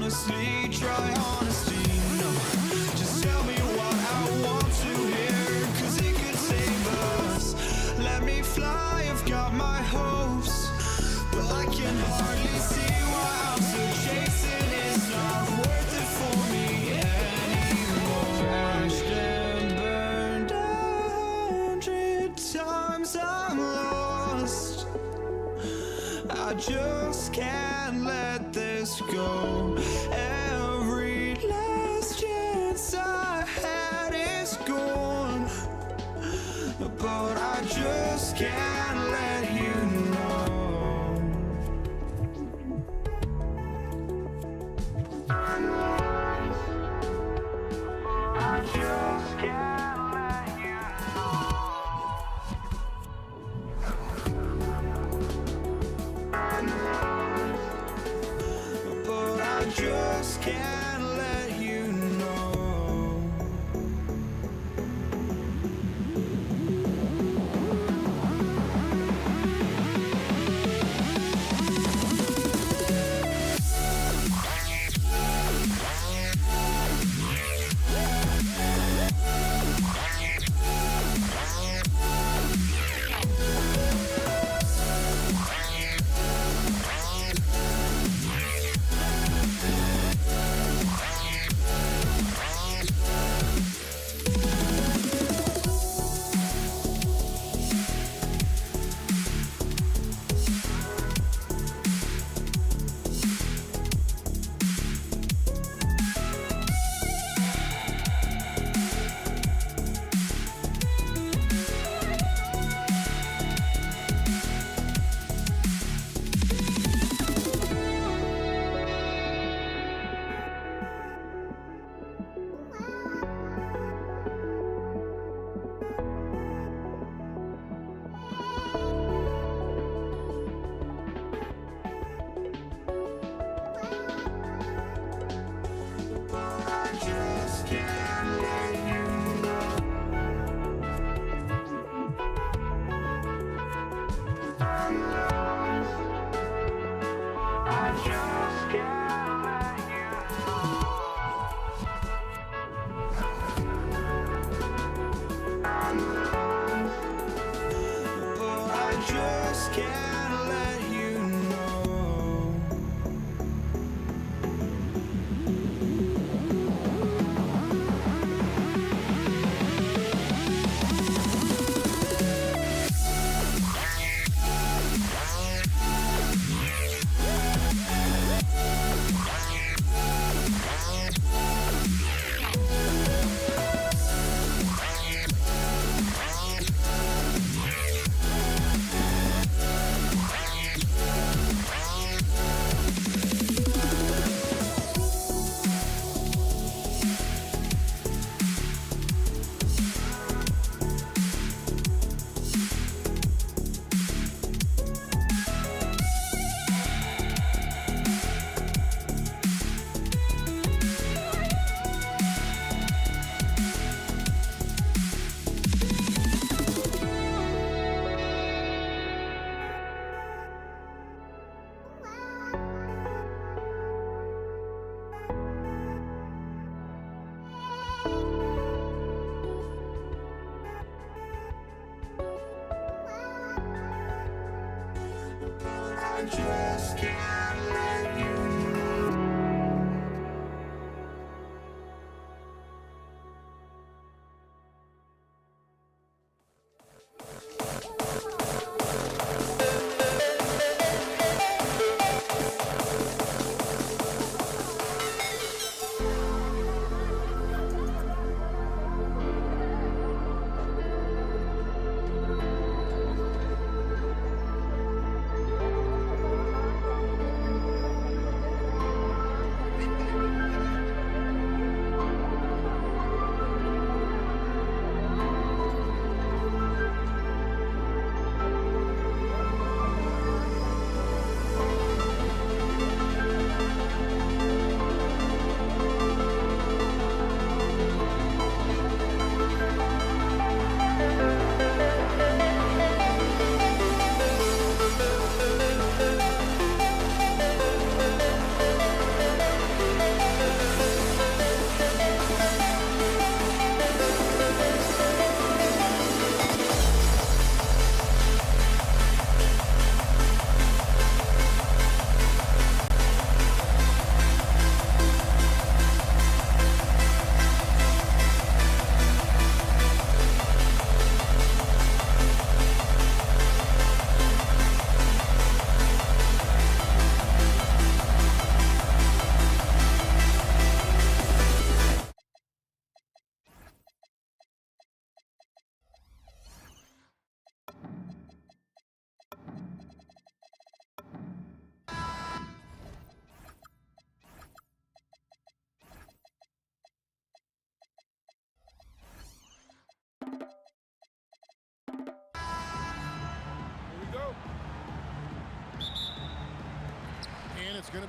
honestly, try honesty. No, just tell me what I want to hear, 'cause it could save us. Let me fly, I've got my hopes, but I can hardly see why I'm still chasing. It's not worth it for me anymore. Crashed and burned 100 times, I'm lost. I just can't let this go. Every last chance I had is gone, but I just can't let you know. I just can't let you know. But I just can't let you know.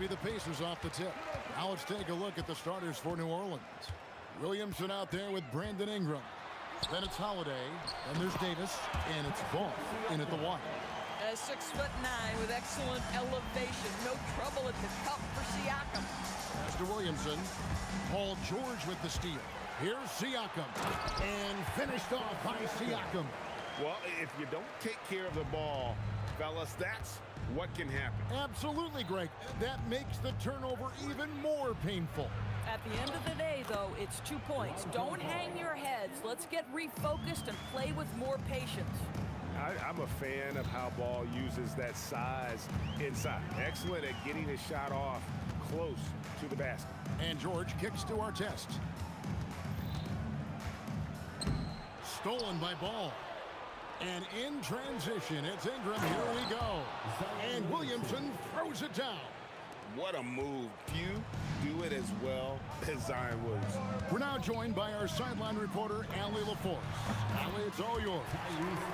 be the Pacers off the tip. Now let's take a look at the starters for New Orleans. Williamson out there with Brandon Ingram. Then it's Holiday, and there's Davis, and it's Ball in at the one. 6'9" with excellent elevation. No trouble at the cup for Siakam. Mr. Williamson, Paul George with the steal. Here's Siakam, and finished off by Siakam. Well, if you don't take care of the ball, fellas, that's what can happen. Absolutely, Greg. That makes the turnover even more painful. At the end of the day, though, it's 2 points. Don't hang your heads. Let's get refocused and play with more patience. I'm a fan of how Ball uses that size inside. Excellent at getting his shot off close to the basket. And George kicks to Artest. Stolen by Ball. And in transition, it's Ingram. Here we go. And Williamson throws it down. What a move. Few do it as well as Zion Williams. We're now joined by our sideline reporter, Allie LaForce. Allie, it's all yours.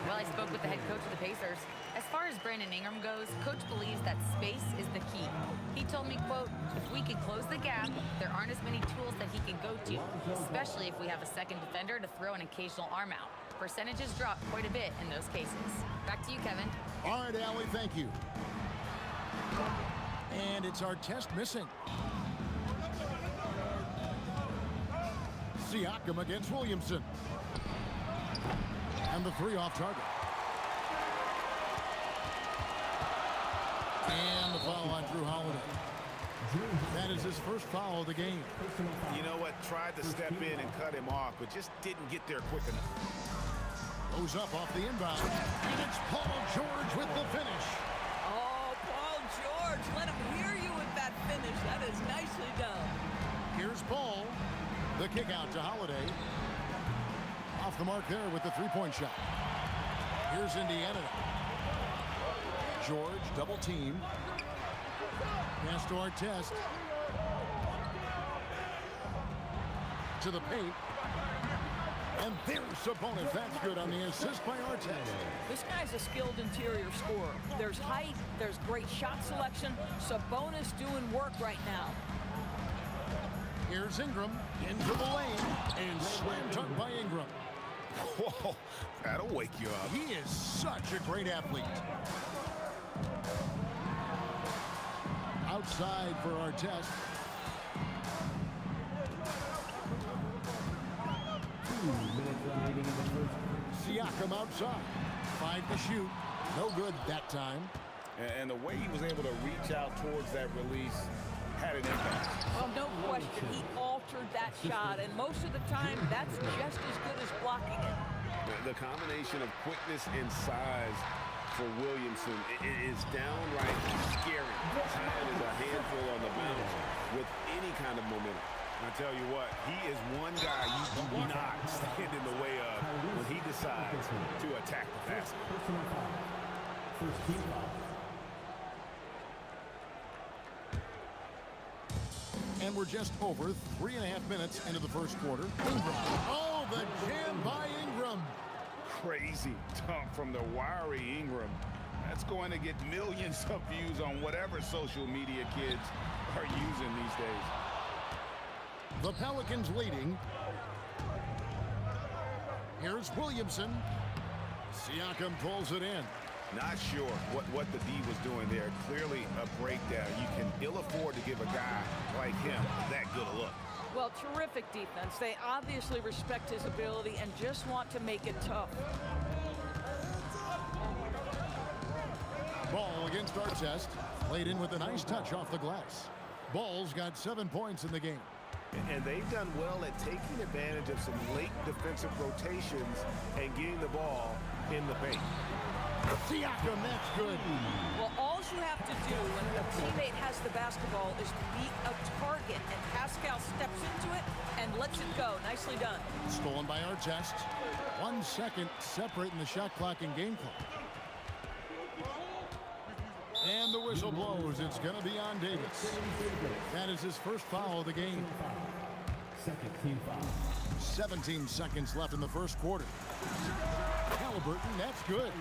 Well, I spoke with the head coach of the Pacers. As far as Brandon Ingram goes, coach believes that space is the key. He told me, quote, if we can close the gap, there aren't as many tools that he can go to, especially if we have a second defender to throw an occasional arm out. Percentages drop quite a bit in those cases. Back to you, Kevin. All right, Allie, thank you. And it's Artest missing. Siakam against Williamson. And the three off target. And the foul on Drew Holiday. That is his first foul of the game. You know what? Tried to step in and cut him off, but just didn't get there quick enough. Goes up off the inbound. And it's Paul George with the finish. Oh, Paul George, let him hear you with that finish. That is nicely done. Here's Paul. The kick out to Holiday. Off the mark there with the three-point shot. Here's Indiana. George, double team. Pass to Artest. To the paint. And there's Sabonis. That's good on the assist by Artest. This guy's a skilled interior scorer. There's height, there's great shot selection. Sabonis doing work right now. Here's Ingram into the lane and slam dunk by Ingram. Whoa, that'll wake you up. He is such a great athlete. Outside for Artest. Siakam outside. 5 to shoot. No good that time. And the way he was able to reach out towards that release had an impact. Well, no question. He altered that shot, and most of the time, that's just as good as blocking it. The combination of quickness and size for Williamson is downright scary. Time is a handful on the bounce with any kind of momentum. I tell you what, he is one guy you do not stand in the way of when he decides to attack the basket. First team foul. And we're just over 3.5 minutes into the first quarter. Ingram. Oh, the jam by Ingram. Crazy dunk from the wiry Ingram. That's going to get millions of views on whatever social media kids are using these days. The Pelicans leading. Here's Williamson. Siakam pulls it in. Not sure what the D was doing there. Clearly a breakdown. You can ill afford to give a guy like him that good a look. Well, terrific defense. They obviously respect his ability and just want to make it tough. Ball against Artest. Played in with a nice touch off the glass. Ball's got 7 points in the game. And they've done well at taking advantage of some late defensive rotations and getting the ball in the paint. Siakam, that's good. Well, all you have to do when a teammate has the basketball is to be a target, and Pascal steps into it and lets it go. Nicely done. Stolen by Artest. 1 second separating the shot clock and game clock. And the whistle blows. It's going to be on Davis. That is his first foul of the game. Second team foul. 17 seconds left in the first quarter. Halliburton, that's good.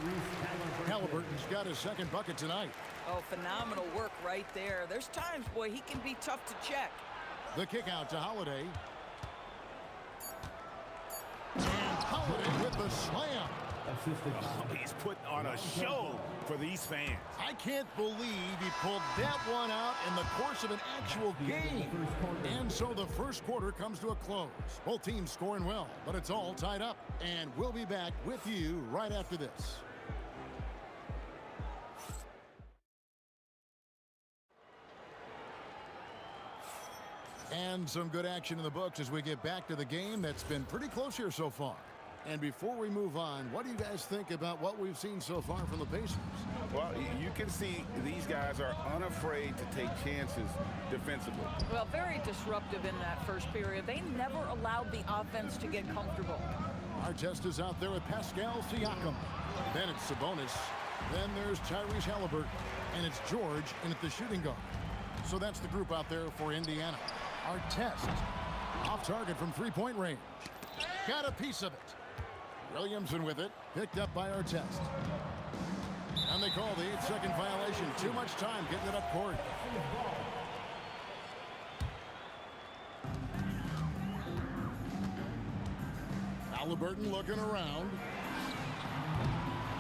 Halliburton's got his second bucket tonight. Oh, phenomenal work right there. There's times, boy, he can be tough to check. The kick out to Holiday. And Holiday with the slam. He's putting on a show for these fans. I can't believe he pulled that one out in the course of an actual game. And so the first quarter comes to a close. Both teams scoring well, but it's all tied up. And we'll be back with you right after this. And some good action in the books as we get back to the game that's been pretty close here so far. And before we move on, what do you guys think about what we've seen so far from the Pacers? Well, you can see these guys are unafraid to take chances defensively. Well, very disruptive in that first period. They never allowed the offense to get comfortable. Artest is out there with Pascal Siakam. Then it's Sabonis. Then there's Tyrese Halliburton. And it's George in at the shooting guard. So that's the group out there for Indiana. Artest off target from three-point range. Got a piece of it. Williamson with it, picked up by Artest. And they call the 8-second violation. Too much time getting it up court. Halliburton looking around.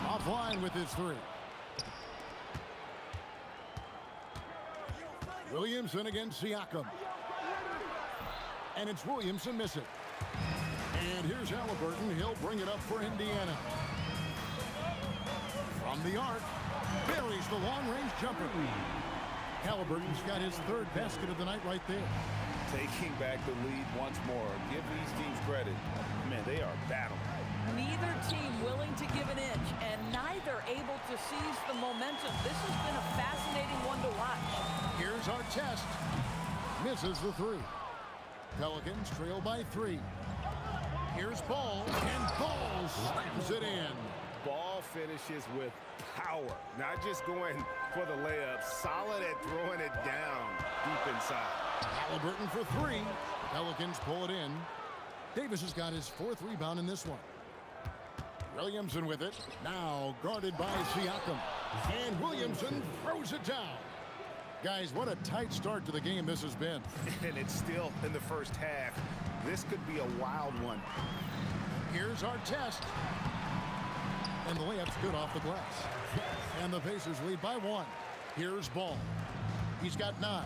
Offline with his three. Williamson against Siakam. And it's Williamson missing. And here's Halliburton. He'll bring it up for Indiana. From the arc, buries the long-range jumper. Halliburton's got his third basket of the night right there. Taking back the lead once more. Give these teams credit. Man, they are battling. Neither team willing to give an inch, and neither able to seize the momentum. This has been a fascinating one to watch. Here's Artest. Misses the three. Pelicans trail by 3. Here's Ball, and Ball slams it in. Ball finishes with power. Not just going for the layup, solid at throwing it down deep inside. Halliburton for 3. Pelicans pull it in. Davis has got his 4th rebound in this one. Williamson with it. Now guarded by Siakam. And Williamson throws it down. Guys, what a tight start to the game this has been. And it's still in the first half. This could be a wild one. Here's Artest. And the layup's good off the glass. And the Pacers lead by 1. Here's Ball. He's got 9.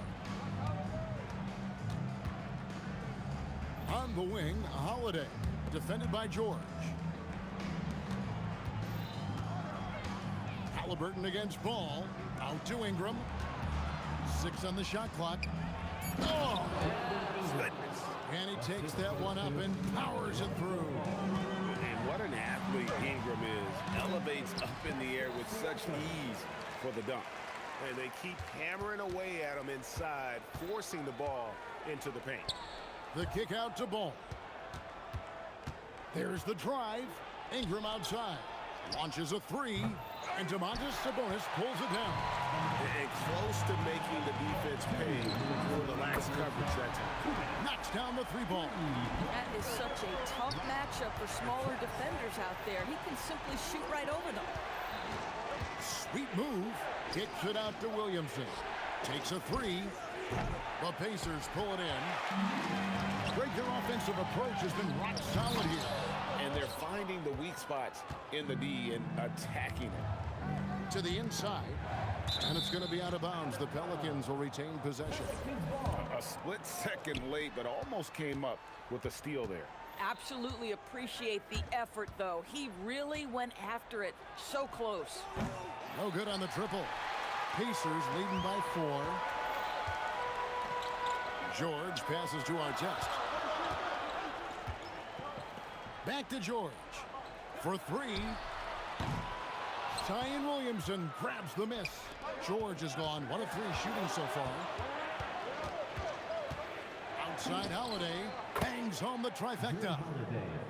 On the wing, Holiday. Defended by George. Halliburton against Ball. Out to Ingram. 6 on the shot clock. Oh! Goodness. And he takes that one up and powers it through. And what an athlete Ingram is. Elevates up in the air with such ease for the dunk. And they keep hammering away at him inside, forcing the ball into the paint. The kick out to Ball. There's the drive. Ingram outside. Launches a 3. And Domantas Sabonis pulls it down. And close to making the defense pay for the last coverage that time. Knocks down the 3-ball. That is such a tough matchup for smaller defenders out there. He can simply shoot right over them. Sweet move. Kicks it out to Williamson. Takes a 3. The Pacers pull it in. Greg, their offensive approach has been rock solid here. And they're finding the weak spots in the D and attacking it. To the inside. And it's going to be out of bounds. The Pelicans will retain possession. A split second late, but almost came up with a steal there. Absolutely appreciate the effort, though. He really went after it. So close. No good on the triple. Pacers leading by 4. George passes to Artest. Back to George. For 3. Zion Williamson grabs the miss. George has gone 1 of 3 shooting so far. Outside Holiday bangs home the trifecta.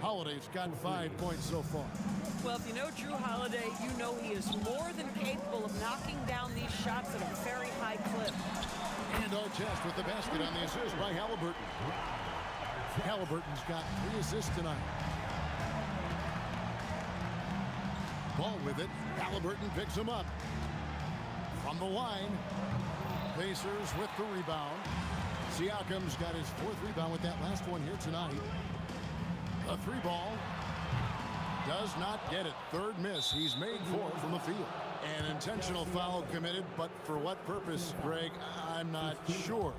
Holiday's got 5 points so far. Well, if you know Drew Holiday, you know he is more than capable of knocking down these shots at a very high clip. And Artest with the basket on the assist by Halliburton. Halliburton's got 3 assists tonight. Ball with it. Halliburton picks him up. From the line. Pacers with the rebound. Siakam's got his 4th rebound with that last one here tonight. A 3 ball. Does not get it. 3rd miss. He's made 4 from the field. An intentional foul committed, but for what purpose, Greg? I'm not sure.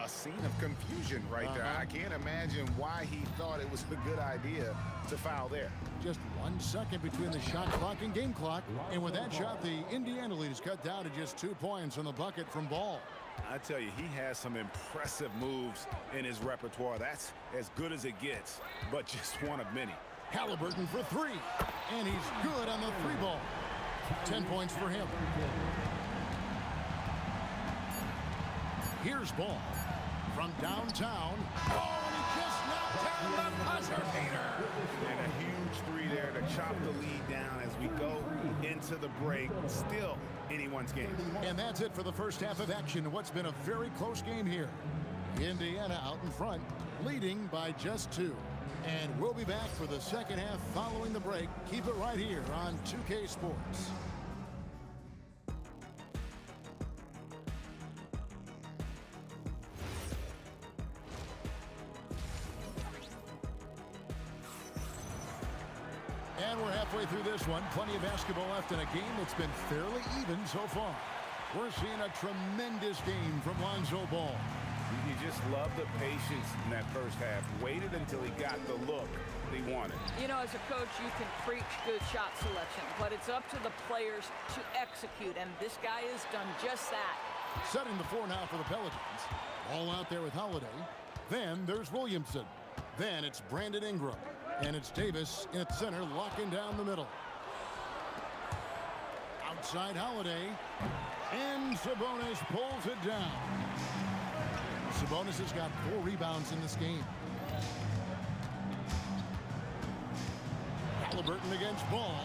A scene of confusion right there. I can't imagine why he thought it was a good idea to foul there. Just 1 second between the shot clock and game clock. And with that shot, the Indiana lead is cut down to just 2 points on the bucket from Ball. I tell you, he has some impressive moves in his repertoire. That's as good as it gets, but just one of many. Halliburton for 3. And he's good on the 3 ball. 10 points for him. Here's Ball from downtown. Oh, and he just knocked down the buzzer beater. And a huge 3 there to chop the lead down as we go into the break. Still anyone's game. And that's it for the first half of action. What's been a very close game here. Indiana out in front, leading by just 2. And we'll be back for the second half following the break. Keep it right here on 2K Sports. And we're halfway through this one. Plenty of basketball left in a game that's been fairly even so far. We're seeing a tremendous game from Lonzo Ball. You just love the patience in that first half. Waited until he got the look he wanted. You know, as a coach, you can preach good shot selection, but it's up to the players to execute, and this guy has done just that. Setting the floor now for the Pelicans. All out there with Holiday. Then there's Williamson. Then it's Brandon Ingram. And it's Davis in at center, locking down the middle. Outside Holiday. And Sabonis pulls it down. Sabonis has got 4 rebounds in this game. Halliburton against Ball.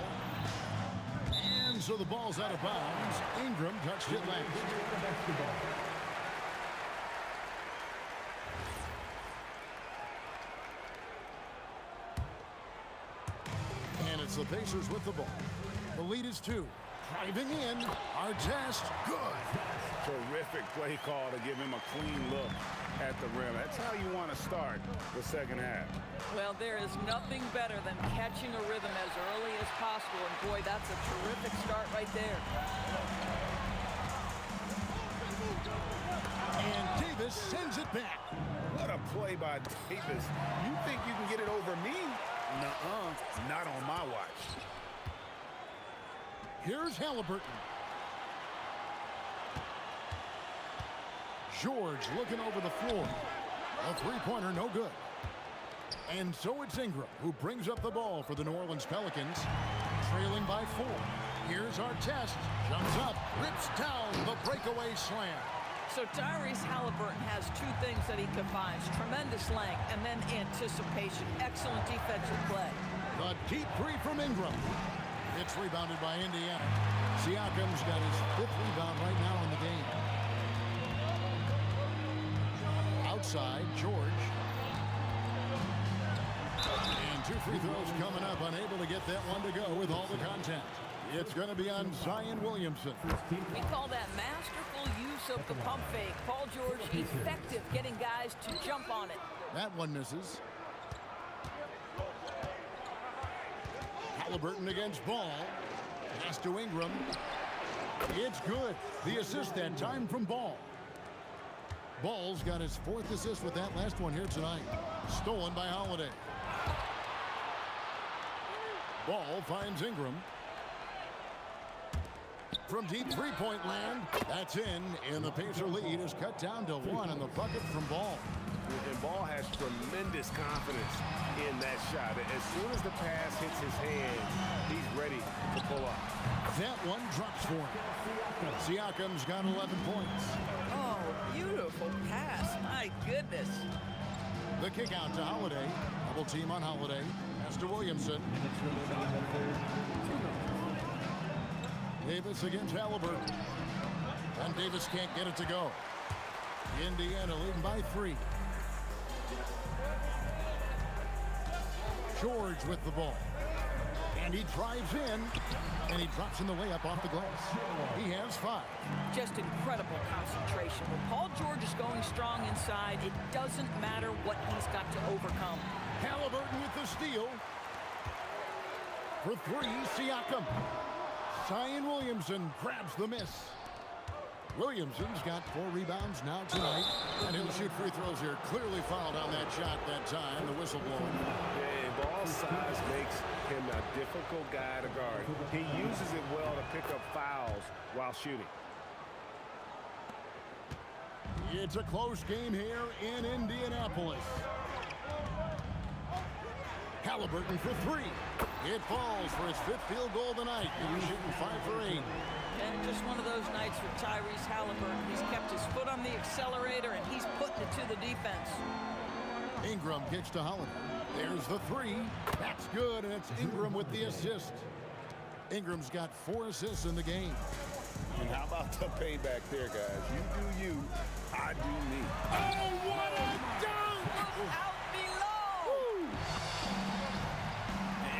And so the ball's out of bounds. Ingram touched it last. And it's the Pacers with the ball. The lead is 2. Driving in. Artest. Good. Terrific play call to give him a clean look at the rim. That's how you want to start the second half. Well, there is nothing better than catching a rhythm as early as possible, and boy, that's a terrific start right there. And Davis sends it back. What a play by Davis. You think you can get it over me? Nuh-uh. Not on my watch. Here's Halliburton. George looking over the floor. A 3-pointer, no good. And so it's Ingram who brings up the ball for the New Orleans Pelicans, trailing by 4. Here's Artest. Jumps up, rips down the breakaway slam. So Tyrese Halliburton has 2 things that he combines: tremendous length and then anticipation. Excellent defensive play. The deep 3 from Ingram. It's rebounded by Indiana. Siakam's got his 5th rebound right now in the game. Outside, George. And 2 free throws coming up. Unable to get that one to go with all the contact. It's going to be on Zion Williamson. We call that masterful use of the pump fake. Paul George effective getting guys to jump on it. That one misses. Halliburton against Ball. Pass to Ingram. It's good. The assist that time from Ball. Ball's got his 4th assist with that last one here tonight. Stolen by Holiday. Ball finds Ingram. From deep 3-point land, that's in, and the Pacer lead is cut down to 1 on the bucket from Ball. And Ball has tremendous confidence in that shot. As soon as the pass hits his hand, he's ready to pull up. That one drops for him. Siakam's got 11 points. Oh, beautiful pass. My goodness. The kick out to Holiday. Double team on Holiday. Pass to Williamson. Davis against Halliburton. And Davis can't get it to go. Indiana leading by 3. George with the ball. And he drives in, and he drops in the layup off the glass. He has 5. Just incredible concentration. When Paul George is going strong inside, it doesn't matter what he's got to overcome. Halliburton with the steal. For 3, Siakam. Zion Williamson grabs the miss. Williamson's got 4 rebounds now tonight, and he'll shoot free throws here. Clearly fouled on that shot that time, the whistle blowing. Yeah, and ball size makes him a difficult guy to guard. He uses it well to pick up fouls while shooting. It's a close game here in Indianapolis. Halliburton for 3. It falls for his 5th field goal tonight. He was shooting 5 for 8. And just one of those nights for Tyrese Halliburton. He's kept his foot on the accelerator, and he's putting it to the defense. Ingram kicks to Holiday. There's the 3. That's good, and it's Ingram with the assist. Ingram's got 4 assists in the game. And how about the payback there, guys? You do you, I do me. Oh, what a dunk! Out below!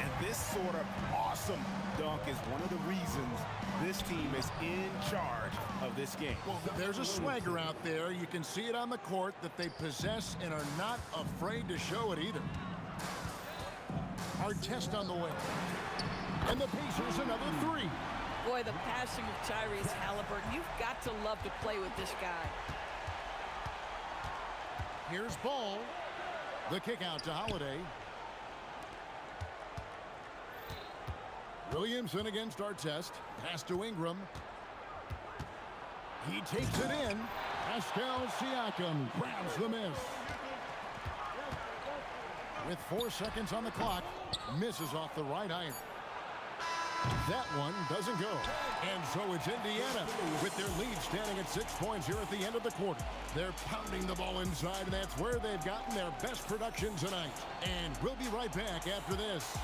And this sort of awesome dunk is one of the reasons this team is in charge of this game. Well, there's a swagger out there. You can see it on the court that they possess and are not afraid to show it either. Our test on the way. And the Pacers another 3. Boy, the passing of Tyrese Halliburton. You've got to love to play with this guy. Here's Ball. The kick out to Holiday. Williamson against Artest. Pass to Ingram. He takes it in. Pascal Siakam grabs the miss. With 4 seconds on the clock, misses off the right iron. That one doesn't go. And so it's Indiana with their lead standing at 6 points here at the end of the quarter. They're pounding the ball inside, and that's where they've gotten their best production tonight. And we'll be right back after this.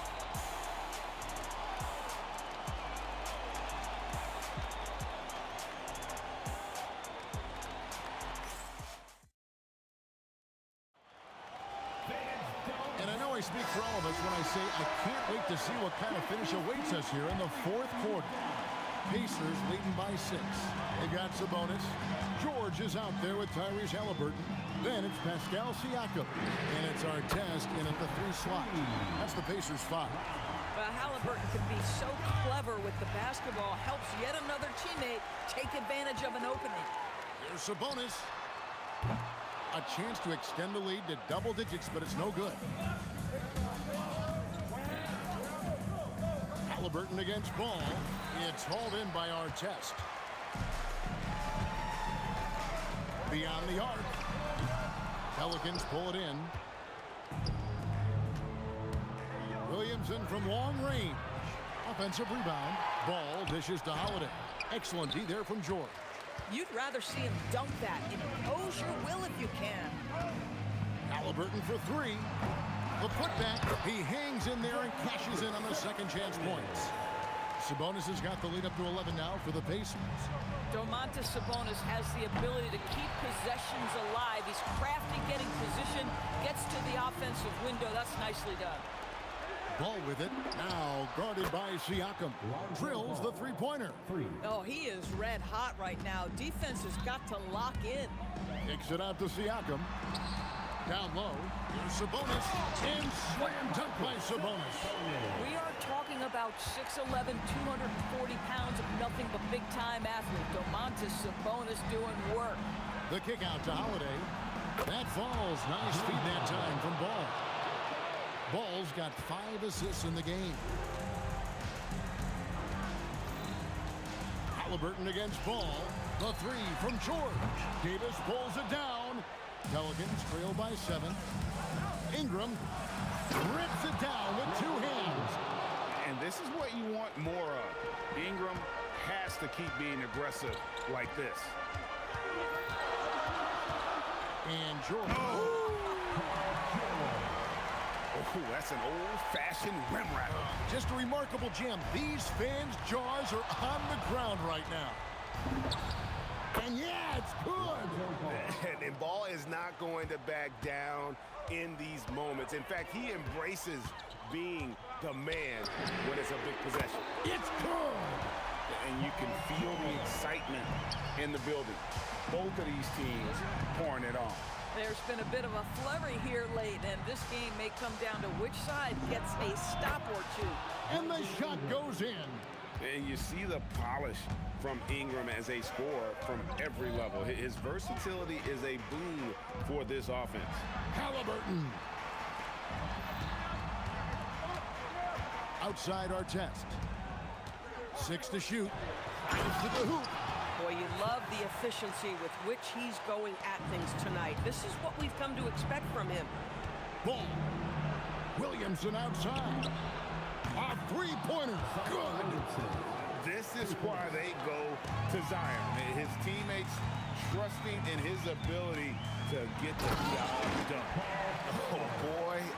I speak for all of us when I say I can't wait to see what kind of finish awaits us here in the 4th quarter. Pacers leading by 6. They've got Sabonis. George is out there with Tyrese Halliburton. Then it's Pascal Siakam. And it's Artest in at the 3 slot. That's the Pacers 5. Well, Halliburton can be so clever with the basketball. Helps yet another teammate take advantage of an opening. Here's Sabonis. A chance to extend the lead to double digits, but it's no good. Halliburton against Ball. It's hauled in by Artest. Beyond the arc. Pelicans pull it in. Williamson from long range. Offensive rebound. Ball dishes to Holiday. Excellent D there from George. You'd rather see him dunk that. Impose your will if you can. Halliburton for 3. The putback. He hangs in there and cashes in on the second chance points. Sabonis has got the lead up to 11 now for the Pacers. Domantas Sabonis has the ability to keep possessions alive. He's crafty getting position, gets to the offensive window. That's nicely done. Ball with it. Now guarded by Siakam. Drills the 3-pointer. Oh, he is red hot right now. Defense has got to lock in. Kicks it out to Siakam. Down low. Here's Sabonis. And slam dunk by Sabonis. We are talking about 6'11", 240 pounds of nothing but big-time athlete. Domantas Sabonis doing work. The kick out to Holiday. That falls. Nice feed that time from Ball. Ball's got 5 assists in the game. Halliburton against Ball. The 3 from George. Davis pulls it down. Pelicans trail by 7. Ingram rips it down with 2 hands. And this is what you want more of. Ingram has to keep being aggressive like this. And George. Oh, that's an old-fashioned rim ratter. Just a remarkable gem. These fans' jaws are on the ground right now. And yeah, it's good. And Ball is not going to back down in these moments. In fact, he embraces being the man when it's a big possession. It's good. And you can feel the excitement in the building. Both of these teams pouring it on. There's been a bit of a flurry here late, and this game may come down to which side gets a stop or two. And the shot goes in. And you see the polish from Ingram as a scorer from every level. His versatility is a boon for this offense. Halliburton. Outside our test. 6 to shoot. Goes to the hoop. Boy, you love the efficiency with which he's going at things tonight. This is what we've come to expect from him. Ball. Williamson outside. A three-pointer. Good. This is why they go to Zion. His teammates trusting in his ability to get the job done.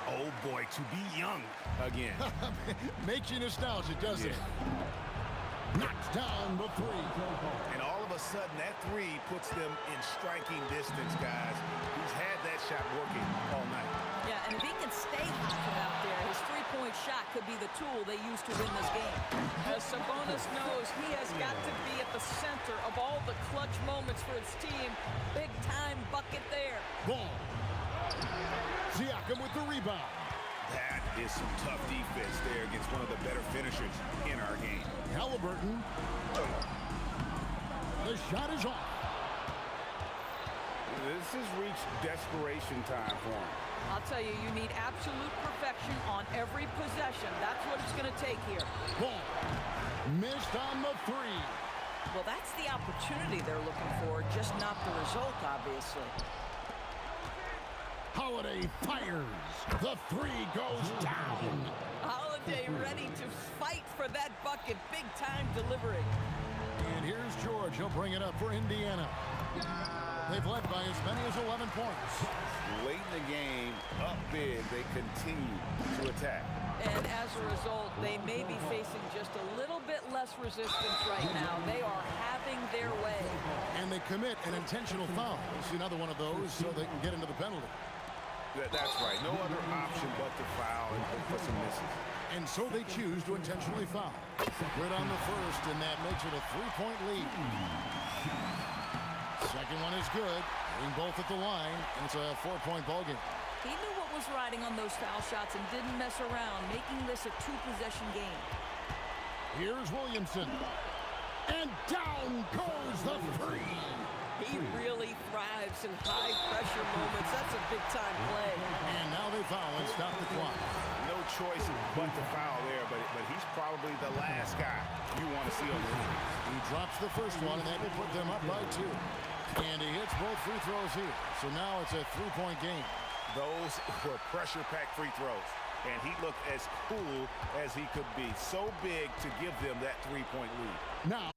Oh boy, to be young again. Makes you nostalgic, doesn't it? Knocks down the three. And all of a sudden, that three puts them in striking distance, guys. He's had that shot working all night. Yeah, and if he can stay hot from out there, his three-point shot could be the tool they use to win this game. As Sabonis knows, he has got to be at the center of all the clutch moments for his team. Big-time bucket there. Ball. Siakam with the rebound. That is some tough defense there against one of the better finishers in our game. Halliburton. The shot is off. This has reached desperation time for him. I'll tell you, you need absolute perfection on every possession. That's what it's going to take here. Ball. Missed on the three. Well, that's the opportunity they're looking for, just not the result, obviously. Holiday fires. The three goes down. Holiday ready to fight for that bucket. Big-time delivery. And here's George. He'll bring it up for Indiana. They've led by as many as 11 points. Late in the game, up big, they continue to attack. And as a result, they may be facing just a little bit less resistance right now. They are having their way. And they commit an intentional foul. See another one of those so they can get into the penalty. That's right. No other option but to foul and hope for some misses. And so they choose to intentionally foul. Good on the first, and that makes it a three-point lead. Second one is good. Hitting both at the line, and it's a four-point ballgame. He knew what was riding on those foul shots and didn't mess around, making this a two-possession game. Here's Williamson. And down goes the three. He really thrives in high-pressure moments. That's a big-time play. And now they foul and stop the clock. No choice but to foul there, but he's probably the last guy you want to see on the line. He drops the first one, and that will put them up by 2. And he hits both free throws here. So now it's a three-point game. Those were pressure-packed free throws, and he looked as cool as he could be. So big to give them that three-point lead. Now.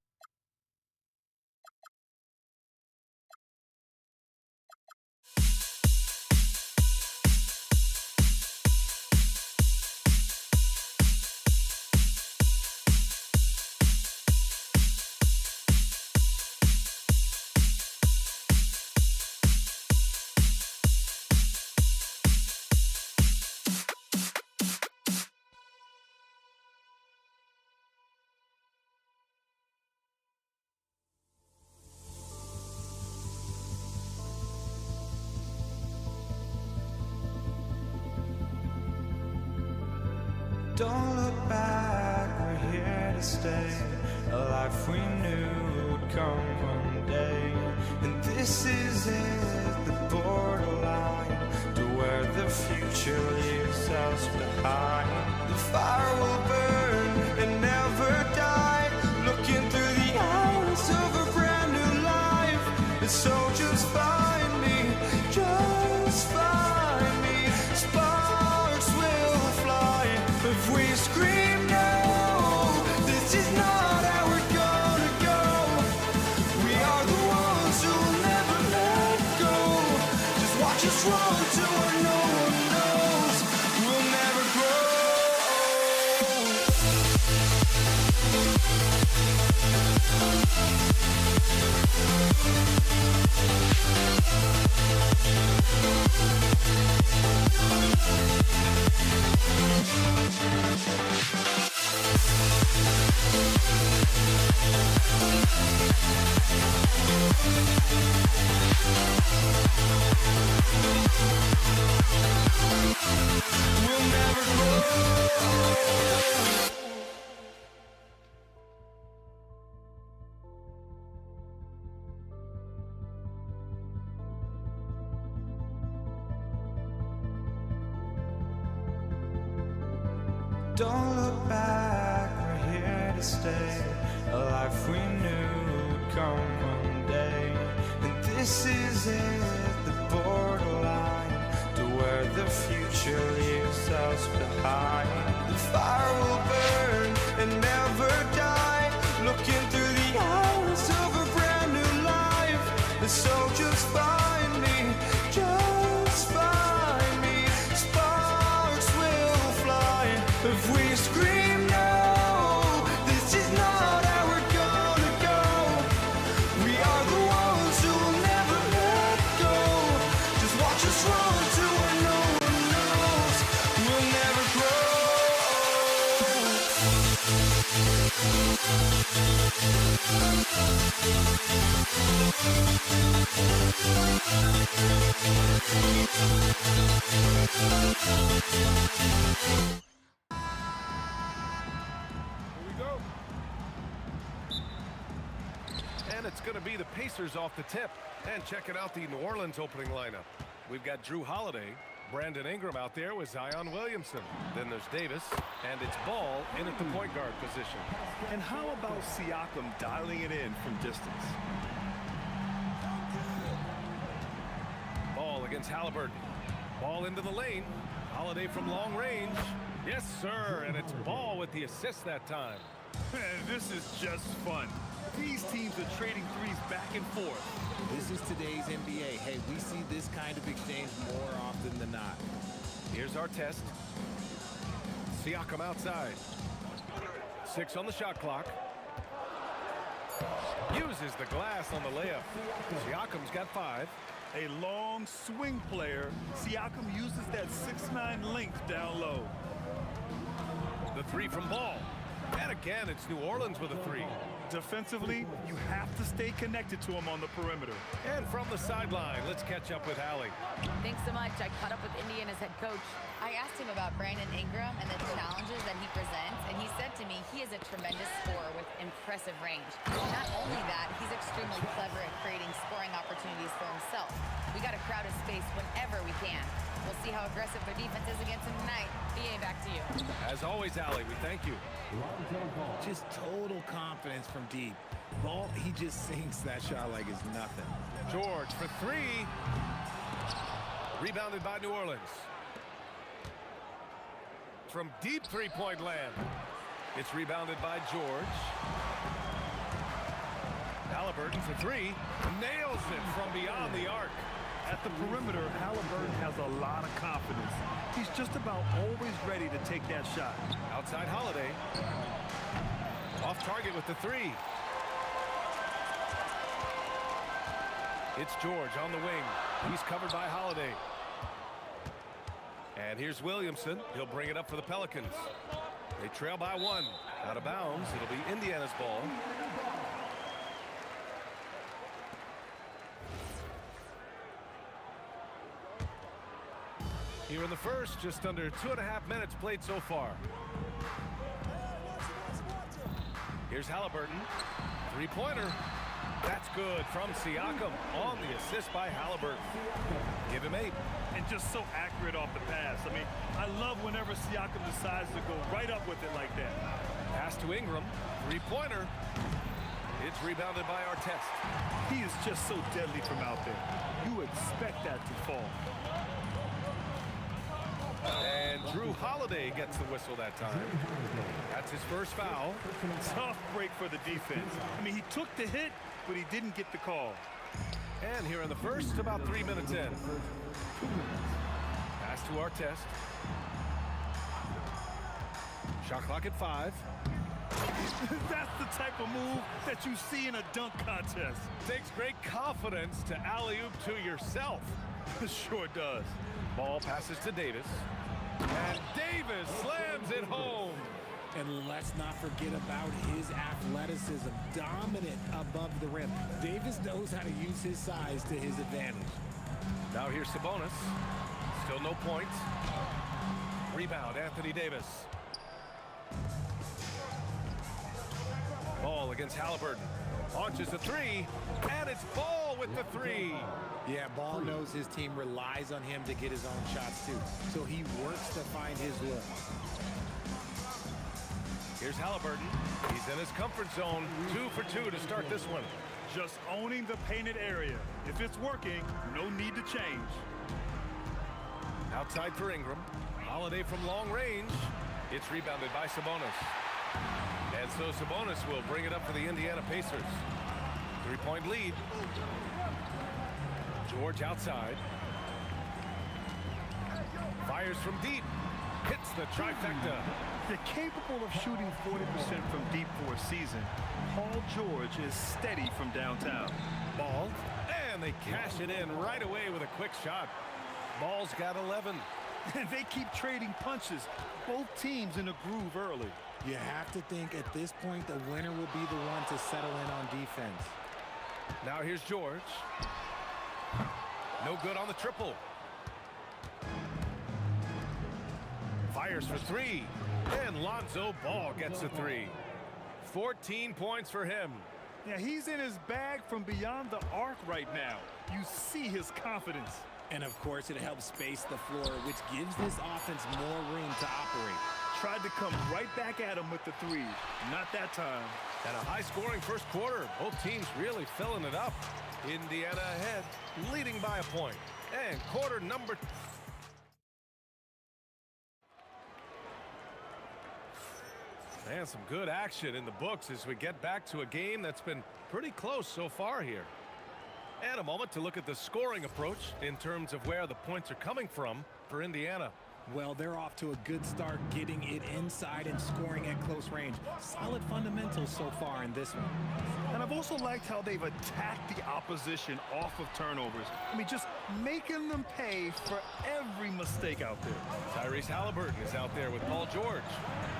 Don't look back, we're here to stay. A life we knew would come one day. And this is it, the borderline to where the future leaves us behind. The fire will burn and never die. Looking through the eyes of a brand new life. And so just find me, just find me. Sparks will fly if we scream no. This is not how we're gonna go. We are the ones who'll never let go. Just watch us run to where no one knows. We'll never grow. We'll never grow. Don't look back, we're here to stay. A life we knew would come one day. And this is it, the borderline to where the future leaves us behind. The fire will burn and never die, looking through the eyes of a brand new life. And so just find me, just find me. Sparks will fly if we scream no. This is not how we're gonna go. We are the ones who will never let go. Just watch us run to where no one knows. We'll never Here we go. And it's going to be the Pacers off the tip. And checking out the New Orleans opening lineup. We've got Drew Holiday, Brandon Ingram out there with Zion Williamson. Then there's Davis, and it's Ball in at the point guard position. And how about Siakam dialing it in from distance? Ball against Halliburton. Ball into the lane. Holiday from long range. Yes, sir, and it's Ball with the assist that time. This is just fun. These teams are trading threes back and forth. This is today's NBA. Hey, we see this kind of exchange more often than not. Here's our test. Siakam outside. 6 on the shot clock. Uses the glass on the layup. Siakam's got 5. A long swing player. Siakam uses that 6'9" length down low. The 3 from Ball. And again, it's New Orleans with a 3. Defensively, you have to stay connected to him on the perimeter. And from the sideline, let's catch up with Allie. Thanks so much. I caught up with Indiana's head coach. I asked him about Brandon Ingram and the challenges that he presents, and he said to me he is a tremendous scorer with impressive range. Not only that, he's extremely clever at creating scoring opportunities for himself. We got to crowd his space whenever we can. We'll see how aggressive their defense is against him tonight. BA, back to you. As always, Allie, we thank you. Just total confidence from deep. Ball, he just sinks that shot like it's nothing. George for 3. Rebounded by New Orleans. From deep three-point land. It's rebounded by George. Halliburton for 3. Nails it from beyond the arc. At the perimeter, Halliburton has a lot of confidence. He's just about always ready to take that shot. Outside Holiday. Off target with the 3. It's George on the wing. He's covered by Holiday. And here's Williamson. He'll bring it up for the Pelicans. They trail by 1. Out of bounds. It'll be Indiana's ball. Here in the first, just under 2.5 minutes played so far. Here's Halliburton. 3-pointer. That's good from Siakam on the assist by Halliburton. Give him 8. And just so accurate off the pass. I mean, I love whenever Siakam decides to go right up with it like that. Pass to Ingram. 3-pointer. It's rebounded by Artest. He is just so deadly from out there. You expect that to fall. And Drew Holiday gets the whistle that time. That's his first foul. Tough break for the defense. I mean, he took the hit, but he didn't get the call. And here in the first, about 3 minutes in. Pass to Artest. Shot clock at 5. That's the type of move that you see in a dunk contest. Takes great confidence to alley-oop to yourself. Sure does. Ball passes to Davis. And Davis slams it home. And let's not forget about his athleticism. Dominant above the rim. Davis knows how to use his size to his advantage. Now here's Sabonis. Still no points. Rebound, Anthony Davis. Ball against Halliburton. Launches a three, and it's Ball with the three. Yeah, Ball knows his team relies on him to get his own shots too. So he works to find his look. Here's Halliburton. He's in his comfort zone. 2 for 2 to start this one. Just owning the painted area. If it's working, no need to change. Outside for Ingram. Holiday from long range. It's rebounded by Sabonis. And so Sabonis will bring it up for the Indiana Pacers. 3-point lead. George outside. Fires from deep. Hits the trifecta. They're capable of shooting 40% from deep for a season. Paul George is steady from downtown. Ball. And they cash it in right away with a quick shot. Ball's got 11. And they keep trading punches. Both teams in a groove early. You have to think at this point the winner will be the one to settle in on defense. Now here's George. No good on the triple. Fires for three. And Lonzo Ball gets a three. 14 points for him. Yeah, he's in his bag from beyond the arc right now. You see his confidence. And of course it helps space the floor, which gives this offense more room to operate. Tried to come right back at him with the three. Not that time. And a high-scoring first quarter. Both teams really filling it up. Indiana ahead, leading by a point. And quarter number... And some good action in the books as we get back to a game that's been pretty close so far here. And a moment to look at the scoring approach in terms of where the points are coming from for Indiana. Well, they're off to a good start getting it inside and scoring at close range. Solid fundamentals so far in this one. And I've also liked how they've attacked the opposition off of turnovers. I mean, just making them pay for every mistake out there. Tyrese Halliburton is out there with Paul George.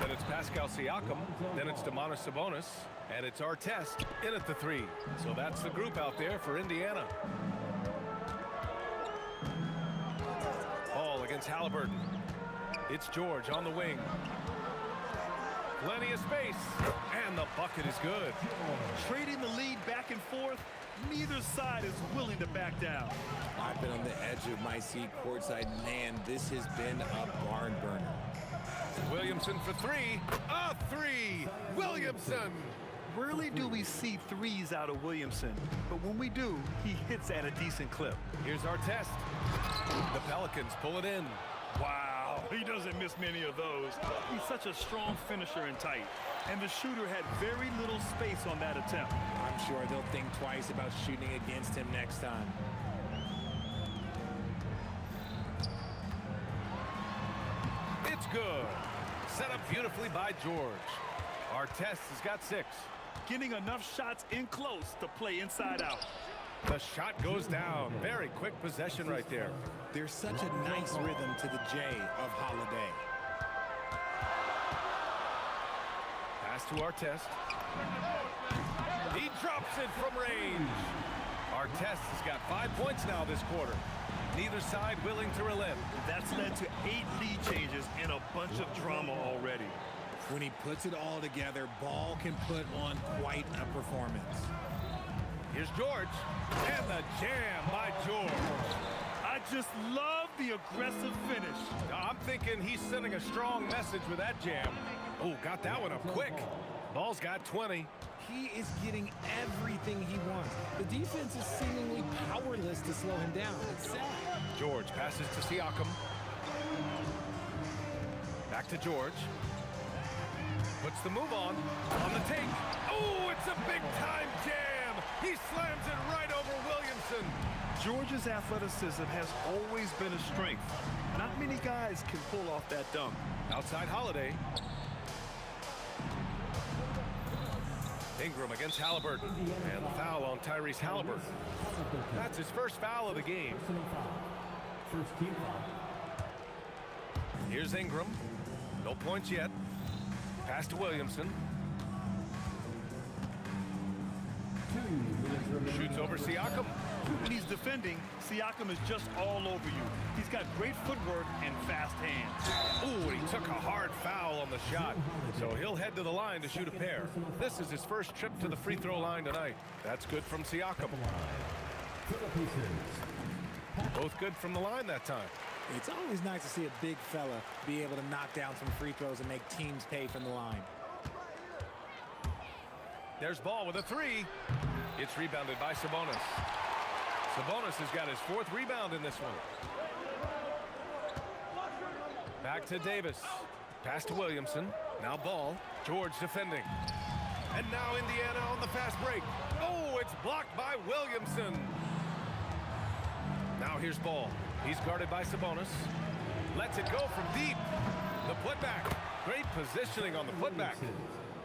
Then it's Pascal Siakam. Then it's Domantas Sabonis. And it's Artest in at the three. So that's the group out there for Indiana. Ball against Halliburton. It's George on the wing. Plenty of space. And the bucket is good. Trading the lead back and forth, neither side is willing to back down. I've been on the edge of my seat courtside. Man, this has been a barn burner. Williamson for three. A three. Williamson. Rarely do we see threes out of Williamson, but when we do, he hits at a decent clip. Here's Artest. The Pelicans pull it in. Wow, he doesn't miss many of those. He's such a strong finisher and tight, and the shooter had very little space on that attempt. I'm sure they'll think twice about shooting against him next time. It's good. Set up beautifully by George. Artest has got 6. Getting enough shots in close to play inside out. The shot goes down. Very quick possession right there. There's such a nice rhythm to the J of Holiday. Pass to Artest. He drops it from range. Artest has got 5 points now this quarter. Neither side willing to relent. That's led to 8 lead changes and a bunch of drama already. When he puts it all together, Ball can put on quite a performance. Here's George. And the jam by George. I just love the aggressive finish. I'm thinking he's sending a strong message with that jam. Oh, got that one up quick. Ball's got 20. He is getting everything he wants. The defense is seemingly powerless to slow him down. It's sad. George passes to Siakam. Back to George. Puts the move on the take. Oh, it's a big-time jam. He slams it right over Williamson. George's athleticism has always been a strength. Not many guys can pull off that dunk. Outside Holiday. Ingram against Halliburton. And the foul on Tyrese Halliburton. That's his first foul of the game. First team foul. Here's Ingram. No points yet. Pass to Williamson. Shoots over Siakam. When he's defending, Siakam is just all over you. He's got great footwork and fast hands. Ooh, he took a hard foul on the shot. So he'll head to the line to shoot a pair. This is his first trip to the free throw line tonight. That's good from Siakam. Both good from the line that time. It's always nice to see a big fella be able to knock down some free throws and make teams pay from the line. There's Ball with a three. It's rebounded by Sabonis. Sabonis has got his fourth rebound in this one. Back to Davis. Pass to Williamson. Now Ball. George defending. And now Indiana on the fast break. Oh, it's blocked by Williamson. Now here's Ball. He's guarded by Sabonis. Lets it go from deep. The putback. Great positioning on the putback.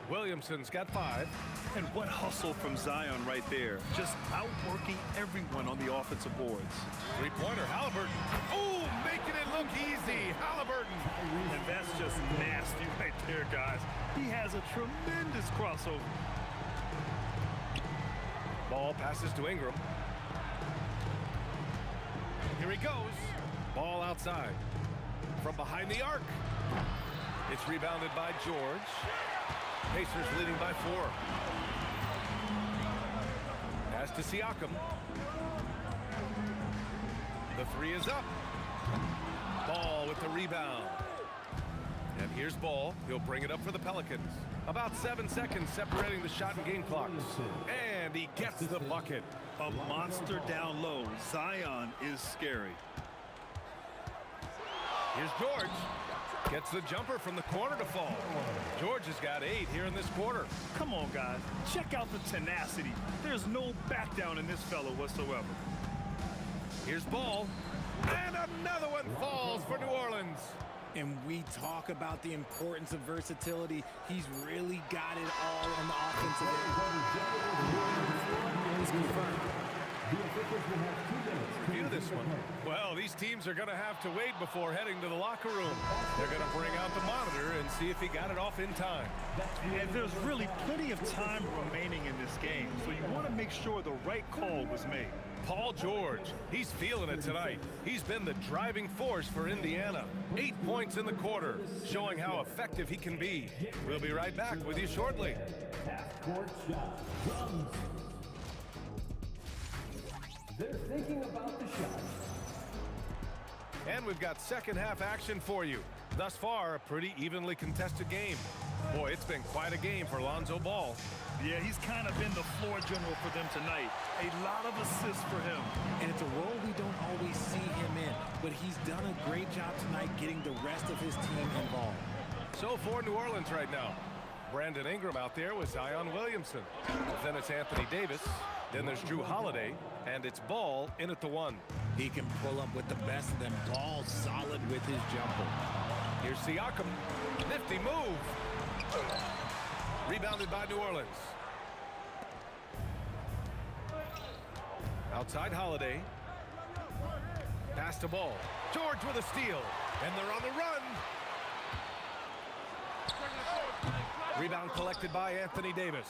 Williamson's got 5. And what hustle from Zion right there. Just outworking everyone on the offensive boards. Three-pointer, Halliburton. Oh, making it look easy. Halliburton. And that's just nasty right there, guys. He has a tremendous crossover. Ball passes to Ingram. Here he goes. Ball outside. From behind the arc. It's rebounded by George. Pacers leading by 4. Pass to Siakam. The three is up. Ball with the rebound. And here's Ball. He'll bring it up for the Pelicans. About 7 seconds separating the shot and game clocks. And he gets the bucket. A monster down low. Zion is scary. Here's George. Gets the jumper from the corner to fall. George has got 8 here in this quarter. Come on, guys. Check out the tenacity. There's no back down in this fellow whatsoever. Here's Ball. And another one falls for New Orleans. And we talk about the importance of versatility. He's really got it all in the offensive end. It's confirmed. Review this one. Well, these teams are going to have to wait before heading to the locker room. They're going to bring out the monitor and see if he got it off in time. And there's really plenty of time remaining in this game, so you want to make sure the right call was made. Paul George, he's feeling it tonight. He's been the driving force for Indiana. 8 points in the quarter, showing how effective he can be. We'll be right back with you shortly. Half-court shot. Drums. They're thinking about the shot. And we've got second half action for you. Thus far, a pretty evenly contested game. Boy, it's been quite a game for Lonzo Ball. Yeah, he's kind of been the floor general for them tonight. A lot of assists for him. And it's a role we don't always see him in, but he's done a great job tonight getting the rest of his team involved. So for New Orleans right now, Brandon Ingram out there with Zion Williamson. Then it's Anthony Davis. Then there's Drew Holiday, and it's Ball in at the 1. He can pull up with the best of them. Ball solid with his jumper. Here's Siakam. Nifty move. Rebounded by New Orleans. Outside Holiday. Pass to Ball. George with a steal. And they're on the run. Rebound collected by Anthony Davis.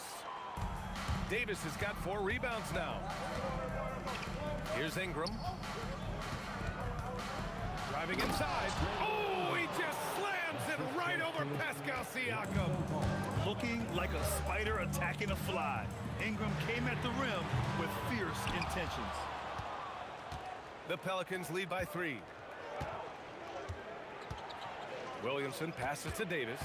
Davis has got 4 rebounds now. Here's Ingram. Driving inside. Oh, he just slams it right over Pascal Siakam. Looking like a spider attacking a fly. Ingram came at the rim with fierce intentions. The Pelicans lead by 3. Williamson passes to Davis.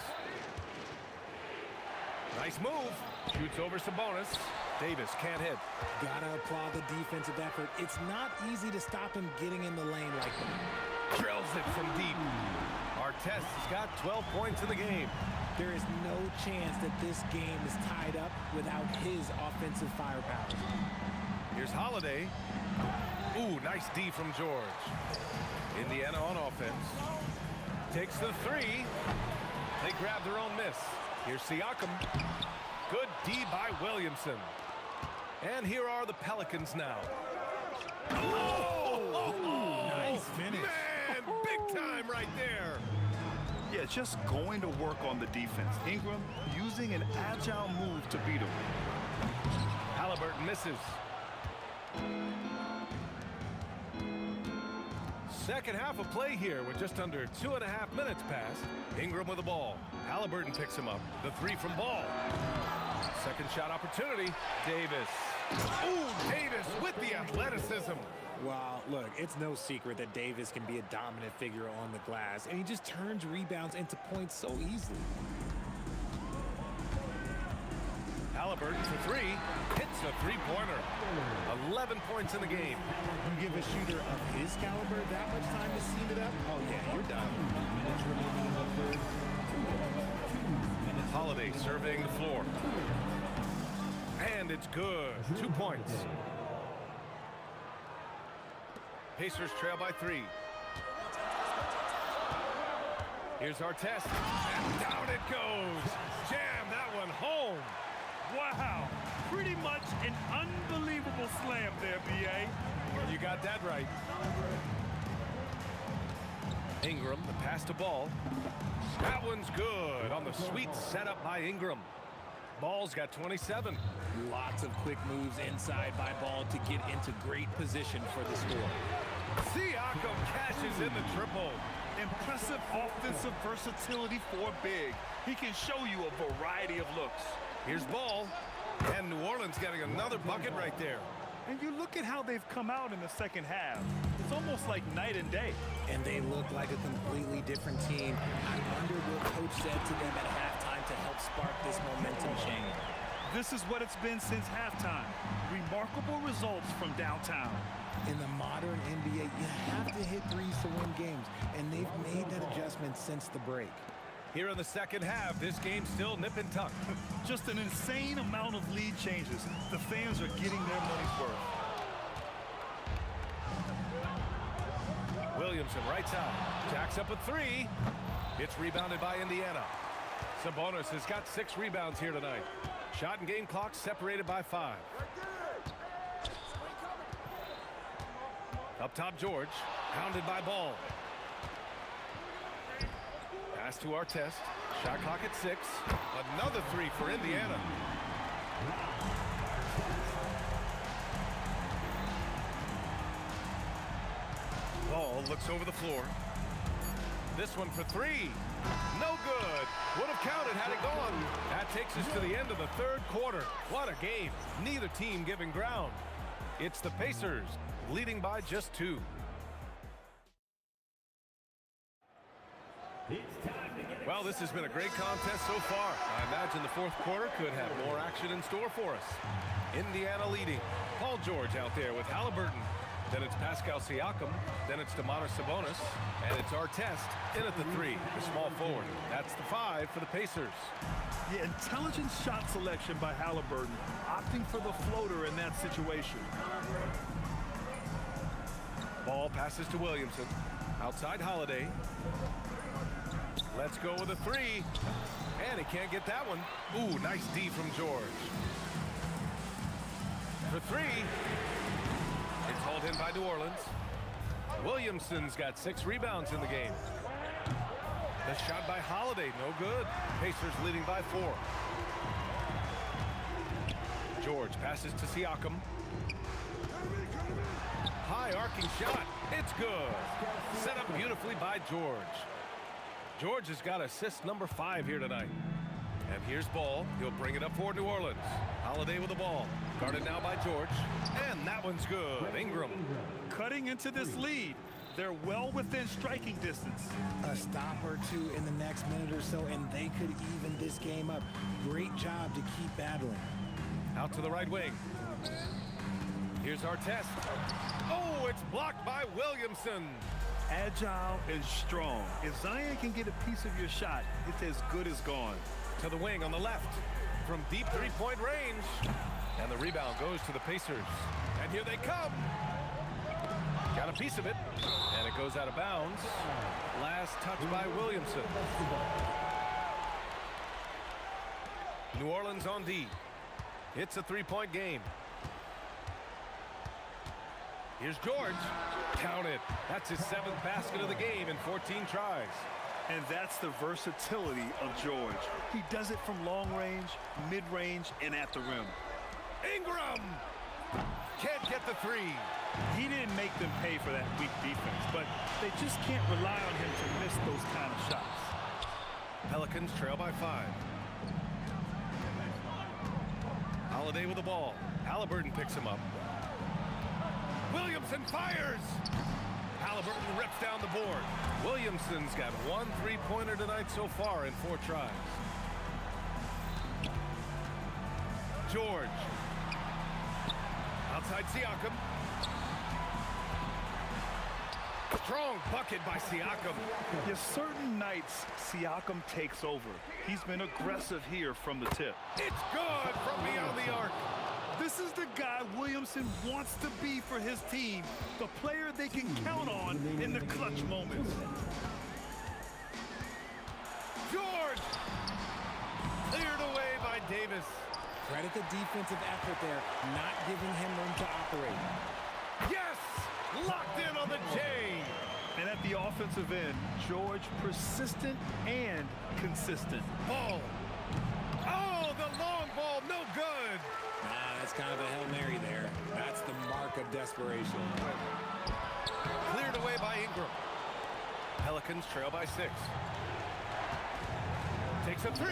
Nice move. Shoots over Sabonis. Davis can't hit. Gotta applaud the defensive effort. It's not easy to stop him getting in the lane like that. Drills it from deep. Artest has got 12 points in the game. There is no chance that this game is tied up without his offensive firepower. Here's Holiday. Ooh, nice D from George. Indiana on offense. Takes the 3. They grab their own miss. Here's Siakam. Good D by Williamson. And here are the Pelicans now. Oh! Nice finish. Man, big time right there. Yeah, just going to work on the defense. Ingram using an agile move to beat him. Halliburton misses. Second half of play here with just under 2.5 minutes passed. Ingram with the ball. Halliburton picks him up. The three from Ball. Second shot opportunity. Davis. Ooh, Davis with the athleticism. Well, look, it's no secret that Davis can be a dominant figure on the glass, and he just turns rebounds into points so easily. Halliburton for three. Hits a three-pointer. 11 points in the game. You give a shooter of his caliber that much time to seam it up, oh yeah, you're done. Holiday surveying the floor. And it's good. 2 points. Pacers trail by 3. Here's our test. And down it goes. Jam that one home. Wow, pretty much an unbelievable slam there, B.A. You got that right. Ingram, the pass to Ball. That one's good on the sweet setup by Ingram. Ball's got 27. Lots of quick moves inside by Ball to get into great position for the score. Siakam cashes in the triple. Impressive offensive versatility for big. He can show you a variety of looks. Here's Ball. And New Orleans getting another bucket right there. And you look at how they've come out in the second half. It's almost like night and day. And they look like a completely different team. I wonder what coach said to them at halftime to help spark this momentum change. This is what it's been since halftime. Remarkable results from downtown. In the modern NBA, you have to hit threes to win games, and they've made that adjustment since the break. Here in the second half, this game's still nip and tuck. Just an insane amount of lead changes. The fans are getting their money's worth. Williamson right side. Jacks up a three. It's rebounded by Indiana. Sabonis has got 6 rebounds here tonight. Shot and game clock separated by 5. Up top, George. Pounded by Ball. Pass to Artest. Shot clock at 6. Another 3 for Indiana. Ball looks over the floor. This one for 3. No good. Would have counted had it gone. That takes us to the end of the third quarter. What a game. Neither team giving ground. It's the Pacers leading by just 2. Well, this has been a great contest so far. I imagine the fourth quarter could have more action in store for us. Indiana leading. Paul George out there with Halliburton. Then it's Pascal Siakam. Then it's Domantas Sabonis. And it's Artest in at the 3, the small forward. That's the 5 for the Pacers. Yeah, intelligent shot selection by Halliburton, opting for the floater in that situation. Ball passes to Williamson. Outside Holiday. Let's go with a 3. And he can't get that one. Ooh, nice D from George. For 3. It's hauled in by New Orleans. Williamson's got 6 rebounds in the game. The shot by Holiday, no good. Pacers leading by 4. George passes to Siakam. High arcing shot. It's good. Set up beautifully by George. George has got assist number 5 here tonight. And here's Ball. He'll bring it up for New Orleans. Holiday with the ball. Guarded now by George. And that one's good. Ingram. Cutting into this lead. They're well within striking distance. A stop or two in the next minute or so, and they could even this game up. Great job to keep battling. Out to the right wing. Here's Artest. Oh, it's blocked by Williamson. Agile and strong. If Zion can get a piece of your shot, it's as good as gone. To the wing on the left. From deep three-point range. And the rebound goes to the Pacers. And here they come. Got a piece of it. And it goes out of bounds. Last touch by Williamson. New Orleans on D. It's a three-point game. Here's George. Count it. That's his 7th basket of the game in 14 tries. And that's the versatility of George. He does it from long range, mid-range, and at the rim. Ingram can't get the three. He didn't make them pay for that weak defense, but they just can't rely on him to miss those kind of shots. Pelicans trail by 5. Holiday with the ball. Halliburton picks him up. Williamson fires. Halliburton rips down the board. Williamson's got 1 3-pointer tonight so far in 4 tries. George. Outside Siakam. Strong bucket by Siakam. Yes, certain nights Siakam takes over. He's been aggressive here from the tip. It's good from beyond the arc. This is the guy Williamson wants to be for his team, the player they can count on in the clutch moments. George! Cleared away by Davis. Credit the defensive effort there, not giving him room to operate. Yes! Locked in on the J. And at the offensive end, George persistent and consistent. Ball. Oh, the long ball, no good. That's kind of a Hail Mary there. That's the mark of desperation. Cleared away by Ingram. Pelicans trail by 6. Takes a 3,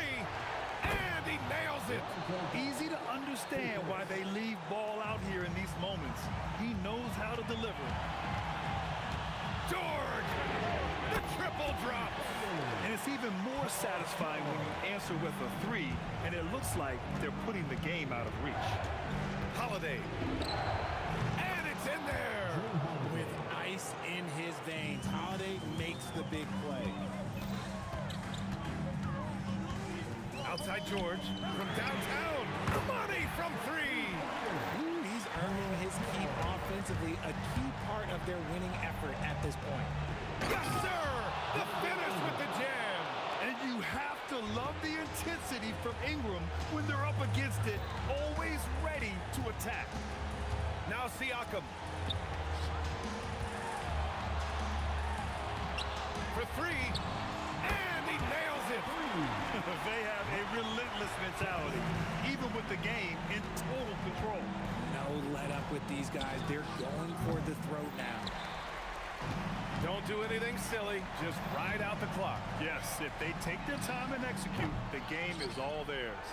and he nails it. Easy to understand why they leave Ball out here in these moments. He knows how to deliver. George! The triple drop. And it's even more satisfying when you answer with a 3, and it looks like they're putting the game out of reach. Holiday. And it's in there. With ice in his veins, Holiday makes the big play. Outside George from downtown. Money from 3. He's earning his keep offensively, a key part of their winning effort at this point. Yes, sir! The finish with the jam. And you have to love the intensity from Ingram when they're up against it, always ready to attack. Now Siakam. For 3, and he nails it. They have a relentless mentality, even with the game in total control. No let up with these guys. They're going for the throat now. Don't do anything silly. Just ride out the clock. Yes, if they take their time and execute, the game is all theirs.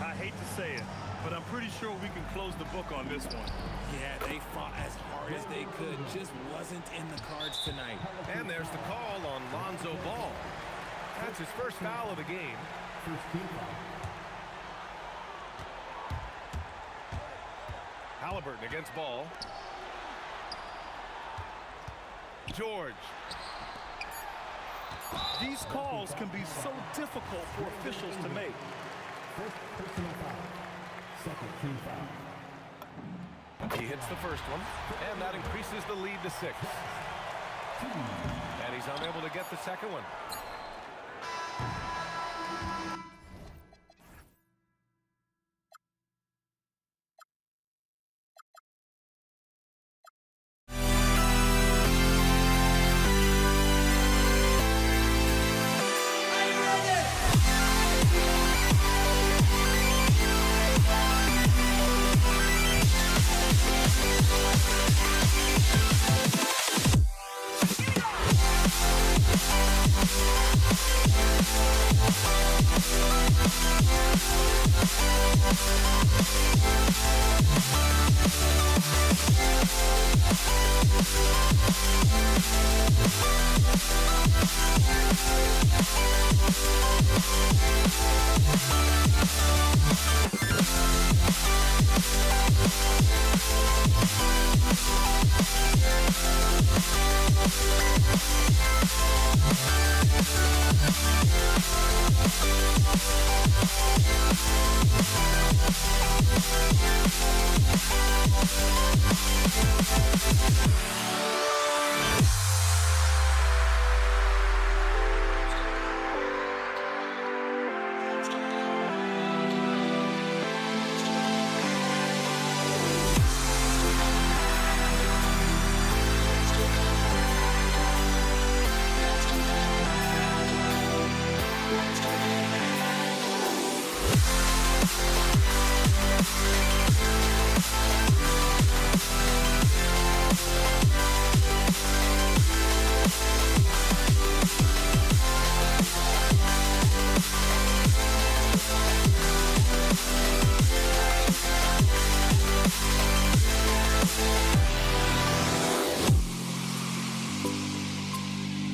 I hate to say it, but I'm pretty sure we can close the book on this one. Yeah, they fought as hard as they could. Just wasn't in the cards tonight. And there's the call on Lonzo Ball. That's his first foul of the game. First team foul. Halliburton against Ball. George. These calls can be so difficult for officials to make. First personal foul. Second team foul. He hits the first one, and that increases the lead to 6. And he's unable to get the second one.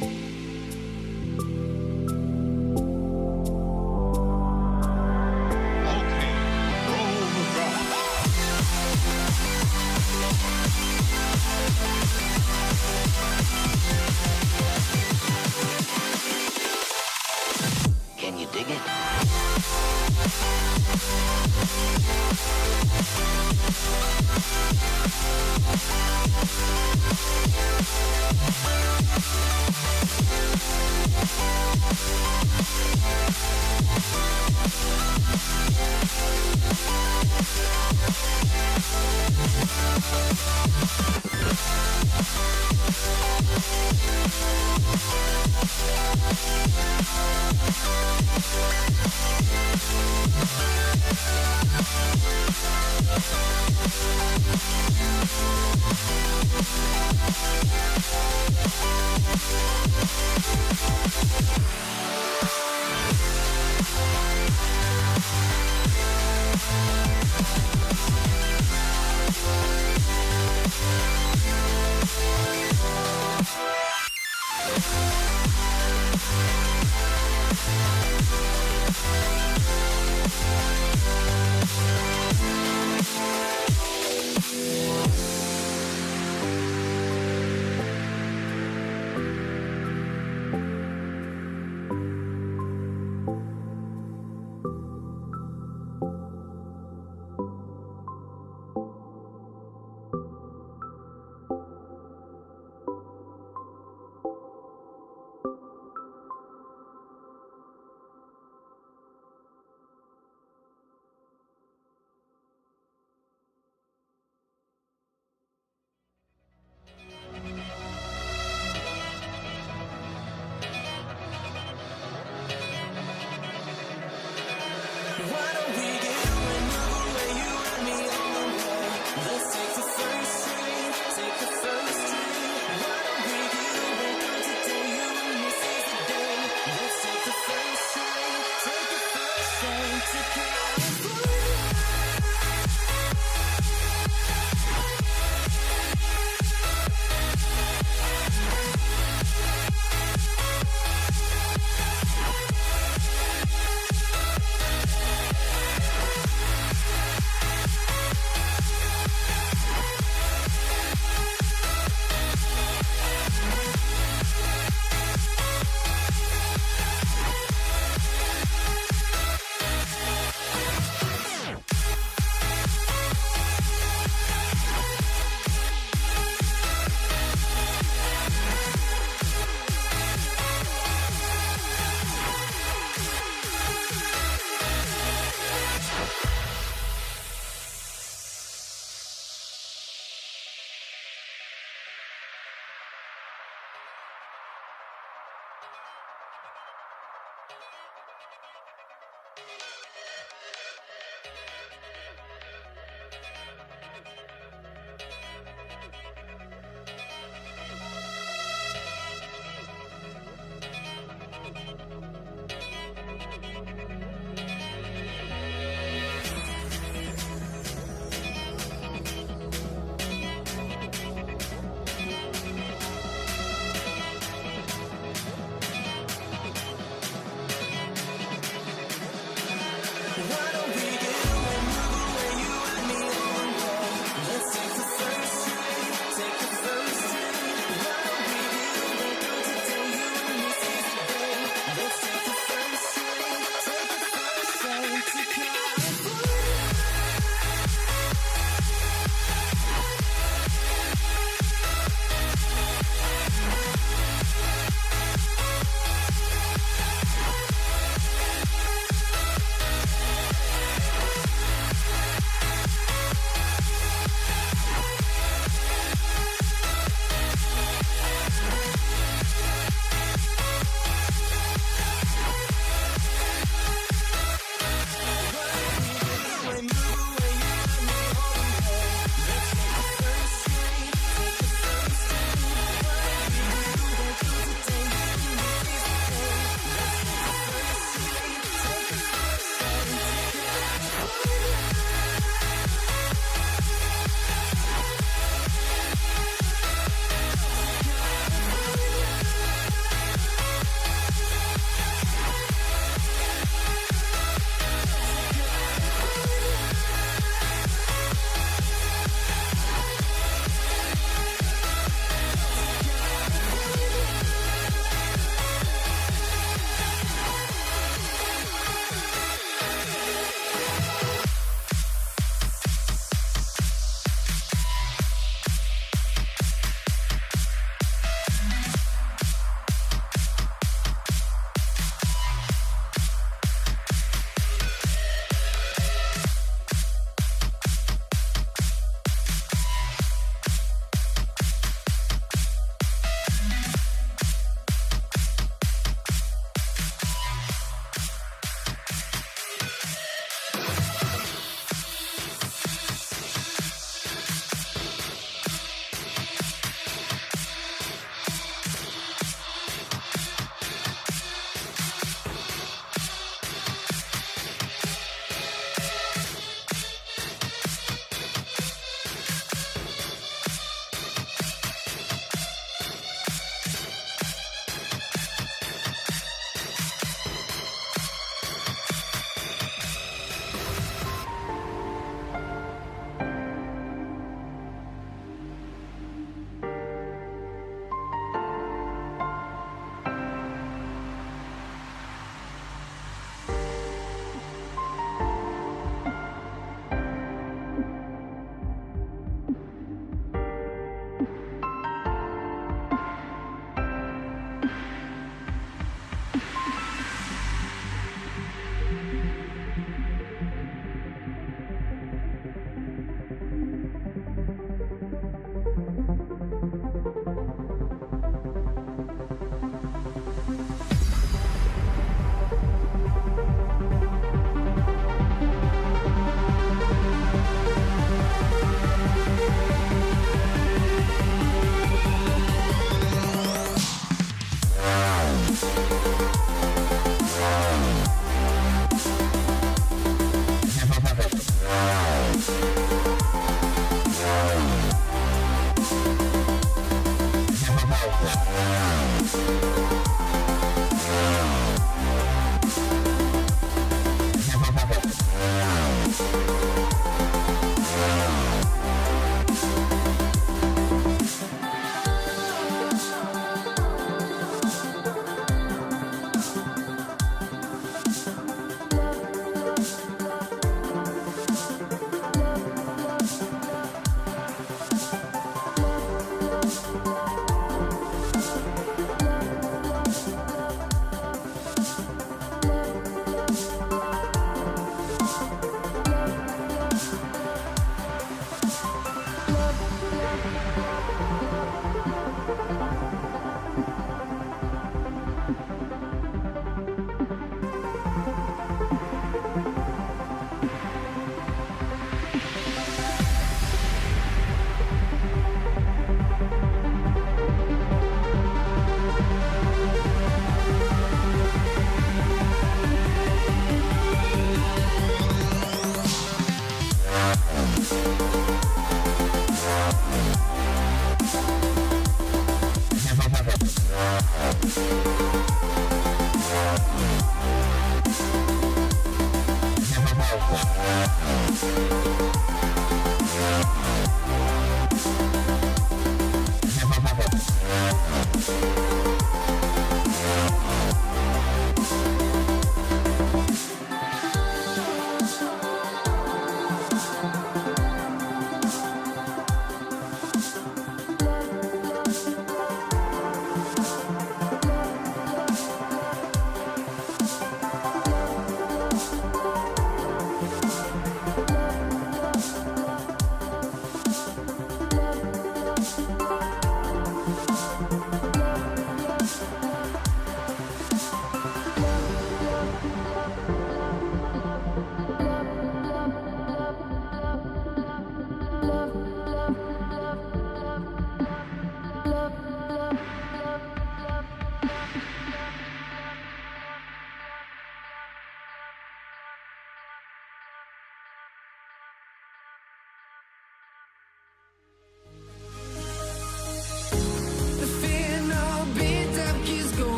Can you dig it? Why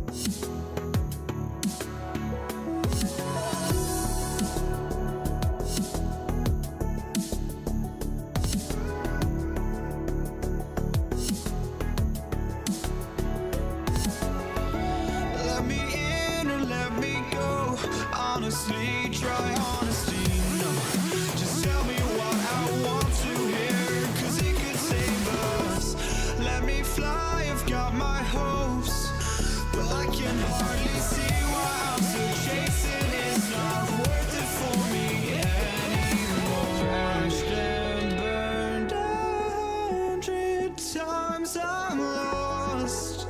Let me in or let me go. Honestly, try honesty. No, just tell me what I want to hear, 'cause it could save us. Let me fly, I've got my hopes, but I can hardly see why I'm still chasing. It's not worth it for me anymore. Crashed and burned 100 times, I'm lost.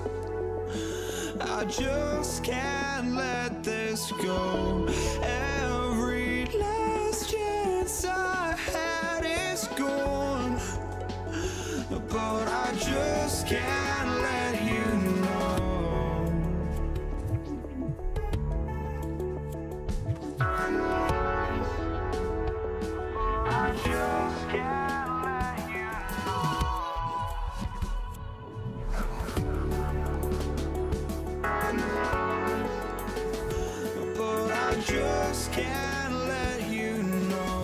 I just can't let this go. Every last chance I had is gone, but I just can't let you know. I just can't let you know. But I just can't let you know.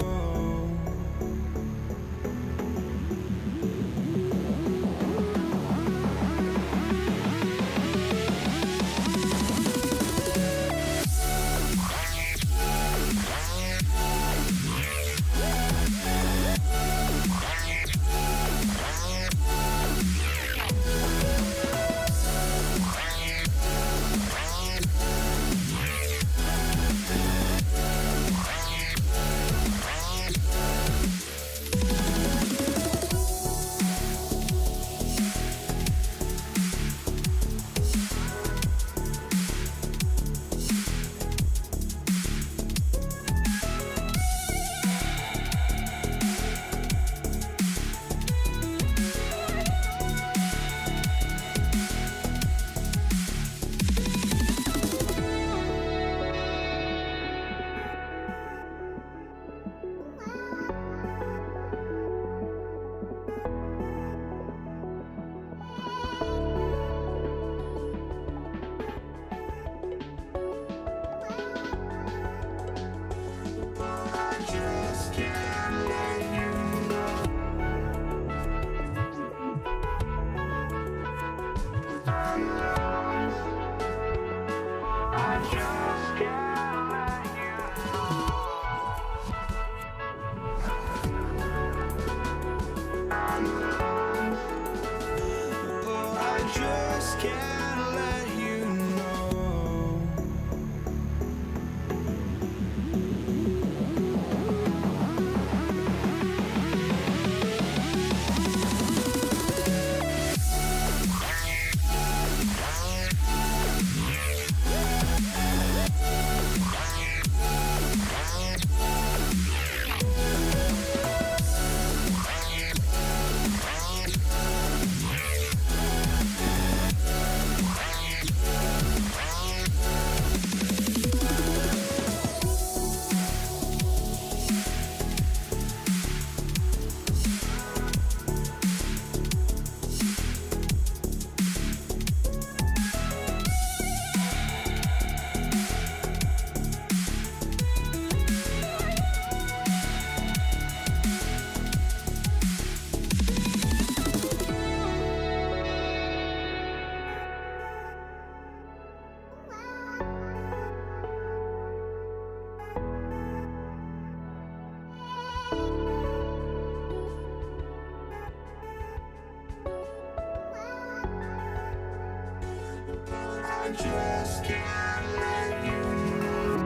just can't let you know.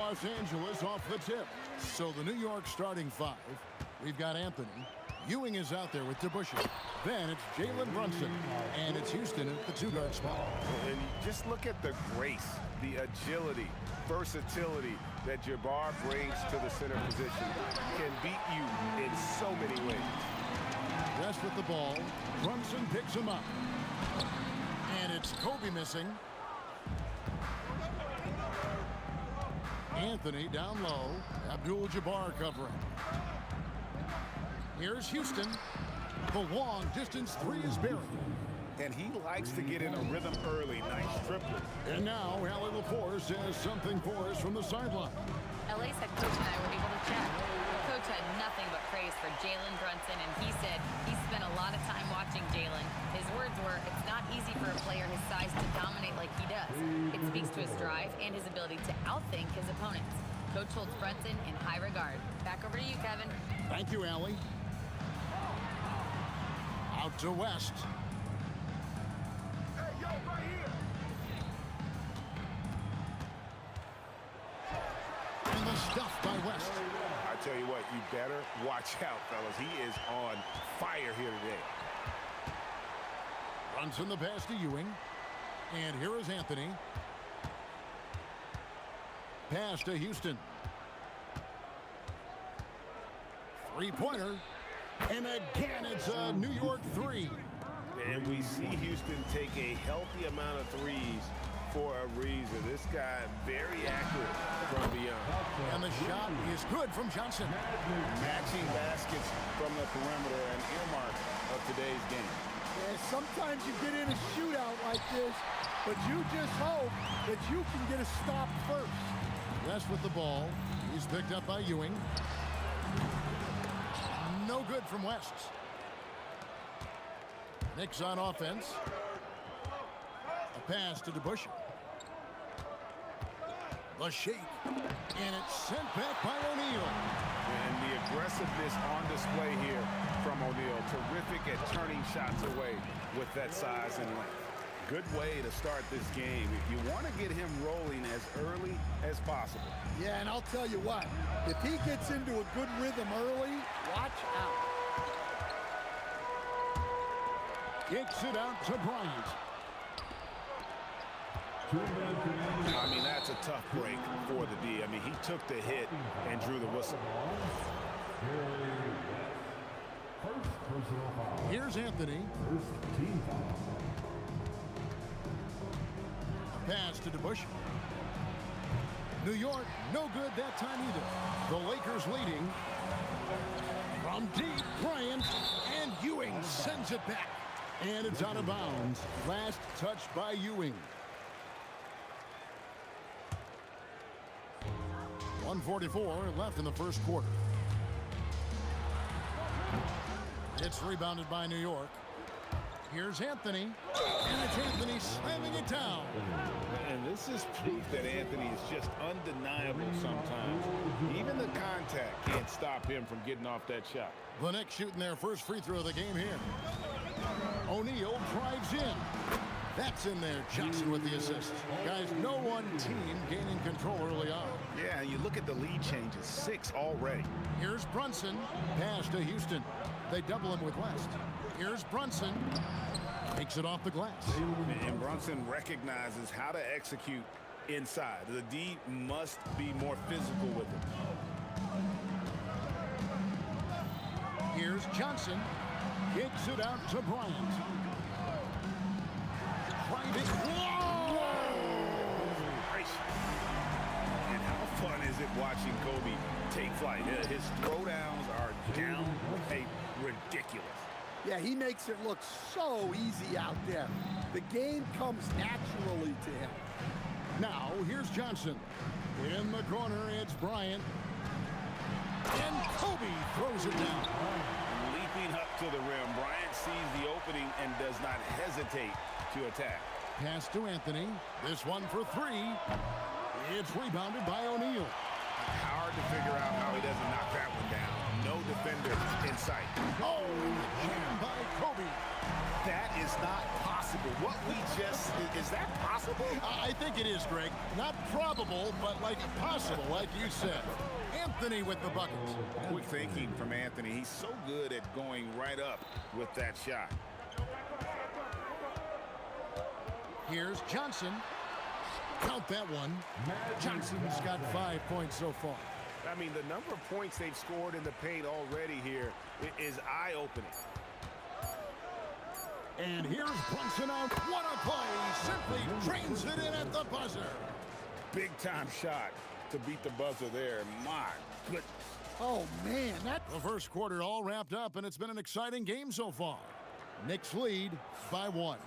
Los Angeles off the tip. So the New York starting five. We've got Anthony. Ewing is out there with DeBusschere. Then it's Jalen Brunson. And it's Houston at the two-guard spot. And just look at the grace, the agility, versatility that Jabbar brings to the center position. Can beat you in so many ways. West with the ball. Brunson picks him up. And it's Kobe missing. Anthony down low. Abdul-Jabbar covering. Here's Houston. The long distance three is buried. And he likes to get in a rhythm early. Nice triplet. And now Allie Laforce has something for us from the sideline. LA's head coach and I were able to chat. The coach had nothing but praise for Jalen Brunson, and he said he spent a lot of time watching Jalen. His words were, it's not easy for a player his size to dominate like he does. It speaks to his drive and his ability to outthink his opponents. Coach holds Brunson in high regard. Back over to you, Kevin. Thank you, Allie. Out to West. Hey, yo, right here. And the stuff by West. I tell you what, you better watch out, fellas. He is on fire here today. Brunson the pass to Ewing. And here is Anthony. Pass to Houston. Three-pointer. And again, it's a New York three. And we see Houston take a healthy amount of threes for a reason. This guy very accurate from beyond. And the shot is good from Johnson. Matching baskets from the perimeter, an earmark of today's game. Yeah, sometimes you get in a shootout like this, but you just hope that you can get a stop first. West with the ball. He's picked up by Ewing. No good from West. Knicks on offense. A pass to DeBusschere. The shake. And it's sent back by O'Neal. And the aggressiveness on display here from O'Neal. Terrific at turning shots away with that size and length. Good way to start this game. If you want to get him rolling as early as possible. Yeah, and I'll tell you what, if he gets into a good rhythm early, watch out. Kicks it out to Bryant. I mean, that's a tough break for the D. I mean, he took the hit and drew the whistle. Here's Anthony. A pass to DeBusschere. New York, no good that time either. The Lakers leading. From deep, Bryant, and Ewing sends it back. And it's out of bounds. Last touch by Ewing. 1:44 left in the first quarter. It's rebounded by New York. Here's Anthony. And it's Anthony slamming it down. And this is proof that Anthony is just undeniable sometimes. Even the contact can't stop him from getting off that shot. The Knicks shooting their first free throw of the game here. O'Neal drives in. That's in there. Johnson with the assist. Guys, no one team gaining control early on. Yeah, you look at the lead changes. 6 already. Here's Brunson. Pass to Houston. They double him with West. Here's Brunson. Takes it off the glass. And Brunson recognizes how to execute inside. The D must be more physical with him. Here's Johnson. Kicks it out to Bryant. Whoa! And how fun is it watching Kobe take flight? His throwdowns are downright ridiculous. Yeah, he makes it look so easy out there. The game comes naturally to him. Now, here's Johnson. In the corner, it's Bryant. And Kobe throws it down. Leaping up to the rim, Bryant sees the opening and does not hesitate to attack. Pass to Anthony. This one for three. It's rebounded by O'Neal. Hard to figure out how he doesn't knock that one down. No defender in sight. Oh, jammed by Kobe. That is not possible. What we just, is that possible? I think it is, Greg. Not probable, but like possible, like you said. Anthony with the buckets. Quick thinking from Anthony. He's so good at going right up with that shot. Here's Johnson. Count that one. Johnson's got 5 points so far. I mean, the number of points they've scored in the paint already here is eye-opening. And here's Brunson out. What a play. Simply drains it in at the buzzer. Big-time shot to beat the buzzer there. My goodness. Oh, man, The first quarter all wrapped up, and it's been an exciting game so far. Knicks lead by 1.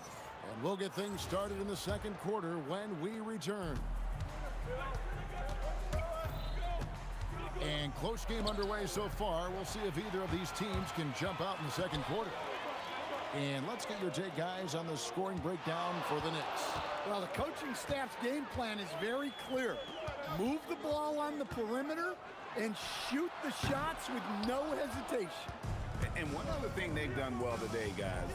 And we'll get things started in the second quarter when we return. And close game underway so far. We'll see if either of these teams can jump out in the second quarter. And let's get your take, guys, on the scoring breakdown for the Knicks. Well, the coaching staff's game plan is very clear. Move the ball on the perimeter and shoot the shots with no hesitation. And one other thing they've done well today, guys,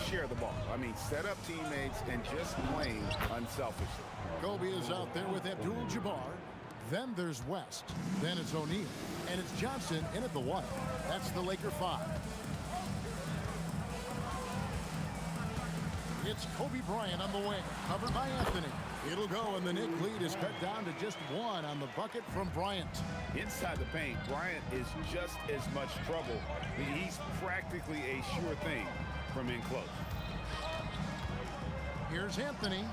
share the ball. I mean, set up teammates and just playing unselfishly. Kobe is out there with Abdul-Jabbar. Then there's West. Then it's O'Neal. And it's Johnson in at the 1. That's the Laker 5. It's Kobe Bryant on the wing, covered by Anthony. It'll go, and the Knicks lead is cut down to just 1 on the bucket from Bryant. Inside the paint, Bryant is just as much trouble. He's practically a sure thing from in close. Here's Anthony.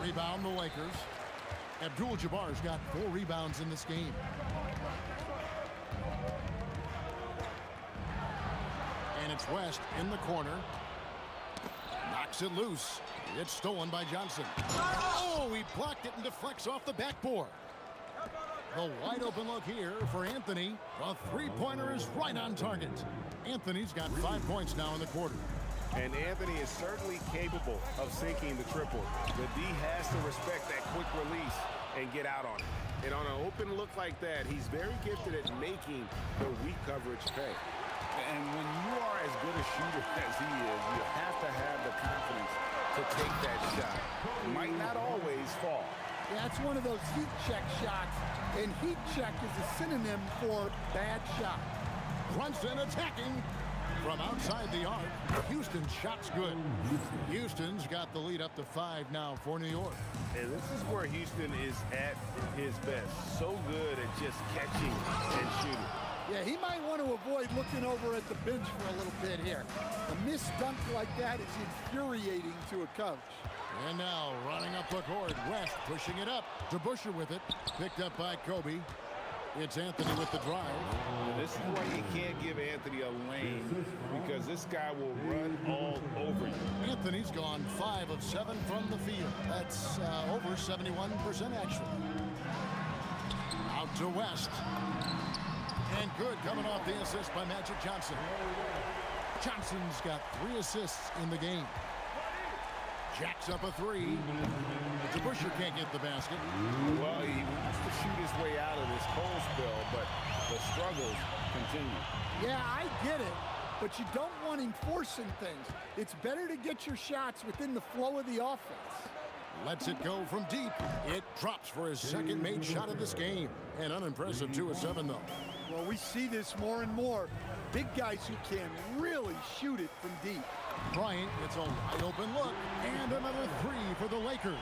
Rebound the Lakers. Abdul-Jabbar's got 4 rebounds in this game. And it's West in the corner. Knocks it loose. It's stolen by Johnson. Oh, he blocked it and deflects off the backboard. The wide open look here for Anthony. The three-pointer is right on target. Anthony's got 5 points now in the quarter. And Anthony is certainly capable of sinking the triple. The D has to respect that quick release and get out on it. And on an open look like that, he's very gifted at making the weak coverage pay. And when you are as good a shooter as he is, you have to have the confidence to take that shot. It might not always fall. Yeah, it's one of those heat check shots, and heat check is a synonym for bad shot. Brunson attacking from outside the arc. Houston's shot's good. Houston's got the lead up to 5 now for New York. And this is where Houston is at his best. So good at just catching and shooting. Yeah, he might want to avoid looking over at the bench for a little bit here. A missed dunk like that is infuriating to a coach. And now running up the court, West pushing it up. DeBusschere with it, picked up by Kobe. It's Anthony with the drive. And this is why you can't give Anthony a lane, because this guy will run all over you. Anthony's gone 5 of 7 from the field. That's over 71% actually. Out to West. And good, coming off the assist by Magic Johnson. Johnson's got 3 assists in the game. Jacks up a 3. DeBusschere can't get the basket. Well, he wants to shoot his way out of this cold spell, but the struggles continue. Yeah, I get it, but you don't want him forcing things. It's better to get your shots within the flow of the offense. Lets it go from deep. It drops for his second made shot of this game. An unimpressive 2 of 7, though. Well, we see this more and more. Big guys who can really shoot it from deep. Bryant gets a wide open look, and another 3 for the Lakers.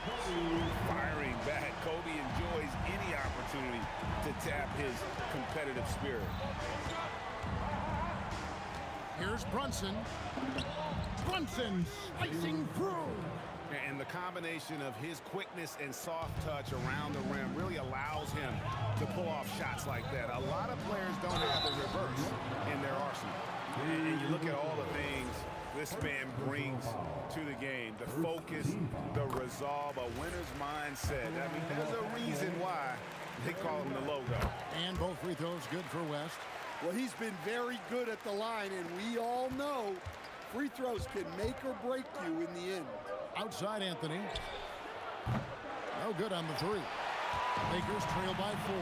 Firing back, Kobe enjoys any opportunity to tap his competitive spirit. Here's Brunson. Brunson slicing through. And the combination of his quickness and soft touch around the rim really allows him to pull off shots like that. A lot of players don't have the reverse in their arsenal. And you look at all the things this man brings to the game. The focus, the resolve, a winner's mindset. I mean, there's a reason why they call him the logo. And both free throws good for West. Well, he's been very good at the line, and we all know free throws can make or break you in the end. Outside Anthony. No good on the 3. Lakers trail by 4.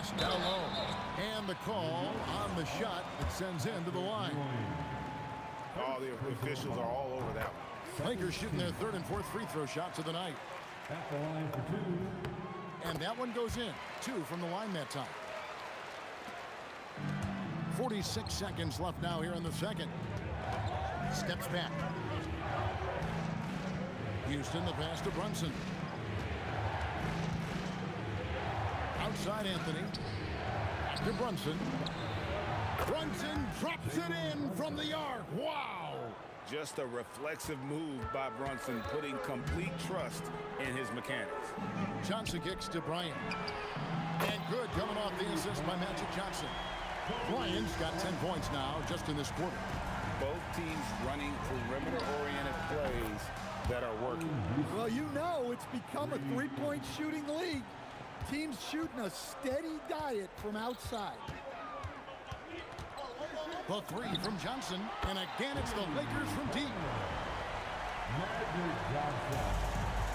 West down low. And the call on the shot that sends into the line. Oh, the officials are all over that one. Lakers shooting their third and fourth free throw shots of the night. At the line for 2. And that one goes in. 2 from the line that time. 46 seconds left now here in the second. Steps back. Houston, the pass to Brunson. Outside Anthony. Back to Brunson. Brunson drops it in from the arc. Wow! Just a reflexive move by Brunson, putting complete trust in his mechanics. Johnson kicks to Bryant. And good coming off the assist by Magic Johnson. Bryant's got 10 points now just in this quarter. Both teams running perimeter-oriented plays that are working. Well, you know it's become a three-point shooting league. Teams shooting a steady diet from outside. The three from Johnson, and again it's the Lakers from deep.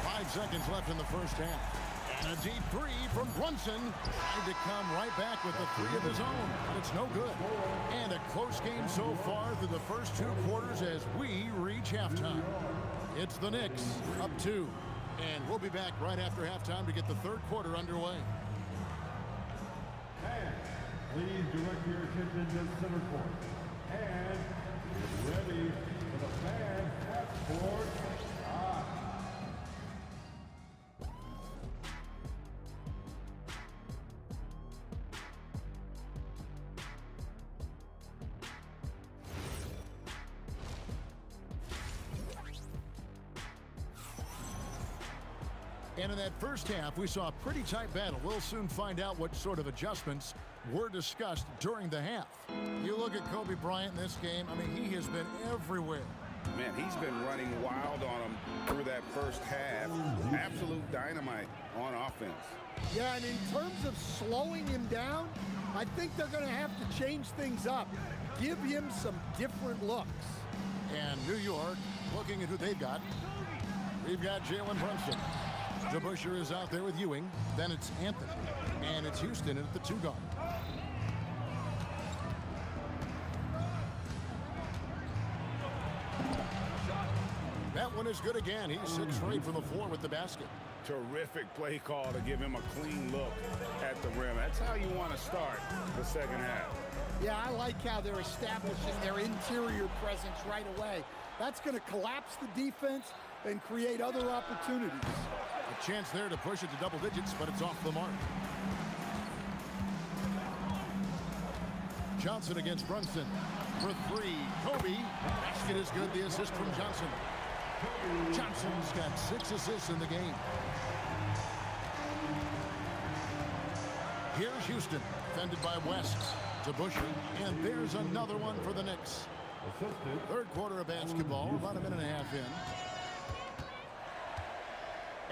5 seconds left in the first half. And a deep three from Brunson. Tried to come right back with the three of his own, but it's no good. And a close game so far through the first 2 quarters as we reach halftime. It's the Knicks up 2. And we'll be back right after halftime to get the third quarter underway. Please direct your attention to center court. And ready for the fan passport. And in that first half, we saw a pretty tight battle. We'll soon find out what sort of adjustments were discussed during the half. You look at Kobe Bryant in this game, I mean, he has been everywhere. Man, he's been running wild on him through that first half. Absolute dynamite on offense. Yeah, and in terms of slowing him down, I think they're going to have to change things up. Give him some different looks. And New York, looking at who they've got. We've got Jalen Brunson. DeBusschere is out there with Ewing. Then it's Anthony. And it's Houston at the 2 guard. That one is good again. He's 6 for 8 from the floor with the basket. Terrific play call to give him a clean look at the rim. That's how you want to start the second half. Yeah, I like how they're establishing their interior presence right away. That's going to collapse the defense and create other opportunities. A chance there to push it to double digits, but it's off the mark. Johnson against Brunson for 3. Kobe. Basket is good. The assist from Johnson. Johnson's got 6 assists in the game. Here's Houston, defended by West to Busher, and there's another one for the Knicks. Third quarter of basketball, about a minute and a half in.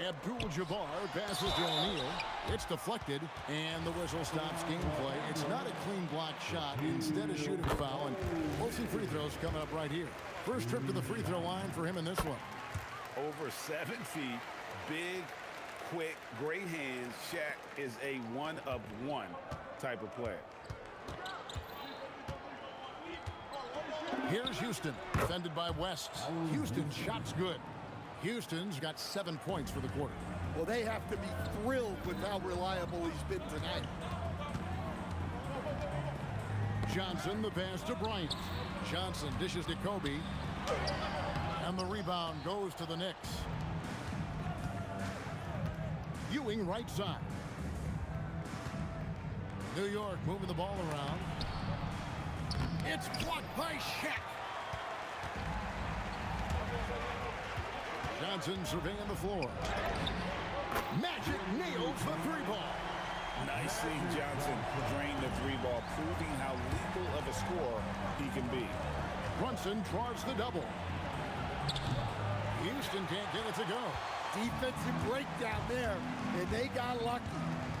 Abdul-Jabbar passes to O'Neal. It's deflected, and the whistle stops gameplay. It's not a clean block shot. Instead, a shooting foul, and mostly free throws coming up right here. First trip to the free throw line for him in this one. Over 7 feet, big, quick, great hands. Shaq is a one-of-one type of player. Here's Houston, defended by West. Houston's shot's good. Houston's got 7 points for the quarter. Well, they have to be thrilled with how reliable he's been tonight. Johnson, the pass to Bryant. Johnson dishes to Kobe. And the rebound goes to the Knicks. Ewing right side. New York moving the ball around. It's blocked by Shaq. Johnson surveying the floor. Magic nails the 3-ball. Nice seeing Johnson drain the 3-ball, proving how lethal of a scorer he can be. Brunson draws the double. Houston can't get it to go. Defensive breakdown there, and they got lucky.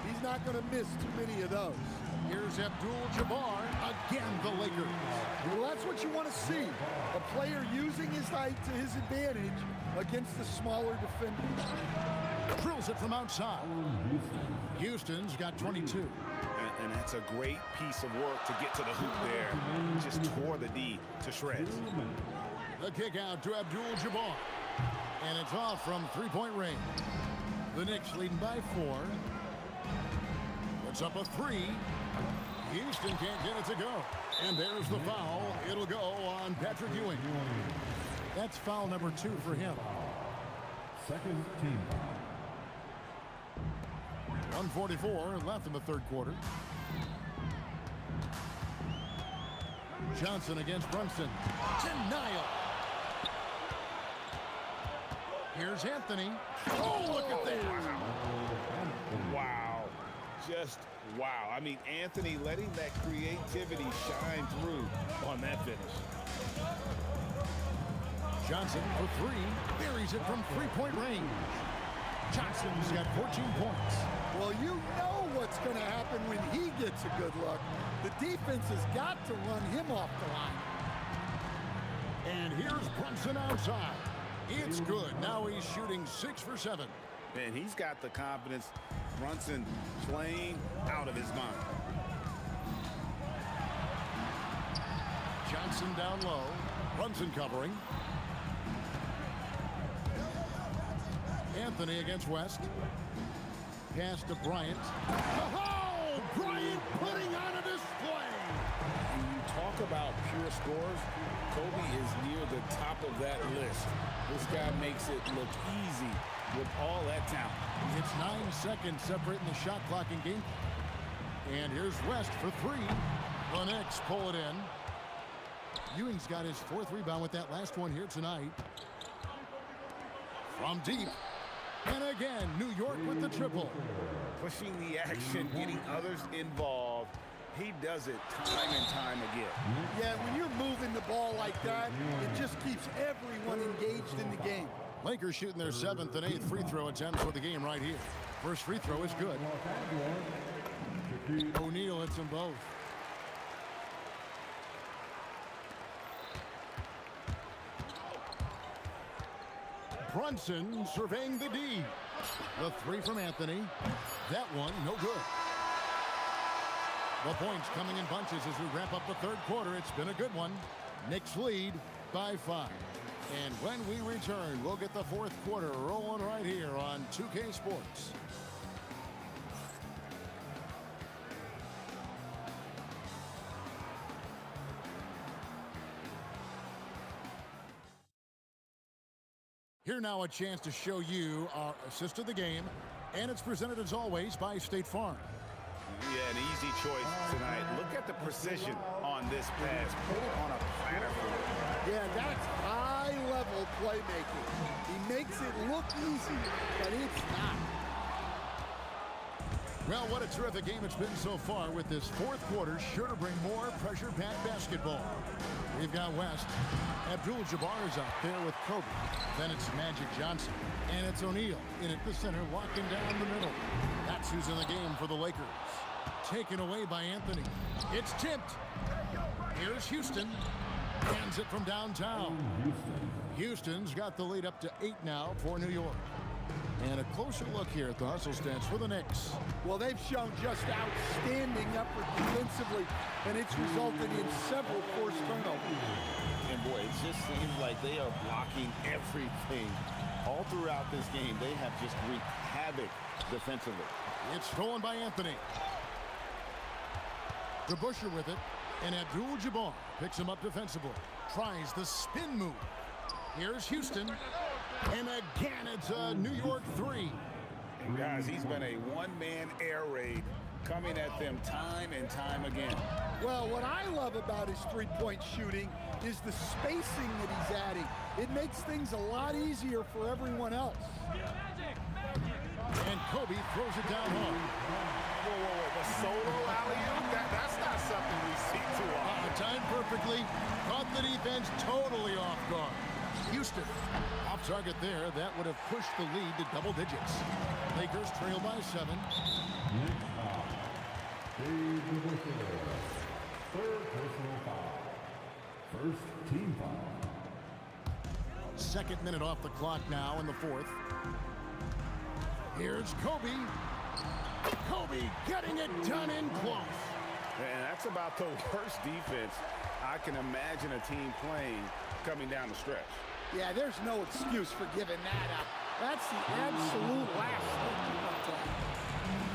He's not going to miss too many of those. Here's Abdul-Jabbar, again the Lakers. Well, that's what you want to see. A player using his height to his advantage against the smaller defender. Drills it from outside. Houston's got 22. And that's a great piece of work to get to the hoop there. Just tore the D to shreds. The kick out to Abdul-Jabbar. And it's off from three-point range. The Knicks leading by 4. Puts up a 3. Houston can't get it to go. And there's the foul. It'll go on Patrick Ewing. That's foul number 2 for him. Second team foul. 1:44 left in the third quarter. Johnson against Brunson. Denial. Here's Anthony. Oh, look at that. Wow. Just wow. I mean, Anthony letting that creativity shine through on that finish. Johnson for 3. Buries it from three-point range. Johnson's got 14 points. Well, you know what's going to happen when he gets a good look. The defense has got to run him off the line. And here's Brunson outside. It's good. Now he's shooting 6 for 7. And he's got the confidence. Brunson playing out of his mind. Johnson down low. Brunson covering. Anthony against West. Pass to Bryant. Oh, Bryant putting on a display. When you talk about pure scores, Kobe is near the top of that list. This guy makes it look easy with all that talent. It's 9 seconds separating the shot clock and game. And here's West for 3. The Knicks pull it in. Ewing's got his 4th rebound with that last one here tonight. From deep. And again, New York with the triple. Pushing the action, getting others involved. He does it time and time again. Yeah, when you're moving the ball like that, it just keeps everyone engaged in the game. Lakers shooting their 7th and 8th free throw attempts for the game right here. First free throw is good. O'Neal hits them both. Brunson surveying the D. The 3 from Anthony. That one, no good. The points coming in bunches as we wrap up the third quarter. It's been a good one. Knicks lead by 5. And when we return, we'll get the fourth quarter rolling right here on 2K Sports. Here now a chance to show you our assist of the game, and it's presented as always by State Farm. Yeah, an easy choice tonight. Look at the precision on this pass. Put it on a platter for him. Yeah, that's high-level playmaking. He makes it look easy, but it's not. Well, what a terrific game it's been so far, with this fourth quarter sure to bring more pressure-packed basketball. We've got West. Abdul-Jabbar is out there with Kobe. Then it's Magic Johnson. And it's O'Neal in at the center, locking down the middle. That's who's in the game for the Lakers. Taken away by Anthony. It's tipped. Here's Houston. Hands it from downtown. Houston's got the lead up to 8 now for New York. And a closer look here at the hustle stats for the Knicks. Well, they've shown just outstanding effort defensively, and it's resulted in several forced turnovers. And boy, it just seems like they are blocking everything. All throughout this game, they have just wreaked havoc defensively. It's stolen by Anthony. DeBusschere with it, and Abdul-Jabbar picks him up defensively. Tries the spin move. Here's Houston. And again, it's a New York 3. And guys, he's been a one-man air raid coming at them time and time again. Well, what I love about his three-point shooting is the spacing that he's adding. It makes things a lot easier for everyone else. And Kobe throws it down hard. Whoa. The solo alley-oop? That's not something we see too often. Timed perfectly. Caught the defense totally off guard. Houston off target there. That would have pushed the lead to double digits. Lakers trail by 7. Third personal foul. First team foul. Second minute off the clock now in the fourth. Here's Kobe. Kobe getting it done in close. And that's about the worst defense I can imagine a team playing coming down the stretch. Yeah, there's no excuse for giving that up. That's the absolute last thing you want to have.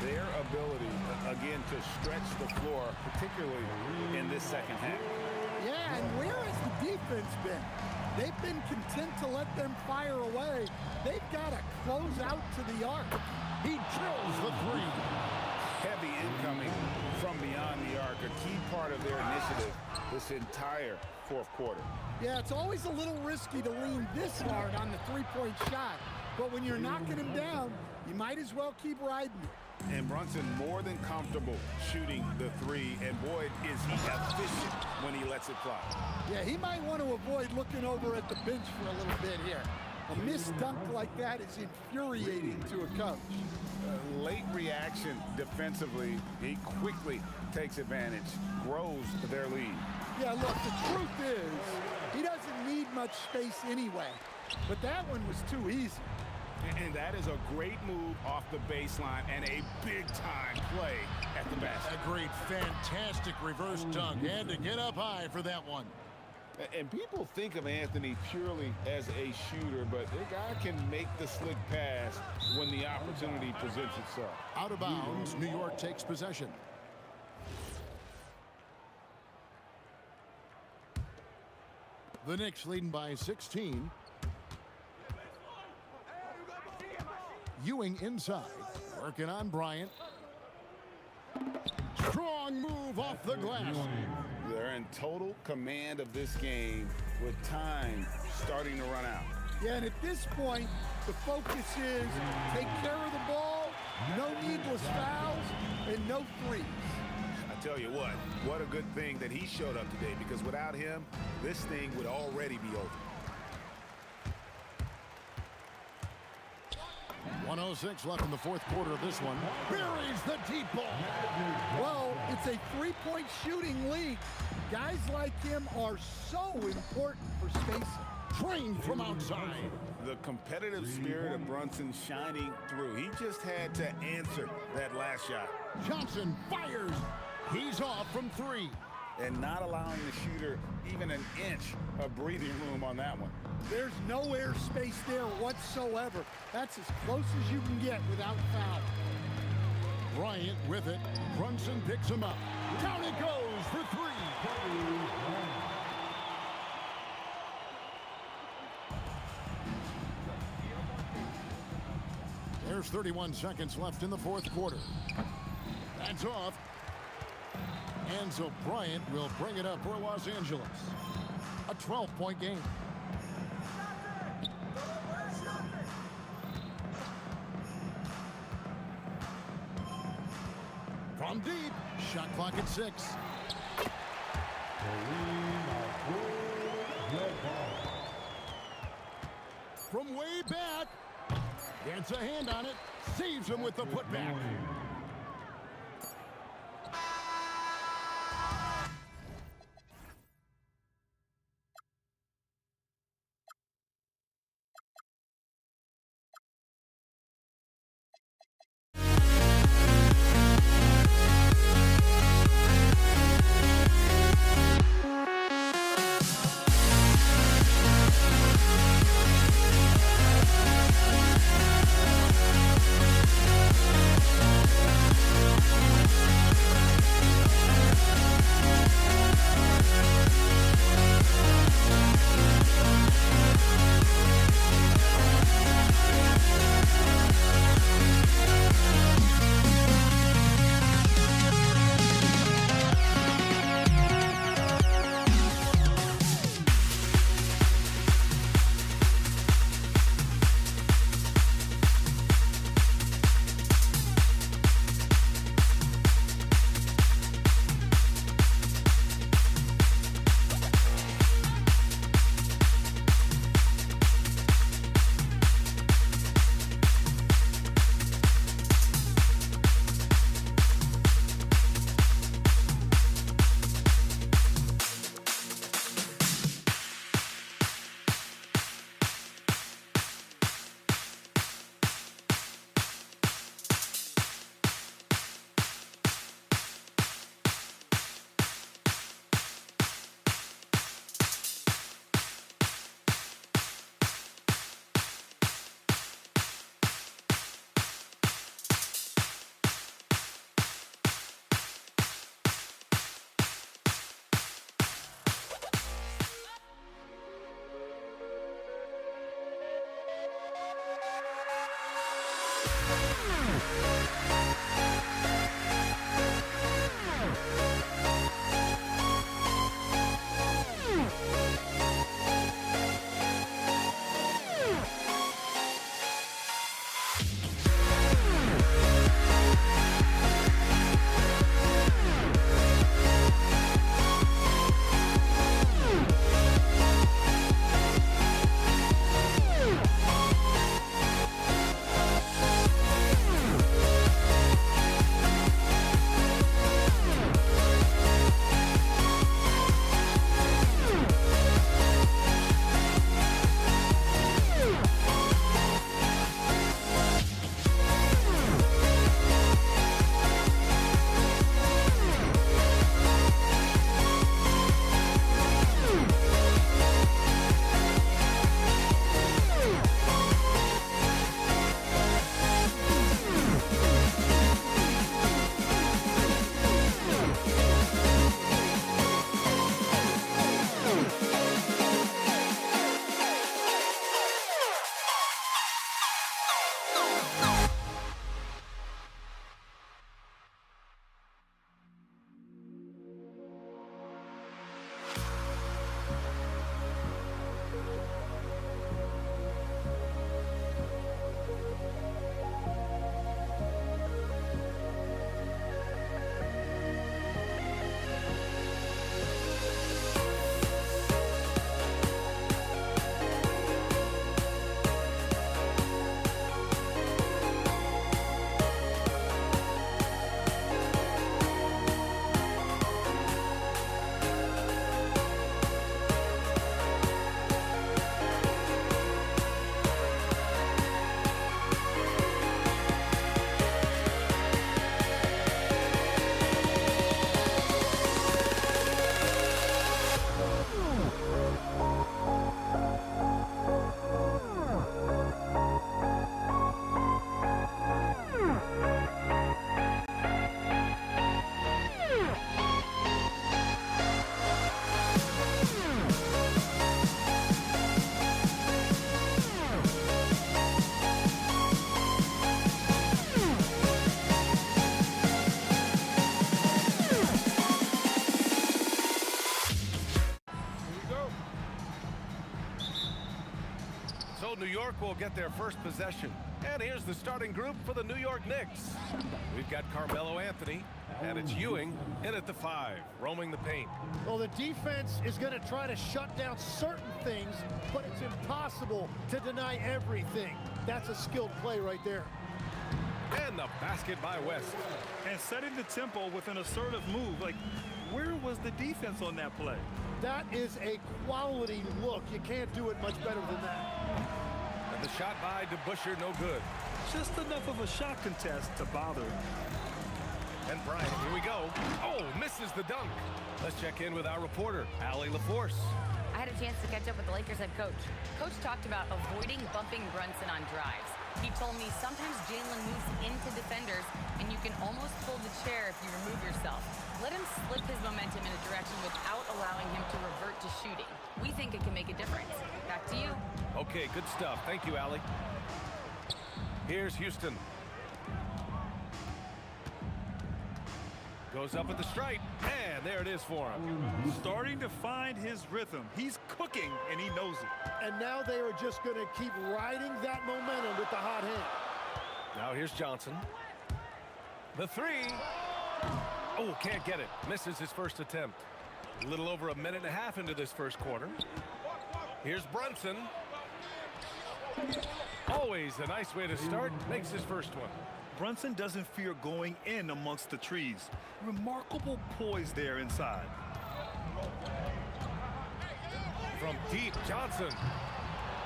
Their ability, again, to stretch the floor, particularly in this second half. Yeah, and where has the defense been? They've been content to let them fire away. They've got to close out to the arc. He drills the three. Heavy incoming from beyond the arc, a key part of their initiative this entire fourth quarter. Yeah, it's always a little risky to lean this hard on the three-point shot, but when you're knocking him down, you might as well keep riding it. And Brunson more than comfortable shooting the three, and boy, is he efficient when he lets it fly. Yeah, he might want to avoid looking over at the bench for a little bit here. A missed dunk like that is infuriating to a coach. Late reaction defensively, he quickly takes advantage, grows their lead. Yeah, look, the truth is, he doesn't need much space anyway, but that one was too easy. And that is a great move off the baseline and a big-time play at the basket. A great, fantastic reverse dunk, and to get up high for that one. And people think of Anthony purely as a shooter, but the guy can make the slick pass when the opportunity presents itself. Out of bounds, New York takes possession. The Knicks leading by 16. Ewing inside, working on Bryant. Strong move off the glass. They're in total command of this game with time starting to run out. Yeah, and at this point, the focus is take care of the ball, no needless fouls, and no threes. I tell you what a good thing that he showed up today, because without him, this thing would already be over. 1:06 left in the fourth quarter of this one. Buries the deep ball. Well, it's a three-point shooting league. Guys like him are so important for spacing. Trained from outside. The competitive spirit of Brunson shining through. He just had to answer that last shot. Johnson fires. He's off from three. And not allowing the shooter even an inch of breathing room on that one. There's no air space there whatsoever. That's as close as you can get without foul. Bryant with it. Brunson picks him up. Down it goes for three. There's 31 seconds left in the fourth quarter. That's off. And so Bryant will bring it up for Los Angeles. A 12-point game. From deep, shot clock at 6. From way back, gets a hand on it, saves him with the putback. get their first possession. And here's the starting group for the New York Knicks. We've got Carmelo Anthony, and it's Ewing in at the 5, roaming the paint. Well, the defense is going to try to shut down certain things, but it's impossible to deny everything. That's a skilled play right there. And the basket by West. And setting the tempo with an assertive move. Like, where was the defense on that play? That is a quality look. You can't do it much better than that. And the shot by DeBusschere, no good. Just enough of a shot contest to bother. And Bryant, here we go. Oh, misses the dunk. Let's check in with our reporter, Allie LaForce. I had a chance to catch up with the Lakers head coach. Coach talked about avoiding bumping Brunson on drives. He told me sometimes Jalen moves into defenders, and you can almost pull the chair if you remove yourself. Let him slip his momentum in a direction without allowing him to revert to shooting. We think it can make a difference. Back to you. Okay, good stuff. Thank you, Allie. Here's Houston. Goes up at the stripe, and there it is for him. Starting to find his rhythm. He's cooking, and he knows it. And now they are just going to keep riding that momentum with the hot hand. Now here's Johnson. The 3. Oh, can't get it. Misses his first attempt. A little over a minute and a half into this first quarter. Here's Brunson. Always a nice way to start. Makes his first one. Brunson doesn't fear going in amongst the trees. Remarkable poise there inside. From deep, Johnson.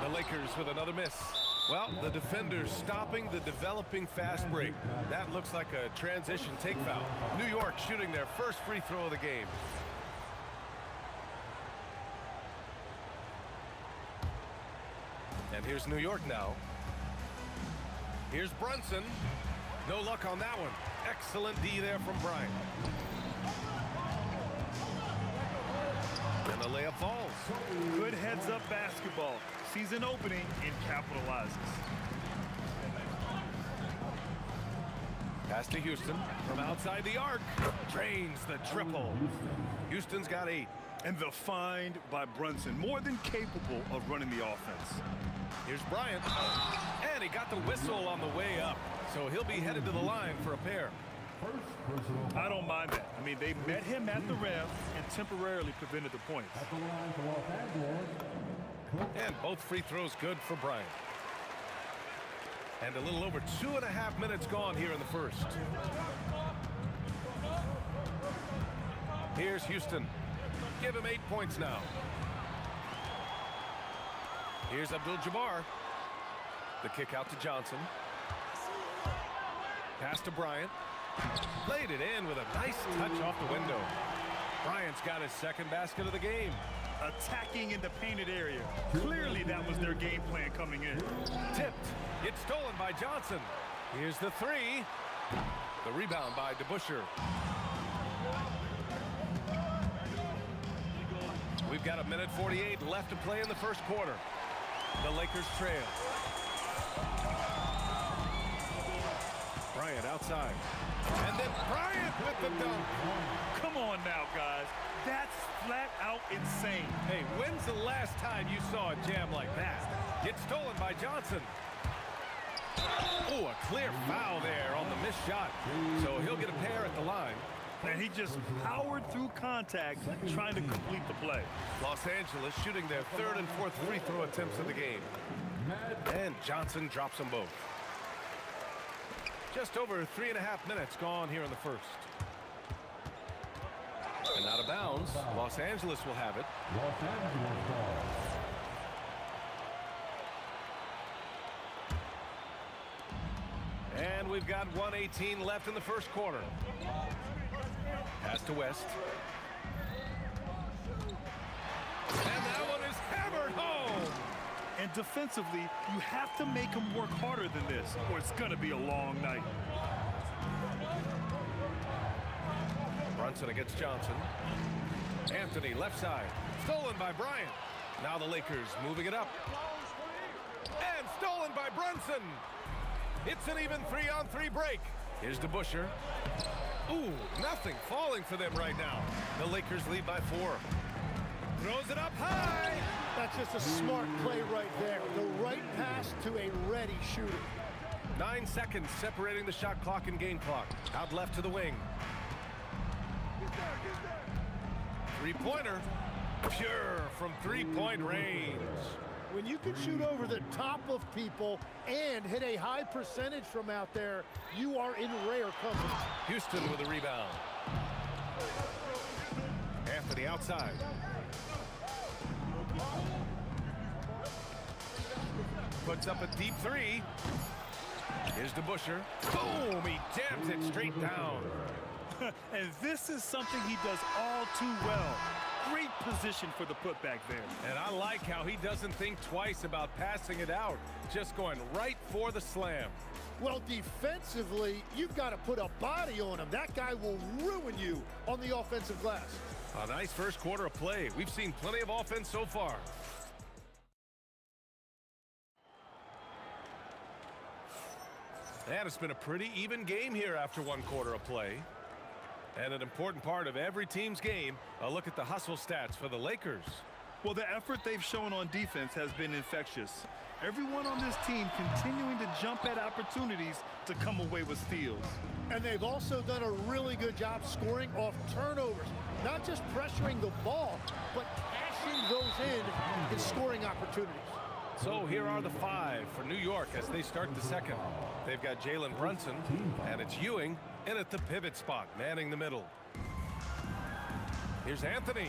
The Lakers with another miss. Well, the defenders stopping the developing fast break. That looks like a transition take foul. New York shooting their first free throw of the game. And here's New York now. Here's Brunson. No luck on that one. Excellent D there from Bryant. And the layup falls. Good heads-up basketball. Sees an opening and capitalizes. Pass to Houston from outside the arc. Drains the triple. Houston's got 8. And the find by Brunson. More than capable of running the offense. Here's Bryant. And he got the whistle on the way up. So he'll be headed to the line for a pair. I don't mind that. I mean, they met him at the rim and temporarily prevented the points. And both free throws good for Bryant. And a little over 2.5 minutes gone here in the first. Here's Houston. Give him 8 points now. Here's Abdul-Jabbar. The kick out to Johnson. Pass to Bryant. Laid it in with a nice touch off the window. Bryant's got his second basket of the game. Attacking in the painted area. Clearly that was their game plan coming in. Tipped. It's stolen by Johnson. Here's the 3. The rebound by DeBusschere. We've got 1:48 left to play in the first quarter. The Lakers trail. Bryant outside. And then Bryant with the dunk. Come on now, guys. That's flat out insane. Hey, when's the last time you saw a jam like that? Gets stolen by Johnson. Oh, a clear foul there on the missed shot. So he'll get a pair at the line. And he just powered through contact, trying to complete the play. Los Angeles shooting their third and fourth free throw attempts of the game. And Johnson drops them both. Just over 3.5 minutes gone here in the first. And out of bounds, Los Angeles will have it. Los Angeles ball. And we've got 1:18 left in the first quarter. Pass to West. And that one is hammered home. And defensively, you have to make him work harder than this, or it's going to be a long night. Brunson against Johnson. Anthony left side. Stolen by Bryant. Now the Lakers moving it up. And stolen by Brunson. It's an even 3-on-3 break. Here's DeBusschere. Ooh, nothing falling for them right now. The Lakers lead by 4. Throws it up high. That's just a smart play right there. The right pass to a ready shooter. 9 seconds separating the shot clock and game clock. Out left to the wing. Three-pointer. Pure from three-point range. When you can shoot over the top of people and hit a high percentage from out there, you are in rare company. Houston with a rebound. Anthony outside. Puts up a deep three. Here's DeBusschere. Boom! He jams it straight down. And this is something he does all too well. Great position for the putback there. And I like how he doesn't think twice about passing it out. Just going right for the slam. Well, defensively, you've got to put a body on him. That guy will ruin you on the offensive glass. A nice first quarter of play. We've seen plenty of offense so far. And it's been a pretty even game here after one quarter of play. And an important part of every team's game, a look at the hustle stats for the Lakers. Well, the effort they've shown on defense has been infectious. Everyone on this team continuing to jump at opportunities to come away with steals. And they've also done a really good job scoring off turnovers. Not just pressuring the ball, but cashing those in scoring opportunities. So here are the five for New York as they start the second. They've got Jalen Brunson, and it's Ewing in at the pivot spot, manning the middle. Here's Anthony.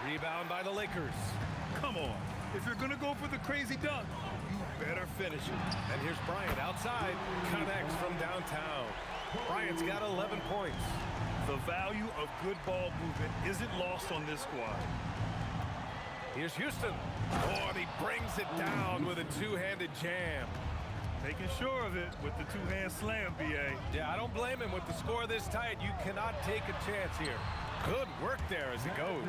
Rebound by the Lakers. Come on. If you're going to go for the crazy dunk, you better finish it. And here's Bryant outside. Connects from downtown. Bryant's got 11 points. The value of good ball movement isn't lost on this squad. Here's Houston. Oh, and he brings it down with a two-handed jam. Making sure of it with the two-hand slam, B.A. Yeah, I don't blame him. With the score this tight, you cannot take a chance here. Good work there as it goes.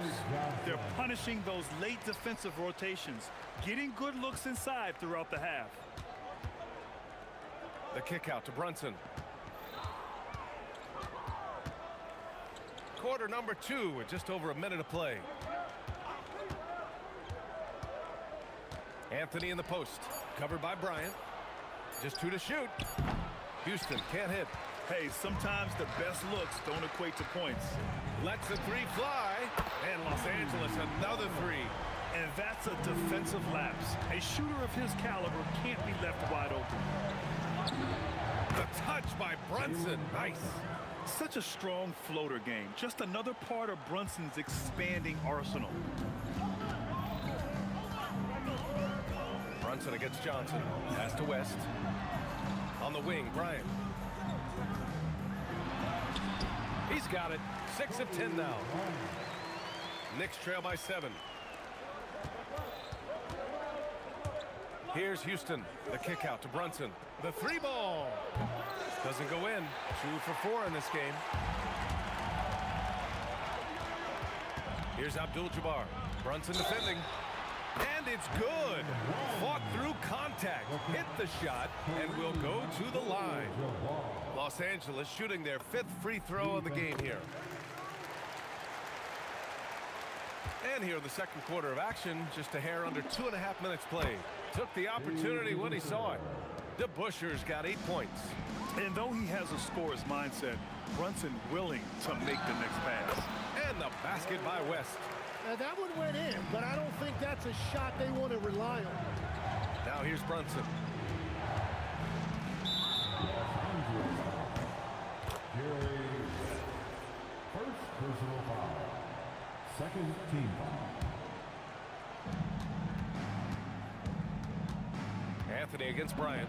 They're punishing those late defensive rotations, getting good looks inside throughout the half. The kick out to Brunson. Quarter number 2 with just over a minute of play. Anthony in the post, covered by Bryant. Just 2 to shoot. Houston can't hit. Hey, sometimes the best looks don't equate to points. Lets the three fly. And Los Angeles another three. And that's a defensive lapse. A shooter of his caliber can't be left wide open. The touch by Brunson. Nice. Such a strong floater game. Just another part of Brunson's expanding arsenal. Brunson against Johnson. Pass to West. On the wing, Bryant. He's got it. 6 of 10 now. Knicks trail by 7. Here's Houston. The kick out to Brunson. The three ball. Doesn't go in. 2 for 4 in this game. Here's Abdul-Jabbar. Brunson defending. And it's good. Fought through contact. Hit the shot and will go to the line. Los Angeles shooting their 5th free throw of the game here. And here in the second quarter of action, just a hair under 2.5 minutes played. Took the opportunity when he saw it. DeBusschere's got 8 points. And though he has a scorer's mindset, Brunson willing to make the next pass. And the basket by West. Now that one went in, but I don't think that's a shot they want to rely on. Now here's Brunson. First personal foul. Second team foul. Anthony against Bryant.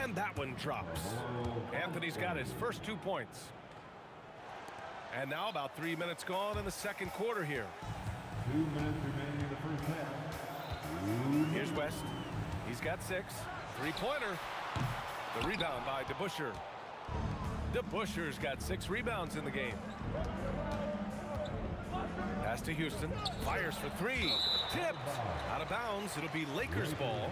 And that one drops. Anthony's got his first 2 points. And now about 3 minutes gone in the second quarter here. 2 minutes remaining in the first half. Here's West. He's got 6. Three-pointer. The rebound by DeBusschere. DeBusschere's got 6 rebounds in the game. Pass to Houston. Fires for 3. Tipped. Out of bounds. It'll be Lakers ball.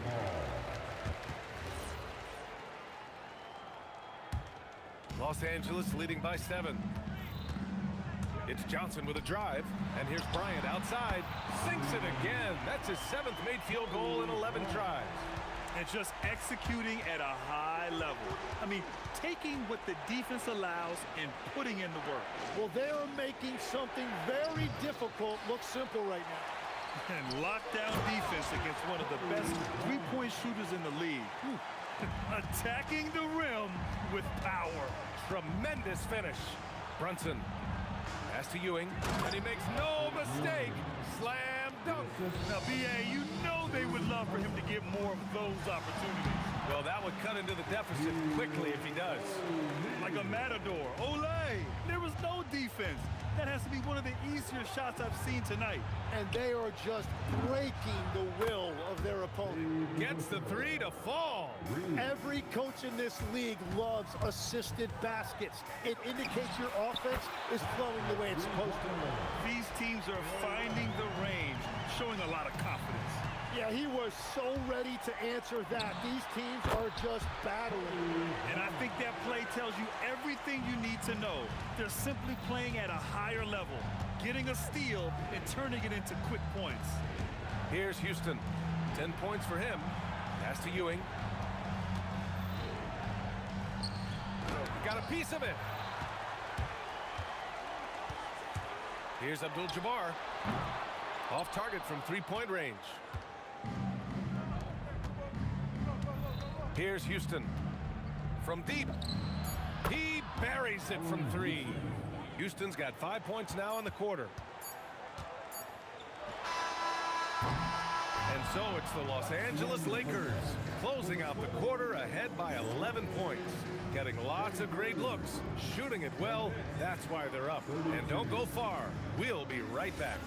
Los Angeles leading by 7. It's Johnson with a drive, and here's Bryant outside. Sinks it again. That's his 7th made field goal in 11 tries. And just executing at a high level. I mean, taking what the defense allows and putting in the work. Well, they are making something very difficult look simple right now. And lockdown defense against one of the best three-point shooters in the league. Attacking the rim with power. Tremendous finish. Brunson. Pass to Ewing, and he makes no mistake. Slam dunk. Now, B.A., you know they would love for him to get more of those opportunities. Well, that would cut into the deficit quickly if he does. Like a matador. Olay! There was no defense. That has to be one of the easier shots I've seen tonight. And they are just breaking the will of their opponent. Gets the 3 to fall. Every coach in this league loves assisted baskets. It indicates your offense is flowing the way it's supposed to. These teams are finding the range, showing a lot of confidence. Yeah, he was so ready to answer that. These teams are just battling. And I think that play tells you everything you need to know. They're simply playing at a higher level, getting a steal and turning it into quick points. Here's Houston. 10 points for him. Pass to Ewing. Got a piece of it. Here's Abdul-Jabbar. Off target from three-point range. Here's Houston. From deep. He buries it from 3. Houston's got 5 points now in the quarter. And so it's the Los Angeles Lakers closing out the quarter ahead by 11 points. Getting lots of great looks, shooting it well. That's why they're up. And don't go far. We'll be right back.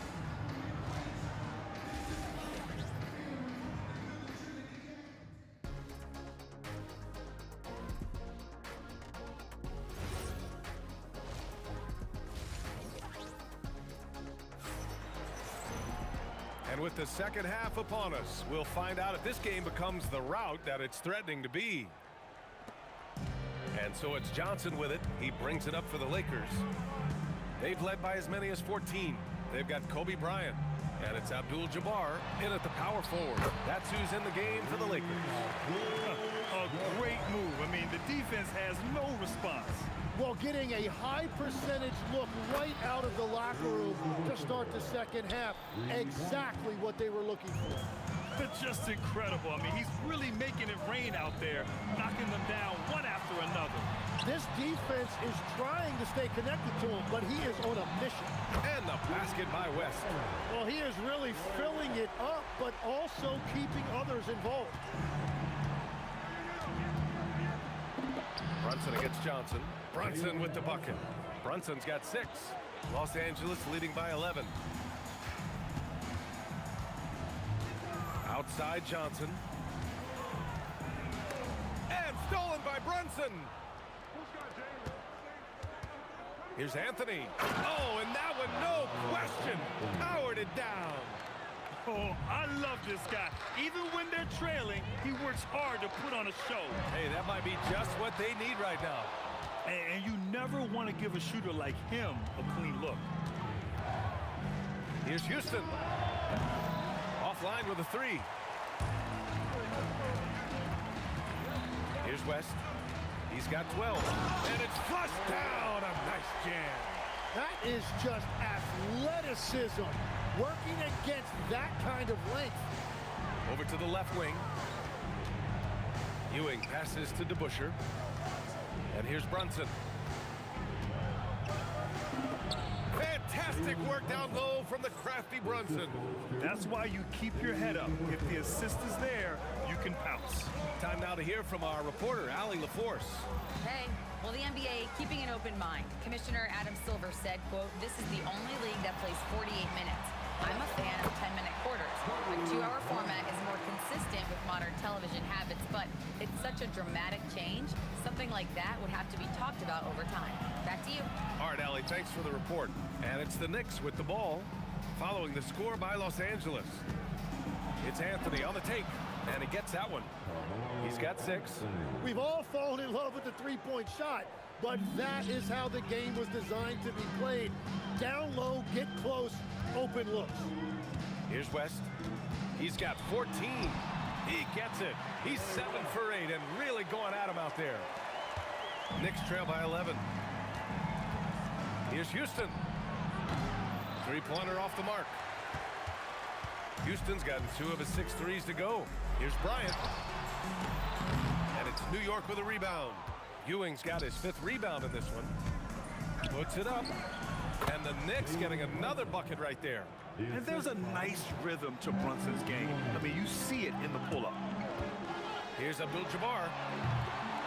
And with the second half upon us, we'll find out if this game becomes the rout that it's threatening to be. And so it's Johnson with it. He brings it up for the Lakers. They've led by as many as 14. They've got Kobe Bryant. And it's Abdul-Jabbar in at the power forward. That's who's in the game for the Lakers. A great move. I mean, the defense has no response. Well, getting a high percentage look right out of the locker room to start the second half. Exactly what they were looking for. It's just incredible. I mean, he's really making it rain out there, knocking them down one after another. This defense is trying to stay connected to him, but he is on a mission. And the basket by West. Well, he is really filling it up, but also keeping others involved. Brunson against Johnson. Brunson with the bucket. Brunson's got 6. Los Angeles leading by 11. Outside Johnson. And stolen by Brunson. Here's Anthony. Oh, and that one, no question, powered it down. Oh, I love this guy. Even when they're trailing, he works hard to put on a show. Hey, that might be just what they need right now. And you never want to give a shooter like him a clean look. Here's Houston. Offline with a 3. Here's West. He's got 12. And it's flushed down. A nice jam. That is just athleticism. Working against that kind of length. Over to the left wing. Ewing passes to DeBusschere. And here's Brunson. Fantastic work down low from the crafty Brunson. That's why you keep your head up. If the assist is there, you can pounce. Time now to hear from our reporter, Allie LaForce. Hey, well, the NBA keeping an open mind. Commissioner Adam Silver said, quote, "This is the only league that plays 48 minutes. I'm a fan of 10-minute quarters. A 2-hour format is more consistent with modern television habits, but it's such a dramatic change. Something like that would have to be talked about over time." Back to you. All right, Allie, thanks for the report. And it's the Knicks with the ball, following the score by Los Angeles. It's Anthony on the take, and he gets that one. He's got 6. We've all fallen in love with the three-point shot, but that is how the game was designed to be played. Down low, get close, open looks. Here's West. He's got 14. He gets it. He's 7 for 8 and really going at him out there. Knicks trail by 11. Here's Houston. Three-pointer off the mark. Houston's gotten 2 of his 6 threes to go. Here's Bryant. And it's New York with a rebound. Ewing's got his 5th rebound in this one. Puts it up. And the Knicks getting another bucket right there. And there's a nice rhythm to Brunson's game. I mean, you see it in the pull-up. Here's Abdul-Jabbar.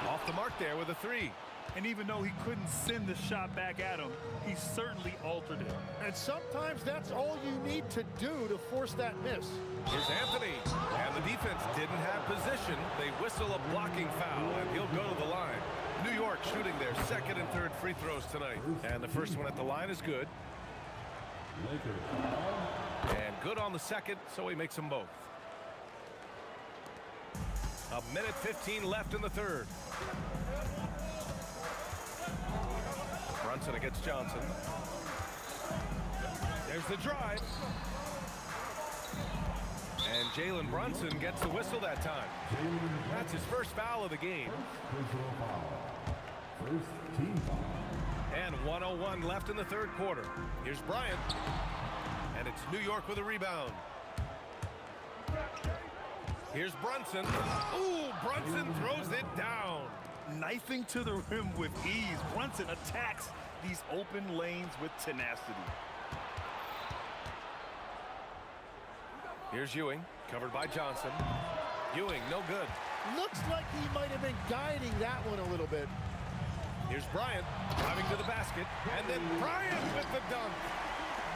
Off the mark there with a 3. And even though he couldn't send the shot back at him, he certainly altered it. And sometimes that's all you need to do to force that miss. Here's Anthony. And the defense didn't have position. They whistle a blocking foul, and he'll go to the line. New York shooting their 2nd and 3rd free throws tonight. And the first one at the line is good. And good on the 2nd, so he makes them both. 1:15 left in the 3rd. Brunson against Johnson. There's the drive. And Jalen Brunson gets the whistle that time. That's his first foul of the game. First team foul. And 1:01 left in the 3rd quarter. Here's Bryant. And it's New York with a rebound. Here's Brunson. Ooh, Brunson throws it down. Knifing to the rim with ease. Brunson attacks these open lanes with tenacity. Here's Ewing, covered by Johnson. Ewing, no good. Looks like he might have been guiding that one a little bit. Here's Bryant, driving to the basket, and then Bryant with the dunk.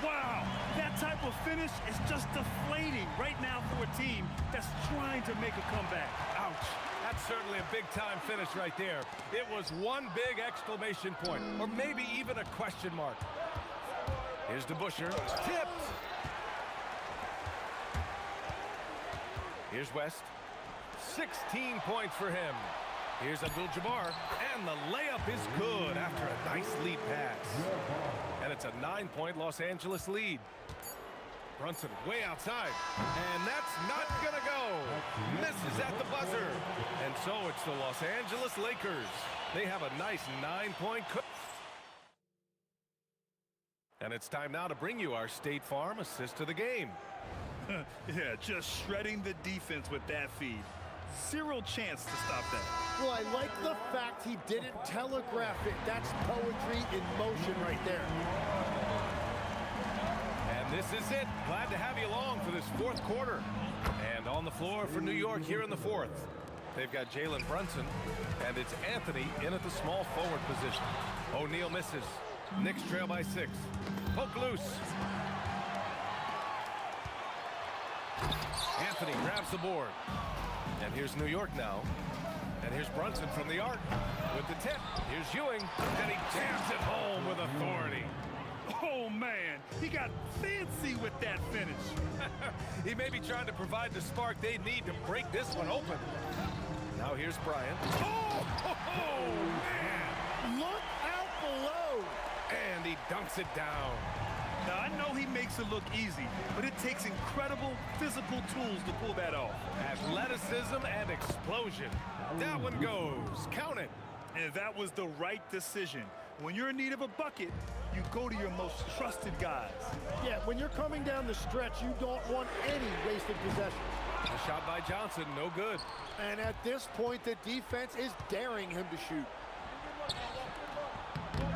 Wow, that type of finish is just deflating right now for a team that's trying to make a comeback. Ouch. That's certainly a big-time finish right there. It was one big exclamation point, or maybe even a question mark. Here's DeBusschere, tipped. Here's West, 16 points for him. Here's Abdul-Jabbar, and the layup is good after a nice lead pass. And it's a 9-point Los Angeles lead. Brunson way outside, and that's not gonna go. Misses at the buzzer. And so it's the Los Angeles Lakers. They have a nice 9-point cook. And it's time now to bring you our State Farm assist of the game. Yeah, just shredding the defense with that feed. Zero chance to stop that. Well, I like the fact he didn't telegraph it. That's poetry in motion right there. And this is it. Glad to have you along for this 4th quarter. And on the floor for New York here in the 4th. They've got Jalen Brunson, and it's Anthony in at the small forward position. O'Neal misses. Knicks trail by 6. Poke loose. Anthony grabs the board. And here's New York now. And here's Brunson from the arc with the tip. Here's Ewing, and he jams it home with authority. Oh, man, he got fancy with that finish. He may be trying to provide the spark they need to break this one open. Now here's Bryant. Oh, man. Look out below. And he dunks it down. Now, I know he makes it look easy, but it takes incredible physical tools to pull that off. Athleticism and explosion. That one goes. Count it. And that was the right decision. When you're in need of a bucket, you go to your most trusted guys. Yeah, when you're coming down the stretch, you don't want any wasted possession. The shot by Johnson, no good. And at this point, the defense is daring him to shoot.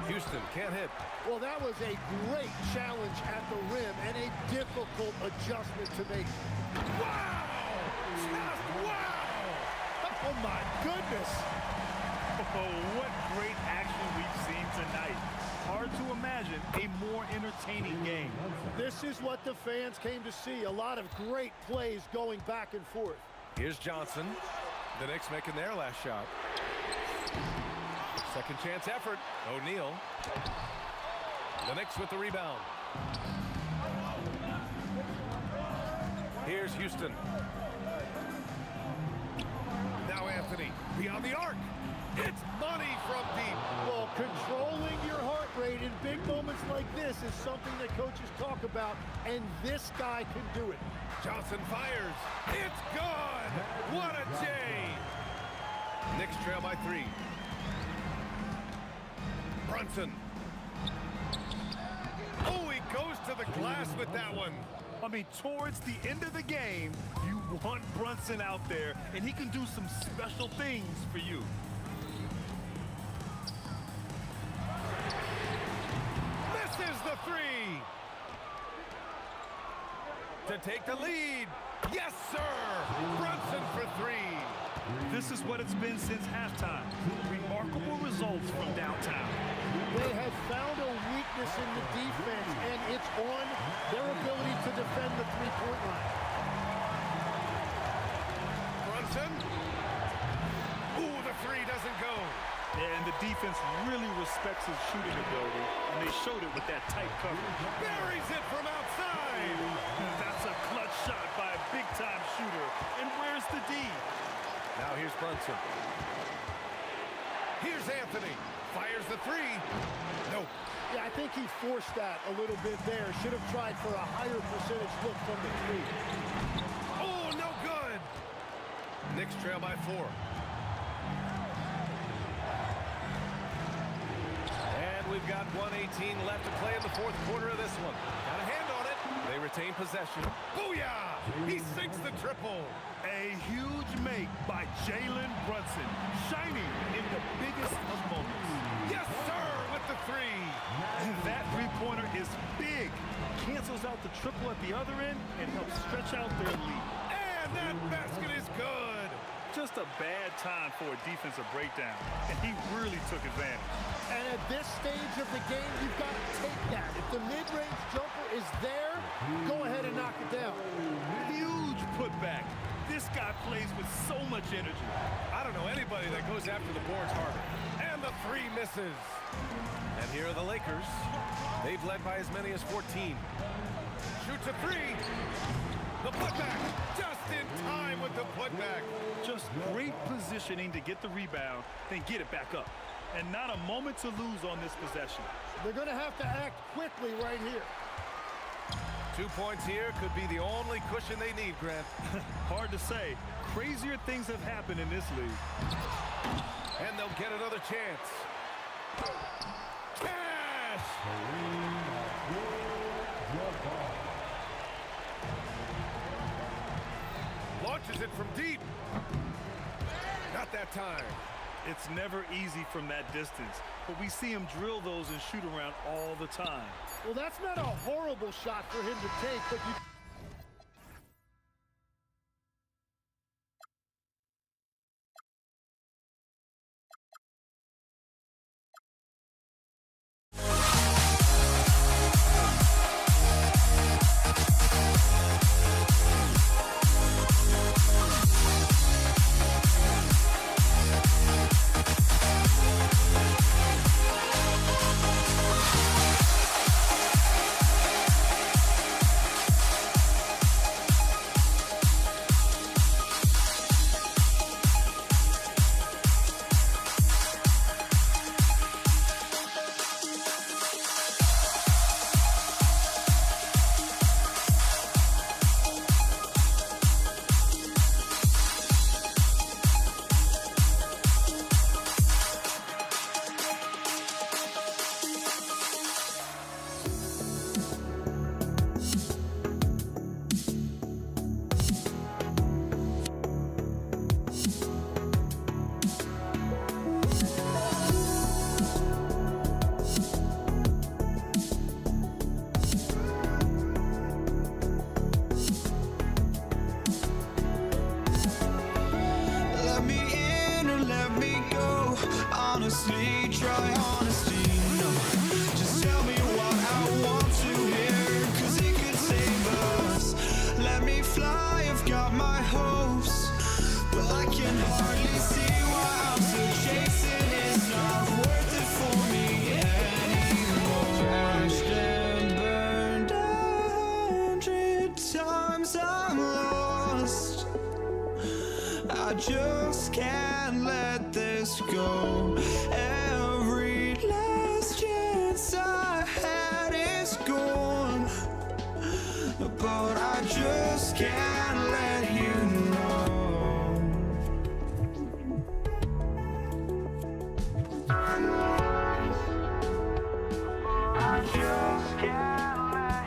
Houston can't hit. Well, that was a great challenge at the rim and a difficult adjustment to make. Wow! Just wow! Oh, my goodness. Oh, what great action we've seen tonight. Hard to imagine a more entertaining game. This is what the fans came to see. A lot of great plays going back and forth. Here's Johnson. The Knicks making their last shot. Second chance effort. O'Neal. The Knicks with the rebound. Here's Houston. Now Anthony beyond the arc. It's money from deep. Well, Quickness is something that coaches talk about, and this guy can do it. Johnson fires. It's good. What a J. Knicks trail by 3. Brunson. Oh, he goes to the glass with that one. I mean, towards the end of the game, you want Brunson out there, and he can do some special things for you. Misses the 3. To take the lead. Yes, sir. Brunson for 3. This is what it's been since halftime. Remarkable results from downtown. They have found a weakness in the defense, and it's on their ability to defend the three-point line. Brunson. Ooh, the 3 doesn't go. And the defense really respects his shooting ability, and they showed it with that tight coverage. Buries it from outside. That's a clutch shot by a big-time shooter. And where's the D? Now here's Brunson. Here's Anthony. Fires the 3. Nope. Yeah, I think he forced that a little bit there. Should have tried for a higher percentage look from the 3. Oh, no good. Knicks trail by 4. And we've got 1:18 left to play in the fourth quarter of this one. Got a hand on it. They retain possession. Booyah! He sinks the triple. A huge make by Jalen Brunson, shining in the biggest of moments. Yes, sir, with the 3. And that three-pointer is big. Cancels out the triple at the other end and helps stretch out their lead. And that basket is good. Just a bad time for a defensive breakdown, and he really took advantage. And at this stage of the game, you've got to take that. If the mid-range jumper is there, go ahead and knock it down. Huge putback. This guy plays with so much energy. I don't know anybody that goes after the boards harder. And the 3 misses. And here are the Lakers. They've led by as many as 14. Shoots a 3. The putback. Just in time with the putback. Just great positioning to get the rebound, then get it back up. And not a moment to lose on this possession. They're going to have to act quickly right here. 2 points here could be the only cushion they need, Grant. Hard to say. Crazier things have happened in this league. And they'll get another chance. Cash! Launches it from deep. Not that time. It's never easy from that distance, but we see him drill those and shoot around all the time. Well, that's not a horrible shot for him to take, but you... honestly, try honesty, no. Just tell me what I want to hear, 'cause it could save us. Let me fly, I've got my hopes, but I can hardly see why I'm still chasing. It's not worth it for me anymore. Crashed and burned 100 times, I'm lost. I just can't let this go. Every last chance I had is just can't let you know. I just can't let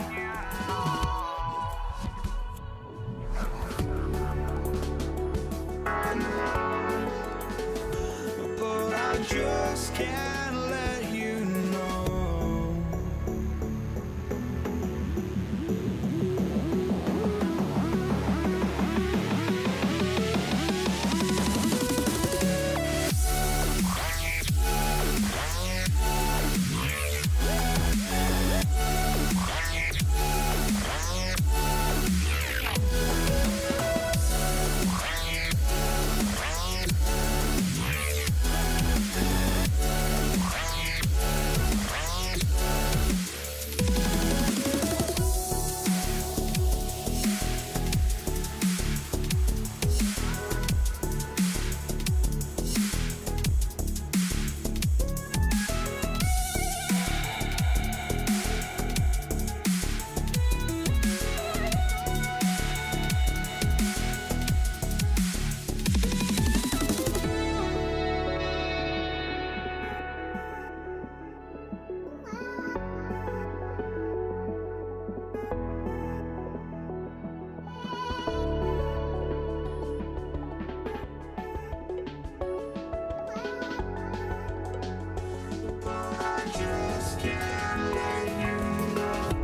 you know. But I just can't let you know.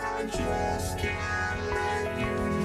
I just can't let you know.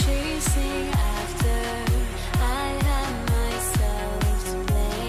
Chasing after I have myself to blame.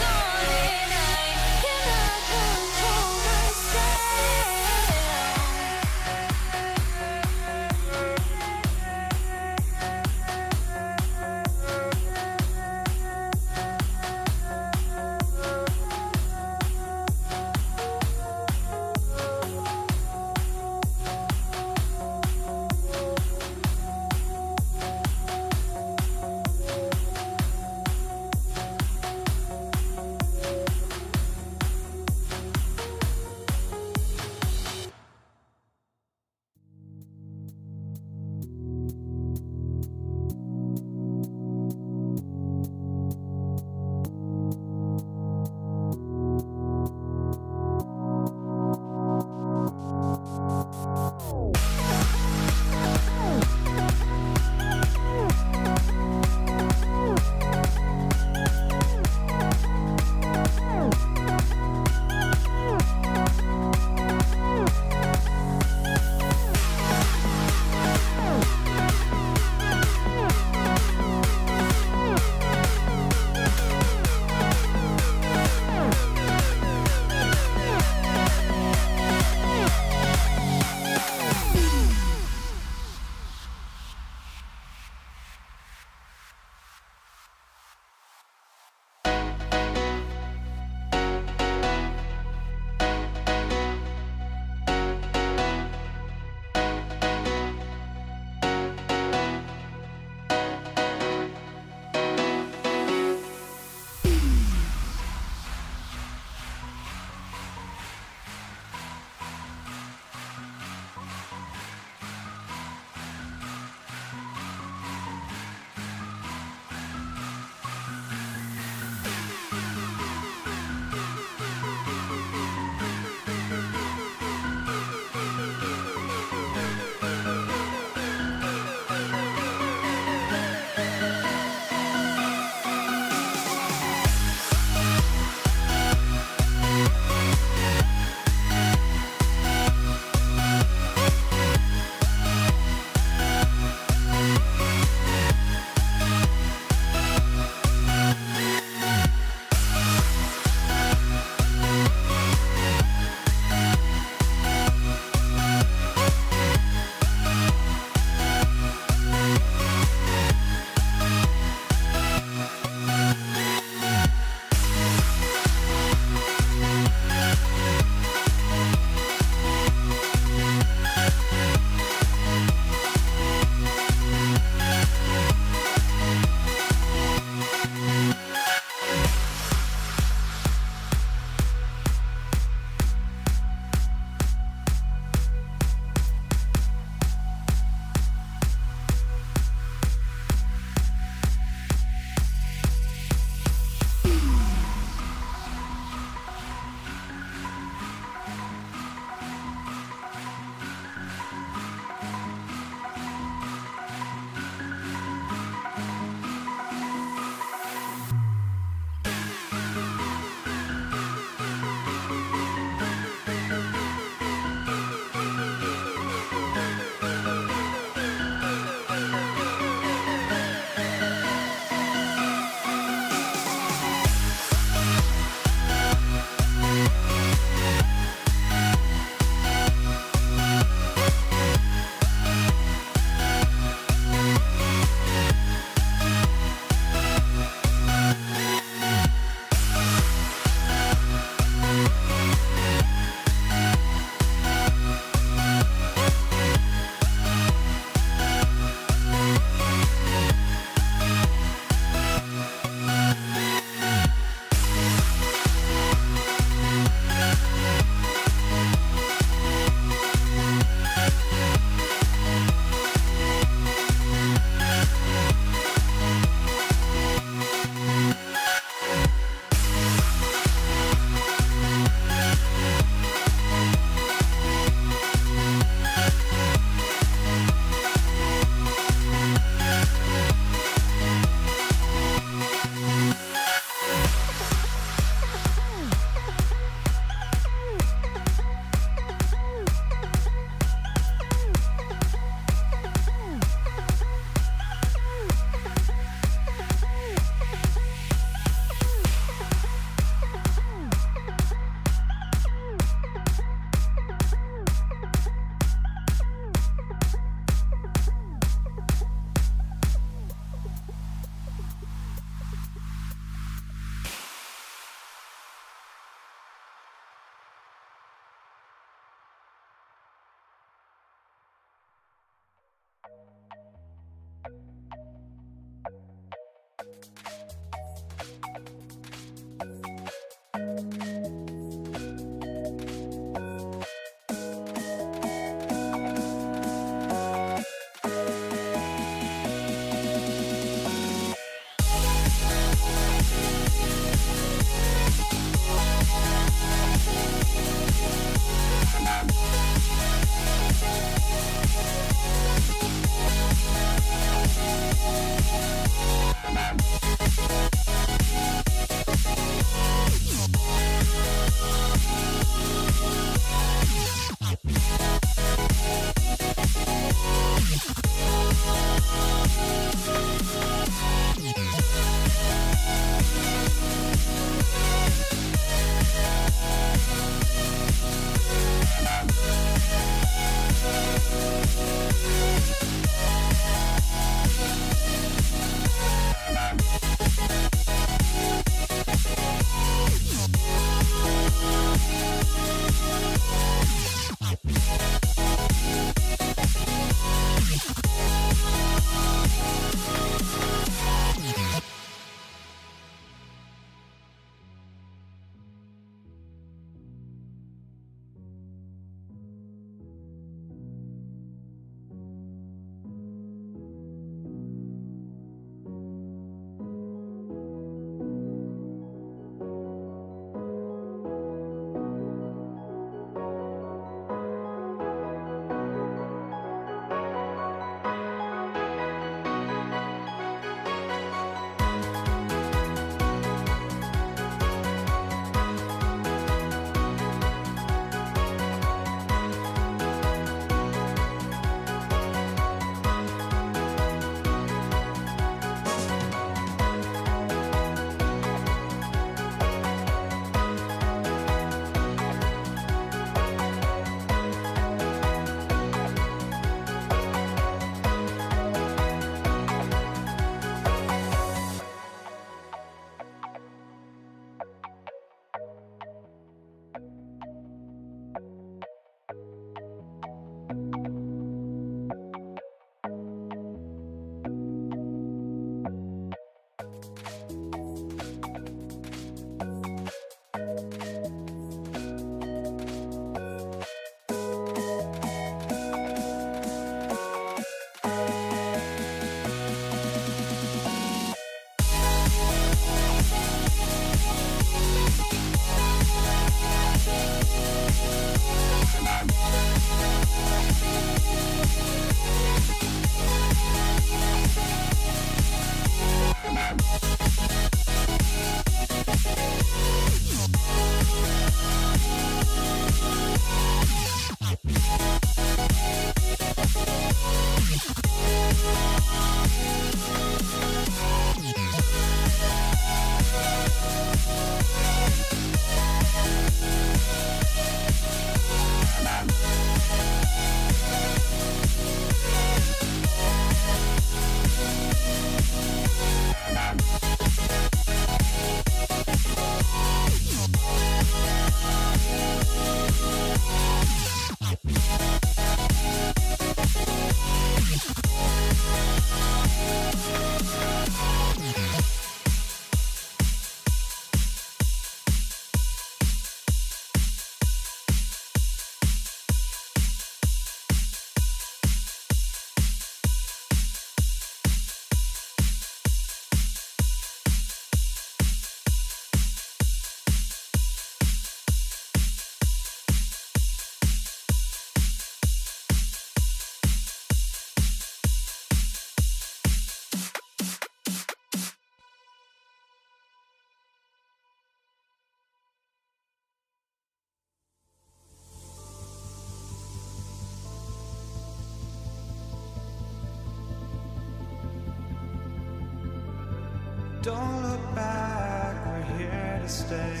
Don't look back, we're here to stay.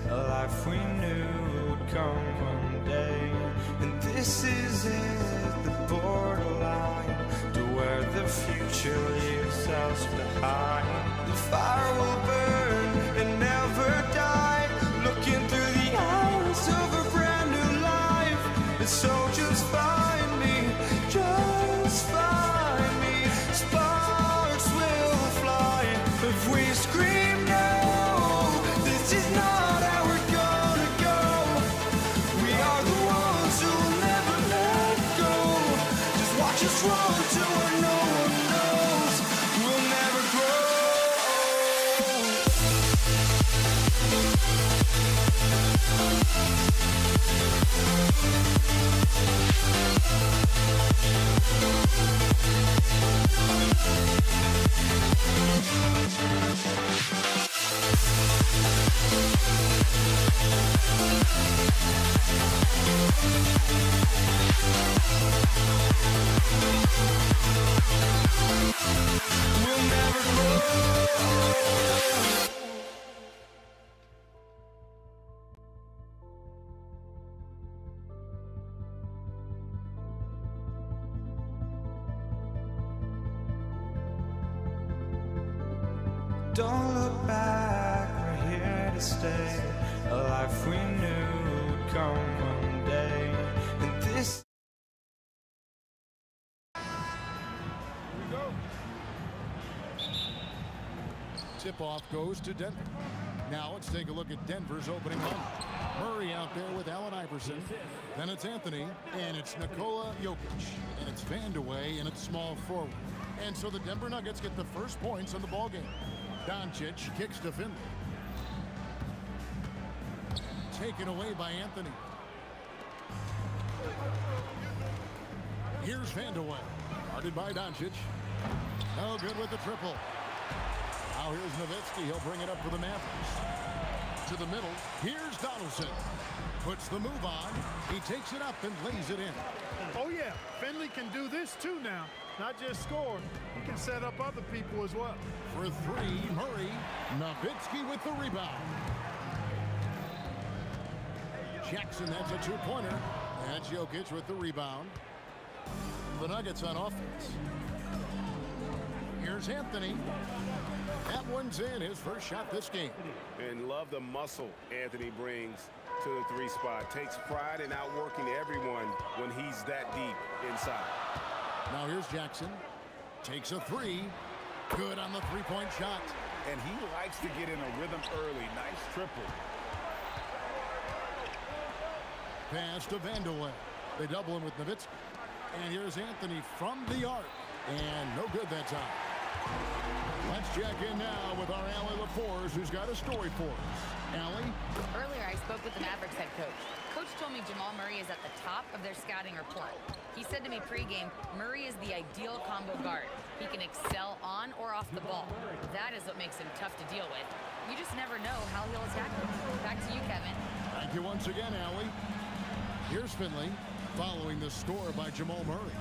A life we knew would come one day. And this is it, the borderline to where the future leaves us behind. The fire will burn and never die, looking through the eyes of a brand new life. And so just find me, just find me. Sparks will fly if we scream no. This is not how we're gonna go. We are the ones who will never let go. Just watch us run to where no one knows. We'll never grow. We'll never grow. Don't look back, we're here to stay. A life we knew would come one day. And this. Tip-off goes to Denver. Now let's take a look at Denver's opening lineup. Murray out there with Allen Iverson. Then it's Anthony, and it's Nikola Jokic. And it's Vandeweghe, and it's small forward. And so the Denver Nuggets get the first points on the ballgame. Doncic kicks to Finley. Taken away by Anthony. Here's Vandeweghe. Guarded by Doncic. No good with the triple. Now here's Nowitzki. He'll bring it up for the Mavericks. To the middle. Here's Donaldson. Puts the move on. He takes it up and lays it in. Oh, yeah. Finley can do this, too, now. Not just score. He can set up other people as well. For three, Murray. Nowitzki with the rebound. Jackson, that's a two-pointer. That's Jokic with the rebound. The Nuggets on offense. Here's Anthony. That one's in, his first shot this game. And love the muscle Anthony brings to the three spot. Takes pride in outworking everyone when he's that deep inside. Now here's Jackson. Takes a three. Good on the three-point shot. And he likes to get in a rhythm early. Nice triple. Pass to Vandeweghe. They double him with Nowitzki. And here's Anthony from the arc. And no good that time. Let's check in now with our Allie LaForce, who's got a story for us. Allie? Earlier, I spoke with the Mavericks head coach. Coach told me Jamal Murray is at the top of their scouting report. He said to me pregame, Murray is the ideal combo guard. He can excel on or off the ball. That is what makes him tough to deal with. You just never know how he'll attack you. Back to you, Kevin. Thank you once again, Allie. Here's Finley, following the score by Jamal Murray.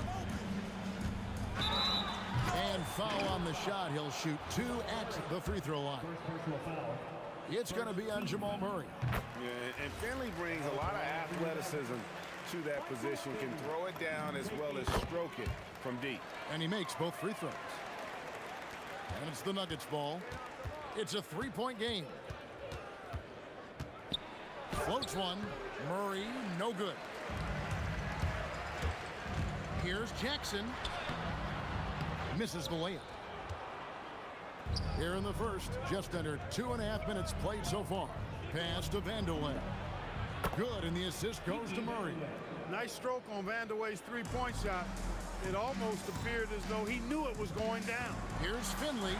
And foul on the shot. He'll shoot two at the free throw line. It's going to be on Jamal Murray. Yeah, and Finley brings a lot of athleticism to that position. Can throw it down as well as stroke it from deep. And he makes both free throws. And it's the Nuggets ball. It's a three-point game. Floats one. Murray, no good. Here's Jackson. Misses the layup. Here in the first, just under 2.5 minutes played so far. Pass to Vandeweghe. Good, and the assist goes to Murray. Nice stroke on Vandeweghe's three-point shot. It almost appeared as though he knew it was going down. Here's Finley.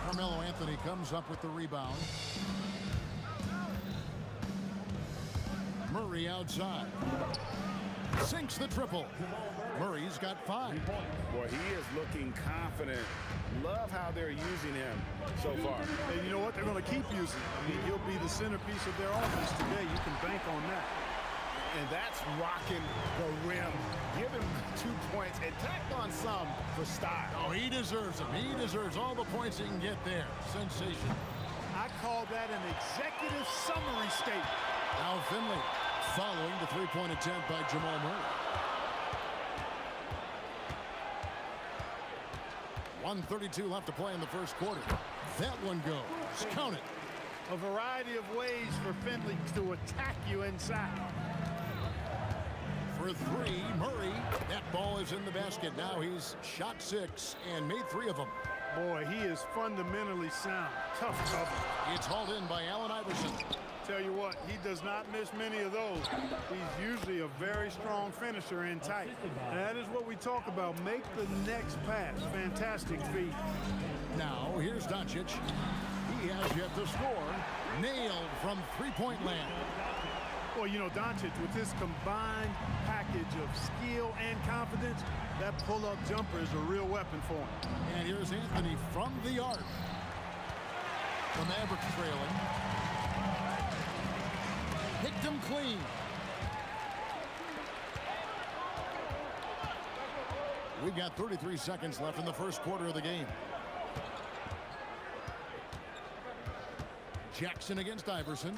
Carmelo Anthony comes up with the rebound. Murray outside. Sinks the triple. Murray's got 5. Boy, he is looking confident. Love how they're using him so far. And you know what? They're going to keep using him. I mean, he'll be the centerpiece of their offense today. You can bank on that. And that's rocking the rim. Give him 2 points and tack on some for style. Oh, he deserves them. He deserves all the points he can get there. Sensation. I call that an executive summary statement. Now Finley following the three-point attempt by Jamal Murray. 1:32 left to play in the first quarter. That one goes. Count it. A variety of ways for Finley to attack you inside. For three, Murray. That ball is in the basket. Now he's shot 6 and made 3 of them. Boy, he is fundamentally sound. Tough cover. It's hauled in by Allen Iverson. Tell you what, he does not miss many of those. He's usually a very strong finisher in tight. That is what we talk about. Make the next pass. Fantastic feat. Now, here's Doncic. He has yet to score. Nailed from three-point land. Well, you know, Doncic, with his combined package of skill and confidence, that pull-up jumper is a real weapon for him. And here's Anthony from the arc. The Mavericks trailing. Picked him clean. We've got 33 seconds left in the first quarter of the game. Jackson against Iverson.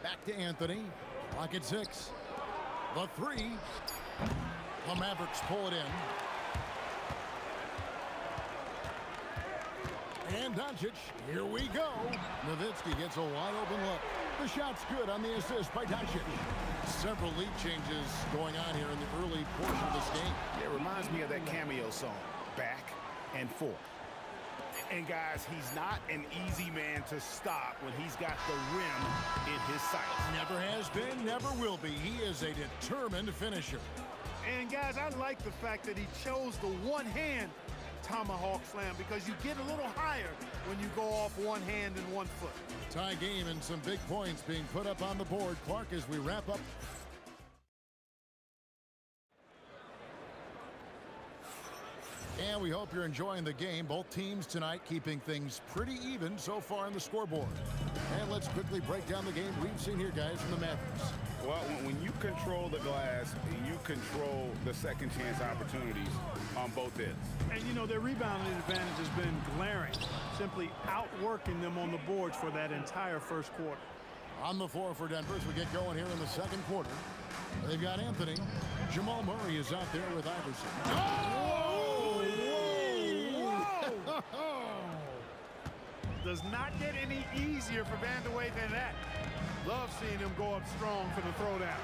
Back to Anthony. Clock at 6. The 3. The Mavericks pull it in. And Doncic, here we go. Nowitzki gets a wide open look. The shot's good on the assist by Doncic. Several lead changes going on here in the early portion of this game. It reminds me of that cameo song, Back and Forth. And guys, he's not an easy man to stop when he's got the rim in his sights. Never has been, never will be. He is a determined finisher. And guys, I like the fact that he chose the one-hand tomahawk slam because you get a little higher when you go off one hand and 1 foot. Tie game and some big points being put up on the board. Clark, as we wrap up. And we hope you're enjoying the game. Both teams tonight keeping things pretty even so far on the scoreboard. And let's quickly break down the game we've seen here, guys, from the Mavericks. Well, when you control the glass, you control the second chance opportunities on both ends. And, you know, their rebounding advantage has been glaring, simply outworking them on the boards for that entire first quarter. On the floor for Denver as we get going here in the second quarter. They've got Anthony. Jamal Murray is out there with Iverson. Oh! Whoa! Whoa! Does not get any easier for Vandeweghe than that. Love seeing him go up strong for the throwdown.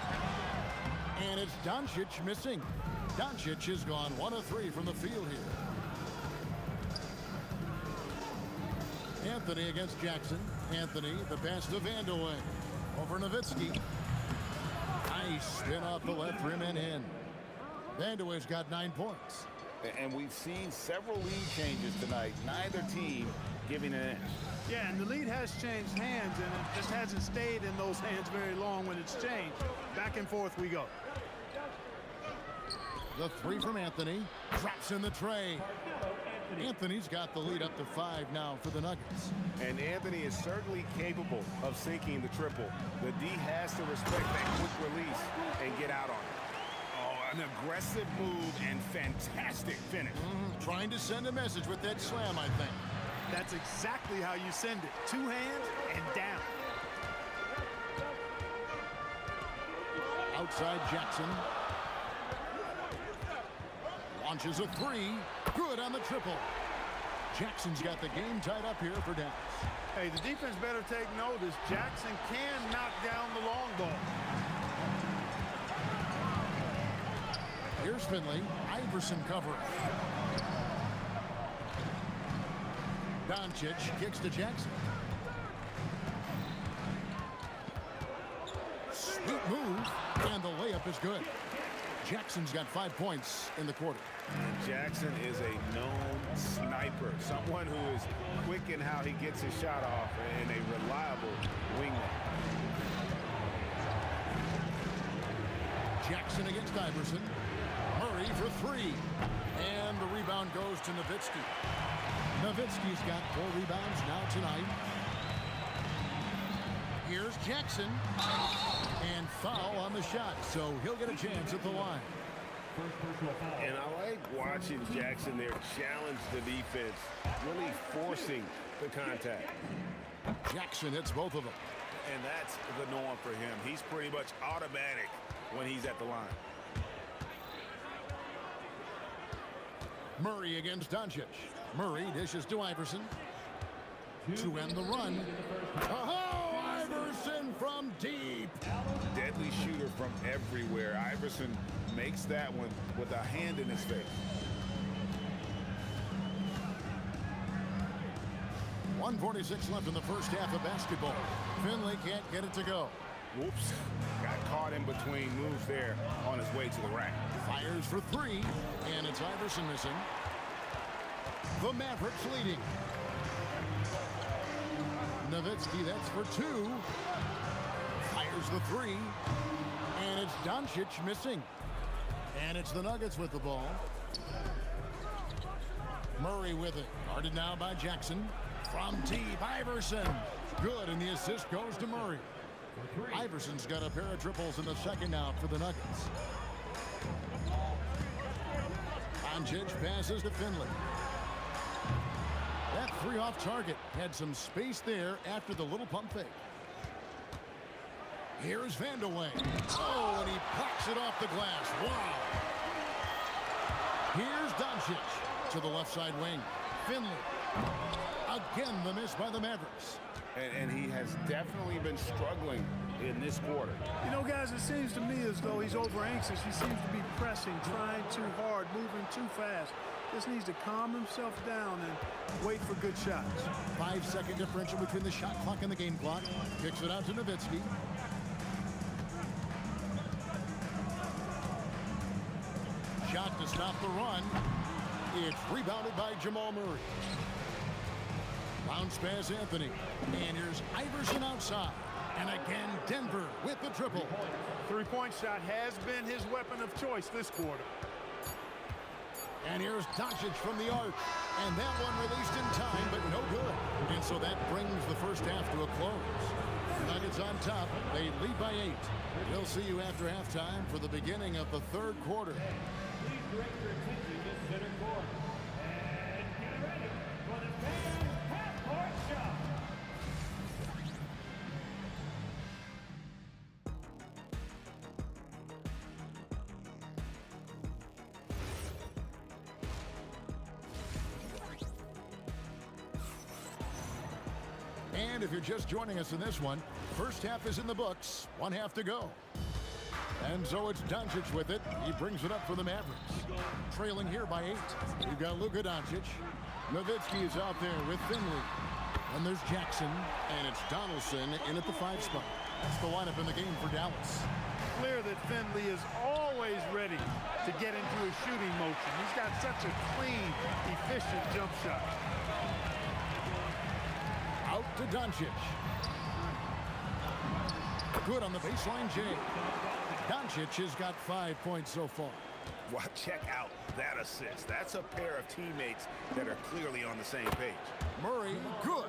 And it's Doncic missing. Doncic has gone 1 of 3 from the field here. Anthony against Jackson. Anthony, the pass to Vandeweghe. Over Nowitzki. Nice spin off the left rim and in. Vandeweghe's got 9 points. And we've seen several lead changes tonight. Neither team giving an inch. Yeah, and the lead has changed hands, and it just hasn't stayed in those hands very long when it's changed. Back and forth we go. The 3 from Anthony. Drops in the tray. Anthony's got the lead up to 5 now for the Nuggets. And Anthony is certainly capable of sinking the triple. The D has to respect that quick release and get out on it. Oh, an aggressive move and fantastic finish. Trying to send a message with that slam, I think. That's exactly how you send it. 2 hands and down. Outside Jackson. Launches a 3. Good on the triple. Jackson's got the game tied up here for Dallas. Hey, the defense better take notice. Jackson can knock down the long ball. Here's Finley. Iverson covering. Doncic kicks to Jackson. Sweet move, and the layup is good. Jackson's got 5 points in the quarter. Jackson is a known sniper, someone who is quick in how he gets his shot off and a reliable wingman. Jackson against Iverson. Murray for 3. And the rebound goes to Nowitzki. Nowitzki's got 4 rebounds now tonight. Here's Jackson. And foul on the shot, so he'll get a chance at the line. And I like watching Jackson there challenge the defense, really forcing the contact. Jackson hits both of them. And that's the norm for him. He's pretty much automatic when he's at the line. Murray against Doncic. Murray dishes to Iverson. To end the run. Oh, Iverson from deep. Deadly shooter from everywhere. Iverson makes that one with a hand in his face. .146 left in the first half of basketball. Finley can't get it to go. Whoops. Got caught in between moves there on his way to the rack. Fires for three, and it's Iverson missing. The Mavericks leading. Nowitzki, that's for two. Fires the three, and it's Doncic missing. And it's the Nuggets with the ball. Murray with it. Guarded now by Jackson. From deep, Iverson. Good, and the assist goes to Murray. Iverson's got a pair of triples in the second out for the Nuggets. Doncic passes to Finley. That three off target had some space there after the little pump fake. Here's Vandeweghe. Oh, and he plucks it off the glass. Wow. Here's Doncic to the left side wing. Finley. Again, the miss by the Mavericks. And he has definitely been struggling in this quarter. You know, guys, it seems to me as though he's over anxious. He seems to be pressing, trying too hard, moving too fast. Just needs to calm himself down and wait for good shots. 5-second differential between the shot clock and the game clock. Kicks it out to Nowitzki. Shot to stop the run. It's rebounded by Jamal Murray. Bounce pass Anthony. And here's Iverson outside. And again, Denver with the triple. Three-point shot has been his weapon of choice this quarter. And here's Doncic from the arc. And that one released in time, but no good. And so that brings the first half to a close. Nuggets on top. They lead by 8. We'll see you after halftime for the beginning of the third quarter. Please direct your attention to center court. And get ready for the fan half-court shot. And if you're just joining us in this one, first half is in the books. One half to go. And so it's Doncic with it. He brings it up for the Mavericks. Trailing here by 8. We've got Luka Doncic. Nowitzki is out there with Finley. And there's Jackson. And it's Donaldson in at the 5 spot. That's the lineup in the game for Dallas. Clear that Finley is always ready to get into a shooting motion. He's got such a clean, efficient jump shot. Out to Doncic. Good on the baseline, Jay. Doncic has got 5 points so far. Well, check out that assist. That's a pair of teammates that are clearly on the same page. Murray, good.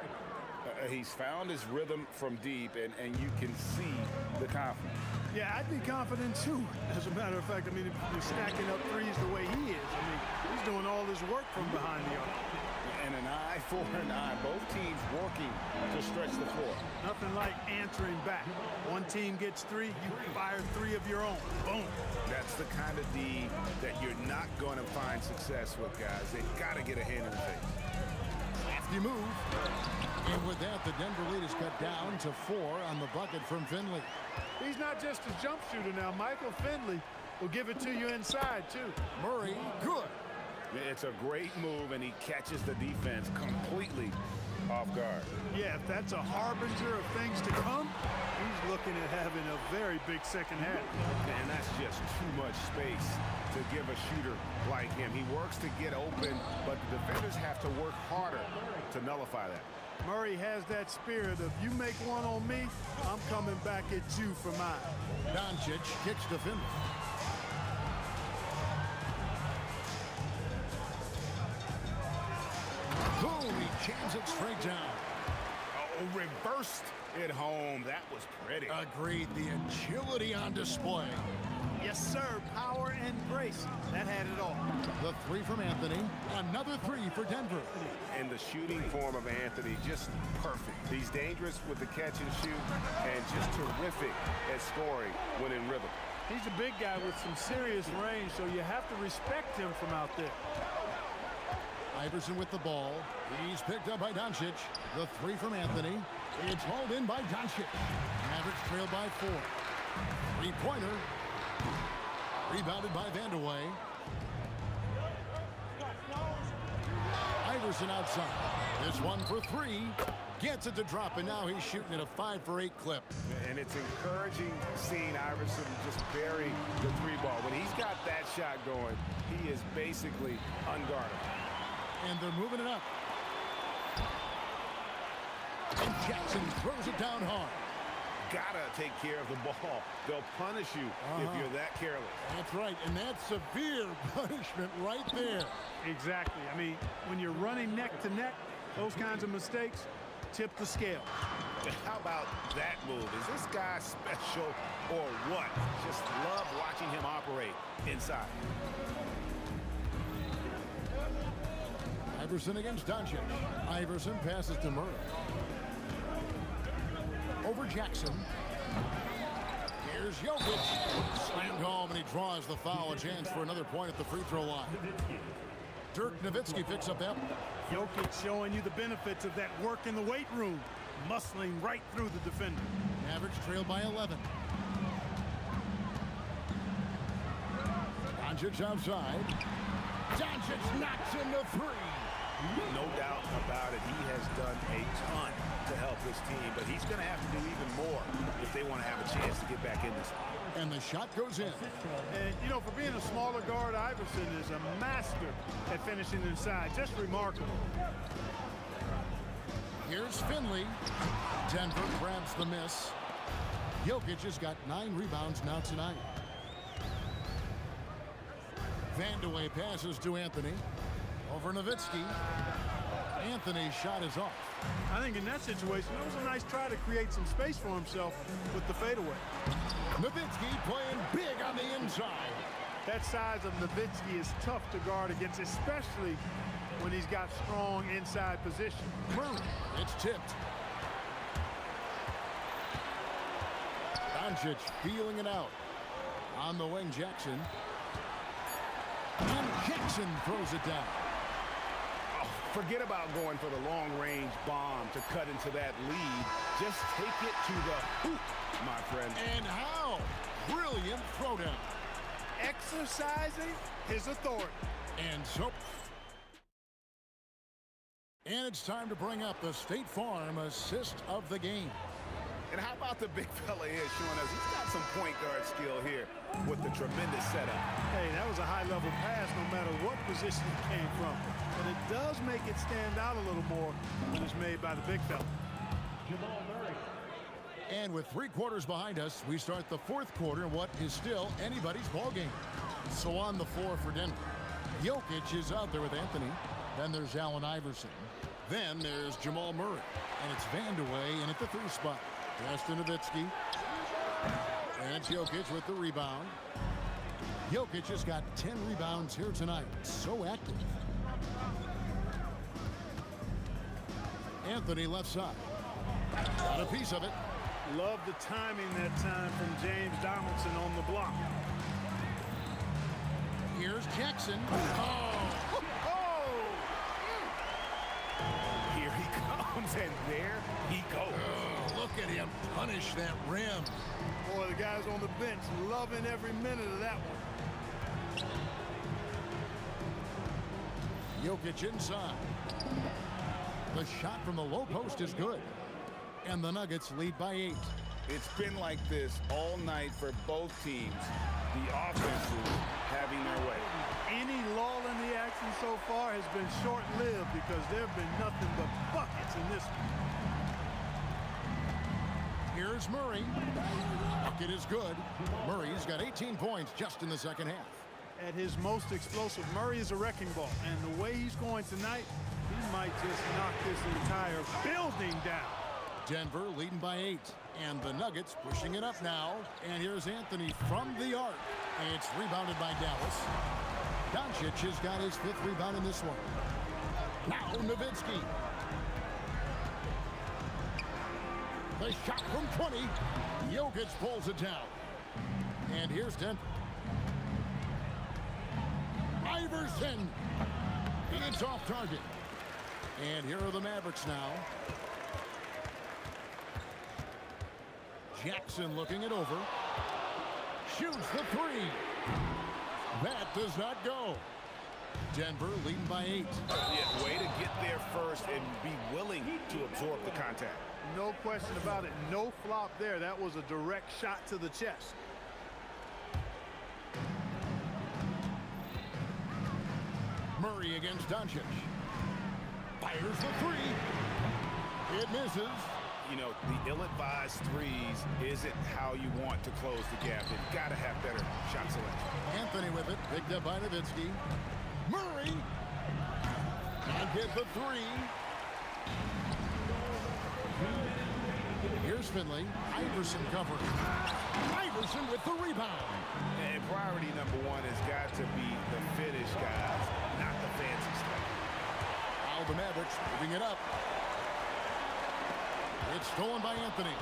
He's found his rhythm from deep, and you can see the confidence. Yeah, I'd be confident too. As a matter of fact, I mean, if you're stacking up threes the way he is, I mean, he's doing all this work from behind the arc. And an eye for an eye. Both teams working to stretch the floor. Nothing like answering back. One team gets 3, you fire 3 of your own. Boom. That's the kind of D that you're not going to find success with, guys. They've got to get a hand in the face. Crafty move. And with that, the Denver lead is cut down to 4 on the bucket from Finley. He's not just a jump shooter now. Michael Finley will give it to you inside, too. Murray, good. It's a great move, and he catches the defense completely off guard. Yeah, if that's a harbinger of things to come, he's looking at having a very big second half. And that's just too much space to give a shooter like him. He works to get open, but the defenders have to work harder to nullify that. Murray has that spirit of, you make one on me, I'm coming back at you for mine. Doncic kicks to Finley. Boom, he jams it straight down. Oh, reversed At home, that was pretty. Agreed. The agility on display. Yes, sir. Power and grace. That had it all. The three from Anthony. Another three for Denver. And the shooting form of Anthony, just perfect. He's dangerous with the catch and shoot and just terrific at scoring when in rhythm. He's a big guy with some serious range, so you have to respect him from out there. Iverson with the ball. He's picked up by Doncic. The three from Anthony. It's hauled in by Doncic. Mavericks trail by 4. Three-pointer. Rebounded by Vandeweghe. Iverson outside. This one for 3. Gets it to drop, and now he's shooting at a 5 for 8 clip. And it's encouraging seeing Iverson just bury the 3-ball. When he's got that shot going, he is basically unguardable. And they're moving it up. And Jackson throws it down hard. Gotta take care of the ball. They'll punish you if you're that careless. That's right, and that's severe punishment right there. Exactly. I mean, when you're running neck to neck, those kinds of mistakes tip the scale. How about that move? Is this guy special or what? Just love watching him operate inside. Iverson against Doncic. Iverson passes to Murray. Over Jackson. Here's Jokic. Slammed home, and he draws the foul. A chance for another point at the free throw line. Dirk Nowitzki picks up that. Jokic showing you the benefits of that work in the weight room. Muscling right through the defender. Mavericks trail by 11. Doncic outside. Doncic knocks in the 3. No doubt about it. He has done a ton to help this team, but he's going to have to do even more if they want to have a chance to get back in this. And the shot goes in. And, you know, for being a smaller guard, Iverson is a master at finishing inside. Just remarkable. Here's Finley. Denver grabs the miss. Jokic has got 9 rebounds now tonight. Vandeweghe passes to Anthony. Over Nowitzki. Anthony's shot is off. I think in that situation, it was a nice try to create some space for himself with the fadeaway. Nowitzki playing big on the inside. That size of Nowitzki is tough to guard against, especially when he's got strong inside position. Murray, it's tipped. Doncic feeling it out. On the wing, Jackson. And Jackson throws it down. Forget about going for the long-range bomb to cut into that lead. Just take it to the hoop, my friend. And how? Brilliant throwdown. Exercising his authority. And it's time to bring up the State Farm assist of the game. And how about the big fella here showing us he's got some point guard skill here with the tremendous setup. Hey, that was a high-level pass no matter what position it came from. But it does make it stand out a little more when it's made by the big fella. And with 3 quarters behind us, we start the 4th quarter in what is still anybody's ball game. So on the floor for Denver, Jokic is out there with Anthony. Then there's Allen Iverson. Then there's Jamal Murray. And it's Vandeweghe in at the 3 spot. Pass to Nowitzki. And it's Jokic with the rebound. Jokic has got 10 rebounds here tonight. So active. Anthony left side. Got a piece of it. Love the timing that time from James Donaldson on the block. Here's Jackson. Oh! Here he comes, and there he goes. Oh, look at him punish that rim. Boy, the guys on the bench loving every minute of that one. Jokic inside. The shot from the low post is good. And the Nuggets lead by 8. It's been like this all night for both teams. The offenses having their way. Any lull in the action so far has been short-lived because there have been nothing but buckets in this one. Here's Murray. Bucket is good. Murray's got 18 points just in the second half. At his most explosive, Murray is a wrecking ball. And the way he's going tonight, he might just knock this entire building down. Denver leading by 8. And the Nuggets pushing it up now. And here's Anthony from the arc. And it's rebounded by Dallas. Doncic has got his 5th rebound in this one. Now Nowitzki. The shot from 20. Jokic pulls it down. And here's Denver. Iverson. It's off target. And here are the Mavericks now. Jackson looking it over. Shoots the 3. That does not go. Denver leading by 8. Yeah, way to get there first and be willing to absorb the contact. No question about it. No flop there. That was a direct shot to the chest. Murray against Doncic. Fires the 3. It misses. You know, the ill-advised threes isn't how you want to close the gap. They've got to have better shot selection. Anthony with it. Picked up by Nowitzki. Murray. And get the 3. Here's Finley. Iverson covering. Iverson with the rebound. And priority number 1 has got to be the finish, guys, not the fancy stuff. Now the Mavericks moving it up. It's stolen by Anthony.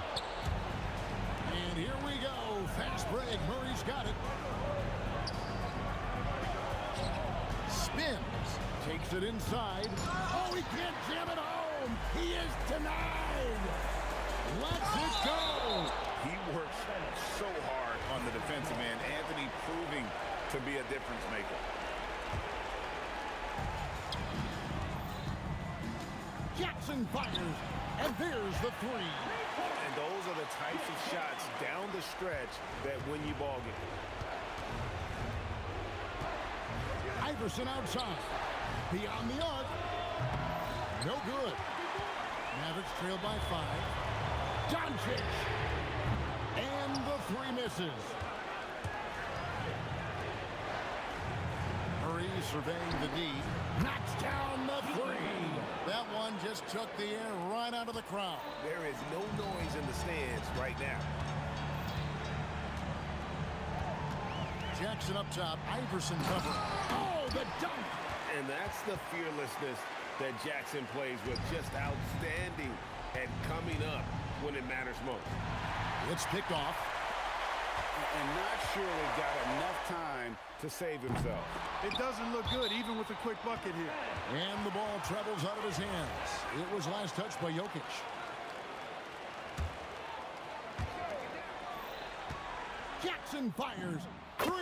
And here we go. Fast break. Murray's got it. Spins. Takes it inside. Oh, he can't jam it home. He is denied. Let's it go. He works so hard on the defensive end. Anthony proving to be a difference maker. Jackson fires. And there's the 3. And those are the types of shots down the stretch that win you ball games. Iverson outside. Beyond the arc. No good. Mavericks trail by 5. Doncic. And the 3 misses. Murray surveying the D. Knocks down the 3. That one just took the air right out of the crowd. There is no noise in the stands right now. Jackson up top. Iverson covering. Oh, the dunk. And that's the fearlessness that Jackson plays with. Just outstanding and coming up when it matters most. It's picked off. And not sure they've got enough time to save himself. It doesn't look good, even with a quick bucket here. And the ball travels out of his hands. It was last touched by Jokic. Jackson fires. 3.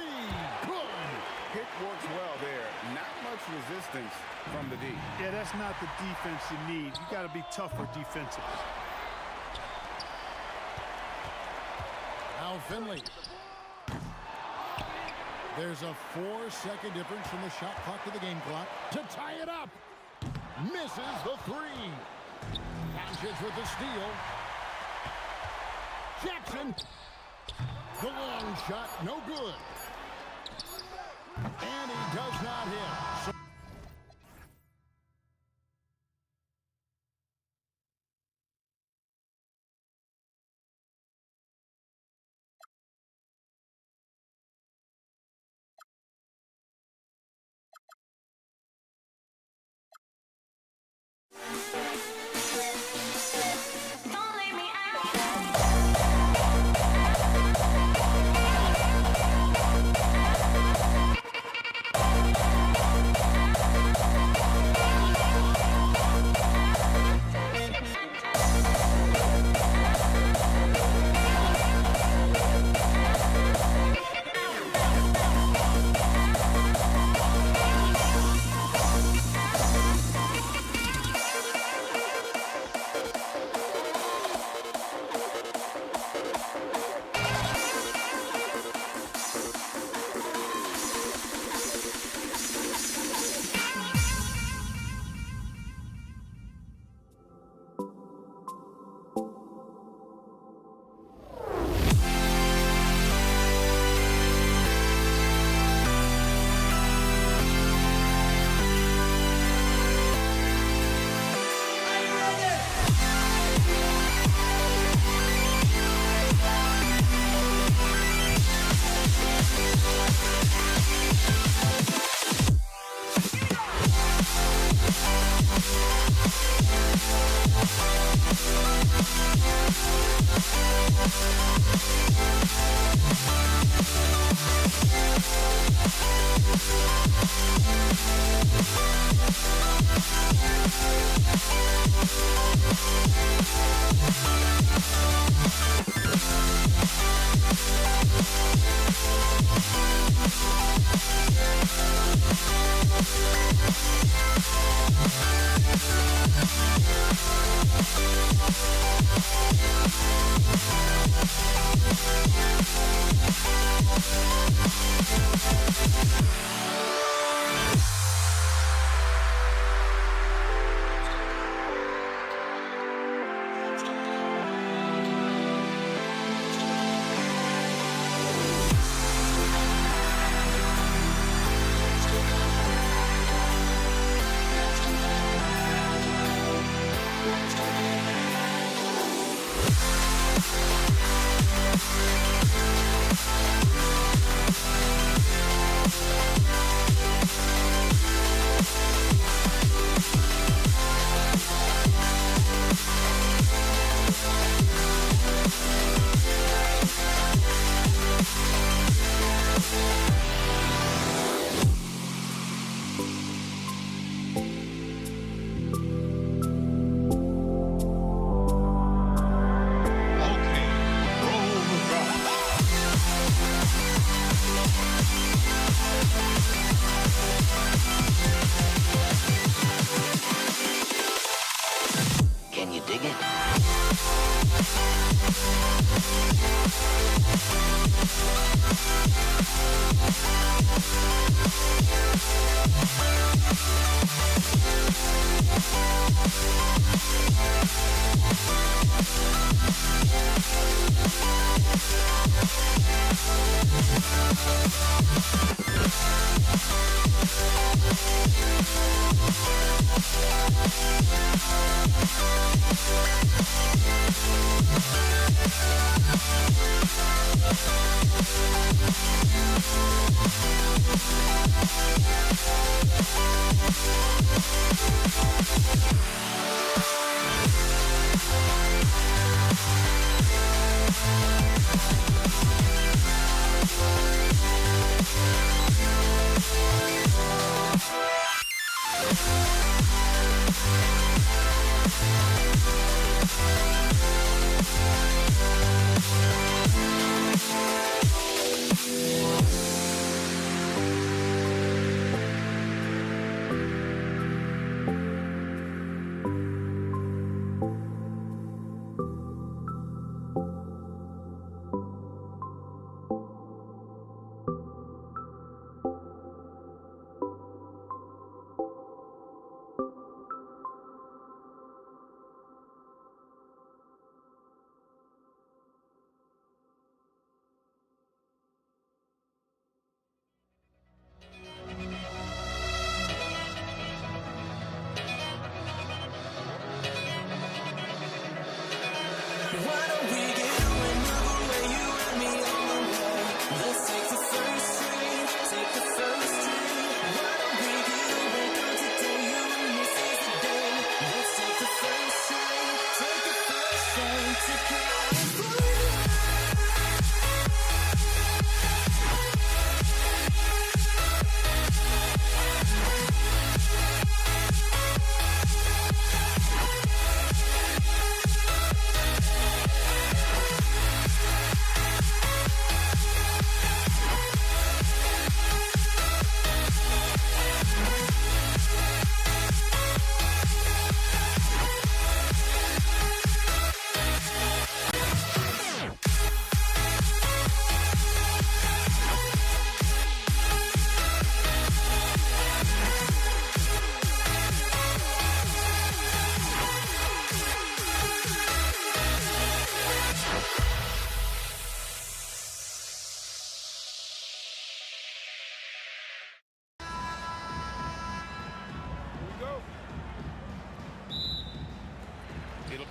Good. Pick works well there. Not much resistance from the D. Yeah, that's not the defense you need. You got to be tougher defensively. Now Finley. There's a 4-second difference from the shot clock to the game clock to tie it up. Misses the 3. Doncic with the steal. Jackson. The long shot, no good. And he does not hit. So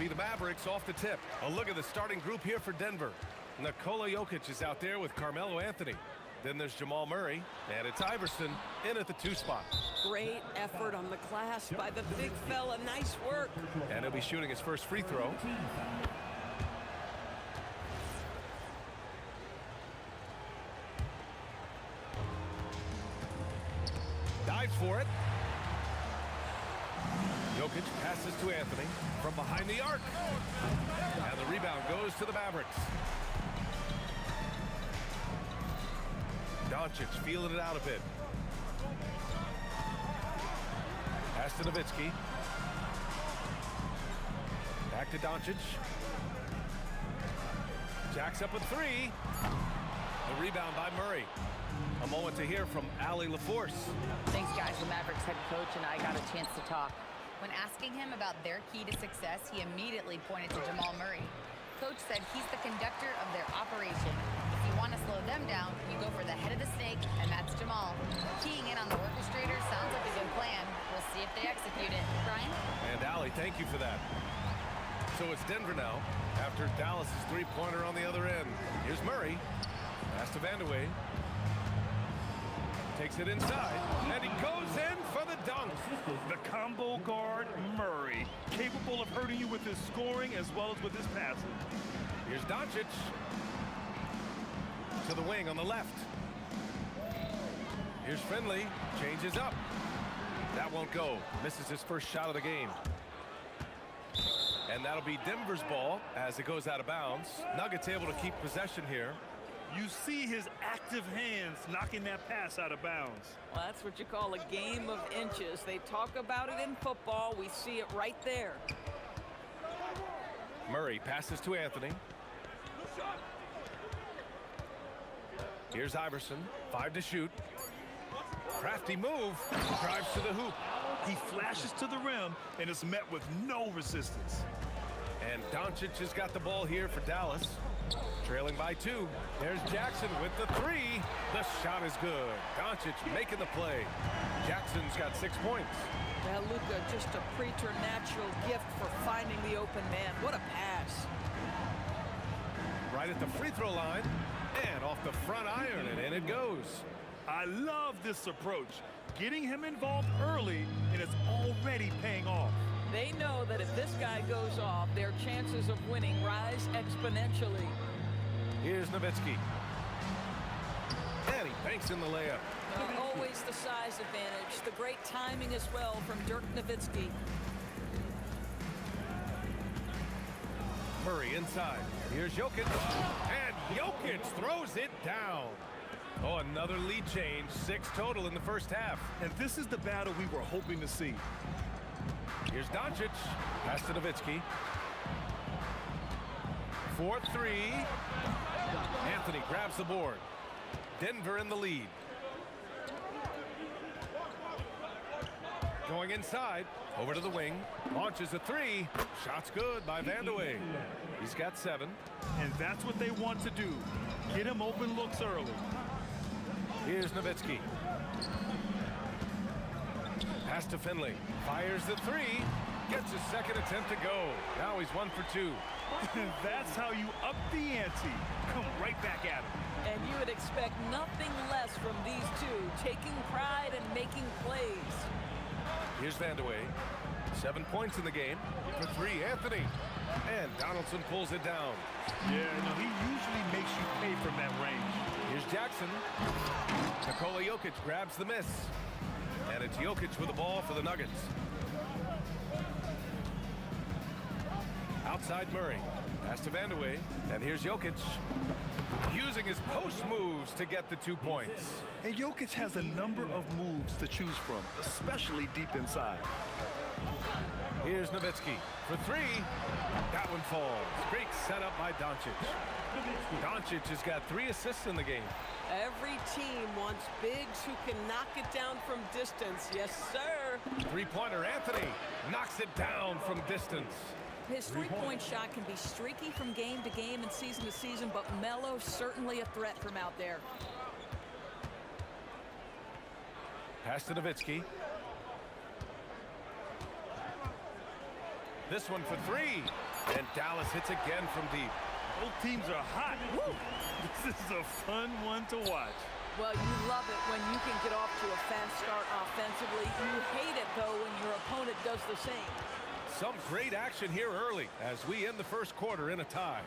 be the Mavericks off the tip. A look at the starting group here for Denver. Nikola Jokic is out there with Carmelo Anthony. Then there's Jamal Murray, and it's Iverson in at the 2 spot. Great effort on the glass by the big fella. Nice work. And he'll be shooting his first free throw. Dives for it. Jokic passes to Anthony from behind the arc. And the rebound goes to the Mavericks. Doncic feeling it out a bit. Pass to Nowitzki. Back to Doncic. Jacks up a 3. The rebound by Murray. A moment to hear from Allie LaForce. Thanks, guys. The Mavericks head coach and I got a chance to talk. When asking him about their key to success, he immediately pointed to Jamal Murray. Coach said he's the conductor of their operation. If you want to slow them down, you go for the head of the snake, and that's Jamal. Keying in on the orchestrator sounds like a good plan. We'll see if they execute it. Brian? And Allie, thank you for that. So it's Denver now, after Dallas' 3-pointer on the other end. Here's Murray. Pass to Vandeweghe. Takes it inside, and he goes in for the dunk. The combo guard, Murray, capable of hurting you with his scoring as well as with his passing. Here's Doncic. To the wing on the left. Here's Finley. Changes up. That won't go. Misses his first shot of the game. And that'll be Denver's ball as it goes out of bounds. Nuggets able to keep possession here. You see his active hands knocking that pass out of bounds. Well, that's what you call a game of inches. They talk about it in football. We see it right there. Murray passes to Anthony. Here's Iverson. 5 to shoot. Crafty move. Drives to the hoop. He flashes to the rim and is met with no resistance. And Doncic has got the ball here for Dallas. Trailing by 2. There's Jackson with the 3. The shot is good. Doncic making the play. Jackson's got 6 points. Now, Luka, just a preternatural gift for finding the open man. What a pass. Right at the free throw line. And off the front iron, and in it goes. I love this approach. Getting him involved early, and it's already paying off. They know that if this guy goes off, their chances of winning rise exponentially. Here's Nowitzki. And he banks in the layup. Always the size advantage. The great timing as well from Dirk Nowitzki. Murray inside. Here's Jokic. And Jokic throws it down. Oh, another lead change. 6 total in the first half. And this is the battle we were hoping to see. Here's Doncic. Pass to Nowitzki. 4-3. Anthony grabs the board. Denver in the lead. Going inside. Over to the wing. Launches a 3. Shot's good by Vandeweghe. He's got 7. And that's what they want to do. Get him open looks early. Here's Nowitzki. Pass to Finley. Fires the 3. Gets his second attempt to go. Now he's 1 for 2. That's how you up the ante. Come right back at him. And you would expect nothing less from these two, taking pride and making plays. Here's Vandeweghe. 7 points in the game. For 3, Anthony. And Donaldson pulls it down. Yeah, no, he usually makes you pay from that range. Here's Jackson. Nikola Jokic grabs the miss. And it's Jokic with the ball for the Nuggets. Outside Murray. Pass to Vandeweghe. And here's Jokic. Using his post moves to get the 2 points. And Jokic has a number of moves to choose from, especially deep inside. Here's Nowitzki for 3. That one falls. Great setup by Doncic. Doncic has got 3 assists in the game. Every team wants bigs who can knock it down from distance. Yes, sir. 3-pointer Anthony knocks it down from distance. His three-point shot can be streaky from game to game and season to season, but Melo certainly a threat from out there. Pass to Nowitzki. This one for 3. And Dallas hits again from deep. Both teams are hot. Woo! This is a fun one to watch. Well, you love it when you can get off to a fast start offensively. You hate it, though, when your opponent does the same. Some great action here early as we end the first quarter in a tie.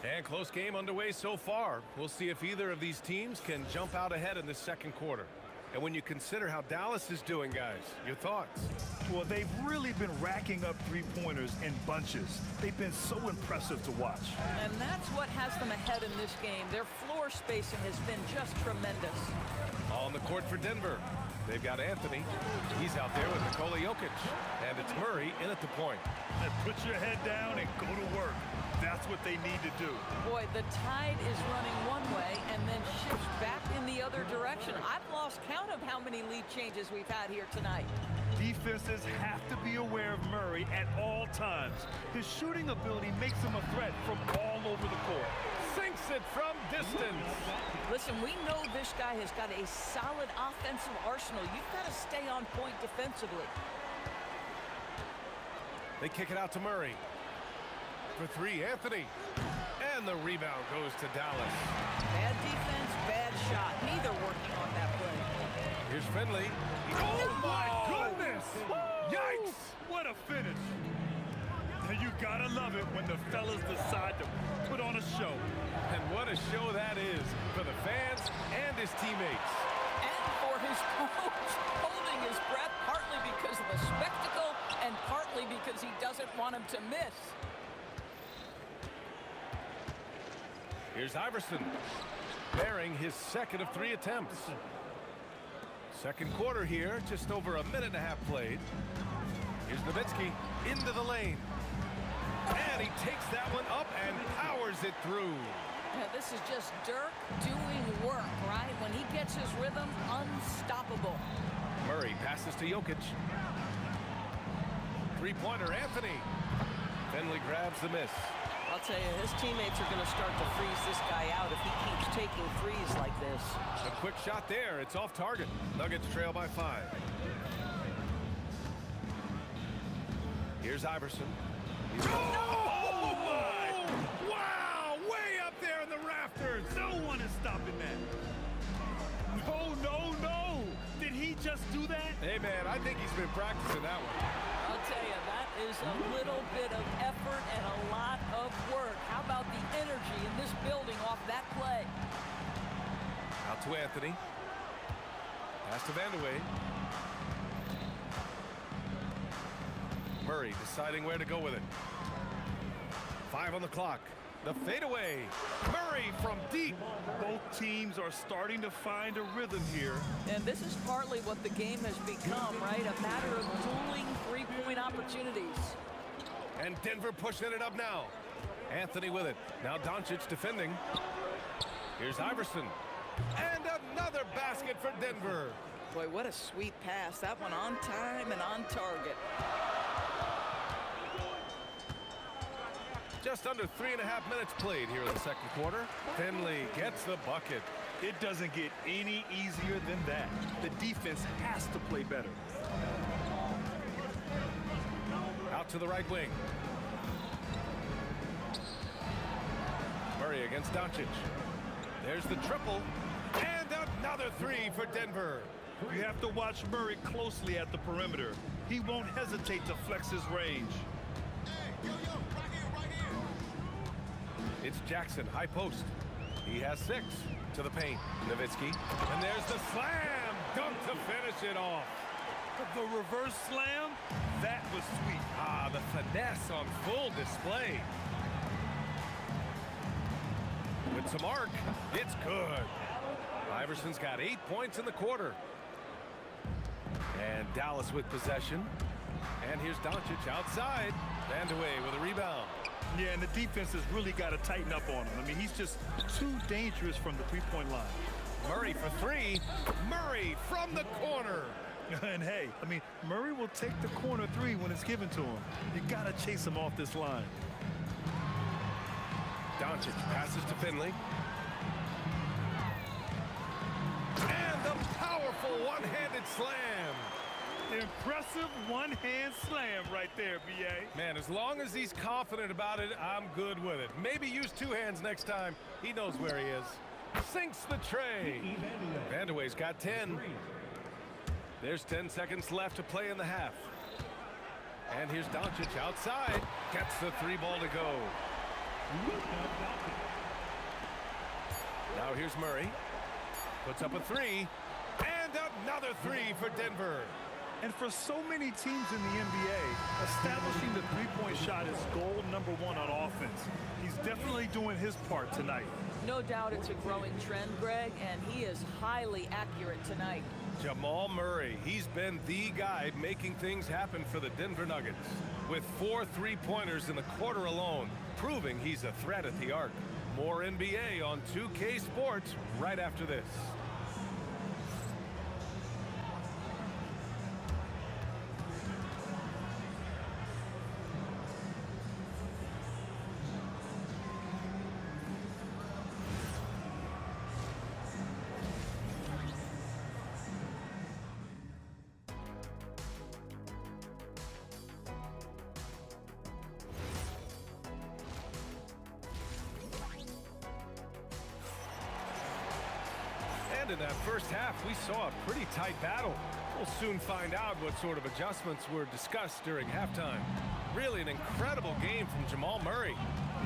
And close game underway so far. We'll see if either of these teams can jump out ahead in the second quarter. And when you consider how Dallas is doing, guys, your thoughts? Well, they've really been racking up three-pointers in bunches. They've been so impressive to watch. And that's what has them ahead in this game. Their floor spacing has been just tremendous. On the court for Denver, they've got Anthony. He's out there with Nikola Jokic. And it's Murray in at the point. Put your head down and go to work. That's what they need to do. Boy, the tide is running one way and then shifts back in the other direction. I've lost count of how many lead changes we've had here tonight. Defenses have to be aware of Murray at all times. His shooting ability makes him a threat from all over the court. Sinks it from distance. Listen, we know this guy has got a solid offensive arsenal. You've got to stay on point defensively. They kick it out to Murray. For three, Anthony. And the rebound goes to Dallas. Bad defense, bad shot. Neither working on that play. Here's Finley. Oh, my goodness! Yikes! What a finish. You gotta love it when the fellas decide to put on a show. And what a show that is for the fans and his teammates. And for his coach, holding his breath partly because of the spectacle and partly because he doesn't want him to miss. Here's Iverson, bearing his second of 3 attempts. Second quarter here, just over a minute and a half played. Here's Nowitzki into the lane. And he takes that one up and powers it through. Yeah, this is just Dirk doing work, right? When he gets his rhythm, unstoppable. Murray passes to Jokic. Three-pointer, Anthony. Finley grabs the miss. I'll tell you, his teammates are going to start to freeze this guy out if he keeps taking threes like this. A quick shot there. It's off target. Nuggets trail by 5. Here's Iverson. Oh, my! Wow! Way up there in the rafters. No one is stopping that. No, no, no. Did he just do that? Hey, man, I think he's been practicing that one. I'll tell you, that is a little bit of effort and a lot of work. How about the energy in this building off that play? Out to Anthony. Pass to Vandeweghe. Murray deciding where to go with it. 5 on the clock. The fadeaway. Murray from deep. Both teams are starting to find a rhythm here. And this is partly what the game has become, right? A matter of dueling three-point opportunities. And Denver pushing it up now. Anthony with it. Now Doncic defending. Here's Iverson. And another basket for Denver. Boy, what a sweet pass. That one on time and on target. Just under 3.5 minutes played here in the second quarter. Finley gets the bucket. It doesn't get any easier than that. The defense has to play better. Out to the right wing. Murray against Doncic. There's the triple. And another 3 for Denver. You have to watch Murray closely at the perimeter. He won't hesitate to flex his range. It's Jackson, high post. He has 6 to the paint. Nowitzki. And there's the slam dunk to finish it off. The reverse slam, that was sweet. Ah, the finesse on full display. With some arc, it's good. Iverson's got 8 points in the quarter. And Dallas with possession. And here's Doncic outside. Vandeweghe with a rebound. Yeah, and the defense has really got to tighten up on him. I mean, he's just too dangerous from the three-point line. Murray for 3. Murray from the corner. And hey, I mean, Murray will take the corner 3 when it's given to him. You got to chase him off this line. Doncic passes to Finley. And the powerful one-handed slam. Impressive one-hand slam right there, B.A. Man, as long as he's confident about it, I'm good with it. Maybe use two hands next time. He knows where he is. Sinks the tray. Vandeweghe's got 10. There's 10 seconds left to play in the half. And here's Doncic outside. Gets the 3-ball to go. Now here's Murray. Puts up a 3. And another 3 for Denver. And for so many teams in the NBA, establishing the three-point shot is goal number 1 on offense. He's definitely doing his part tonight. No doubt it's a growing trend, Greg, and he is highly accurate tonight. Jamal Murray, he's been the guy making things happen for the Denver Nuggets. With 4 3-pointers in the quarter alone, proving he's a threat at the arc. More NBA on 2K Sports right after this. In that first half, we saw a pretty tight battle. We'll soon find out what sort of adjustments were discussed during halftime. Really an incredible game from Jamal Murray.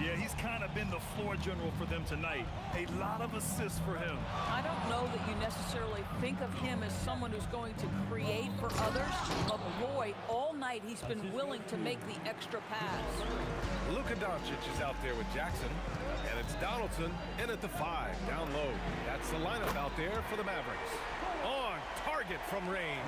Yeah, he's kind of been the floor general for them tonight. A lot of assists for him. I don't know that you necessarily think of him as someone who's going to create for others, but boy, all night he's been willing to make the extra pass. Luka Doncic is out there with Jackson, and it's Donaldson in at the 5, down low. That's the lineup out there for the Mavericks. On target from range.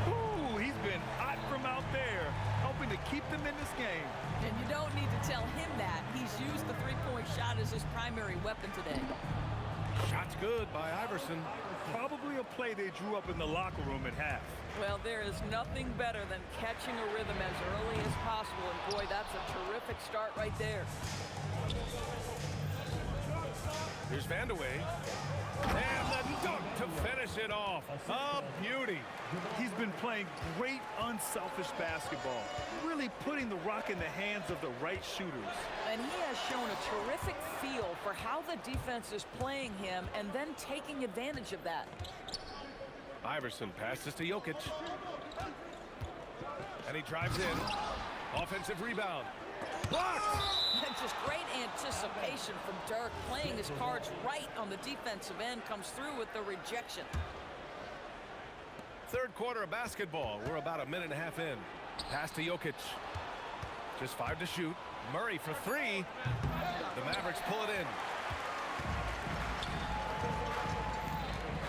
Ooh, he's been hot from out there, hoping to keep them in this game. And you don't need to tell him that. He's used the three-point shot as his primary weapon today. Shot's good by Iverson. Probably a play they drew up in the locker room at half. Well, there is nothing better than catching a rhythm as early as possible, and boy, that's a terrific start right there. Here's Vandeweghe. And the dunk to finish it off. A beauty. He's been playing great unselfish basketball, really putting the rock in the hands of the right shooters. And he has shown a terrific feel for how the defense is playing him and then taking advantage of that. Iverson passes to Jokic. And he drives in. Offensive rebound. Blocked! And just great anticipation from Dirk, playing his cards right on the defensive end, comes through with the rejection. Third quarter of basketball. We're about a minute and a half in. Pass to Jokic. Just 5 to shoot. Murray for 3. The Mavericks pull it in.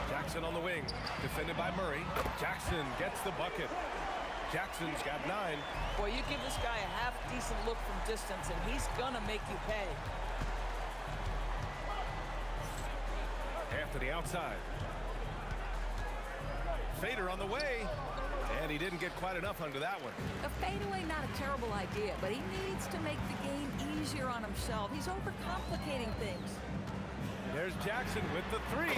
Jackson on the wing. Defended by Murray. Jackson gets the bucket. Jackson's got 9. Boy, you give this guy a half-decent look from distance, and he's gonna make you pay. Half to the outside. Fader on the way. And he didn't get quite enough under that one. A fadeaway, not a terrible idea, but he needs to make the game easier on himself. He's overcomplicating things. There's Jackson with the 3,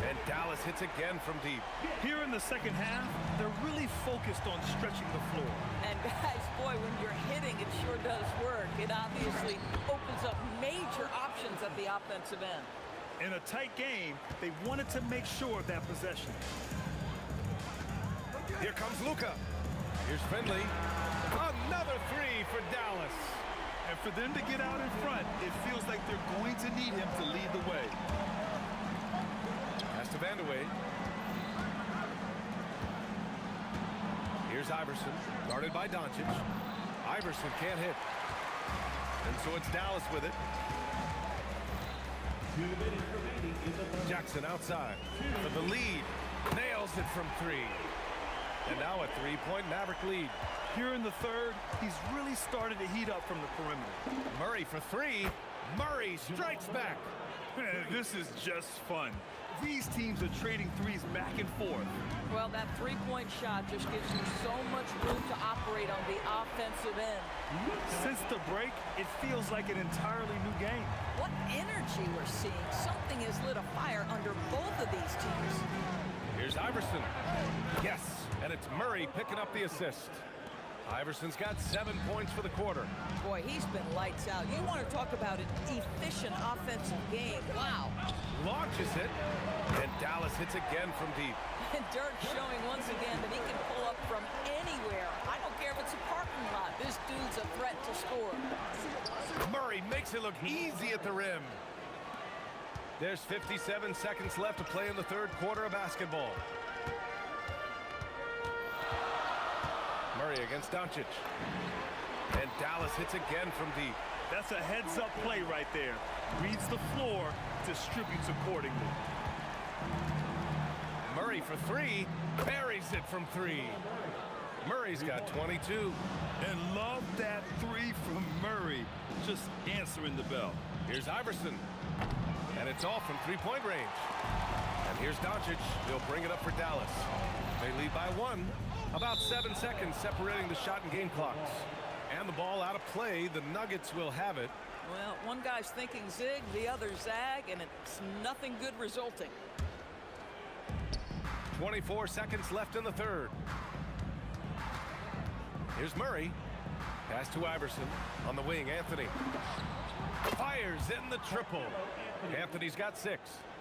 and Dallas hits again from deep. Here in the second half, they're really focused on stretching the floor. And guys, boy, when you're hitting, it sure does work. It obviously opens up major options at the offensive end. In a tight game, they wanted to make sure of that possession. Here comes Luka. Here's Finley. Another 3 for Dallas. And for them to get out in front, it feels like they're going to need him to lead the way. Pass to Vandeweghe. Here's Iverson, guarded by Doncic. Iverson can't hit. And so it's Dallas with it. Jackson outside for the lead. Nails it from 3. And now a 3-point Maverick lead. Here in the third, he's really started to heat up from the perimeter. Murray for 3. Murray strikes back. This is just fun. These teams are trading threes back and forth. Well, that three-point shot just gives you so much room to operate on the offensive end. Since the break, it feels like an entirely new game. What energy we're seeing. Something has lit a fire under both of these teams. Here's Iverson. Yes. And it's Murray picking up the assist. Iverson's got 7 points for the quarter. Boy, he's been lights out. You want to talk about an efficient offensive game. Wow. Launches it, and Dallas hits again from deep. And Dirk showing once again that he can pull up from anywhere. I don't care if it's a parking lot. This dude's a threat to score. Murray makes it look easy at the rim. There's 57 seconds left to play in the third quarter of basketball. Murray against Doncic. And Dallas hits again from deep. That's a heads-up play right there. Reads the floor, distributes accordingly. Murray for three, buries it from three. Murray's got 22. And love that three from Murray. Just answering the bell. Here's Iverson. And it's off from three-point range. And here's Doncic. He'll bring it up for Dallas. They lead by one. About 7 seconds separating the shot and game clocks. And the ball out of play. The Nuggets will have it. Well, one guy's thinking zig, the other zag, and it's nothing good resulting. 24 seconds left in the third. Here's Murray. Pass to Iverson. On the wing, Anthony. Fires in the triple. Anthony's got 6.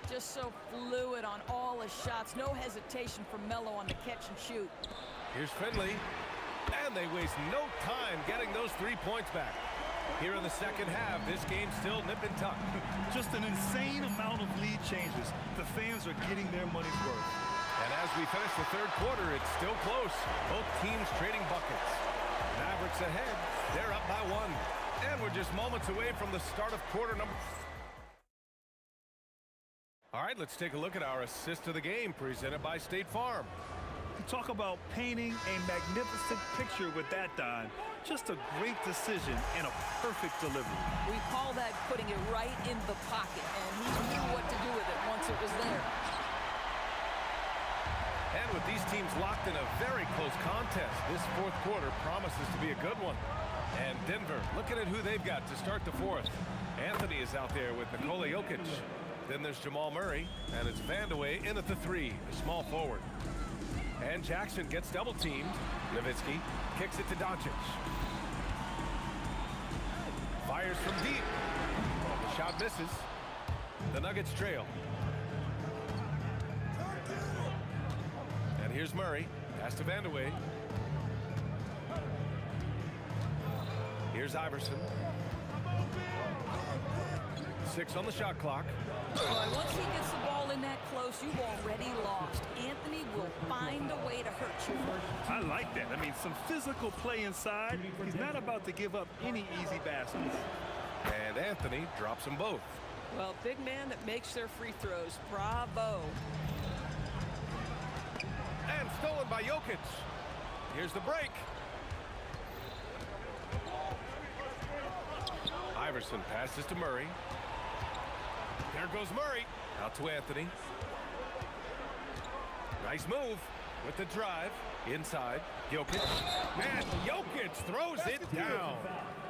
Just so fluid on all his shots. No hesitation for Melo on the catch and shoot. Here's Finley. And they waste no time getting those 3 points back. Here in the second half, this game's still nip and tuck. Just an insane amount of lead changes. The fans are getting their money's worth. And as we finish the third quarter, it's still close. Both teams trading buckets. Mavericks ahead. They're up by 1. And we're just moments away from the start of quarter number. All right, let's take a look at our assist of the game presented by State Farm. You talk about painting a magnificent picture with that, Don. Just a great decision and a perfect delivery. We call that putting it right in the pocket, and he knew what to do with it once it was there. And with these teams locked in a very close contest, this fourth quarter promises to be a good one. And Denver, looking at who they've got to start the fourth. Anthony is out there with Nikola Jokic. Then there's Jamal Murray, and it's Vandeweghe in at the 3, the small forward. And Jackson gets double-teamed. Nowitzki kicks it to Doncic. Fires from deep. The shot misses. The Nuggets trail. And here's Murray. Pass to Vandeweghe. Here's Iverson. 6 on the shot clock. Well, once he gets the ball in that close, you've already lost. Anthony will find a way to hurt you. I like that. I mean, some physical play inside. He's not about to give up any easy baskets. And Anthony drops them both. Well, big man that makes their free throws. Bravo. And stolen by Jokic. Here's the break. Iverson passes to Murray. There goes Murray. Out to Anthony. Nice move with the drive. Inside. Jokic. And Jokic throws it down.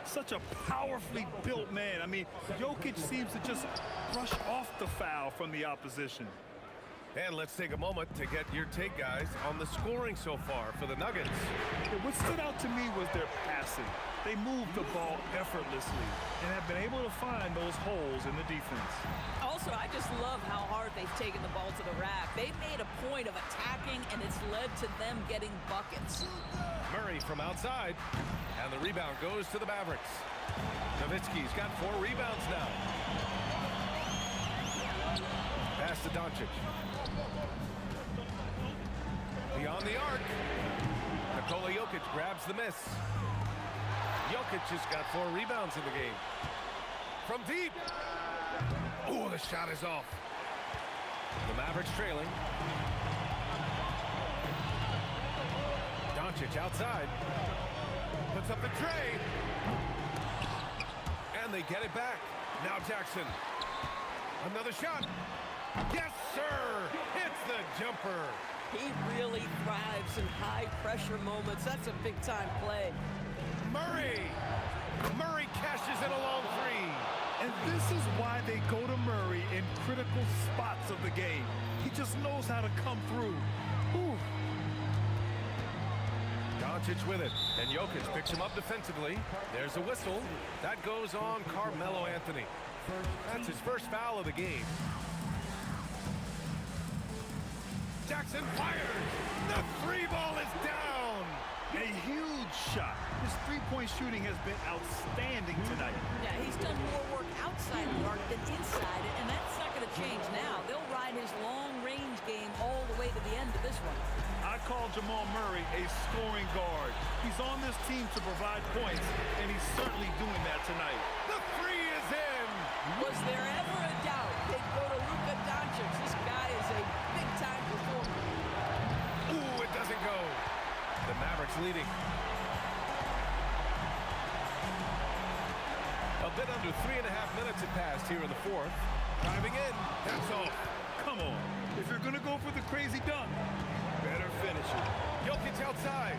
Such a powerfully built man. I mean, Jokic seems to just brush off the foul from the opposition. And let's take a moment to get your take, guys, on the scoring so far for the Nuggets. What stood out to me was their passing. They moved the ball effortlessly and have been able to find those holes in the defense. Also, I just love how hard they've taken the ball to the rack. They've made a point of attacking, and it's led to them getting buckets. Murray from outside, and the rebound goes to the Mavericks. Nowitzki's got 4 rebounds now. Pass to Doncic. Beyond the arc. Nikola Jokic grabs the miss. Jokic has got 4 rebounds in the game. From deep. Oh, the shot is off. The Mavericks trailing. Doncic outside. Puts up the tray. And they get it back. Now Jackson. Another shot. Yes, sir. Hits the jumper. He really thrives in high-pressure moments. That's a big-time play. Murray. Murray cashes in a long 3. And this is why they go to Murray in critical spots of the game. He just knows how to come through. Ooh. Doncic with it, and Jokic picks him up defensively. There's a whistle. That goes on Carmelo Anthony. That's his first foul of the game. Jackson fires. The three ball is down. A huge shot. His three-point shooting has been outstanding tonight. Yeah, he's done more work outside the arc than inside it, and that's not going to change now. They'll ride his long-range game all the way to the end of this one. I call Jamal Murray a scoring guard. He's on this team to provide points, and he's certainly doing that tonight. The three is in. Was there ever a doubt they'd go to Luka Doncic? This guy is a big-time performer. Ooh, it doesn't go. The Mavericks leading. A bit under 3.5 minutes have passed here in the fourth. Driving in. That's all. Come on. If you're going to go for the crazy dunk, better finish it. Jokic outside.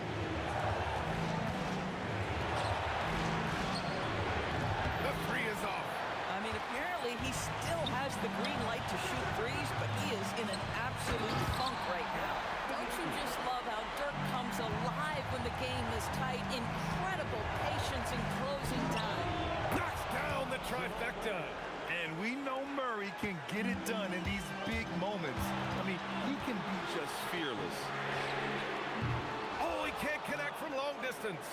The three is off. I mean, apparently he still has the green light to shoot threes, but he is in an absolute funk right now. Don't you just love how Dirk comes alive when the game is tight? Incredible patience in closing time. Knocks down the trifecta. And we know Murray can get it done in these big moments. I mean, he can be just fearless. Oh, he can't connect from long distance.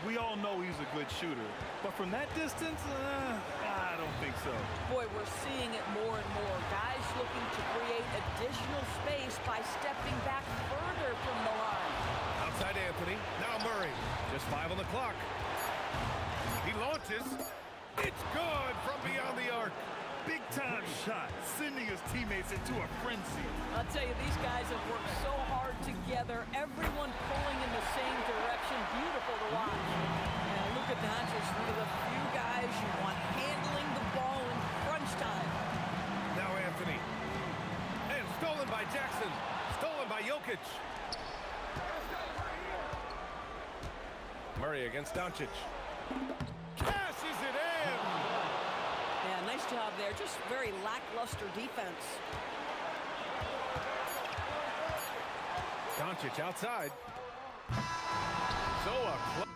We all know he's a good shooter. But from that distance, I don't think so. Boy, we're seeing it more and more. Guys looking to create additional space by stepping back further from the line. Outside Anthony. Now Murray. Just 5 on the clock. He launches. It's good from beyond the arc. Big-time shot, sending his teammates into a frenzy. I'll tell you, these guys have worked so hard together. Everyone pulling in the same direction. Beautiful to watch. And Luka Doncic, one of the few guys you want handling the ball in crunch time. Now Anthony. And stolen by Jackson. Stolen by Jokic. Murray against Doncic. Cashes it in. Yeah, nice job there. Just very lackluster defense. Doncic outside. So a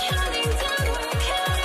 Counting down, we're counting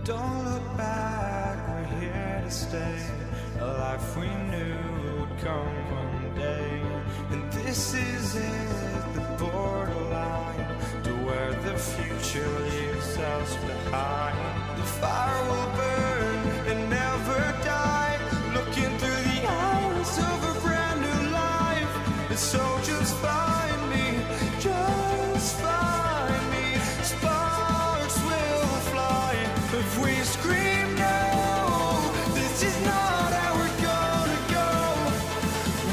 Don't look back, we're here to stay. A life we knew would come one day. And this is it, the borderline to where the future leaves us behind. The fire will burn and never die, looking through the eyes of a brand new life. And so just find me, just find me. Sparks will fly if we scream no. This is not how we're gonna go.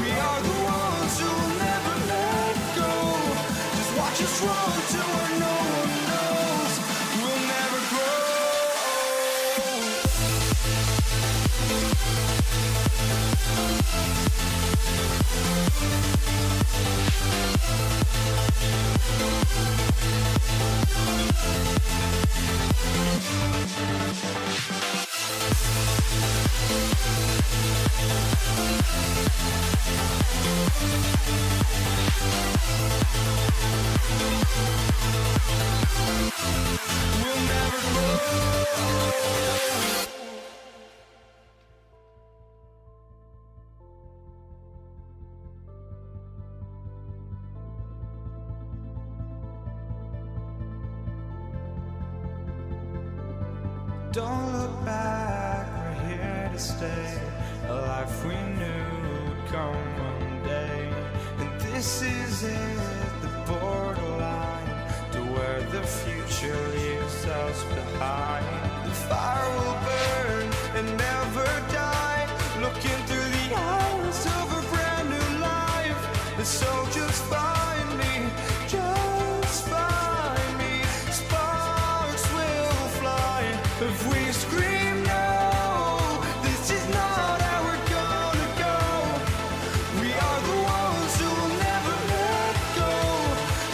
We are the ones who will never let go. Just watch us run to where no one knows. We'll never grow. We'll never grow. Don't look back, we're here to stay. A life we knew would come one day. And this is it, the borderline to where the future leaves us behind. The fire will burn and never die, looking through the eyes of a brand new life. And so just find me, just find me. Sparks will fly if we scream no. This is not how we're gonna go. We are the ones who will never let go.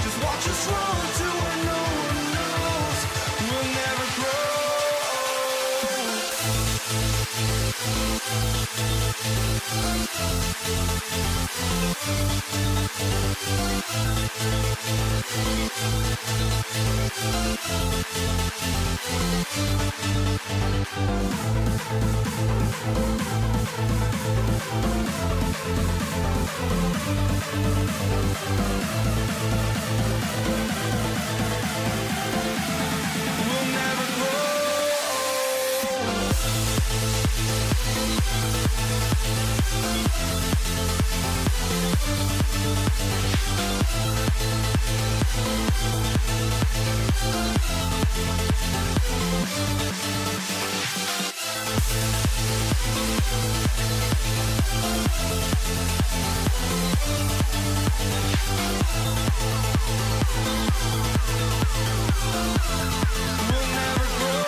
Just watch us run to where no one knows. We'll never grow. We'll never grow. We'll never grow.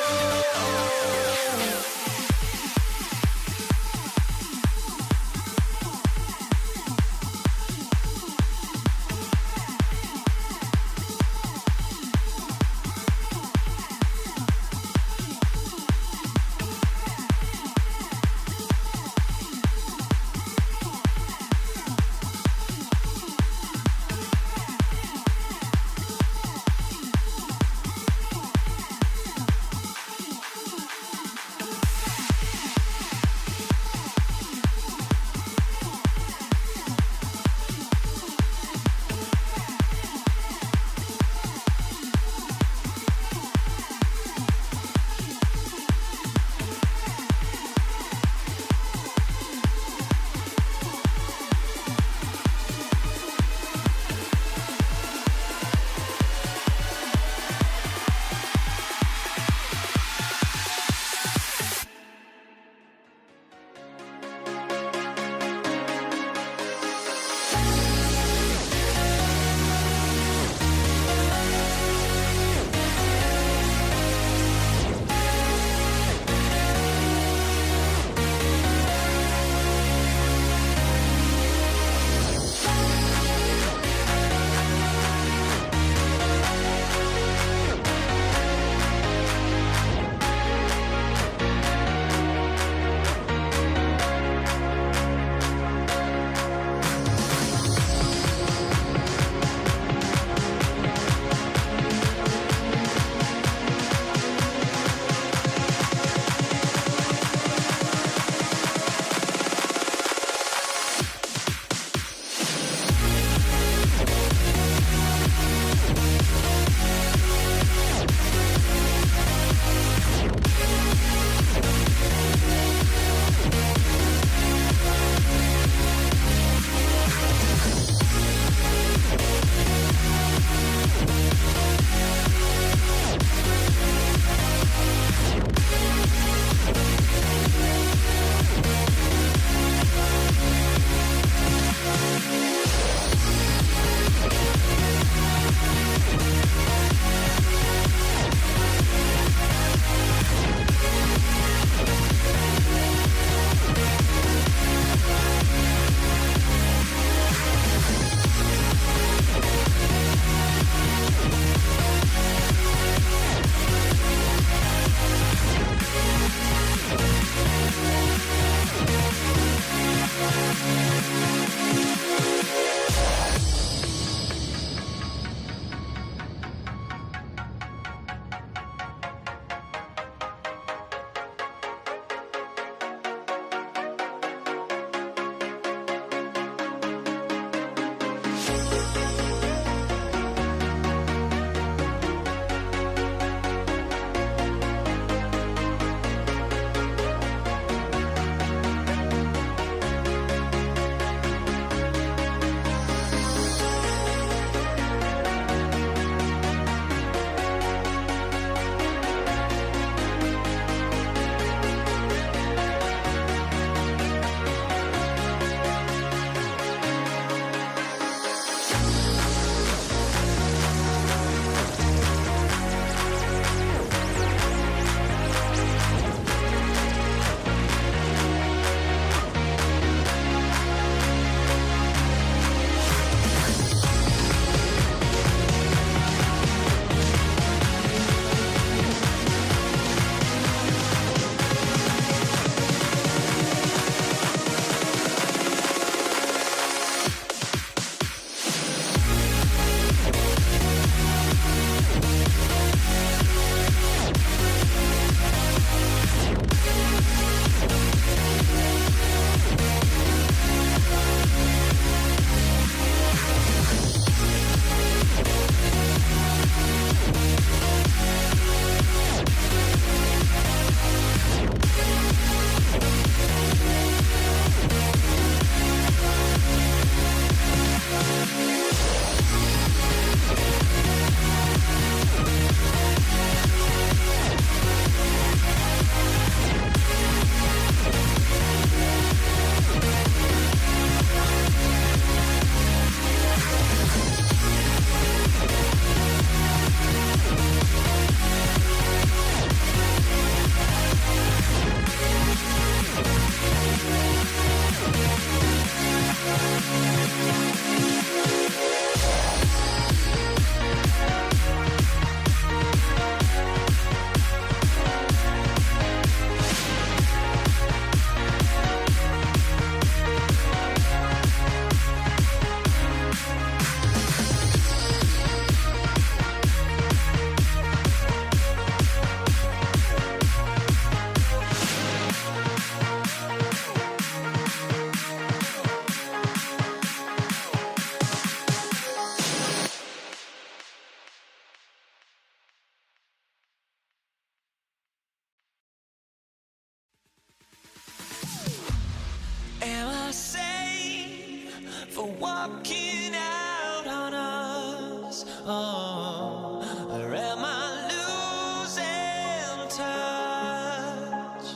walking out on us? Oh, or am I losing touch?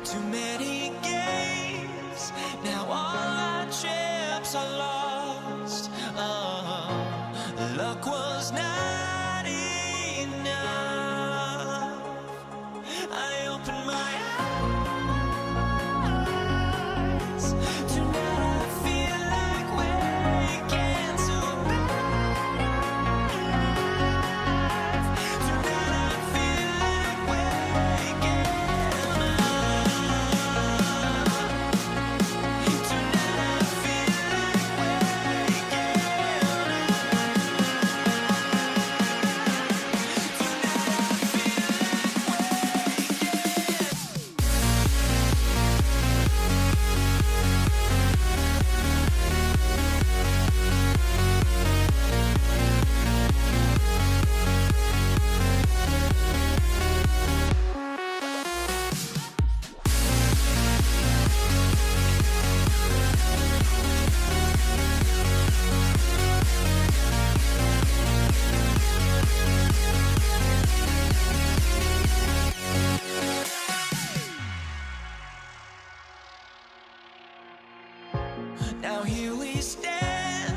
Too many games, now all our chips are lost. Oh, luck was not enough. I opened my eyes. Tonight I feel like waking to a better life. Tonight I feel like waking up. Tonight I feel like waking Now here we stand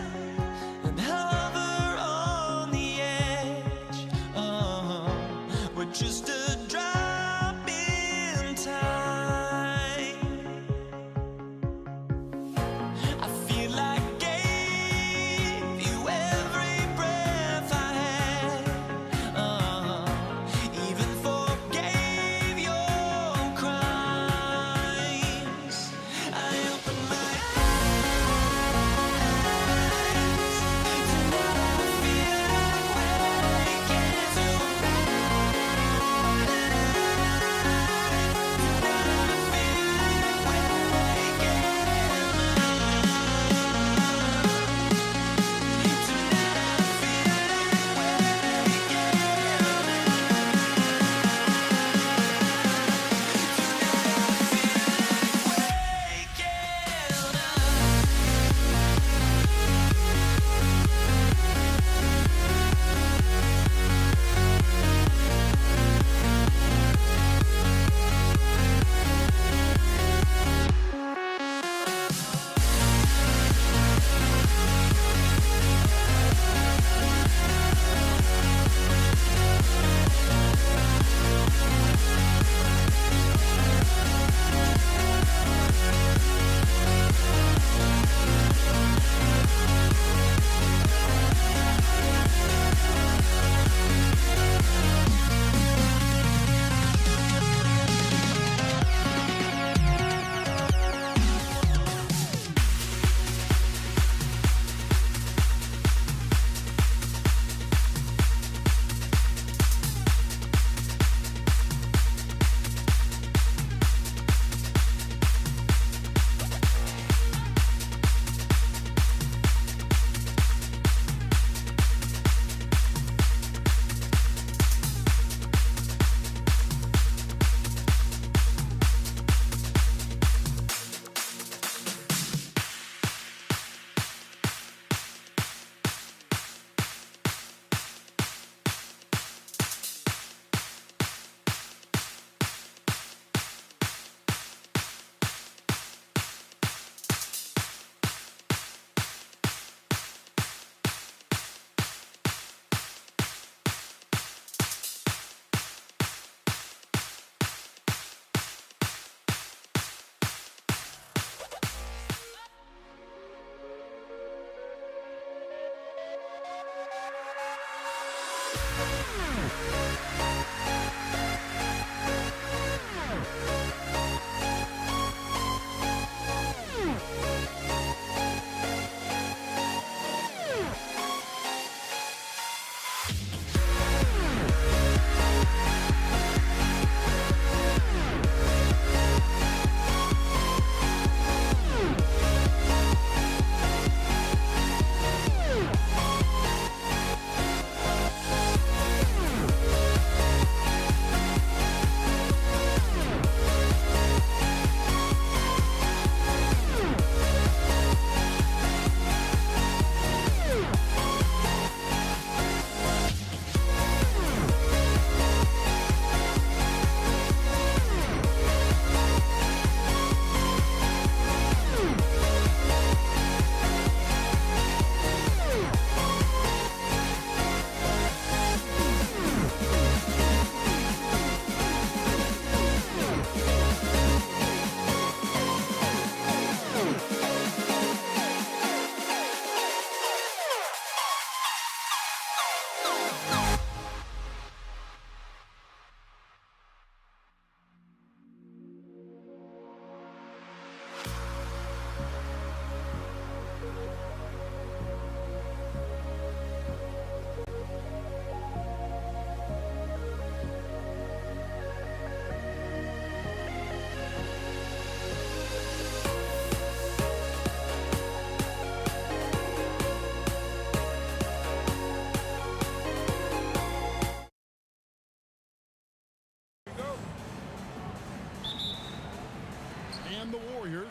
and hover on the edge. Oh, we're just a drop in time. I feel like I gave you every breath I had. Oh, even forgave your crimes. I opened my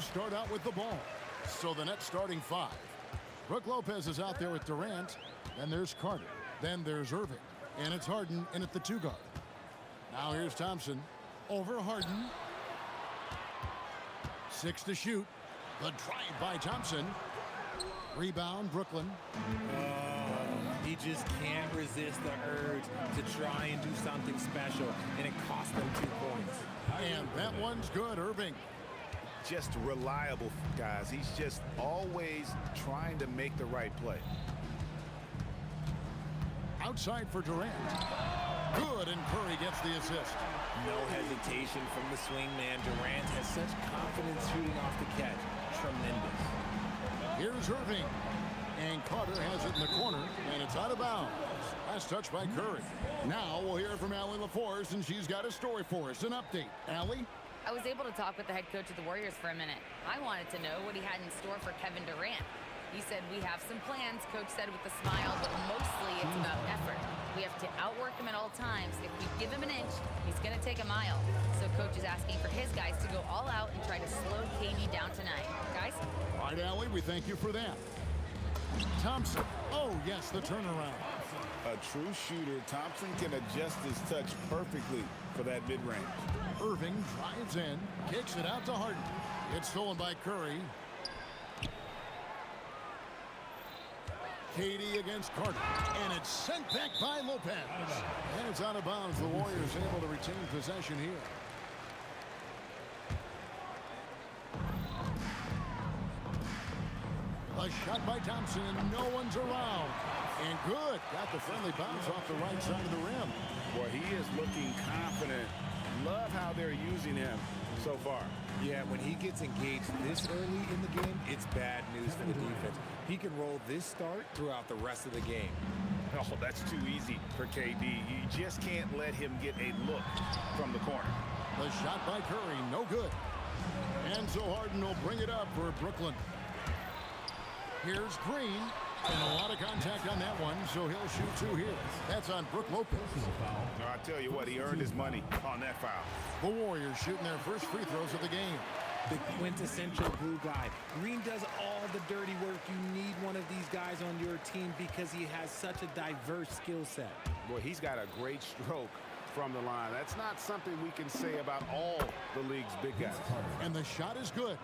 Warriors start out with the ball. So the Nets starting 5. Brook Lopez is out there with Durant. Then there's Carter. Then there's Irving. And it's Harden in at the 2 guard. Now here's Thompson. Over Harden. 6 to shoot. The drive by Thompson. Rebound, Brooklyn. He just can't resist the urge to try and do something special, and it cost them 2 points. And that one's good, Irving. Just reliable, guys. He's just always trying to make the right play. Outside for Durant. Good, and Curry gets the assist. No hesitation from the swing man. Durant has such confidence shooting off the catch. Tremendous. Here's Irving. And Carter has it in the corner, and it's out of bounds. Last touch by Curry. Now we'll hear from Allie LaForce, and she's got a story for us. An update. Allie? I was able to talk with the head coach of the Warriors for a minute. I wanted to know what he had in store for Kevin Durant. He said, we have some plans, Coach said with a smile, but mostly it's about effort. We have to outwork him at all times. If we give him an inch, he's going to take a mile. So Coach is asking for his guys to go all out and try to slow KD down tonight. Guys? All right, Allie, we thank you for that. Thompson. Oh, yes, the turnaround. A true shooter, Thompson can adjust his touch perfectly for that mid-range. Irving drives in, kicks it out to Harden. It's stolen by Curry. KD against Carter, and it's sent back by Lopez. And it's out of bounds. The Warriors able to retain possession here. A shot by Thompson, and no one's around. And good. Got the friendly bounce off the right side of the rim. Boy, he is looking confident. Love how they're using him so far. Yeah, when he gets engaged this early in the game, it's bad news for the defense. He can roll this start throughout the rest of the game. Oh, that's too easy for KD. You just can't let him get a look from the corner. The shot by Curry, no good. And so Harden will bring it up for Brooklyn. Here's Green, and a lot of contact on that one, so he'll shoot 2 here. That's on Brook Lopez. No, I tell you what, he earned his money on that foul. The Warriors shooting their first free throws of the game. The quintessential glue guy. Green does all the dirty work. You need one of these guys on your team because he has such a diverse skill set. Boy, he's got a great stroke from the line. That's not something we can say about all the league's big guys. And the shot is good.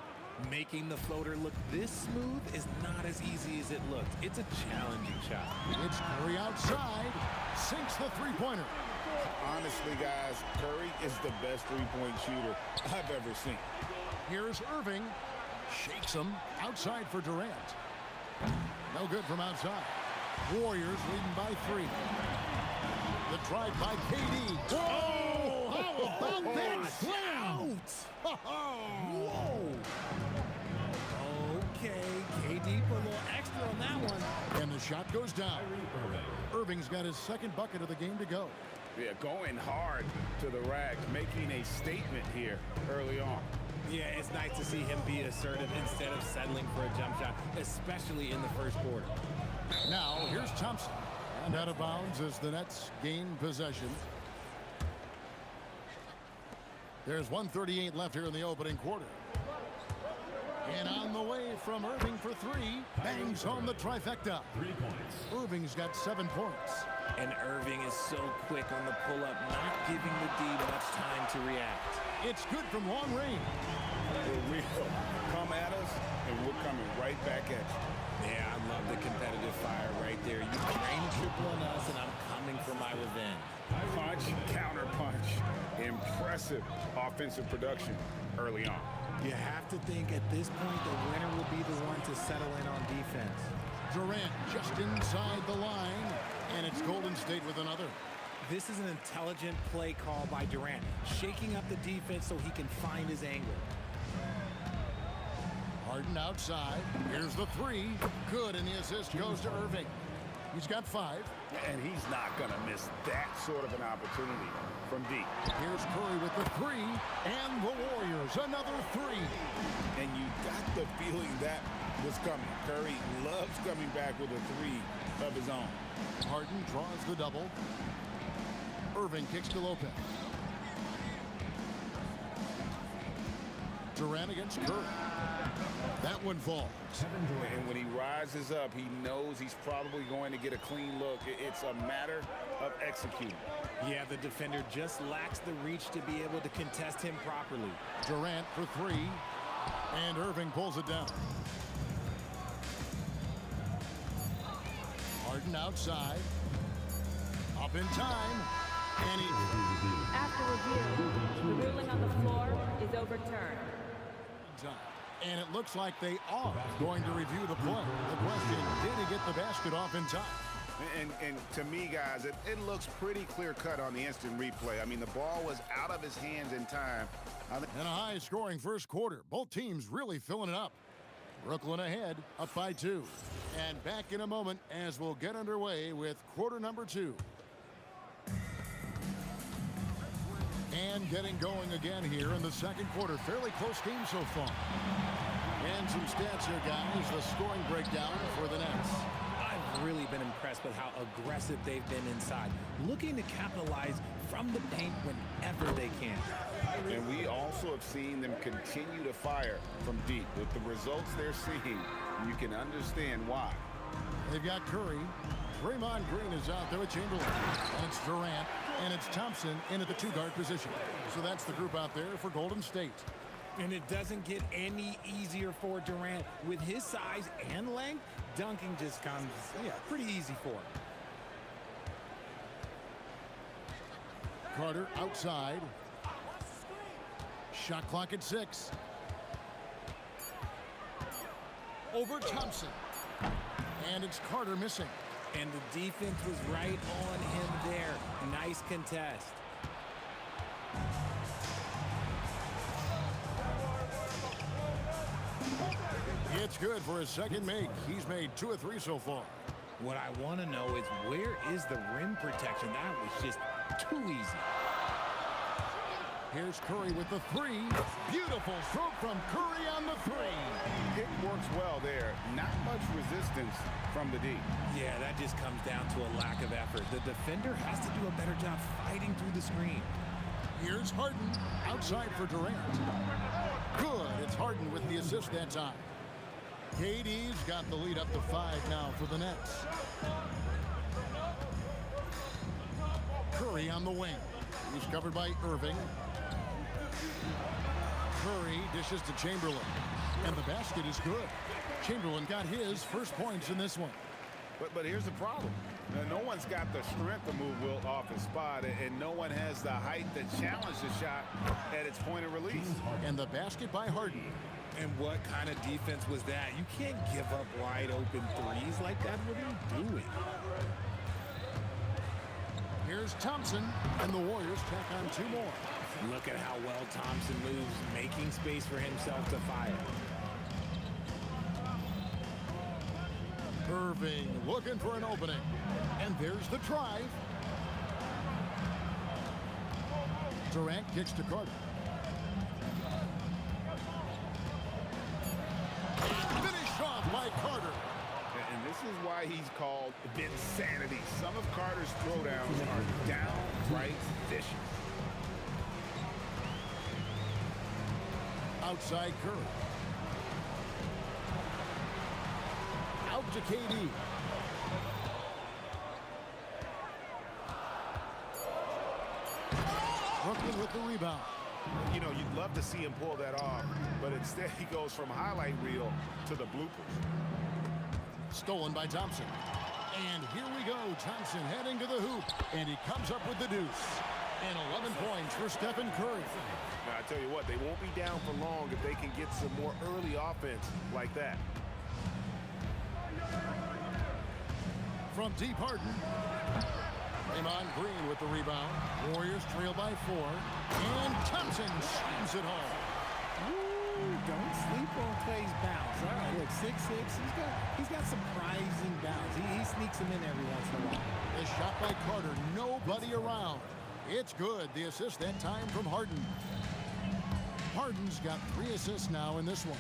Making the floater look this smooth is not as easy as it looked. It's a challenging shot. It's Curry outside. Sinks the three-pointer. Honestly, guys, Curry is the best three-point shooter I've ever seen. Here's Irving. Shakes him. Outside for Durant. No good from outside. Warriors leading by 3. The drive by KD. Whoa! How about that slam? Whoa! Okay, KD put a little extra on that one. And the shot goes down. Irving's got his second bucket of the game to go. Yeah, going hard to the rack, making a statement here early on. Yeah, it's nice to see him be assertive instead of settling for a jump shot, especially in the first quarter. Now, here's Thompson. And out of bounds as the Nets gain possession. There's 1:38 left here in the opening quarter. And on the way from Irving for 3. Bangs home the trifecta. 3 points. Irving's got 7 points. And Irving is so quick on the pull-up, not giving the D much time to react. It's good from long range. They will come at us, and we're coming right back at you. Yeah, I love the competitive fire right there. You drain a triple on us, and I'm coming for my revenge. Punch, counter punch. Impressive offensive production early on. You have to think at this point the winner will be the one to settle in on defense. Durant just inside the line, and it's Golden State with another. This is an intelligent play call by Durant, shaking up the defense so he can find his angle. Harden outside. Here's the 3. Good, and the assist goes to Irving. He's got 5. And he's not going to miss that sort of an opportunity from deep. Here's Curry with the 3. And the Warriors, another 3. And you got the feeling that was coming. Curry loves coming back with a 3 of his own. Harden draws the double. Irving kicks to Lopez. Durant against Curry. That one falls. And when he rises up, he knows he's probably going to get a clean look. It's a matter of executing. Yeah, the defender just lacks the reach to be able to contest him properly. Durant for three, and Irving pulls it down. Harden outside. Up in time. And he... After review, the ruling on the floor is overturned. And it looks like they are going to review the play. The question, did he get the basket off in time? And to me, guys, it looks pretty clear-cut on the instant replay. I mean, the ball was out of his hands in time. And a high-scoring first quarter. Both teams really filling it up. Brooklyn ahead, up by 2. And back in a moment as we'll get underway with quarter number 2. And getting going again here in the second quarter. Fairly close game so far. And some stats here, guys. The scoring breakdown for the Nets. I've really been impressed with how aggressive they've been inside, looking to capitalize from the paint whenever they can. And we also have seen them continue to fire from deep. With the results they're seeing, you can understand why. They've got Curry. Draymond Green is out there with Chamberlain. And it's Durant. And it's Thompson in at the 2-guard position. So that's the group out there for Golden State. And it doesn't get any easier for Durant. With his size and length, dunking just comes, pretty easy for him. Carter outside. Shot clock at 6. Over Thompson. And it's Carter missing. And the defense was right on him there. Nice contest. It's good for his second make. He's made 2 of 3 so far. What I want to know is, where is the rim protection? That was just too easy. Here's Curry with the 3. Beautiful stroke from Curry on the 3. It works well there. Not much resistance from the D. Yeah, that just comes down to a lack of effort. The defender has to do a better job fighting through the screen. Here's Harden outside for Durant. Good. It's Harden with the assist that time. KD's got the lead up to 5 now for the Nets. Curry on the wing. He's covered by Irving. Curry dishes to Chamberlain. And the basket is good. Chamberlain got his first points in this one. But here's the problem. No one's got the strength to move Wilt off his spot, and no one has the height to challenge the shot at its point of release. And the basket by Harden. And what kind of defense was that? You can't give up wide open threes like that. What are you doing? Here's Thompson, and the Warriors tack on 2 more. Look at how well Thompson moves, making space for himself to fire. Irving looking for an opening. And there's the drive. Durant kicks to Carter. Finished off by Carter. And this is why he's called Vinsanity. Some of Carter's throwdowns are downright vicious. Outside Curry. Out to KD. Brooklyn with the rebound. You know, you'd love to see him pull that off, but instead he goes from highlight reel to the bloopers. Stolen by Thompson. And here we go. Thompson heading to the hoop. And he comes up with the deuce. And 11 points for Stephen Curry. Now, I tell you what, they won't be down for long if they can get some more early offense like that. From deep, Harden. Draymond Green with the rebound. Warriors trail by 4. And Thompson slams it home. Ooh, don't sleep on Clay's bounce. All right, look, 6'6". He's got surprising bounce. He sneaks them in every once in a while. A shot by Carter. Nobody around. It's good. The assist that time from Harden. Harden's got 3 assists now in this one.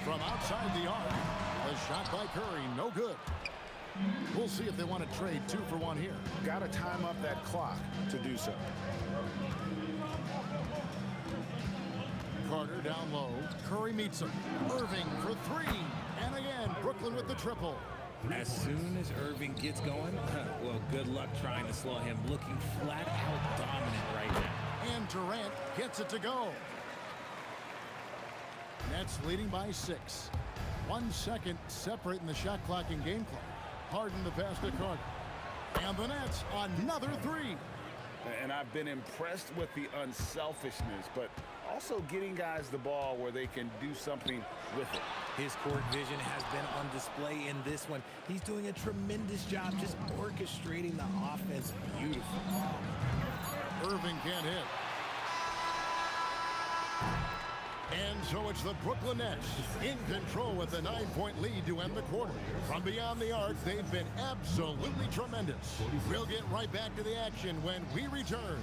From outside the arc. The shot by Curry. No good. We'll see if they want to trade 2 for 1 here. Got to time up that clock to do so. Carter down low. Curry meets him. Irving for three. And again, Brooklyn with the triple. As soon as Irving gets going, well, good luck trying to slow him. Looking flat out dominant right now. And Durant gets it to go. Nets leading by 6. 1 second separating the shot clock and game clock. Harden the pass to Carter. And the Nets, another three. And I've been impressed with the unselfishness, but also getting guys the ball where they can do something with it. His court vision has been on display in this one. He's doing a tremendous job just orchestrating the offense beautifully. Irving can't hit. And so it's the Brooklyn Nets in control with a 9-point lead to end the quarter. From beyond the arc, they've been absolutely tremendous. We'll get right back to the action when we return.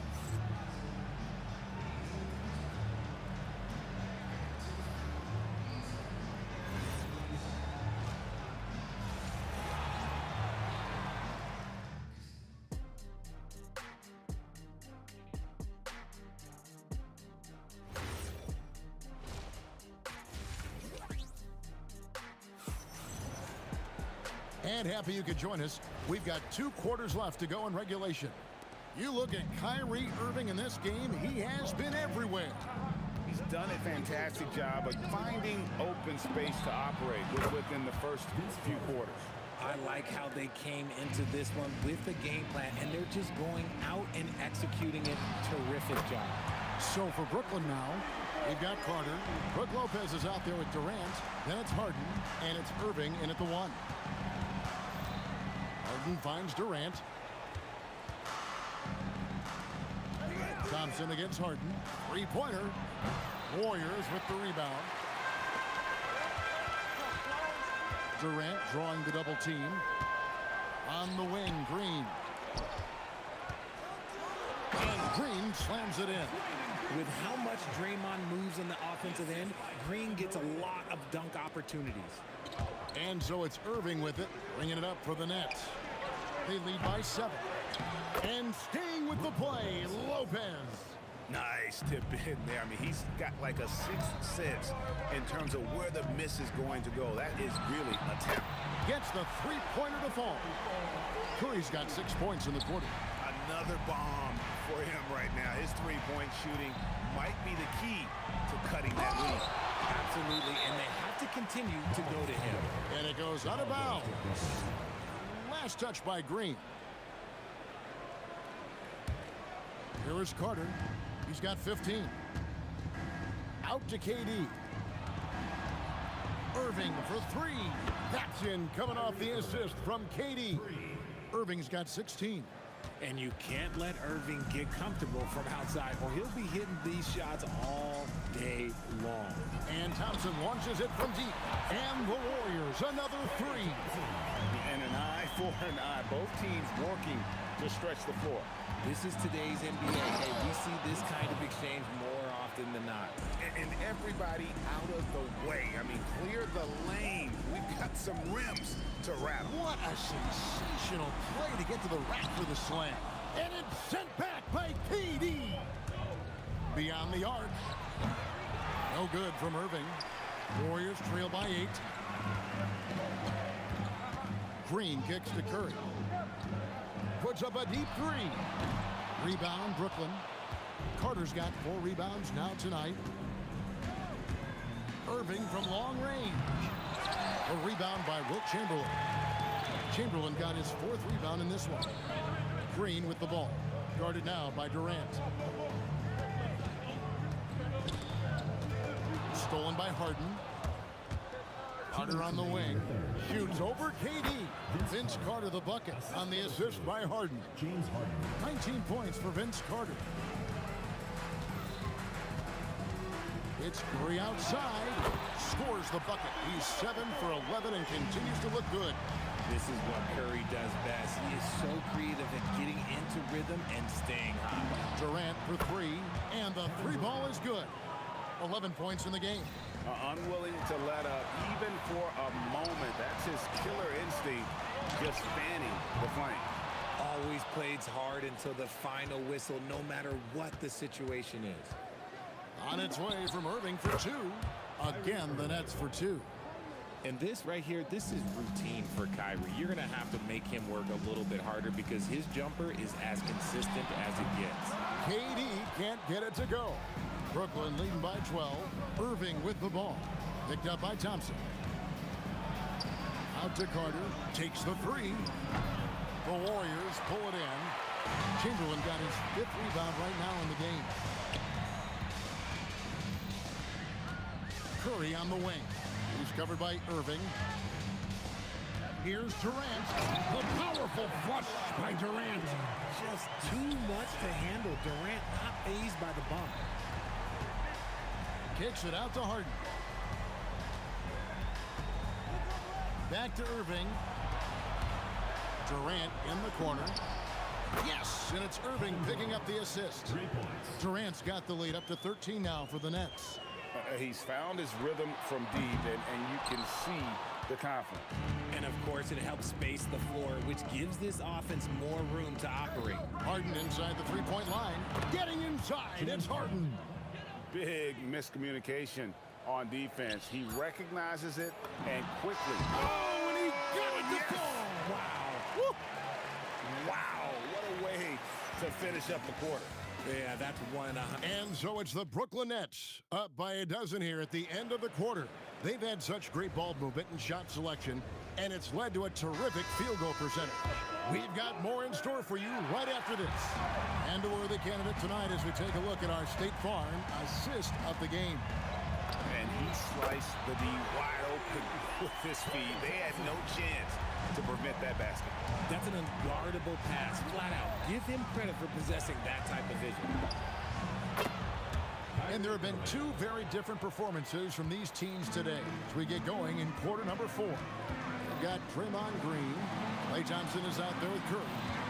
And happy you could join us. We've got 2 quarters left to go in regulation. You look at Kyrie Irving in this game, he has been everywhere. He's done a fantastic job of finding open space to operate within the first few quarters. I like how they came into this one with the game plan, and they're just going out and executing it. Terrific job. So for Brooklyn now, we've got Carter. Brook Lopez is out there with Durant. Then it's Harden, and it's Irving in at the 1. Harden finds Durant. Thompson against Harden. 3-pointer. Warriors with the rebound. Durant drawing the double team. On the wing, Green. And Green slams it in. With how much Draymond moves in the offensive end, Green gets a lot of dunk opportunities. And so it's Irving with it, bringing it up for the Nets. They lead by 7. And staying with the play, Lopez. Nice tip in there. I mean, he's got like a 6th sense in terms of where the miss is going to go. That is really a talent. Gets the 3-pointer to fall. Curry's got 6 points in the quarter. Another bomb for him right now. His 3-point shooting might be the key to cutting that lead. Absolutely, and they have to continue to go to him. And it goes out of bounds. Last touch by Green. Here is Carter. He's got 15. Out to KD. Irving for 3. That's in, coming off the assist from KD. Irving's got 16. And you can't let Irving get comfortable from outside, or he'll be hitting these shots all day long. And Thompson launches it from deep. And the Warriors, another 3. And an eye for an eye. Both teams working to stretch the floor. This is today's NBA. Hey, we see this kind of exchange more often than not. And everybody out of the way. I mean, clear the lane. We've got some rims to rattle. What a sensational play to get to the rack for the slam. And it's sent back by KD. Beyond the arc. No good from Irving. Warriors trail by 8. Green kicks to Curry. Puts up a deep 3. Rebound, Brooklyn. Carter's got 4 rebounds now tonight. Irving from long range. A rebound by Wilt Chamberlain. Chamberlain got his 4th rebound in this one. Green with the ball. Guarded now by Durant. Stolen by Harden. Carter on the wing. Shoots over KD. Vince Carter the bucket on the assist by Harden. 19 points for Vince Carter. It's Curry outside. Scores the bucket. He's 7 for 11 and continues to look good. This is what Curry does best. He is so creative at getting into rhythm and staying hot. Durant for 3. And the 3 ball is good. 11 points in the game. Unwilling to let up even for a moment. That's his killer instinct, just fanning the flame. Always plays hard until the final whistle, no matter what the situation is. On its way from Irving for two. Again, the Nets for two. And this right here, this is routine for Kyrie. You're going to have to make him work a little bit harder because his jumper is as consistent as it gets. KD can't get it to go. Brooklyn leading by 12. Irving with the ball. Picked up by Thompson. Out to Carter. Takes the three. The Warriors pull it in. Chamberlain got his 5th rebound right now in the game. Curry on the wing. He's covered by Irving. Here's Durant. The powerful flush by Durant. Just too much to handle. Durant not fazed by the bump. Kicks it out to Harden. Back to Irving. Durant in the corner. Yes, and it's Irving picking up the assist. 3 points. Durant's got the lead up to 13 now for the Nets. He's found his rhythm from deep, and you can see the confidence. And of course, it helps space the floor, which gives this offense more room to operate. Harden inside the three-point line. Getting inside, it's Harden. Big miscommunication on defense. He recognizes it and quickly. Oh, and he got it to fall. Wow. Woo. Wow, what a way to finish up the quarter. Yeah, that's 1-1. And so it's the Brooklyn Nets up by a dozen here at the end of the quarter. They've had such great ball movement and shot selection, and it's led to a terrific field goal percentage. We've got more in store for you right after this. And a worthy candidate tonight as we take a look at our State Farm assist of the game. And he sliced the D wide open with his feet. They had no chance to prevent that basket. That's an unguardable pass, flat out. Give him credit for possessing that type of vision. And there have been two very different performances from these teams today as we get going in quarter number 4. We've got Draymond Green. Klay Thompson is out there with Curry.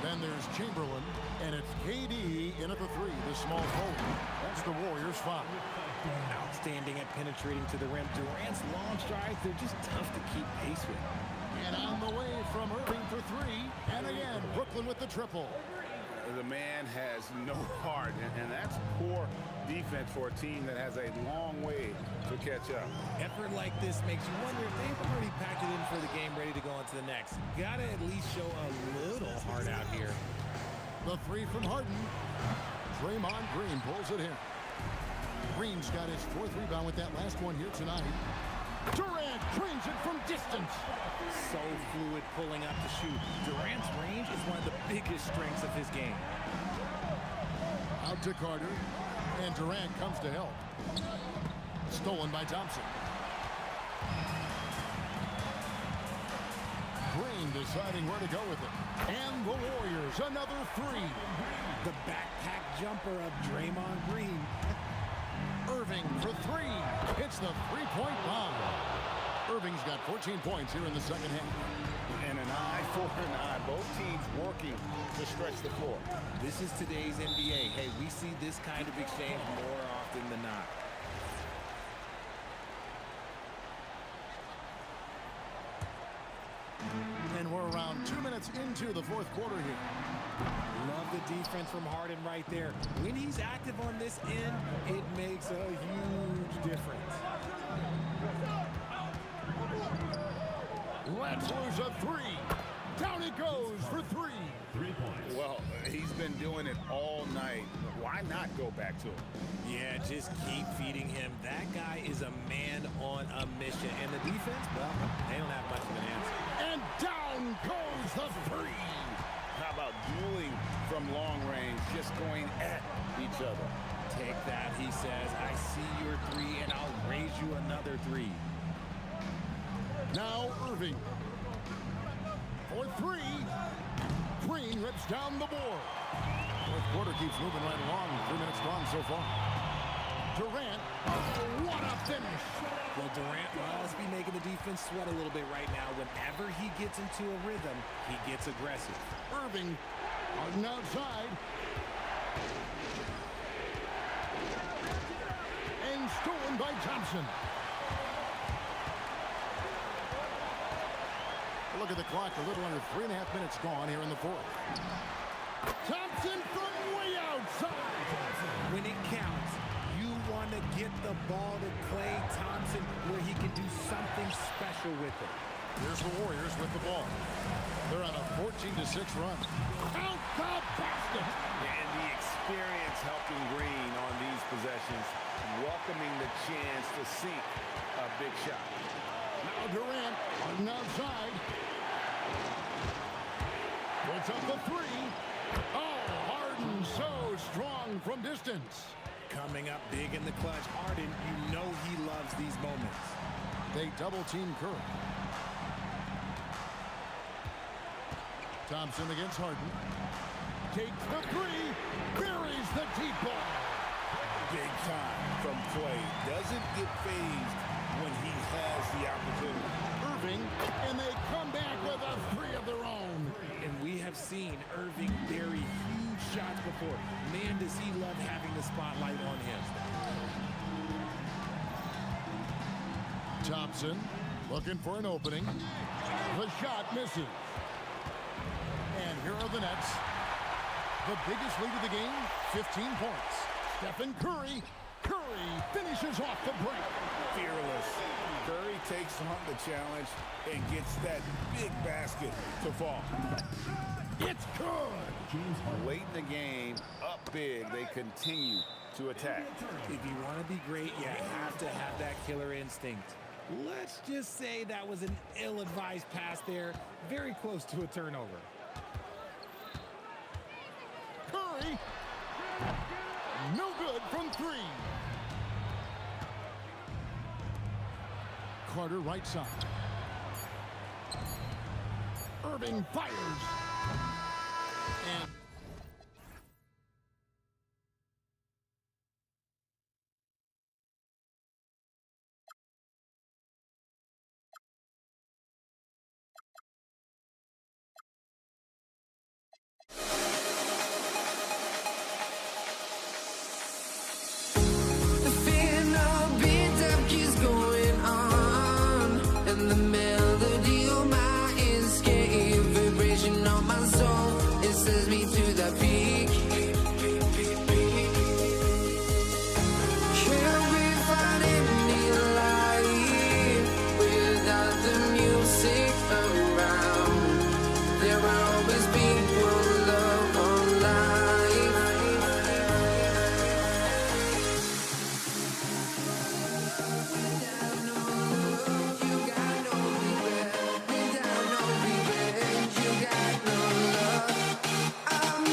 Then there's Chamberlain, and it's KD in at the 3, the small forward. That's the Warriors' 5. Outstanding at penetrating to the rim. Durant's long strides, they're just tough to keep pace with. And on the way from Irving for 3. And again, Brooklyn with the triple. The man has no heart, and that's poor defense for a team that has a long way to catch up. Effort like this makes you wonder if they've already packed it in for the game, ready to go into the next. Gotta at least show a little heart out here. The 3 from Harden. Draymond Green pulls it in. Green's got his 4th rebound with that last one here tonight. Durant drains it from distance. So fluid pulling up to shoot. Durant's range is one of the biggest strengths of his game. Out to Carter. And Durant comes to help. Stolen by Thompson. Green deciding where to go with it. And the Warriors, another 3. The backpack jumper of Draymond Green. Irving for 3. Hits the three-point bomb. Irving's got 14 points here in the second half. And an eye for an eye. Both teams working to stretch the floor. This is today's NBA. Hey, we see this kind of exchange more often than not. And we're around 2 minutes into the 4th quarter here. Love the defense from Harden right there. When he's active on this end, it makes a huge difference. Let's lose a 3. Down it goes for 3. 3 points. Well, he's been doing it all night. Why not go back to him? Yeah, just keep feeding him. That guy is a man on a mission. And the defense, well, they don't have much of an answer. And down goes the 3. How about dueling from long range, just going at each other? Take that, he says. I see your 3, and I'll raise you another 3. Now Irving. For 3. Green rips down the board. 4th quarter keeps moving right along. 3 minutes gone so far. Durant. What a finish. Well, Durant must be making the defense sweat a little bit right now. Whenever he gets into a rhythm, he gets aggressive. Irving. Harden outside. And stolen by Thompson. Look at the clock, a little under 3.5 minutes gone here in the 4th. Thompson from way outside. When it counts, you want to get the ball to Klay Thompson where he can do something special with it. Here's the Warriors with the ball. They're on a 14-6 run. Count the basket! And the experience helping Green on these possessions, welcoming the chance to sink a big shot. Now Durant on the outside. Puts up the three. Oh, Harden so strong from distance. Coming up big in the clutch. Harden, you know he loves these moments. They double-team Curry. Thompson against Harden. Takes the three. Buries the deep ball. Big time from Klay. Doesn't get phased when he has the opportunity. Irving, and they come back with a three of their own. And we have seen Irving bury huge shots before. Man, does he love having the spotlight on him. Thompson looking for an opening. The shot misses. And here are the Nets. The biggest lead of the game, 15 points. Stephen Curry. Curry finishes off the break. Fearless. Curry takes on the challenge and gets that big basket to fall. It's good. Late in the game, up big, they continue to attack. If you want to be great, you have to have that killer instinct. Let's just say that was an ill-advised pass there. Very close to a turnover. Curry. No good from three. Carter right side. Irving fires. And I'm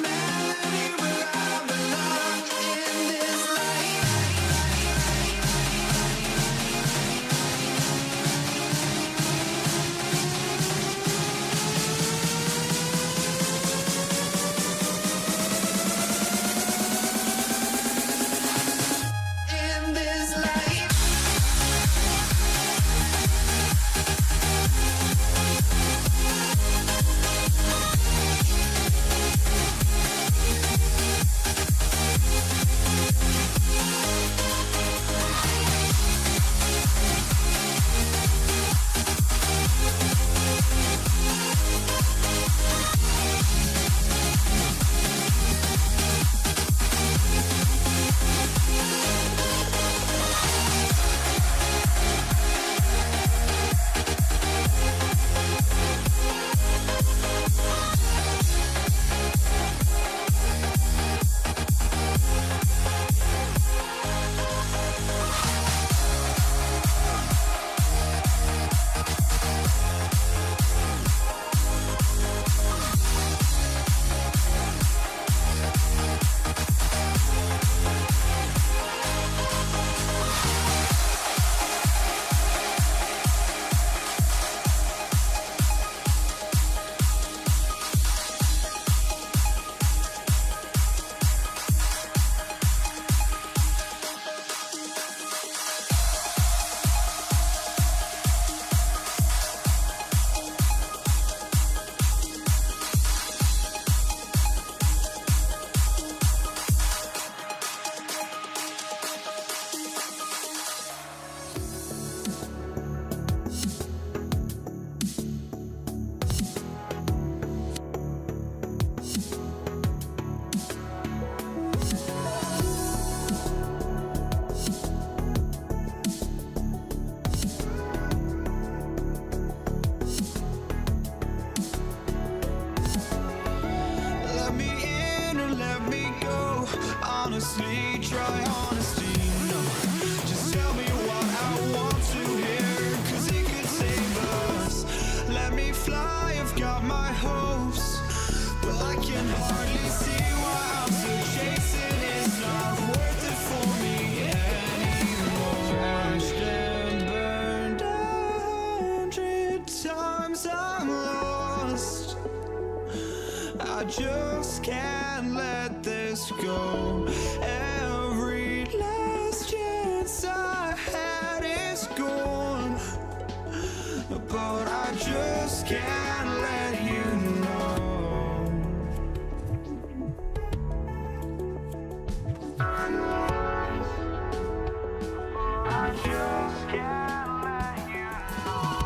honestly, try honesty. No, just tell me what I want to hear, 'cause it could save us. Let me fly, I've got my hopes, but I can hardly see why I'm still chasing. It's not worth it for me anymore. Crashed and burned 100 times, I'm lost. I just can't let this go. Every last chance I had is gone, but I just can't let you know. I just can't let you know.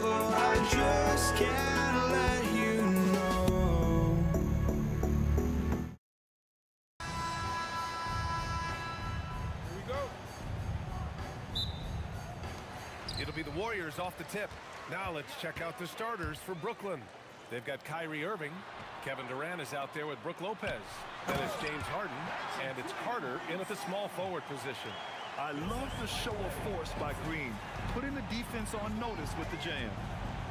But I just can't let you know. It'll be the Warriors off the tip. Now let's check out the starters for Brooklyn. They've got Kyrie Irving. Kevin Durant is out there with Brook Lopez. Then it's James Harden, and it's Carter in at the small forward position. I love the show of force by Green, putting the defense on notice with the jam.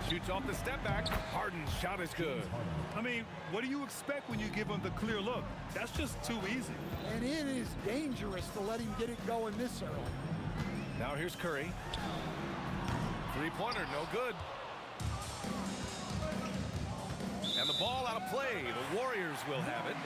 Shoots off the step back. Harden's shot is good. I mean, what do you expect when you give him the clear look? That's just too easy. And it is dangerous to let him get it going this early. Now here's Curry. Three-pointer, no good. And the ball out of play. The Warriors will have it.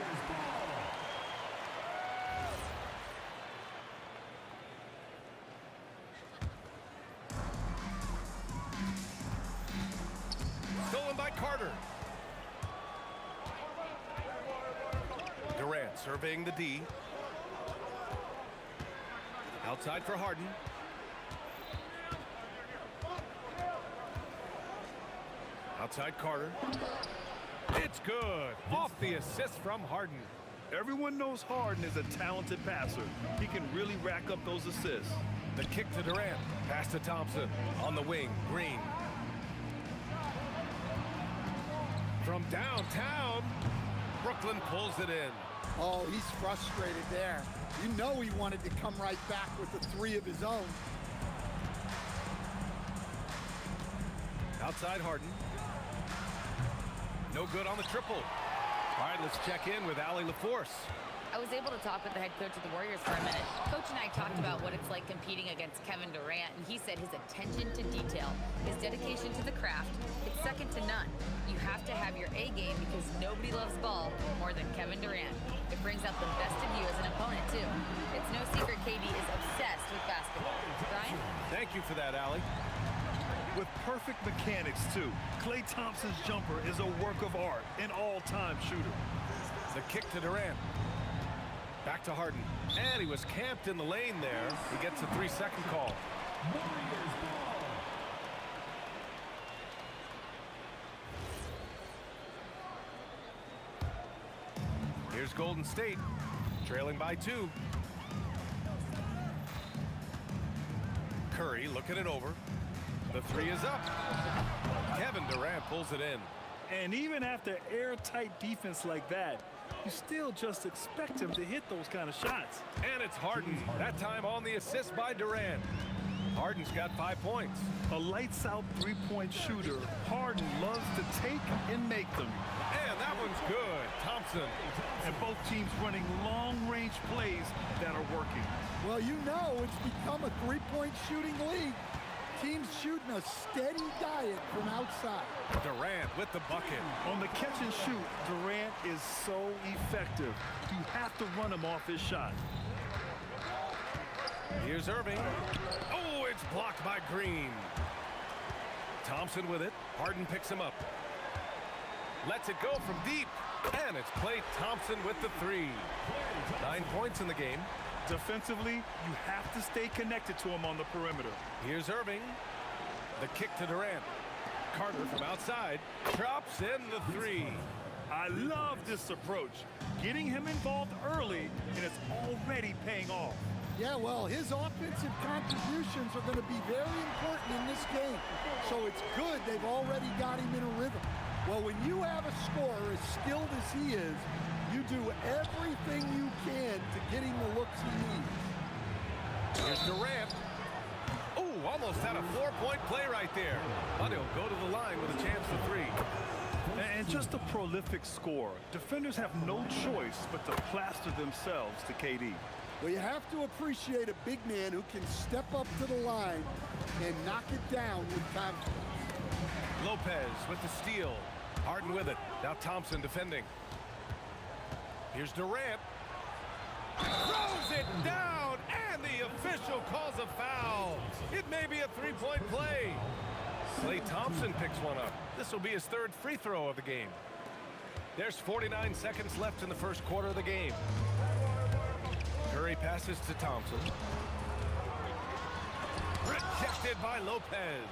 Stolen by Carter. Durant surveying the D. Outside for Harden. Outside Carter. It's good. Off the assist from Harden. Everyone knows Harden is a talented passer. He can really rack up those assists. The kick to Durant. Pass to Thompson. On the wing, Green. From downtown, Brooklyn pulls it in. Oh, he's frustrated there. You know he wanted to come right back with the three of his own. Outside Harden. No good on the triple. All right, let's check in with Allie LaForce. I was able to talk with the head coach of the Warriors for a minute. Coach and I talked about what it's like competing against Kevin Durant, and he said his attention to detail, his dedication to the craft, it's second to none. You have to have your A game because nobody loves ball more than Kevin Durant. It brings out the best of you as an opponent, too. It's no secret KD is obsessed with basketball. Brian? Thank you for that, Allie. With perfect mechanics, too. Klay Thompson's jumper is a work of art, an all-time shooter. The kick to Durant. Back to Harden. And he was camped in the lane there. He gets a 3-second call. Here's Golden State, trailing by 2. Curry looking it over. The 3 is up. Kevin Durant pulls it in. And even after airtight defense like that, you still just expect him to hit those kind of shots. And it's Harden, that time on the assist by Durant. Harden's got 5 points. A lights-out three-point shooter, Harden loves to take and make them. And that one's good. Thompson. And both teams running long-range plays that are working. Well, you know it's become a three-point shooting league. Teams shooting a steady diet from outside. Durant with the bucket. On the catch and shoot, Durant is so effective. You have to run him off his shot. Here's Irving. Oh, it's blocked by Green. Thompson with it. Harden picks him up. Lets it go from deep. And it's Klay Thompson with the 3. 9 points in the game. Defensively, you have to stay connected to him on the perimeter. Here's Irving. The kick to Durant. Carter from outside. Drops in the 3. I love this approach. Getting him involved early, and it's already paying off. Yeah, well, his offensive contributions are going to be very important in this game. So it's good they've already got him in a rhythm. Well, when you have a scorer as skilled as he is, you do everything you can to get him the looks he needs. Here's Durant. Oh, almost had a 4-point play right there. But he'll go to the line with a chance for 3. And just a prolific scorer. Defenders have no choice but to plaster themselves to KD. Well, you have to appreciate a big man who can step up to the line and knock it down with confidence. Lopez with the steal. Harden with it. Now Thompson defending. Here's Durant. Throws it down, and the official calls a foul. It may be a 3-point play. Klay Thompson picks one up. This will be his 3rd free throw of the game. There's 49 seconds left in the first quarter of the game. Curry passes to Thompson. Rejected by Lopez.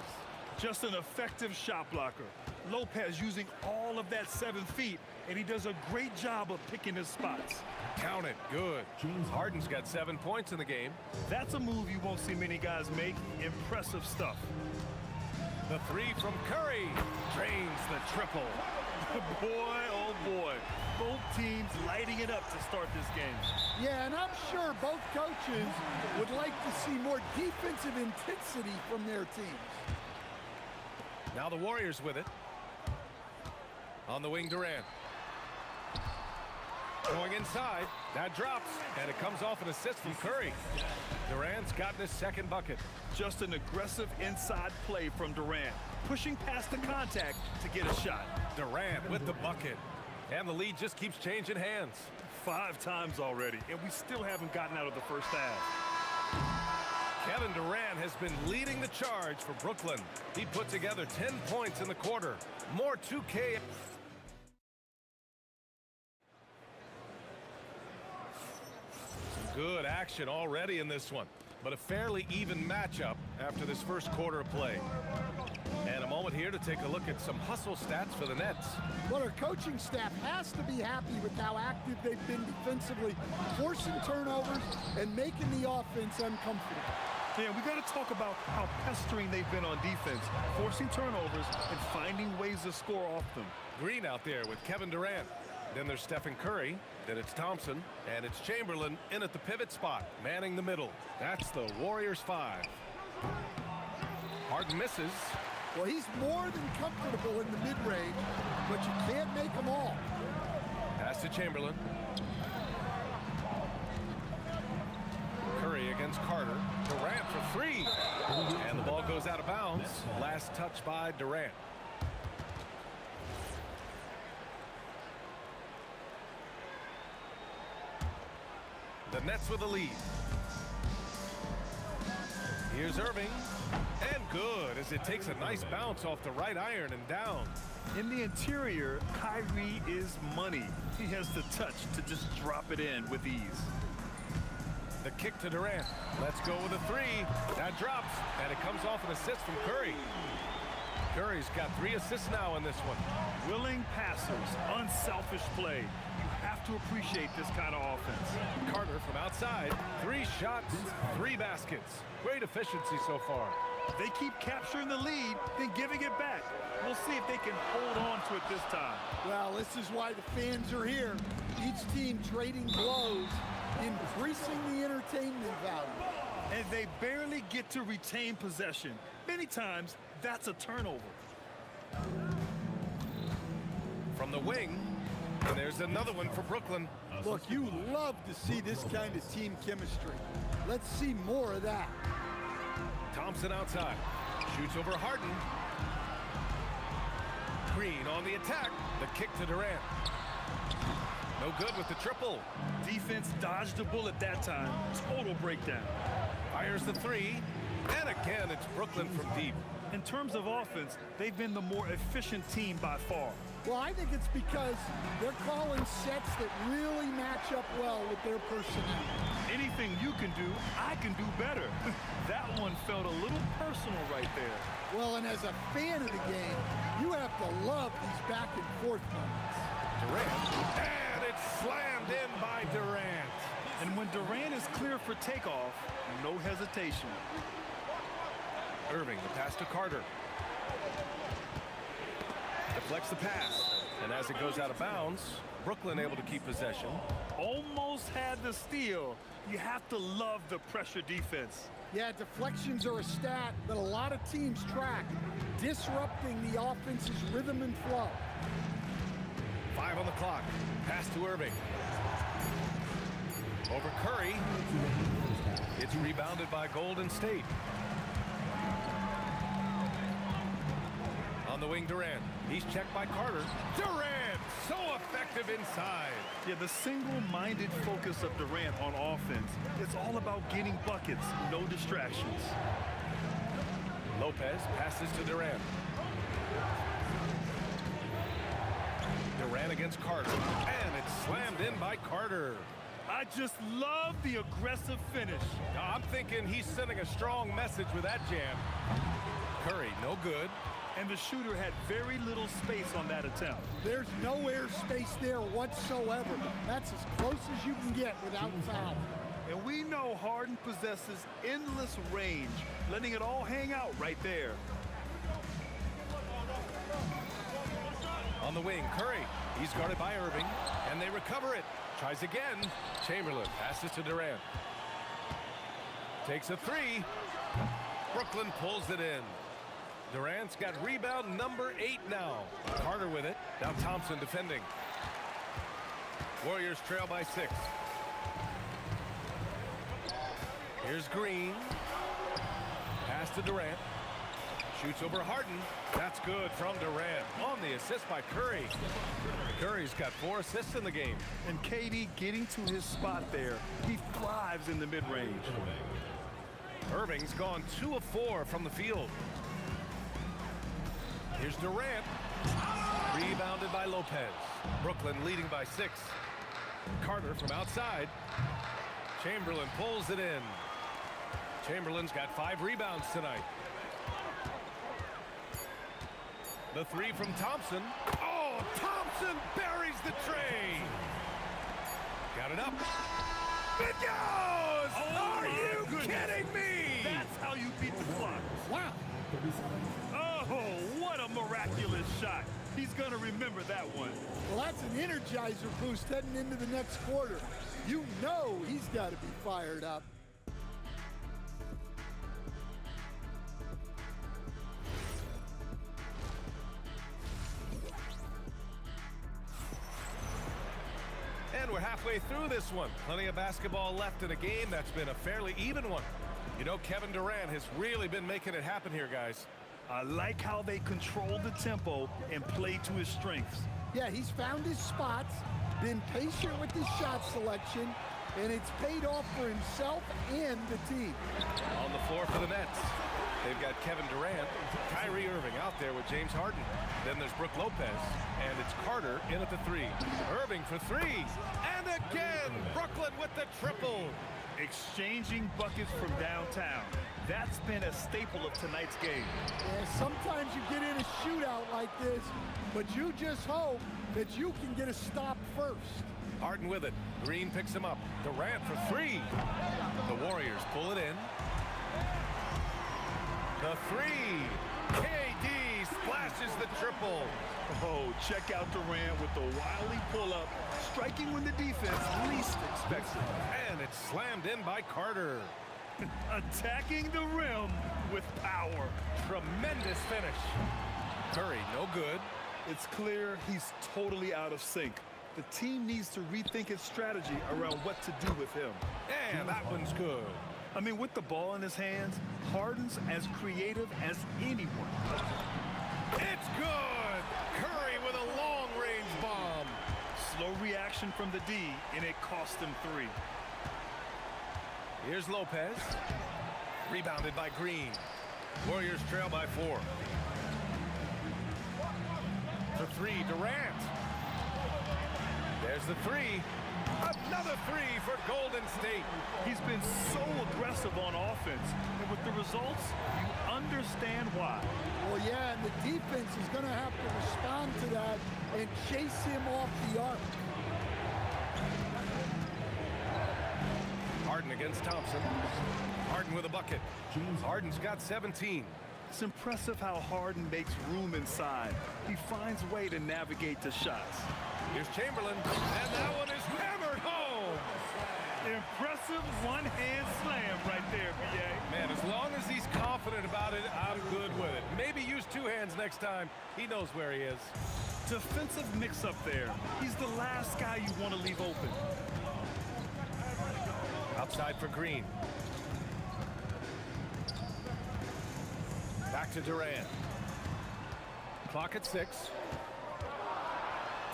Just an effective shot blocker. Lopez using all of that 7 feet, and he does a great job of picking his spots. Count it. Good. Harden's got 7 points in the game. That's a move you won't see many guys make. Impressive stuff. The 3 from Curry drains the triple. Boy, oh boy. Both teams lighting it up to start this game. Yeah, and I'm sure both coaches would like to see more defensive intensity from their teams. Now the Warriors with it. On the wing, Durant. Going inside. That drops, and it comes off an assist from Curry. Durant's gotten his 2nd bucket. Just an aggressive inside play from Durant. Pushing past the contact to get a shot. Durant with the bucket. And the lead just keeps changing hands. 5 times already, and we still haven't gotten out of the first half. Kevin Durant has been leading the charge for Brooklyn. He put together 10 points in the quarter. More 2K. Some good action already in this one, but a fairly even matchup after this first quarter of play. And a moment here to take a look at some hustle stats for the Nets. Well, our coaching staff has to be happy with how active they've been defensively, forcing turnovers and making the offense uncomfortable. Yeah, we got to talk about how pestering they've been on defense, forcing turnovers and finding ways to score off them. Green out there with Kevin Durant. Then there's Stephen Curry. Then it's Thompson. And it's Chamberlain in at the pivot spot, manning the middle. That's the Warriors 5. Harden misses. Well, he's more than comfortable in the mid-range, but you can't make them all. Pass to Chamberlain. Curry against Carter. Durant for 3. And the ball goes out of bounds. Last touch by Durant. The Nets with the lead. Here's Irving. And good, as it takes a nice bounce off the right iron and down. In the interior, Kyrie is money. He has the touch to just drop it in with ease. The kick to Durant. Let's go with a three. That drops, and it comes off an assist from Curry. Curry's got 3 assists now in this one. Willing passers, unselfish play. You have to appreciate this kind of offense. Carter from outside. 3 shots, 3 baskets. Great efficiency so far. They keep capturing the lead, then giving it back. We'll see if they can hold on to it this time. Well, this is why the fans are here. Each team trading blows, increasing the entertainment value. And they barely get to retain possession. Many times, that's a turnover. From the wing, and there's another one for Brooklyn. Look, you love to see this kind of team chemistry. Let's see more of that. Thompson outside. Shoots over Harden. Green on the attack. The kick to Durant. No good with the triple. Defense dodged the bullet that time. Total breakdown. Fires the 3. And again, it's Brooklyn from deep. In terms of offense, they've been the more efficient team by far. Well, I think it's because they're calling sets that really match up well with their personnel. Anything you can do, I can do better. That one felt a little personal right there. Well, and as a fan of the game, you have to love these back and forth moments. Durant, and it's slammed in by Durant. And when Durant is clear for takeoff, no hesitation. Irving, the pass to Carter. Deflects the pass, and as it goes out of bounds, Brooklyn able to keep possession. Almost had the steal. You have to love the pressure defense. Yeah, deflections are a stat that a lot of teams track, disrupting the offense's rhythm and flow. 5 on the clock. Pass to Irving. Over Curry. It's rebounded by Golden State. On the wing, Durant. He's checked by Carter. Durant, so effective inside. Yeah, the single-minded focus of Durant on offense. It's all about getting buckets, no distractions. Lopez passes to Durant. Durant against Carter. And it's slammed in by Carter. I just love the aggressive finish. I'm thinking he's sending a strong message with that jam. Curry, no good. And the shooter had very little space on that attempt. There's no air space there whatsoever. That's as close as you can get without foul. And we know Harden possesses endless range, letting it all hang out right there. On the wing, Curry. He's guarded by Irving, and they recover it. Tries again. Chamberlain passes to Durant. Takes a 3. Brooklyn pulls it in. Durant's got rebound number 8 now. Carter with it. Now Thompson defending. Warriors trail by 6. Here's Green. Pass to Durant. Shoots over Harden. That's good from Durant. On the assist by Curry. Curry's got 4 assists in the game. And KD getting to his spot there. He thrives in the mid-range. Irving's gone 2 of 4 from the field. Here's Durant. Rebounded by Lopez. Brooklyn leading by 6. Carter from outside. Chamberlain pulls it in. Chamberlain's got 5 rebounds tonight. The 3 from Thompson. Oh, Thompson buries the tray. Got it up. It goes! Are you kidding me? That's how you beat the clock. Wow. Oh, what a miraculous shot. He's going to remember that one. Well, that's an energizer boost heading into the next quarter. You know he's got to be fired up. And we're halfway through this one. Plenty of basketball left in a game that's been a fairly even one. You know, Kevin Durant has really been making it happen here, guys. I like how they control the tempo and play to his strengths. Yeah, he's found his spots, been patient with his shot selection, and it's paid off for himself and the team. On the floor for the Nets. They've got Kevin Durant, Kyrie Irving out there with James Harden. Then there's Brook Lopez, and it's Carter in at the three. Irving for three, and again, Brooklyn with the triple. Exchanging buckets from downtown. That's been a staple of tonight's game. Yeah, sometimes you get in a shootout like this, but you just hope that you can get a stop first. Harden with it. Green picks him up. Durant for three. The Warriors pull it in. The three. KD splashes the triple. Oh, check out Durant with the wily pull-up, striking when the defense least expects it. And it's slammed in by Carter. Attacking the rim with power. Tremendous finish. Curry, no good. It's clear he's totally out of sync. The team needs to rethink its strategy around what to do with him. And that one's good. I mean, with the ball in his hands, Harden's as creative as anyone. It's good! Curry with a long-range bomb. Slow reaction from the D, and it cost him three. Here's Lopez. Rebounded by Green. Warriors trail by 4. For three, Durant. There's the three. Another three for Golden State. He's been so aggressive on offense, and with the results, you understand why. Well, yeah, and the defense is going to have to respond to that and chase him off the arc. Harden against Thompson. Harden with a bucket. Harden's got 17. It's impressive how Harden makes room inside. He finds a way to navigate the shots. Here's Chamberlain, and that one is hammered home. Impressive one-hand slam right there, B.A. Man, as long as he's confident about it, I'm good with it. Maybe use two hands next time. He knows where he is. Defensive mix-up there. He's the last guy you want to leave open. Outside for Green. Back to Durant. Clock at 6.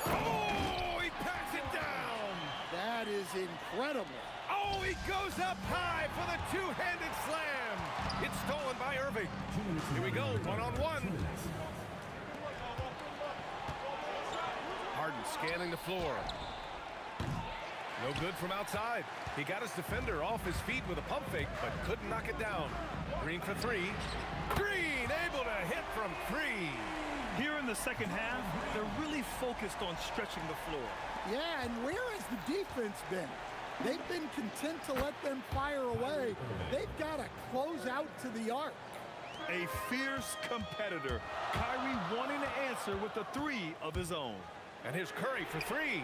Oh, he packs it down. That is incredible. Oh, he goes up high for the two-handed slam. It's stolen by Irving. Here we go, one-on-one. Harden scanning the floor. No good from outside. He got his defender off his feet with a pump fake, but couldn't knock it down. Green for three. Green able to hit from three. Here in the second half, they're really focused on stretching the floor. Yeah, and where has the defense been? They've been content to let them fire away. They've got to close out to the arc. A fierce competitor. Kyrie wanting to answer with a three of his own. And here's Curry for three.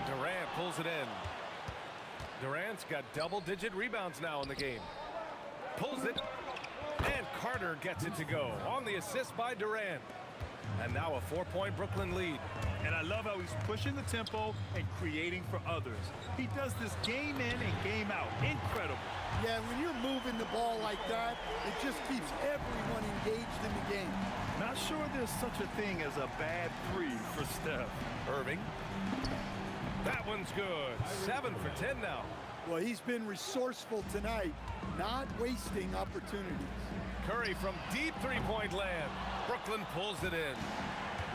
Durant pulls it in. Durant's got double-digit rebounds now in the game. Pulls it. And Carter gets it to go on the assist by Durant. And now a 4-point Brooklyn lead. And I love how he's pushing the tempo and creating for others. He does this game in and game out. Incredible. Yeah, when you're moving the ball like that, it just keeps everyone engaged in the game. Not sure there's such a thing as a bad three for Steph. Irving. That one's good. 7 for 10 now. Well, he's been resourceful tonight, not wasting opportunities. Curry from deep three-point land. Brooklyn pulls it in.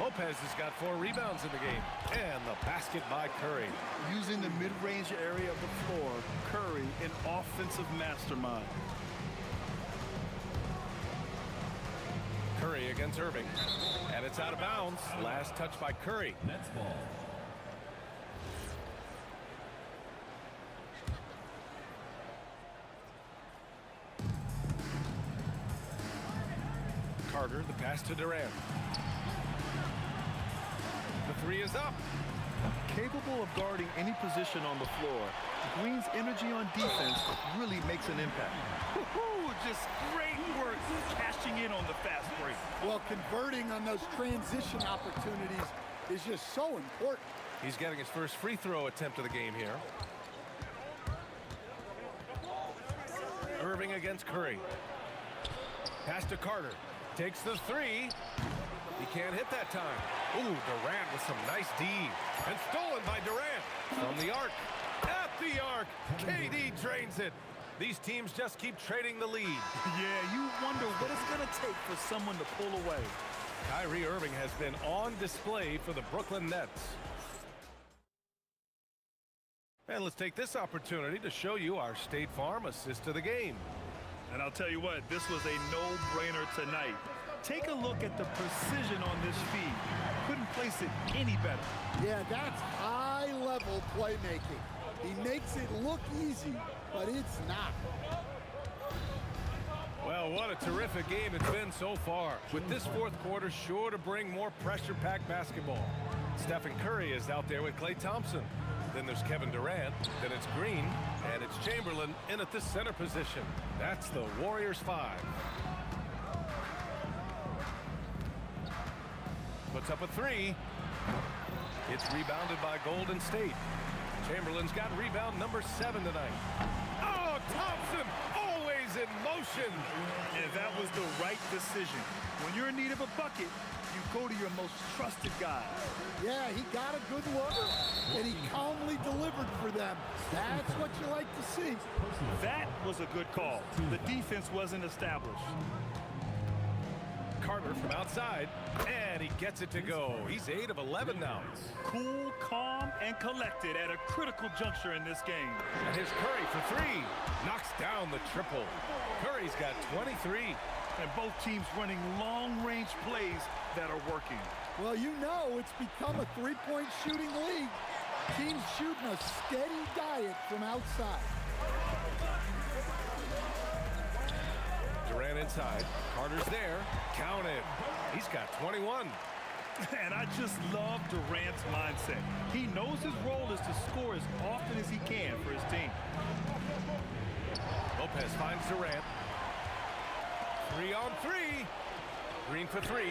Lopez has got 4 rebounds in the game. And the basket by Curry. Using the mid-range area of the floor, Curry, an offensive mastermind. Curry against Irving. And it's out of bounds. Last touch by Curry. Nets ball. Carter, the pass to Durant. The three is up. Capable of guarding any position on the floor, Green's energy on defense really makes an impact. Just great work cashing in on the fast break. Well, converting on those transition opportunities is just so important. He's getting his first free throw attempt of the game here. Irving against Curry. Pass to Carter. Takes the three. He can't hit that time. Ooh, Durant with some nice D. And stolen by Durant from the arc. At the arc. KD drains it. These teams just keep trading the lead. Yeah, you wonder what it's going to take for someone to pull away. Kyrie Irving has been on display for the Brooklyn Nets. And let's take this opportunity to show you our State Farm assist of the game. And I'll tell you what, this was a no-brainer tonight. Take a look at the precision on this feed. Couldn't place it any better. Yeah, that's high-level playmaking. He makes it look easy, but it's not. Well, what a terrific game it's been so far. With this fourth quarter sure to bring more pressure-packed basketball. Stephen Curry is out there with Klay Thompson. Then there's Kevin Durant, then it's Green, and it's Chamberlain in at the center position. That's the Warriors 5. Puts up a three. It's rebounded by Golden State. Chamberlain's got rebound number 7 tonight. Oh, Thompson always in motion. And that was the right decision. When you're in need of a bucket, you go to your most trusted guy. Yeah, he got a good look, and he calmly delivered for them. That's what you like to see. That was a good call. The defense wasn't established. Carter from outside, and he gets it to go. He's 8 of 11 now. Cool, calm, and collected at a critical juncture in this game. And here's Curry for 3. Knocks down the triple. Curry's got 23. And both teams running long-range plays that are working. Well, you know it's become a three-point shooting league. Teams shooting a steady diet from outside. Durant inside. Carter's there. Count it. He's got 21. And I just love Durant's mindset. He knows his role is to score as often as he can for his team. Lopez finds Durant. 3 on 3. Green for 3.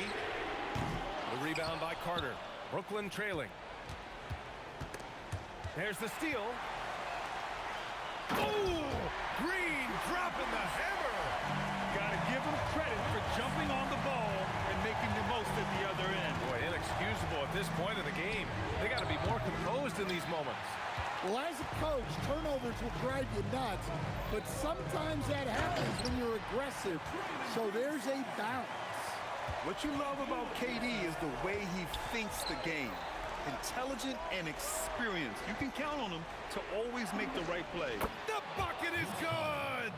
The rebound by Carter. Brooklyn trailing. There's the steal. Oh! Green dropping the hammer. Gotta give him credit for jumping on the ball and making the most at the other end. Boy, inexcusable at this point in the game. They got to be more composed in these moments. Well, as a coach, turnovers will drive you nuts, but sometimes that happens when you're aggressive. So there's a balance. What you love about KD is the way he thinks the game. Intelligent and experienced. You can count on him to always make the right play. The bucket is good!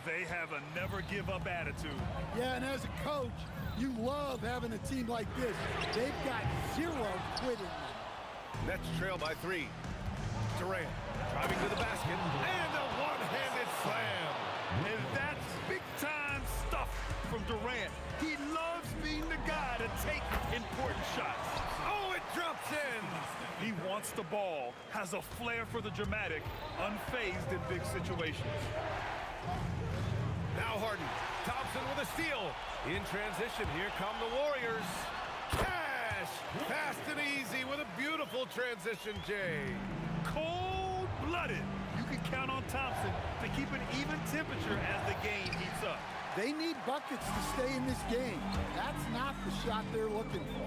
They have a never-give-up attitude. Yeah, and as a coach, you love having a team like this. They've got 0 quitting. Nets trail by 3. Durant driving to the basket, and a one-handed slam. And that's big-time stuff from Durant. He loves being the guy to take important shots. Oh, it drops in. He wants the ball, has a flair for the dramatic, unfazed in big situations. Now Harden. Thompson with a steal. In transition, here come the Warriors. Cash! Fast and easy with a beautiful transition, Jay. Cold-blooded. You can count on Thompson to keep an even temperature as the game heats up. They need buckets to stay in this game. That's not the shot they're looking for.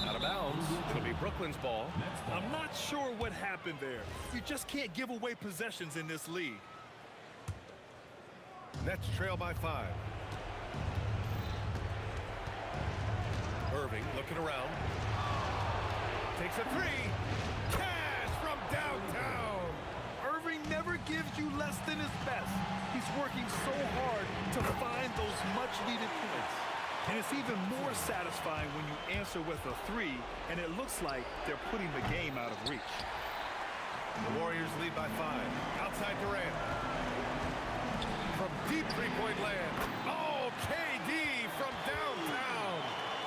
Out of bounds. It'll be Brooklyn's ball. I'm not sure what happened there. You just can't give away possessions in this league. Nets trail by 5. Irving looking around. Takes a 3. Cash from downtown. Irving never gives you less than his best. He's working so hard to find those much-needed points. And it's even more satisfying when you answer with a 3, and it looks like they're putting the game out of reach. The Warriors lead by 5. Outside Durant. From deep three-point land. Oh, KD from downtown.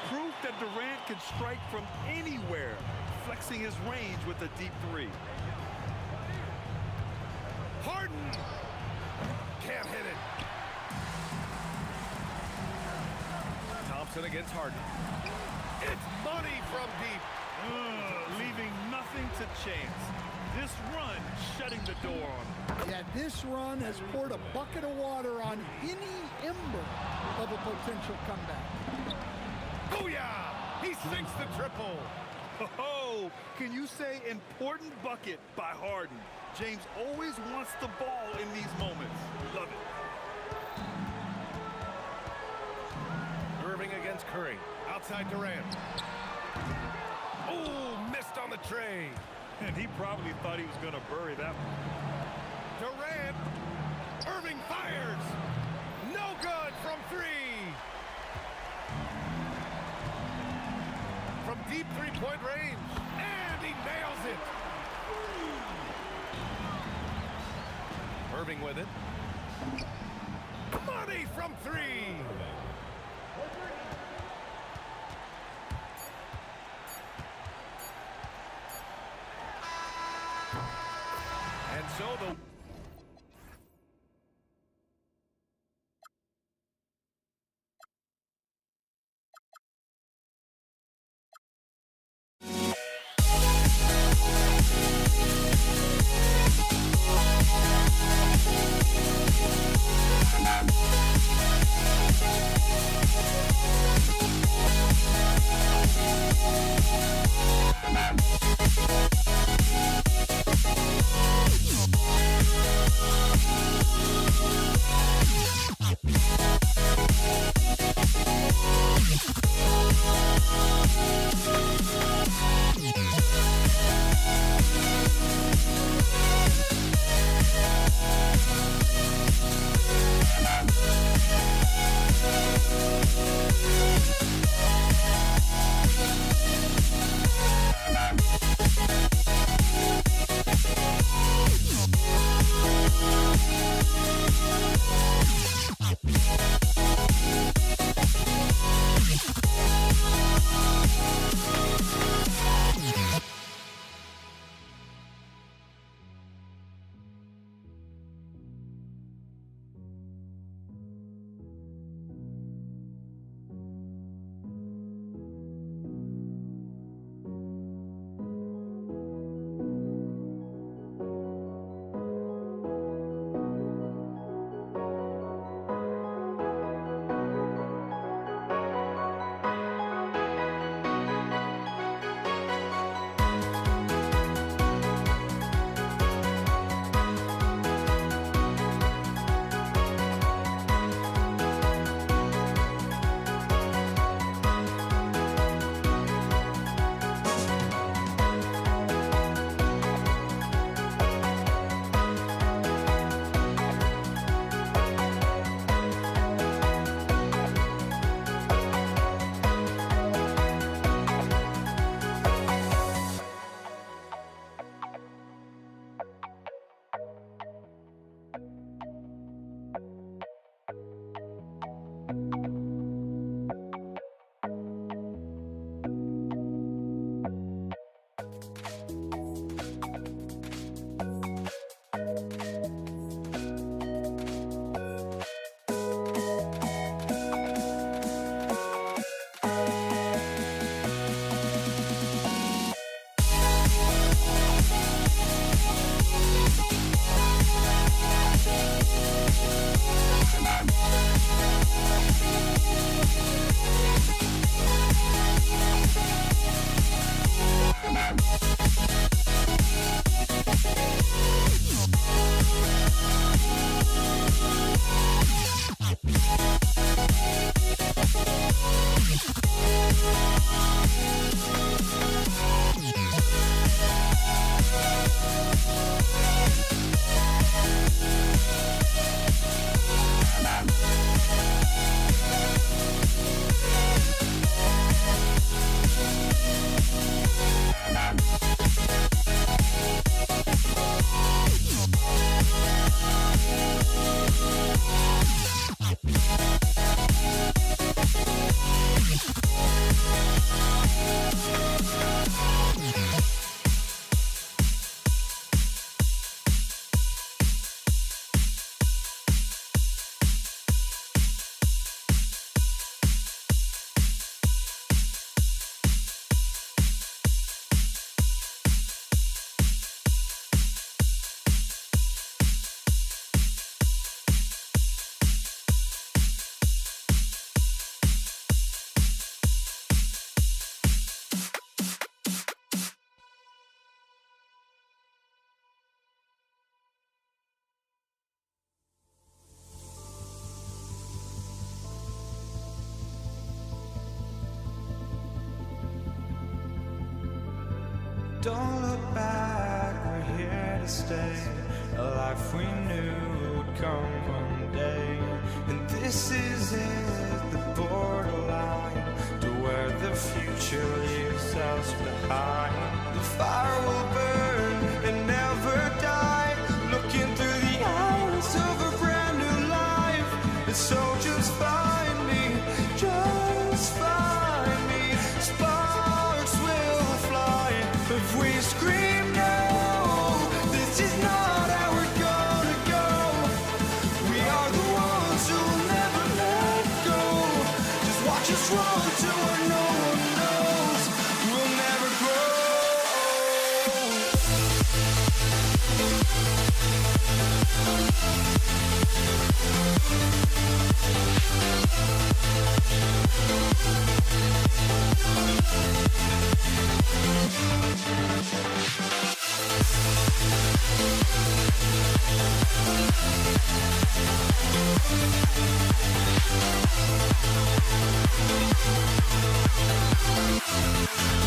Proof that Durant can strike from anywhere, flexing his range with a deep 3. Harden can't hit it. Thompson against Harden. It's money from deep. Leaving nothing to chance. This run shutting the door on him. Yeah, this run has poured a bucket of water on any ember of a potential comeback. Booyah! He sinks the triple. Oh, Oh, can you say important bucket by Harden? James always wants the ball in these moments. Love it. Irving against Curry. Outside Durant. Oh, missed on the tray. And he probably thought he was going to bury that one. Durant. Irving fires. No good from three. From deep three-point range. And he nails it. Irving with it. Money from three. And so the Don't look back, we're here to stay. A life we knew would come one day. And this is it, the borderline to where the future leaves us behind. The fire will burn and never die, looking through the eyes of a brand new life. And so just find me, just find me. Sparks will fly if we scream no. This is not how we're gonna go. We are the ones who'll never let go. Just watch us run to where no one knows. We'll never grow.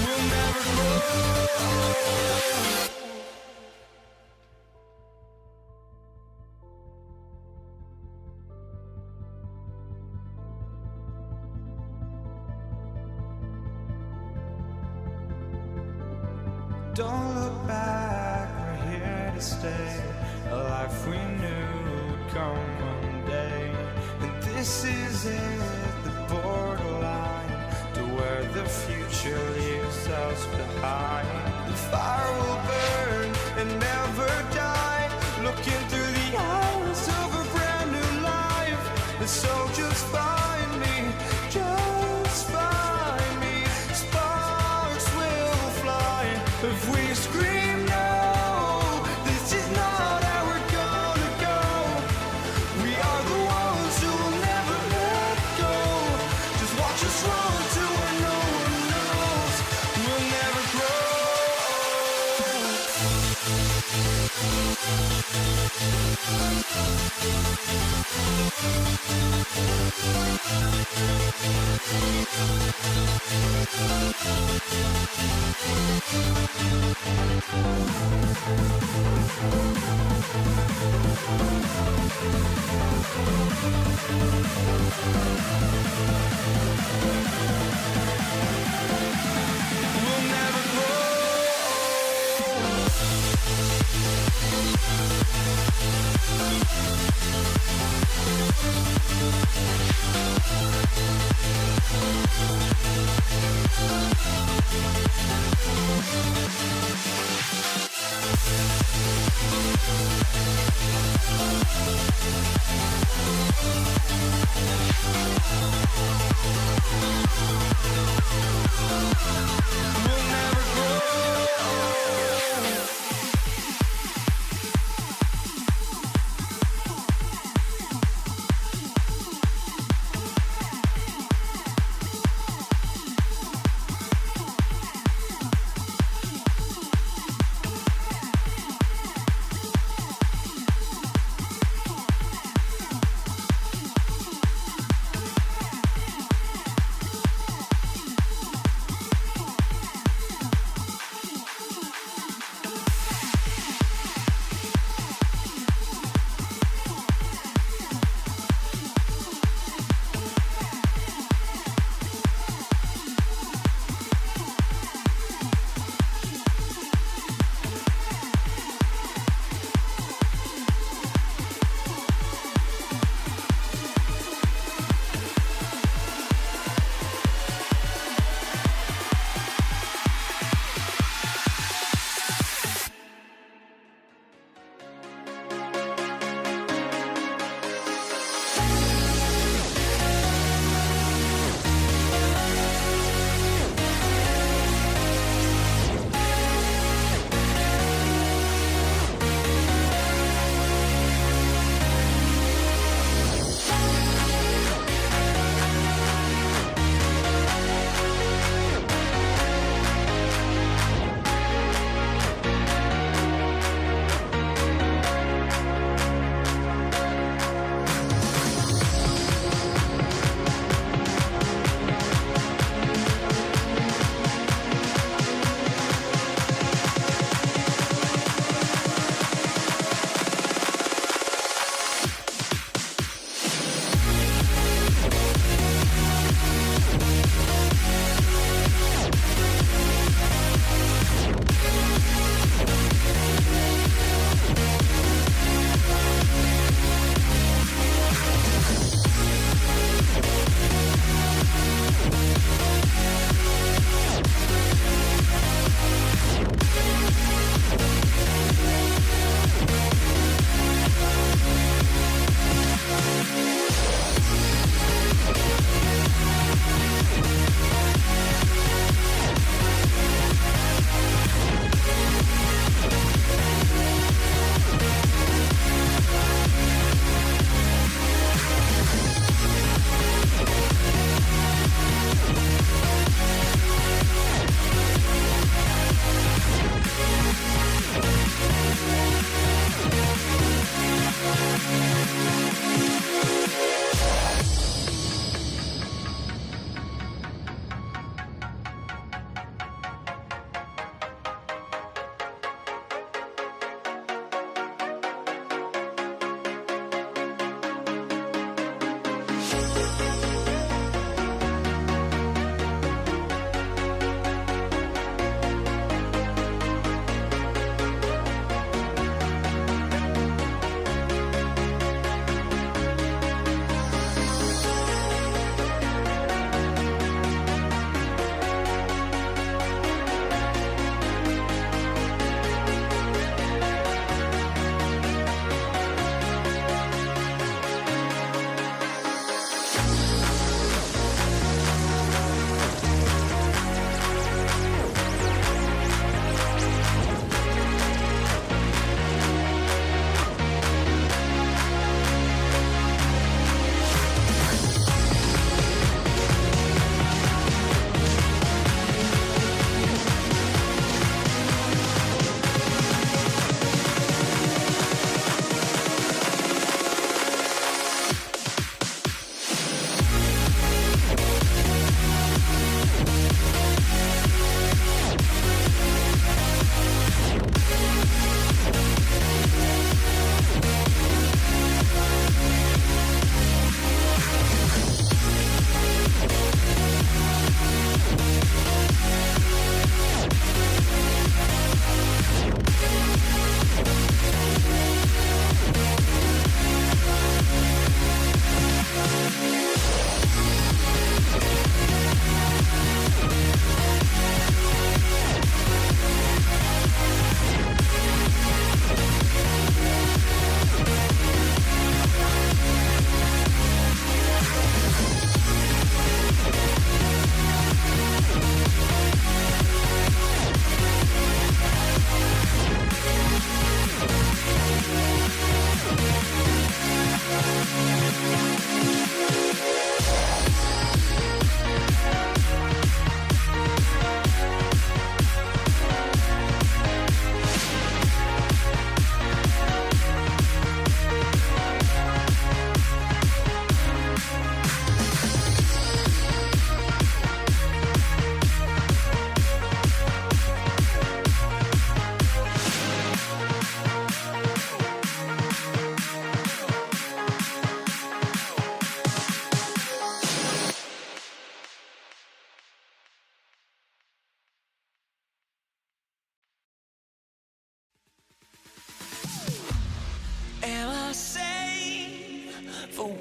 We'll never grow. Don't look back, we're here to stay. A life we knew would come one day. And this is it, the borderline to where the future leaves us behind. The fire will burn and never die, looking through the eyes of a brand new life. And so just find me, just find me. Sparks will fly if we scream no. This is not how we're gonna go. We are the ones who will never let go. Just watch us run to where no one knows. We'll never grow. We'll never grow. We'll never grow.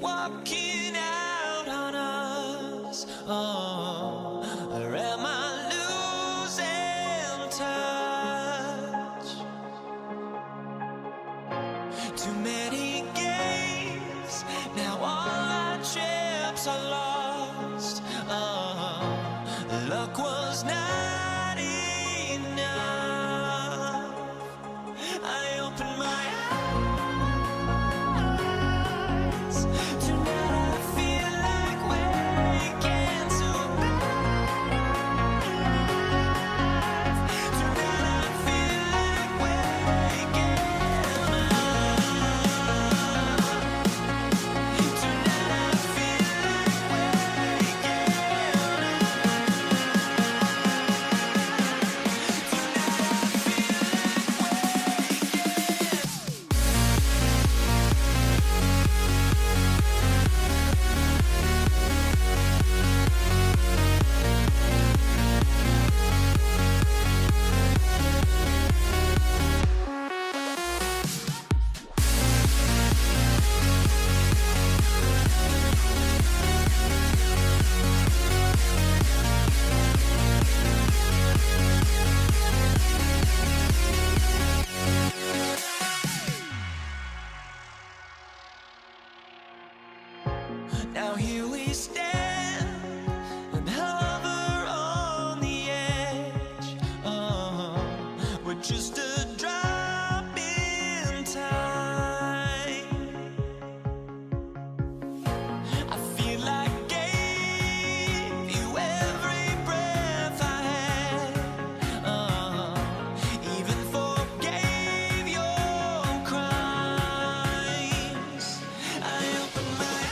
walking out on us? Oh, or am I losing touch? Too many games, now all our chips are lost. Oh, luck was not enough. I opened my eyes. Tonight I feel like waking to life. Tonight I feel like waking up. Tonight I feel like waking Now here we stand and hover on the edge. Oh, we're just a drop in time. I feel like gave you every breath I had. Oh, even forgave your crimes. I opened my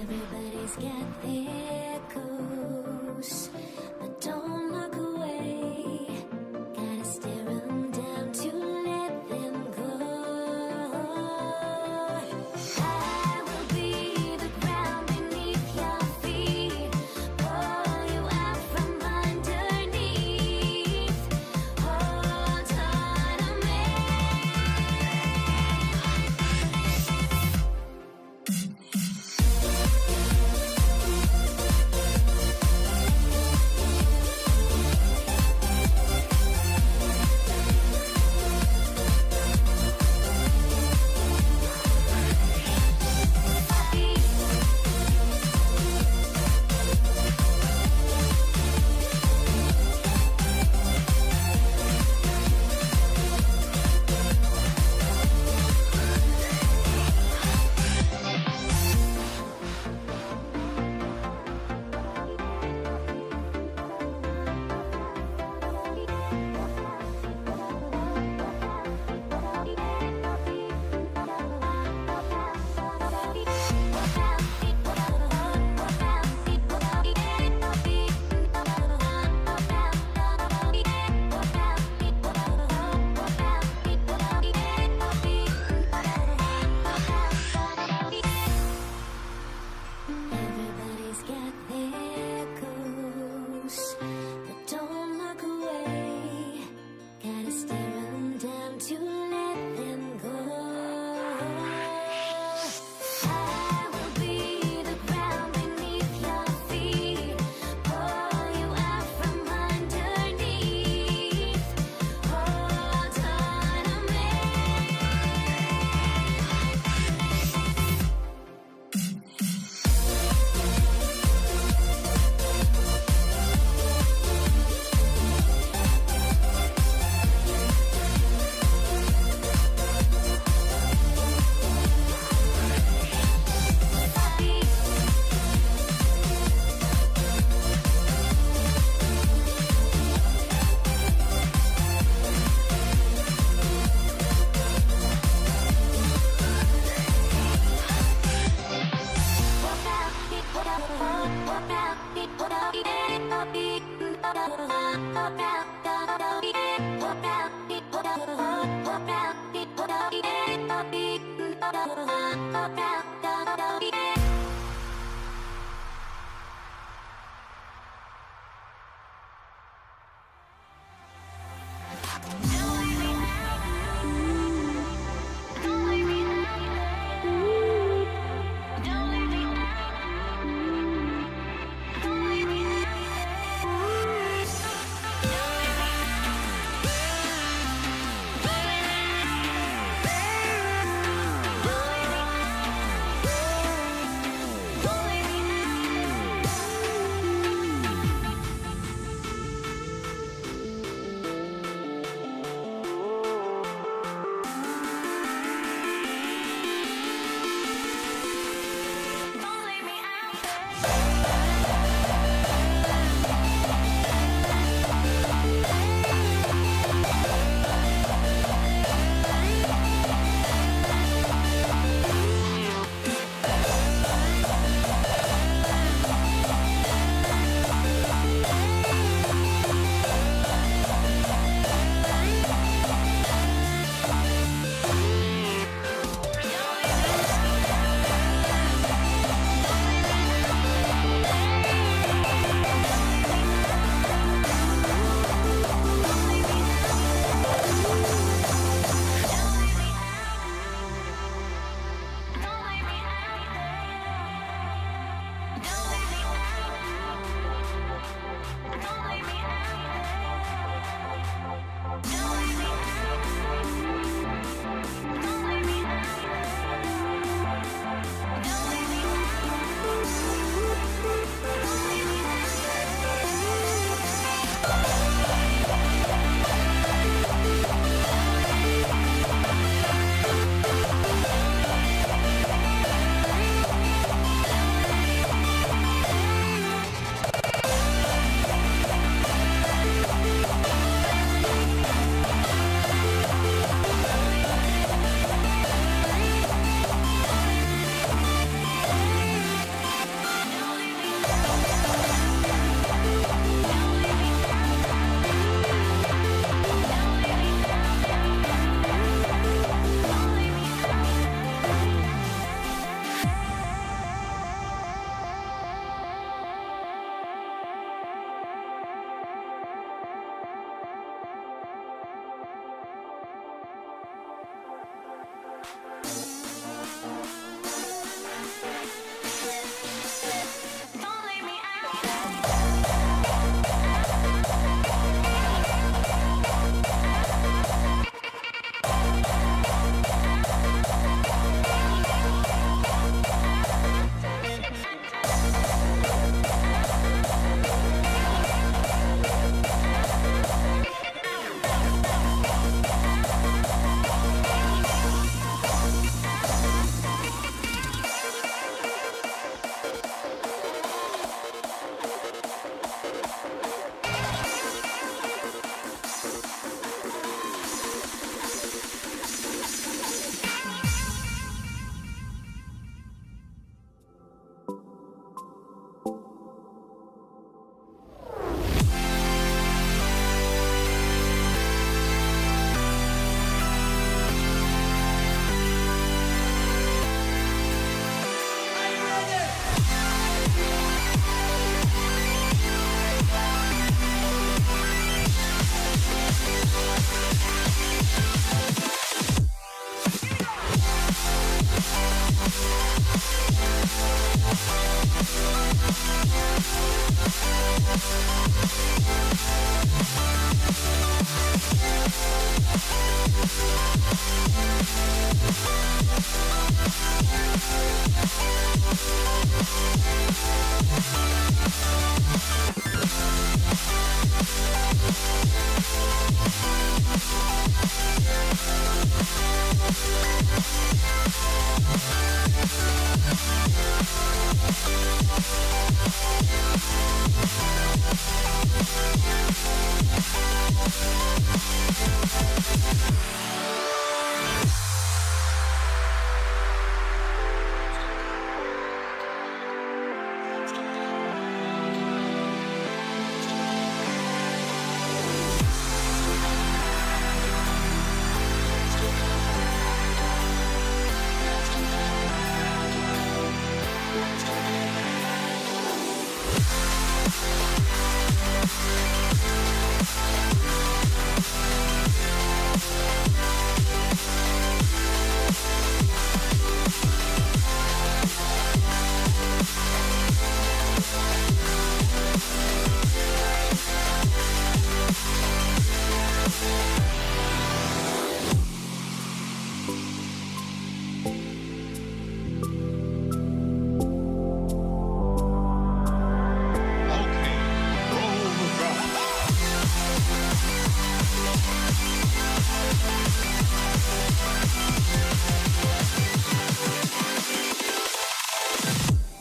Everybody's got their ghosts, but don't look away. Gotta stare them down to let them go. I will be the ground beneath your feet, pull you out from underneath. Hold on to me. Everybody's got their ghosts, but don't look away. Gotta stare them down to let them go. I will be the ground beneath your feet, pull you out from underneath. Hold on to me.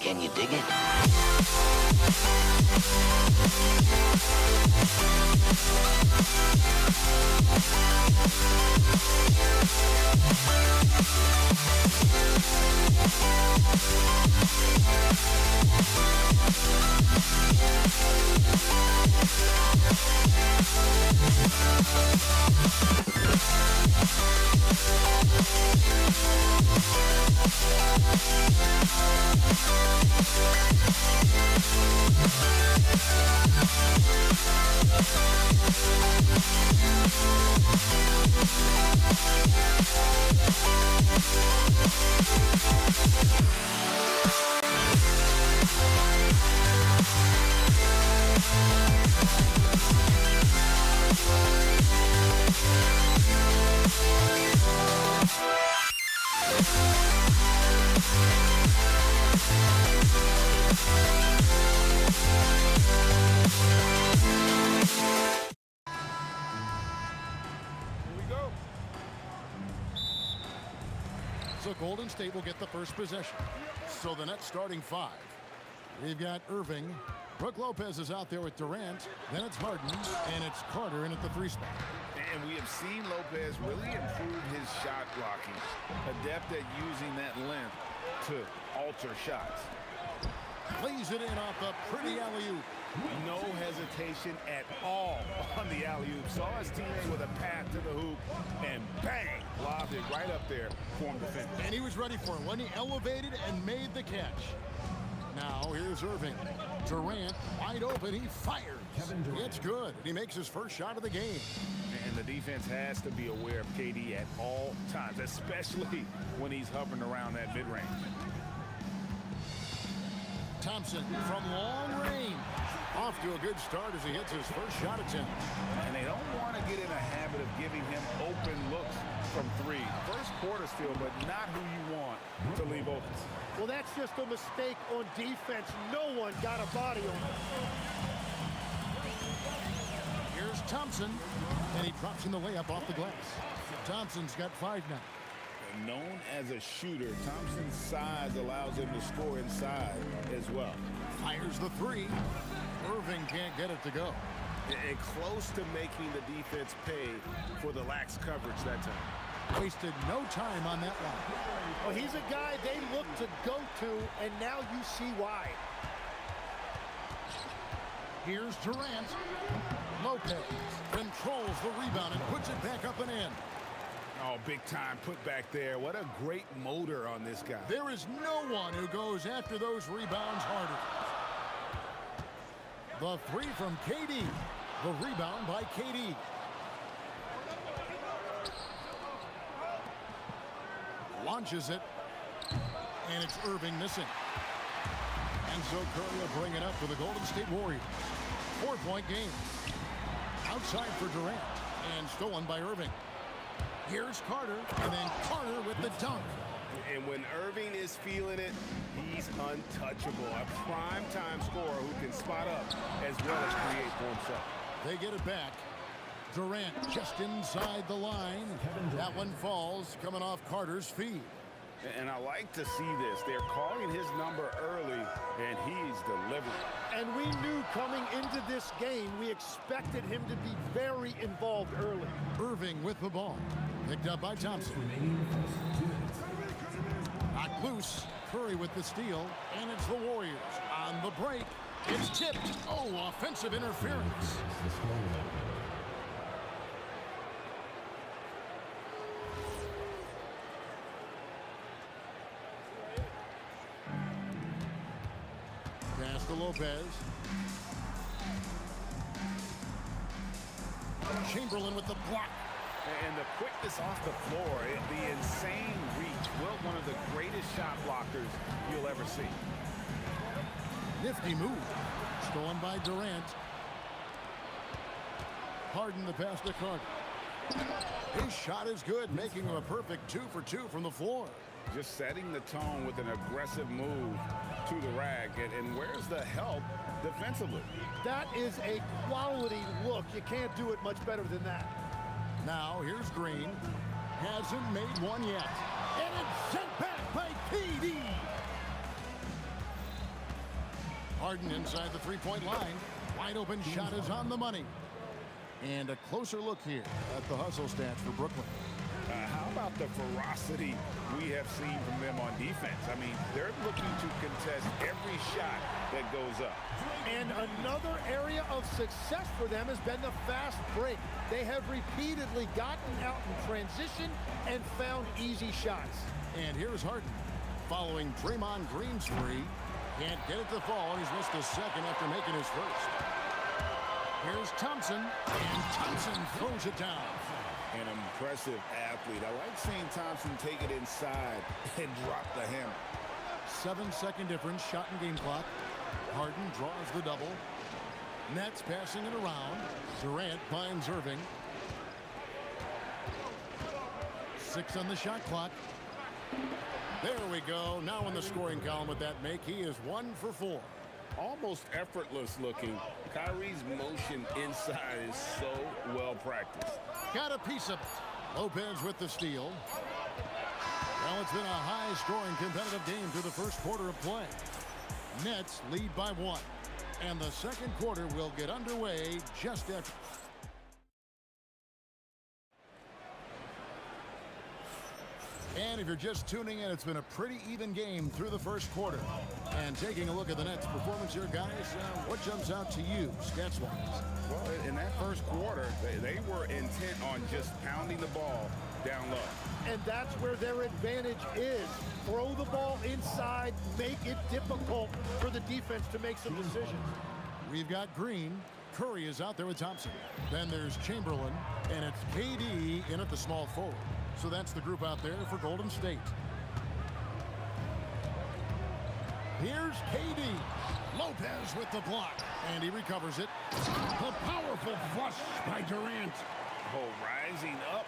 Can you dig it? So Golden State will get the first possession. So the Nets starting five. We've got Irving. Brook Lopez is out there with Durant. Then it's Harden, and it's Carter in at the three spot. And we have seen Lopez really improve his shot blocking. Adept at using that length to alter shots. Plays it in off the pretty alley-oop. No hesitation at all on the alley-oop. Saw his teammate with a path to the hoop, and bang, lobbed it right up there for him to finish. And he was ready for it when he elevated and made the catch. Now here's Irving. Durant wide open. He fires. It's good. He makes his first shot of the game. And the defense has to be aware of KD at all times, especially when he's hovering around that mid-range. Thompson from long range. Off to a good start as he hits his first shot attempt. And they don't want to get in a habit of giving him open looks from three. First quarter still, but not who you want to leave open. Well, that's just a mistake on defense. No one got a body on him. Here's Thompson, and he drops in the layup off the glass. Thompson's got 5 now. Known as a shooter, Thompson's size allows him to score inside as well. Fires the three. Irving can't get it to go. And close to making the defense pay for the lax coverage that time. Wasted no time on that one. Well, he's a guy they look to go to, and now you see why. Here's Durant. Lopez controls the rebound and puts it back up and in. Oh, big time put back there. What a great motor on this guy. There is no one who goes after those rebounds harder. The three from KD. The rebound by KD. Launches it. And it's Irving missing. And so Curry will bring it up for the Golden State Warriors. 4-point game. Outside for Durant. And stolen by Irving. Here's Carter. And then Carter with the dunk. And when Irving is feeling it, he's untouchable. A prime-time scorer who can spot up as well as create for himself. They get it back. Durant just inside the line. That one falls, coming off Carter's feet. And I like to see this. They're calling his number early, and he's delivering. And we knew coming into this game, we expected him to be very involved early. Irving with the ball. Picked up by Thompson. Knocked loose. Curry with the steal. And it's the Warriors on the break. It's tipped. Oh, offensive interference. Pass to Lopez. Chamberlain with the block. And the quickness off the floor, the insane reach. Wilt, one of the greatest shot blockers you'll ever see. Nifty move. Stolen by Durant. Harden the pass to Carter. His shot is good, making him a perfect 2 for 2 from the floor. Just setting the tone with an aggressive move to the rack. And where's the help defensively? That is a quality look. You can't do it much better than that. Now, here's Green. Hasn't made one yet. And it's sent back by KD. Harden inside the three-point line. Wide open shot is on the money. And a closer look here at the hustle stats for Brooklyn. How about the ferocity we have seen from them on defense? I mean, they're looking to contest every shot that goes up. And another area of success for them has been the fast break. They have repeatedly gotten out in transition and found easy shots. And here's Harden following Draymond Green's three. Can't get it to fall, and he's missed a second after making his first. Here's Thompson, and Thompson throws it down. An impressive athlete. I like seeing Thompson take it inside and drop the hammer. 7-second difference, shot and game clock. Harden draws the double. Nets passing it around. Durant finds Irving. 6 on the shot clock. There we go. Now in the scoring column with that make, he is 1 for 4. Almost effortless looking. Kyrie's motion inside is so well practiced. Got a piece of it. Lopez with the steal. Well, it's been a high-scoring competitive game through the first quarter of play. Nets lead by 1. And the second quarter will get underway just after. And if you're just tuning in, it's been a pretty even game through the first quarter. And taking a look at the Nets' performance here, guys, what jumps out to you, stats-wise? Well, in that first quarter, they were intent on just pounding the ball down low. And that's where their advantage is. Throw the ball inside, make it difficult for the defense to make some decisions. We've got Green. Curry is out there with Thompson. Then there's Chamberlain, and it's KD in at the small forward. So that's the group out there for Golden State. Here's KD. Lopez with the block, and he recovers it. The powerful flush by Durant. Oh, rising up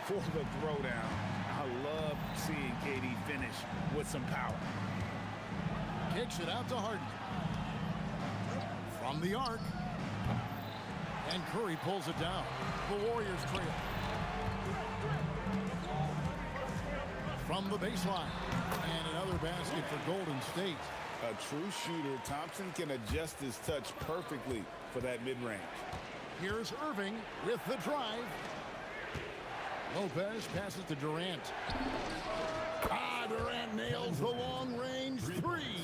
for the throwdown. I love seeing KD finish with some power. Kicks it out to Harden. From the arc. And Curry pulls it down. The Warriors trail. From the baseline. And another basket for Golden State. A true shooter, Thompson can adjust his touch perfectly for that mid-range. Here's Irving with the drive. Lopez passes to Durant. Durant nails the long-range three.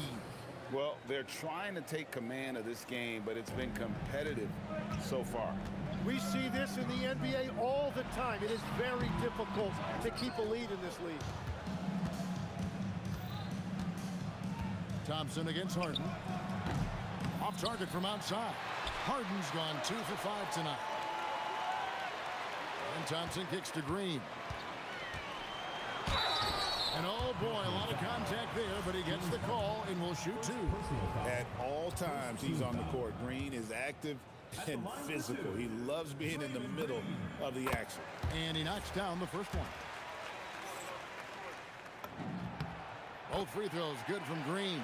Well, they're trying to take command of this game, but it's been competitive so far. We see this in the NBA all the time. It is very difficult to keep a lead in this league. Thompson against Harden. Off target from outside. Harden's gone 2 for 5 tonight. And Thompson kicks to Green. And oh boy, a lot of contact there, but he gets the call and will shoot two. At all times, he's on the court. Green is active and physical. He loves being in the middle of the action. And he knocks down the first one. Both free throws good from Green.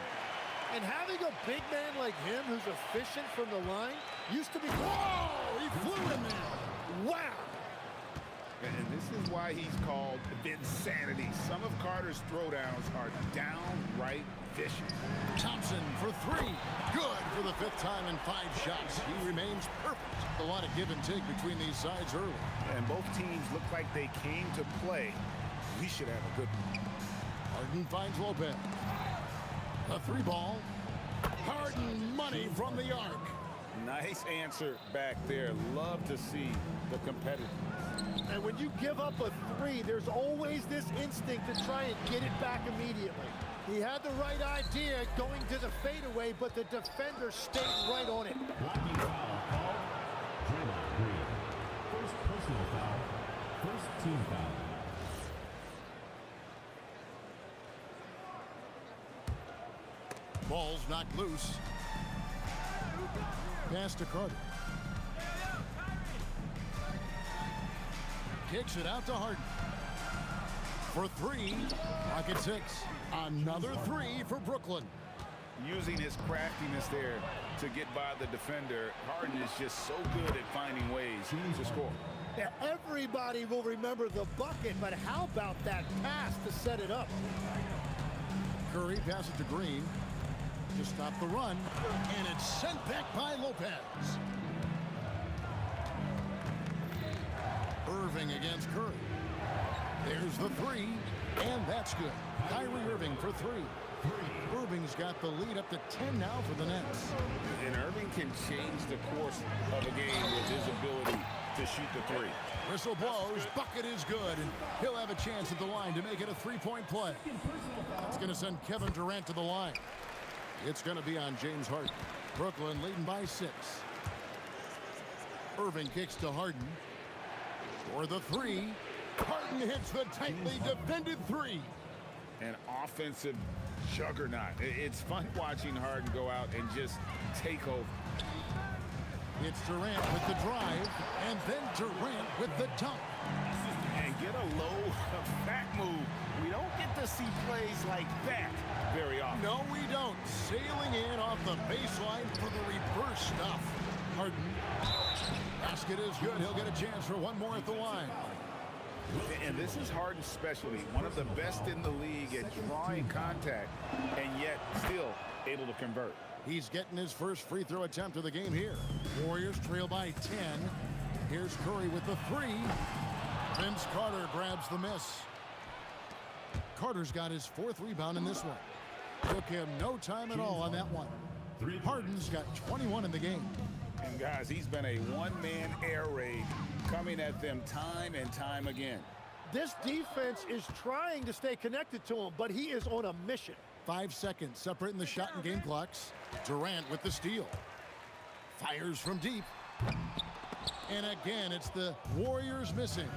And having a big man like him who's efficient from the line used to be... Whoa! He flew in there! Wow! And this is why he's called Vinsanity. Some of Carter's throwdowns are downright vicious. Thompson for three. Good for the fifth time in 5 shots. He remains perfect. A lot of give and take between these sides early. And both teams look like they came to play. We should have a good one. Harden finds Lopez. A 3-ball. Harden money from the arc. Nice answer back there. Love to see the competitive. And when you give up a 3, there's always this instinct to try and get it back immediately. He had the right idea going to the fadeaway, but the defender stayed right on it. Blocking foul called. Draymond Green. First personal foul. First team foul. Ball's knocked loose. Pass to Carter. Kicks it out to Harden. For 3, Rocket 6. Another 3 for Brooklyn. Using his craftiness there to get by the defender. Harden is just so good at finding ways to score. Yeah, everybody will remember the bucket, but how about that pass to set it up? Curry passes to Green to stop the run, and it's sent back by Lopez. Irving against Curry. There's the 3, and that's good. Kyrie Irving for 3. Irving's got the lead up to 10 now for the Nets. And Irving can change the course of a game with his ability to shoot the 3. Whistle blows, bucket is good, and he'll have a chance at the line to make it a 3-point play. That's going to send Kevin Durant to the line. It's going to be on James Harden. Brooklyn leading by 6. Irving kicks to Harden. For the 3. Harden hits the tightly defended 3. An offensive juggernaut. It's fun watching Harden go out and just take over. It's Durant with the drive, and then Durant with the dunk. And get a low back move. We don't get to see plays like that very often. No, we don't. Sailing in off the baseline for the reverse stuff. Harden. Basket is good. He'll get a chance for one more at the line. And this is Harden's specialty. One of the best in the league at drawing contact, and yet still able to convert. He's getting his first free throw attempt of the game here. Warriors trail by 10. Here's Curry with the 3. Vince Carter grabs the miss. Carter's got his 4th rebound in this one. Took him no time at all on that one. Harden's got 21 in the game. And guys, he's been a one-man air raid coming at them time and time again. This defense is trying to stay connected to him, but he is on a mission. 5 seconds separating the shot and game clocks. Durant with the steal. Fires from deep. And again, it's the Warriors missing.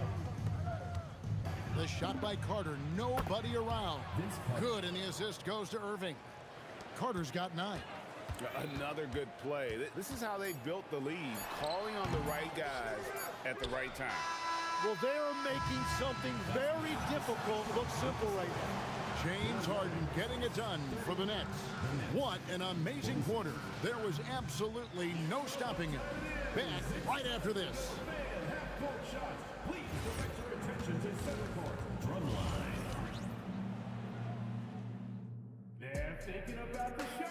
The shot by Carter, nobody around. Good, and the assist goes to Irving. Carter's got 9. Another good play. This is how they built the lead, calling on the right guys at the right time. Well, they are making something very difficult look simple right now. James Harden getting it done for the Nets. What an amazing quarter. There was absolutely no stopping him. Back right after this. Please direct your attention to center court. Drum line. They're thinking about the shot.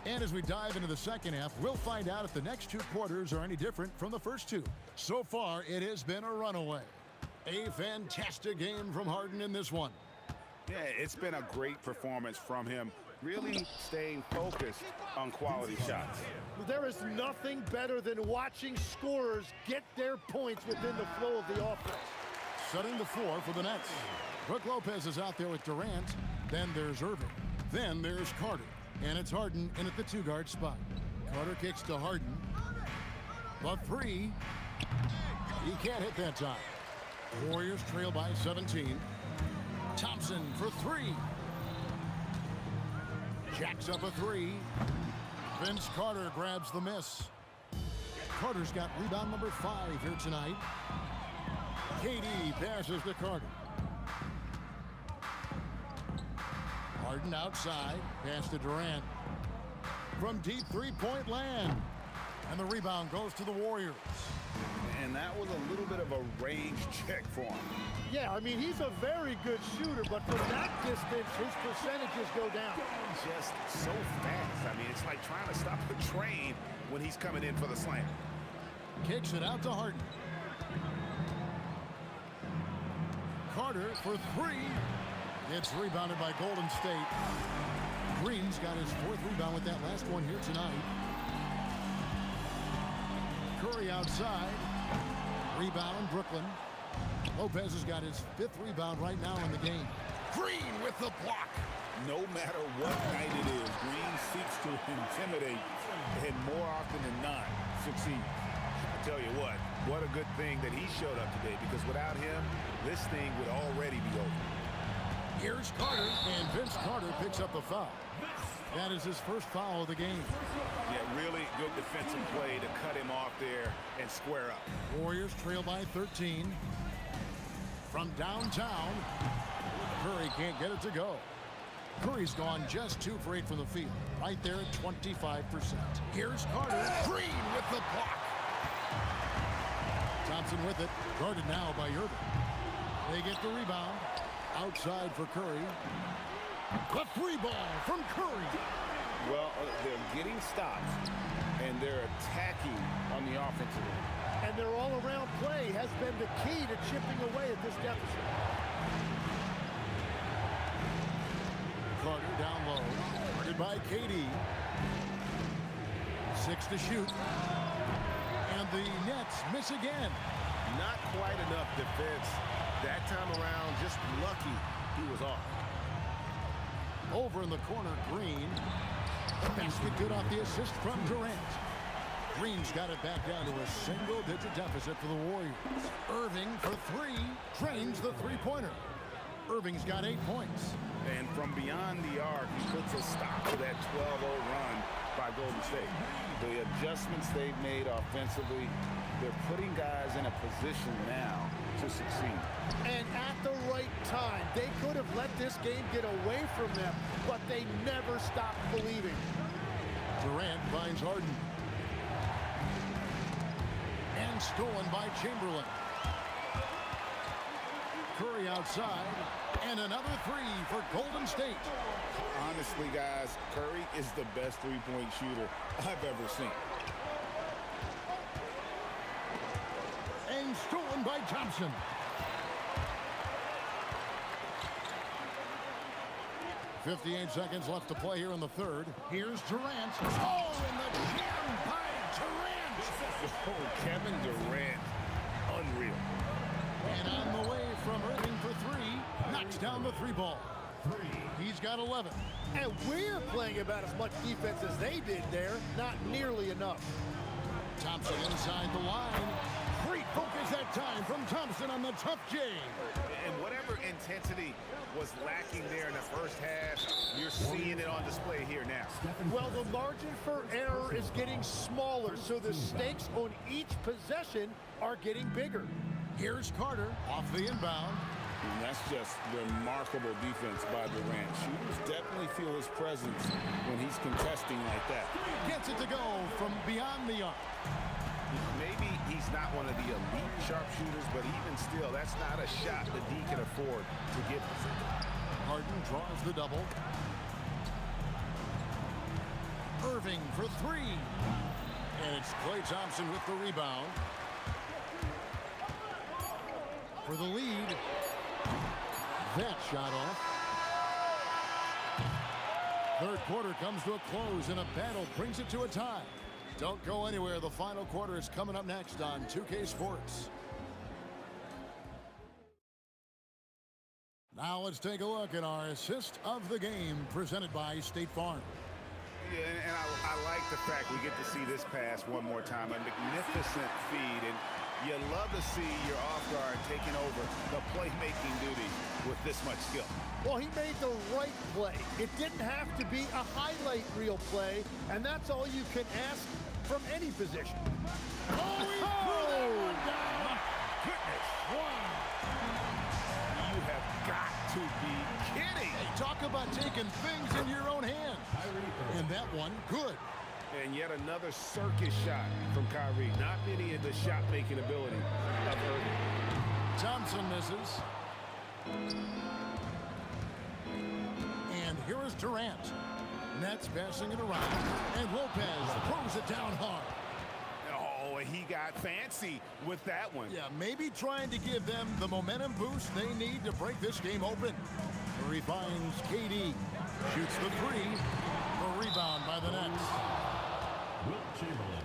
And as we dive into the second half, we'll find out if the next 2 quarters are any different from the first 2. So far, it has been a runaway. A fantastic game from Harden in this one. Yeah, it's been a great performance from him, really staying focused on quality shots. There is nothing better than watching scorers get their points within the flow of the offense. Setting the floor for the Nets. Brook Lopez is out there with Durant. Then there's Irving. Then there's Carter. And it's Harden in at the 2-guard spot. Carter kicks to Harden. The three. He can't hit that time. Warriors trail by 17. Thompson for three. Jacks up a three. Vince Carter grabs the miss. Carter's got rebound number 5 here tonight. KD passes to Carter. Harden outside. Pass to Durant. From deep three-point land. And the rebound goes to the Warriors. And that was a little bit of a range check for him. Yeah, I mean, he's a very good shooter, but from that distance, his percentages go down. Just so fast. I mean, it's like trying to stop a train when he's coming in for the slam. Kicks it out to Harden. Carter for three. It's rebounded by Golden State. Green's got his 4th rebound with that last one here tonight. Curry outside. Rebound, Brooklyn. Lopez has got his 5th rebound right now in the game. Green with the block. No matter what night it is, Green seeks to intimidate and more often than not succeed. I tell you what a good thing that he showed up today, because without him, this thing would already be over. Here's Carter, and Vince Carter picks up the foul. That is his first foul of the game. Yeah, really good defensive play to cut him off there and square up. Warriors trail by 13. From downtown, Curry can't get it to go. Curry's gone just 2 for 8 from the field, right there at 25%. Here's Carter. Green with the block. Thompson with it, guarded now by Irving. They get the rebound. Outside for Curry. The 3 ball from Curry. Well, they're getting stops, and they're attacking on the offensive end. And their all-around play has been the key to chipping away at this deficit. Carter down low. Guarded by KD. 6 to shoot. And the Nets miss again. Not quite enough defense. That time around, just lucky he was off. Over in the corner, Green. The basket good off the assist from Durant. Green's got it back down to a single-digit deficit for the Warriors. Irving for 3. Drains the three-pointer. Irving's got 8 points. And from beyond the arc, he puts a stop to that 12-0 run by Golden State. The adjustments they've made offensively, they're putting guys in a position now to succeed. And at the right time, they could have let this game get away from them, but they never stopped believing. Durant finds Harden. And stolen by Chamberlain. Curry outside. And another 3 for Golden State. Honestly, guys, Curry is the best three-point shooter I've ever seen. And stolen by Thompson. .58 seconds left to play here in the third. Here's Durant. Oh, and the jam by Durant. Oh, Kevin Durant. Unreal. And on the way from Irving for 3. Knocks down the 3 ball. He's got 11. And we're playing about as much defense as they did there. Not nearly enough. Thompson inside the line. Great focus that time from Thompson on the tough J. And whatever intensity was lacking there in the first half, you're seeing it on display here now. Well, the margin for error is getting smaller, so the stakes on each possession are getting bigger. Here's Carter off the inbound. And that's just remarkable defense by Durant. Shooters definitely feel his presence when he's contesting like that. Gets it to go from beyond the arc. Maybe he's not one of the elite sharpshooters, but even still, that's not a shot that D can afford to give. Harden draws the double. Irving for 3. And it's Klay Thompson with the rebound. For the lead. That shot off. Third quarter comes to a close, and a battle brings it to a tie. Don't go anywhere. The final quarter is coming up next on 2K Sports. Now let's take a look at our assist of the game presented by State Farm. Yeah, and I like the fact we get to see this pass one more time. A magnificent feed, and you love to see your off guard taking over the playmaking duty with this much skill. Well, he made the right play. It didn't have to be a highlight reel play, and that's all you can ask from any position. Oh, he threw that one down. My goodness. Wow. You have got to be kidding. Hey, talk about taking things in your own hands. And that one, good. And yet another circus shot from Kyrie. Not many of the shot-making ability of Irving. Thompson misses. And here is Durant. Nets passing it around. And Lopez throws it down hard. Oh, he got fancy with that one. Yeah, maybe trying to give them the momentum boost they need to break this game open. Curry finds KD. Shoots the three. The rebound by the Nets. Wilt Chamberlain,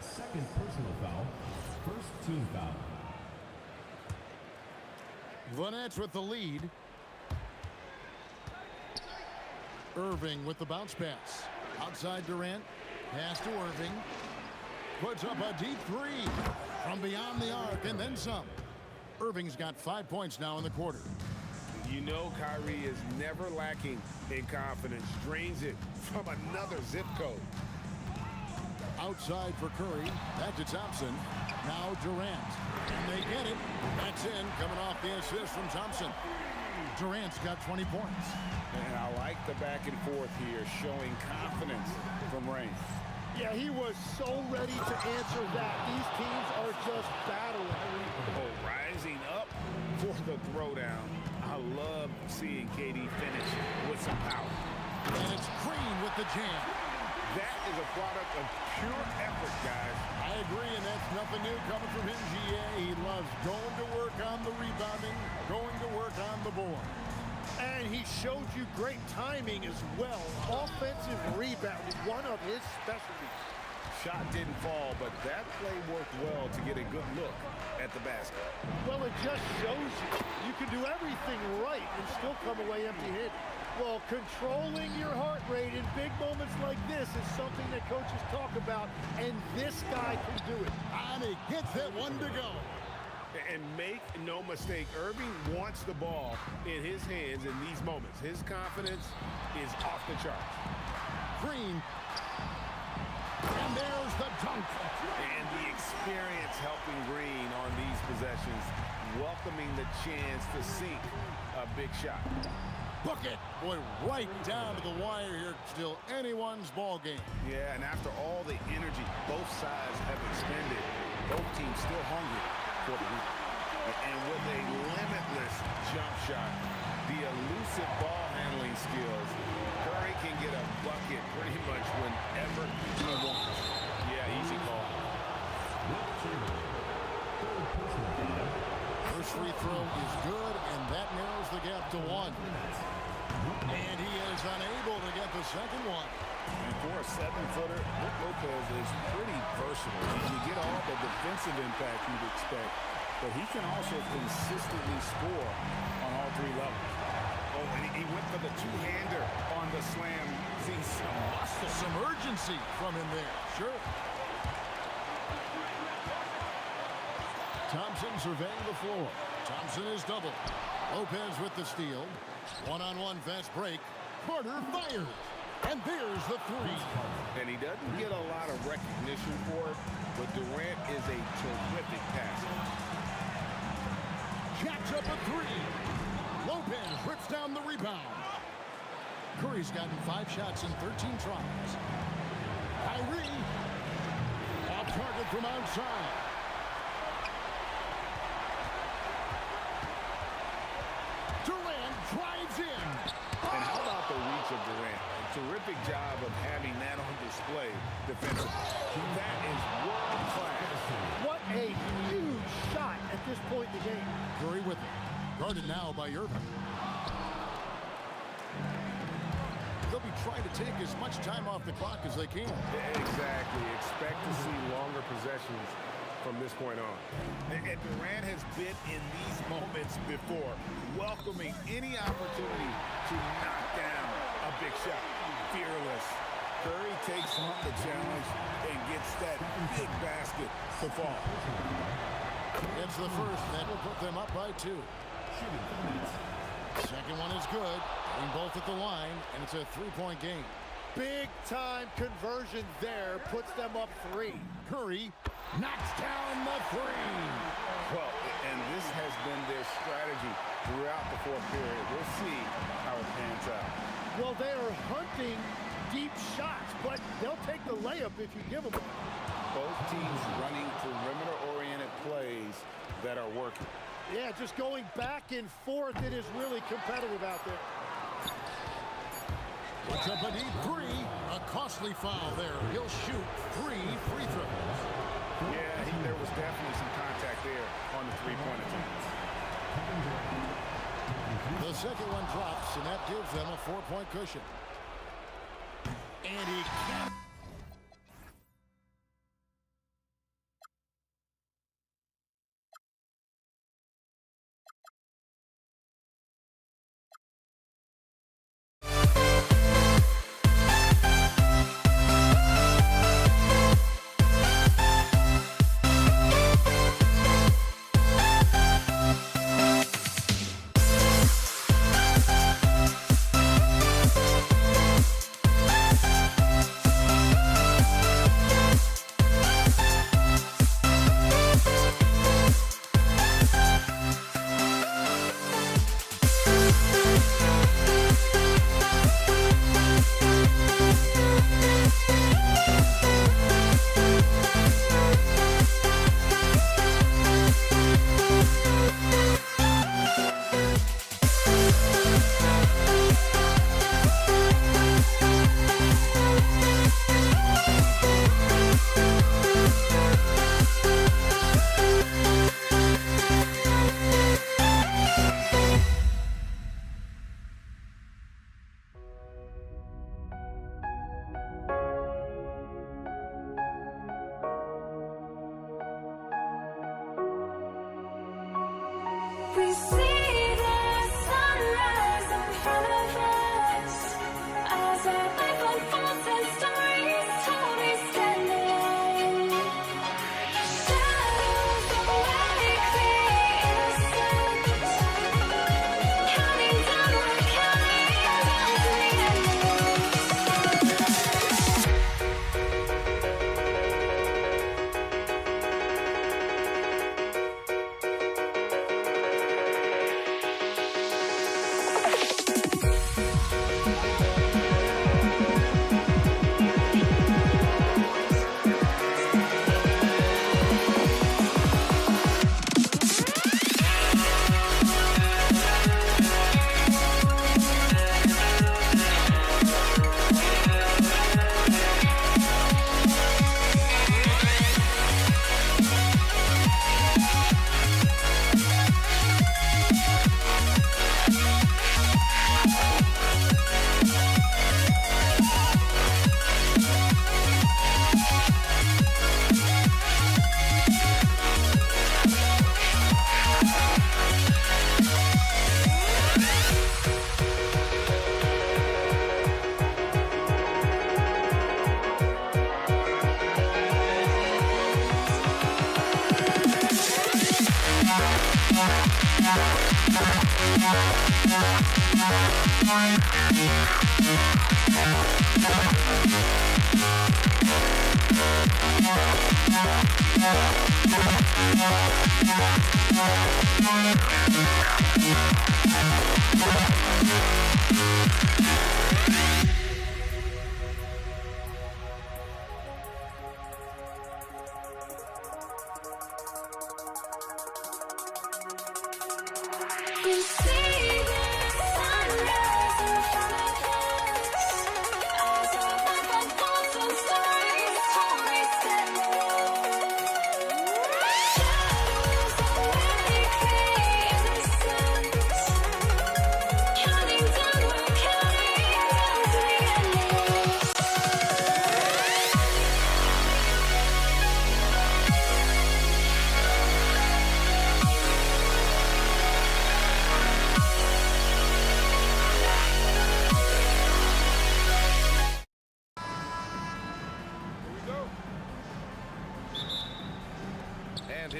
second personal foul, first team foul. The Nets with the lead. Irving with the bounce pass. Outside Durant. Pass to Irving. Puts up a deep three from beyond the arc and then some. Irving's got 5 points now in the quarter. You know Kyrie is never lacking in confidence. Drains it from another zip code. Outside for Curry. Back to Thompson. Now Durant. And they get it. That's in. Coming off the assist from Thompson. Durant's got 20 points. And I like the back and forth here, showing confidence from Reigns. Yeah, he was so ready to answer that. These teams are just battling. Oh, rising up for the throwdown. I love seeing KD finish with some power. And it's Green with the jam. That is a product of pure effort, guys. I agree, and that's nothing new coming from him, GA. He loves going to work on the rebounding, going to work on the board. And he showed you great timing as well. Offensive rebounding, one of his specialties. Shot didn't fall, but that play worked well to get a good look at the basket. Well, it just shows you can do everything right and still come away empty-handed. Well, controlling your heart rate in big moments like this is something that coaches talk about, and this guy can do it. And he gets that one to go. And make no mistake, Irving wants the ball in his hands in these moments. His confidence is off the charts. Green. And there's the dunk. And the experience helping Green on these possessions, welcoming the chance to sink a big shot. Book it. Boy, right down to the wire here. Still anyone's ball game. Yeah, and after all the energy both sides have expended, both teams still hungry for the win. And with a limitless jump shot, the elusive ball handling skills, Curry can get a bucket pretty much whenever he wants. Yeah, easy call. First free throw is good, and that narrows the gap to one. And he is unable to get the second one. And for a 7-footer, Lopez is pretty versatile. He can get all the defensive impact you'd expect, but he can also consistently score on all three levels. Oh, and he went for the two-hander on the slam. Seeing some muscle. Some urgency from him there. Sure. Thompson surveying the floor. Thompson is doubled. Lopez with the steal. One-on-one fast break. Carter fires. And there's the three. And he doesn't get a lot of recognition for it, but Durant is a terrific passer. Jacks up a three. Lopez rips down the rebound. Curry's gotten 5 shots in 13 tries. Kyrie. Off target from outside. Durant drives in. And how about the reach of Durant? A terrific job of having that on display defensively. That is world class. What a huge shot at this point in the game. Curry with it. Guarded now by Irving. They'll be trying to take as much time off the clock as they can. Exactly. Expect to see longer possessions from this point on. And Durant has been in these moments before, welcoming any opportunity to knock down a big shot. Fearless, Curry takes on the challenge and gets that big basket to fall. It's the first. That will put them up by 2. Second one is good. Getting both at the line, and it's a 3-point game. Big-time conversion there. Puts them up 3. Curry knocks down the 3. Well, and this has been their strategy throughout the fourth period. We'll see how it pans out. Well, they are hunting deep shots, but they'll take the layup if you give them. Both teams running perimeter-oriented plays that are working. Yeah, just going back and forth. It is really competitive out there. What's up a deep 3? A costly foul there. He'll shoot 3 free throws. Yeah, there was definitely some contact there on the three-point attempt. The second one drops, and that gives them a 4-point cushion. And he can't. We see the sunrise in front of us as our life unfolds and stories told. We stand alone. Shadows awake the innocent, counting down, we're counting down to the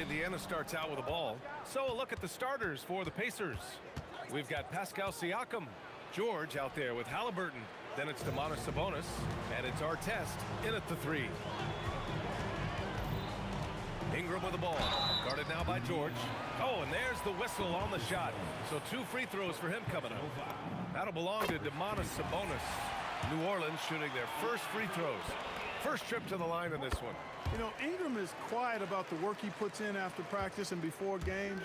Indiana starts out with the ball. So a look at the starters for the Pacers. We've got Pascal Siakam, George out there with Halliburton. Then it's Sabonis, and it's Artest in at the 3. Ingram with the ball, guarded now by George. Oh, and there's the whistle on the shot. So 2 free throws for him coming up. That'll belong to Sabonis. New Orleans shooting their first free throws. First trip to the line in this one. You know, Ingram is quiet about the work he puts in after practice and before games.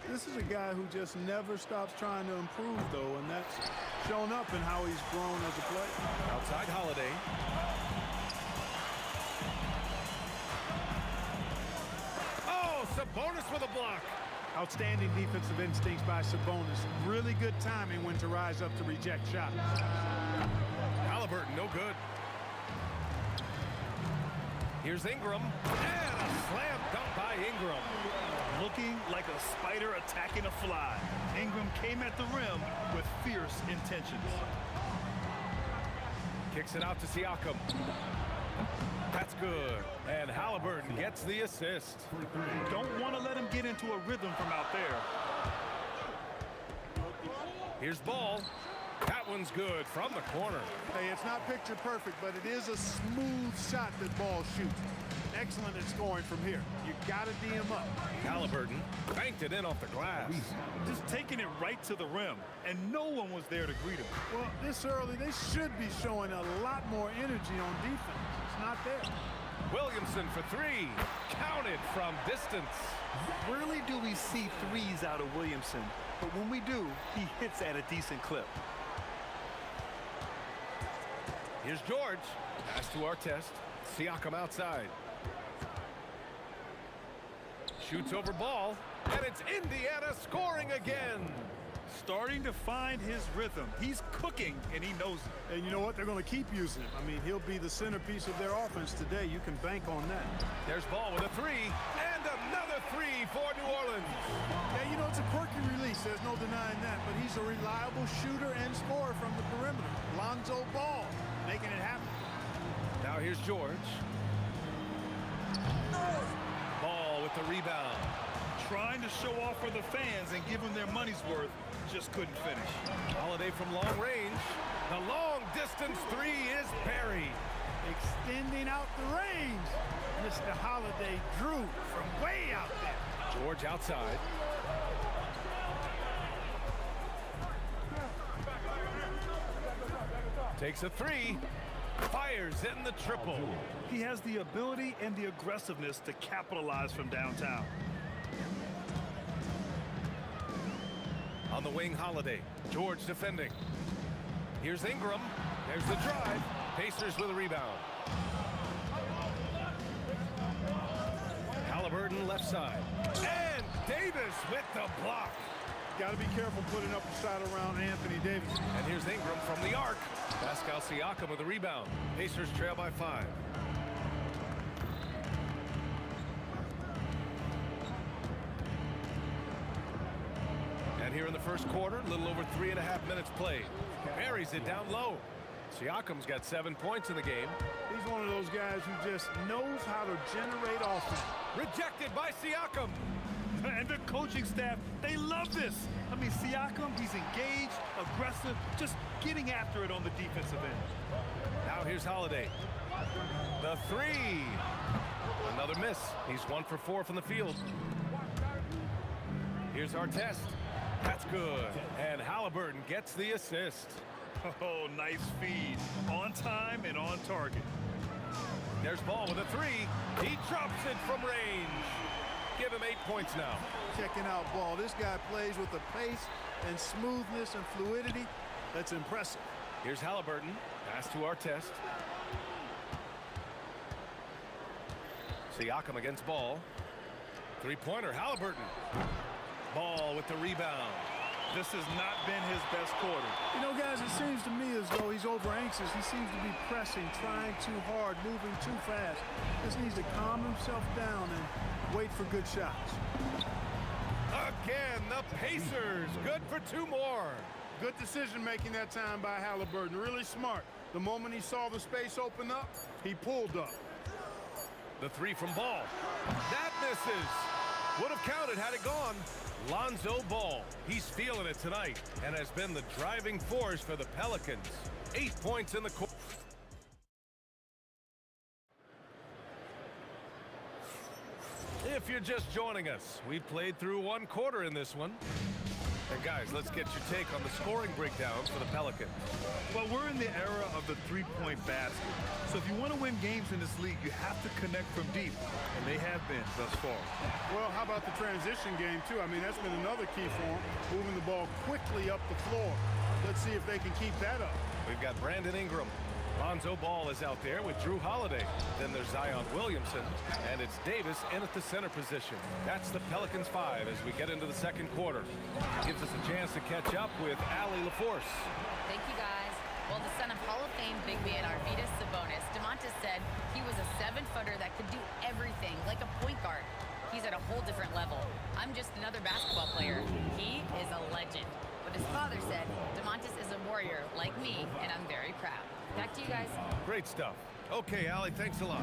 This is a guy who just never stops trying to improve, though, and that's shown up in how he's grown as a player. Outside Holiday. Oh, Sabonis with a block. Outstanding defensive instincts by Sabonis. Really good timing when to rise up to reject shots. Halliburton, no good. Here's Ingram, and a slam dunk by Ingram. Looking like a spider attacking a fly. Ingram came at the rim with fierce intentions. Kicks it out to Siakam. That's good. And Halliburton gets the assist. Don't want to let him get into a rhythm from out there. Here's Ball. That one's good from the corner. Hey, it's not picture perfect, but it is a smooth shot that Ball shoots. Excellent at scoring from here. You got to D him up. Halliburton banked it in off the glass. Just taking it right to the rim, and no one was there to greet him. Well, this early, they should be showing a lot more energy on defense. It's not there. Williamson for 3. Counted from distance. Rarely do we see threes out of Williamson, but when we do, he hits at a decent clip. Here's George. Pass to Artest. Siakam outside. Shoots over Ball, and it's Indiana scoring again. Starting to find his rhythm. He's cooking, and he knows it. And you know what? They're going to keep using him. I mean, he'll be the centerpiece of their offense today. You can bank on that. There's Ball with a 3, and another 3 for New Orleans. Yeah, you know, it's a quirky release. There's no denying that. But he's a reliable shooter and scorer from the perimeter. Lonzo Ball making it happen. Now here's George. Ball with the rebound. Trying to show off for the fans and give them their money's worth. Just couldn't finish. Holiday from long range. The long distance 3 is buried. Extending out the range. Mr. Holiday drew from way out there. George outside. Takes a 3. Fires in the triple. He has the ability and the aggressiveness to capitalize from downtown. On the wing, Holiday. George defending. Here's Ingram. There's the drive. Pacers with a rebound. Halliburton left side. And Davis with the block. Got to be careful putting up a shot around Anthony Davis. And here's Ingram from the arc. Pascal Siakam with a rebound. Pacers trail by 5. And here in the first quarter, a little over 3.5 minutes played. Buries it down low. Siakam's got 7 points in the game. He's one of those guys who just knows how to generate offense. Rejected by Siakam. And the coaching staff, they love this. I mean, Siakam, he's engaged, aggressive, just getting after it on the defensive end. Now here's Holiday. The 3. Another miss. He's 1 for 4 from the field. Here's Artest. That's good. And Halliburton gets the assist. Oh, nice feed. On time and on target. There's Ball with a 3. He drops it from range. Give him 8 points now. Checking out Ball. This guy plays with a pace and smoothness and fluidity that's impressive. Here's Halliburton. Pass to Artest. Siakam against Ball. 3-pointer, Halliburton. Ball with the rebound. This has not been his best quarter. You know, guys, it seems to me as though he's over anxious. He seems to be pressing, trying too hard, moving too fast. Just needs to calm himself down and wait for good shots. Again, the Pacers. Good for 2 more. Good decision making that time by Halliburton. Really smart. The moment he saw the space open up, he pulled up. The 3 from Ball. That misses. Would have counted had it gone. Lonzo Ball. He's feeling it tonight and has been the driving force for the Pelicans. 8 points in the quarter. If you're just joining us, we played through 1 quarter in this one. And guys, let's get your take on the scoring breakdown for the Pelicans. Well, we're in the era of the three-point basket. So if you want to win games in this league, you have to connect from deep. And they have been thus far. Well, how about the transition game, too? I mean, that's been another key for them, moving the ball quickly up the floor. Let's see if they can keep that up. We've got Brandon Ingram. Lonzo Ball is out there with Drew Holiday. Then there's Zion Williamson, and it's Davis in at the center position. That's the Pelicans 5 as we get into the second quarter. Gives us a chance to catch up with Allie LaForce. Thank you, guys. Well, the son of Hall of Fame big man Arvydas Sabonis, DeMontis said he was a 7-footer that could do everything, like a point guard. He's at a whole different level. I'm just another basketball player. He is a legend. But his father said, DeMontis is a warrior like me, and I'm very proud. Back to you guys. Great stuff. Okay, Allie, thanks a lot.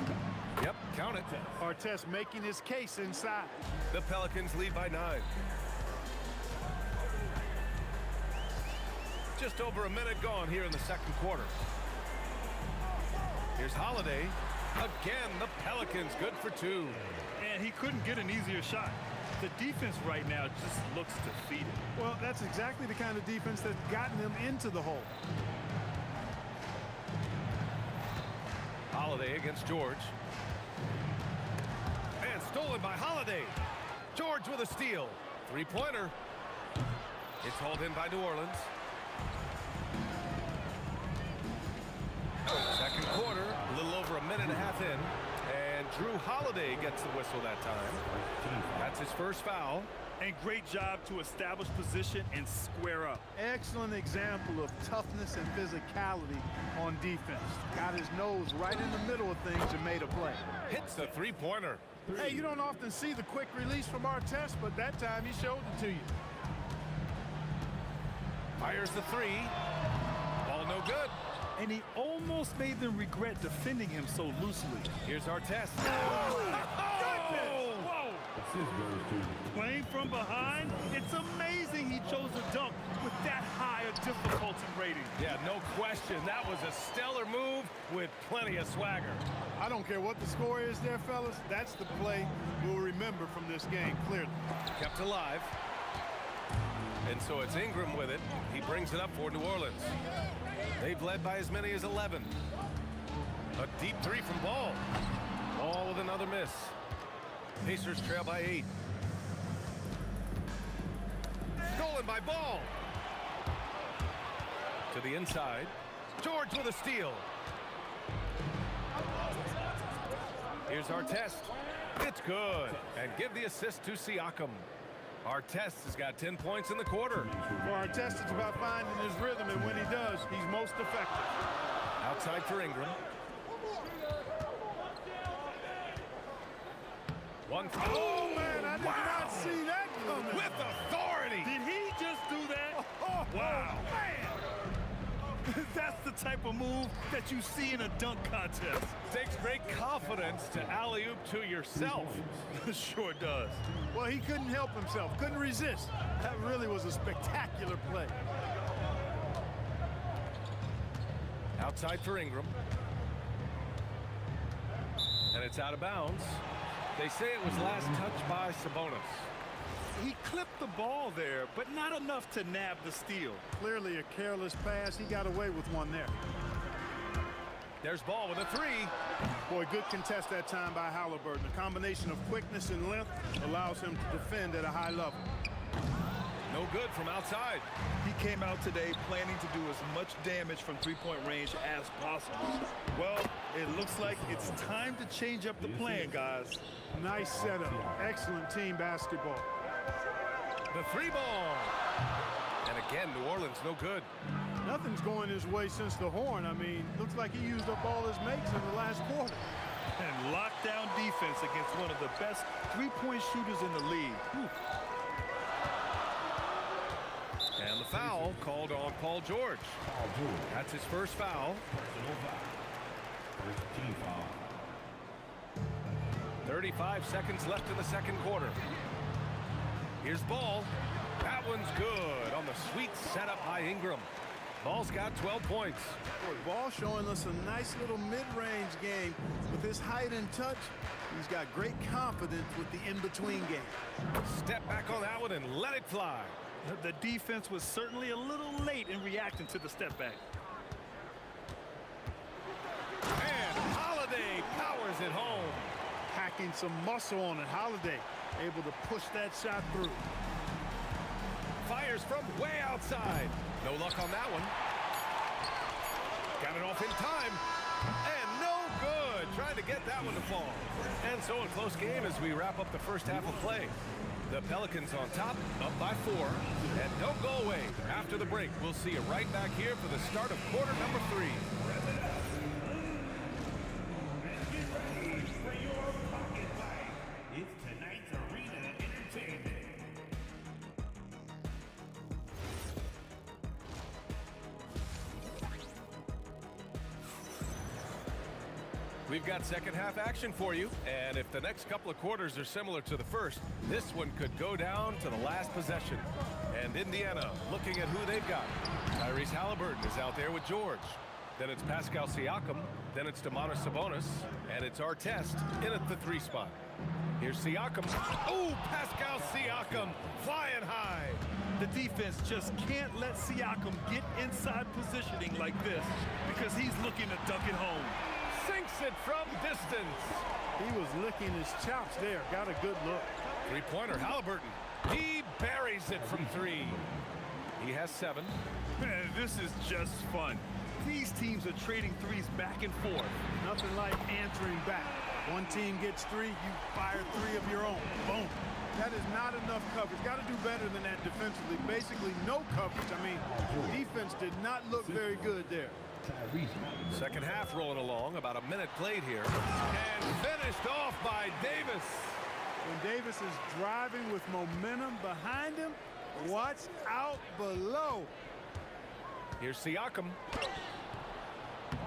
Yep, count it. Artest making his case inside. The Pelicans lead by 9. Just over a minute gone here in the second quarter. Here's Holiday. Again, the Pelicans good for 2. And he couldn't get an easier shot. The defense right now just looks defeated. Well, that's exactly the kind of defense that's gotten them into the hole. Holiday against George. And stolen by Holiday. George with a steal. 3-pointer. It's hauled in by New Orleans. Second quarter, a little over a minute and a half in. And Drew Holiday gets the whistle that time. That's his first foul. And great job to establish position and square up. Excellent example of toughness and physicality on defense. Got his nose right in the middle of things and made a play. Hits the 3-pointer. Hey, you don't often see the quick release from Artest, but that time he showed it to you. Fires the 3. Ball no good. And he almost made them regret defending him so loosely. Here's Artest. Playing from behind, it's amazing he chose a dunk with that high a difficulty rating. Yeah, no question. That was a stellar move with plenty of swagger. I don't care what the score is there, fellas. That's the play we'll remember from this game, clearly. Kept alive. And so it's Ingram with it. He brings it up for New Orleans. They've led by as many as 11. A deep 3 from Ball. Ball with another miss. Pacers trail by 8. Stolen by Ball. To the inside. George with a steal. Here's Artest. It's good. And give the assist to Siakam. Artest has got 10 points in the quarter. For Artest, it's about finding his rhythm, and when he does, he's most effective. Outside for Ingram. Oh, man, I did not see that coming. With authority. Did he just do that? Wow. Man. That's the type of move that you see in a dunk contest. Takes great confidence to alley-oop to yourself. Sure does. Well, he couldn't help himself, couldn't resist. That really was a spectacular play. Outside for Ingram. And it's out of bounds. They say it was last touched by Sabonis. He clipped the ball there, but not enough to nab the steal. Clearly a careless pass. He got away with one there. There's Ball with a 3. Boy, good contest that time by Halliburton. A combination of quickness and length allows him to defend at a high level. No good from outside. He came out today planning to do as much damage from three-point range as possible. Well, it looks like it's time to change up the plan, guys. Nice setup. Excellent team basketball. The 3 ball. And again, New Orleans no good. Nothing's going his way since the horn. I mean, looks like he used up all his makes in the last quarter. And lockdown defense against one of the best three-point shooters in the league. Whew. And the foul called on Paul George. That's his first foul. 35 seconds left in the second quarter. Here's ball. That one's good on the sweet setup by Ingram. Ball's got 12 points. Boy, Ball showing us a nice little mid-range game. With his height and touch, he's got great confidence with the in-between game. Step back on that one and let it fly. The defense was certainly a little late in reacting to the step back. And Holiday powers it home. Packing some muscle on it. Holiday able to push that shot through. Fires from way outside. No luck on that one. Got it off in time. And no good. Trying to get that one to fall. And so a close game as we wrap up the first half of play. The Pelicans on top, up by 4. And don't go away. After the break, we'll see you right back here for the start of quarter number 3. It's tonight's Arena Entertainment. We've got second half action for you, and if the next couple of quarters are similar to the first, this one could go down to the last possession. And Indiana looking at who they've got. Tyrese Halliburton is out there with George. Then it's Pascal Siakam. Then it's Sabonis. And it's Artest in at the 3 spot. Here's Siakam. Oh, Pascal Siakam flying high. The defense just can't let Siakam get inside positioning like this because he's looking to dunk it home. Sinks it from distance. He was licking his chops there. Got a good look. 3-pointer Halliburton. He buries it from 3. He has 7. Man, this is just fun. These teams are trading threes back and forth. Nothing like answering back. One team gets 3, you fire 3 of your own. Boom. That is not enough coverage. Got to do better than that defensively. Basically no coverage. I mean, defense did not look very good there. Second half rolling along, about a minute played here. And finished off by Davis. When Davis is driving with momentum behind him, watch out below. Here's Siakam.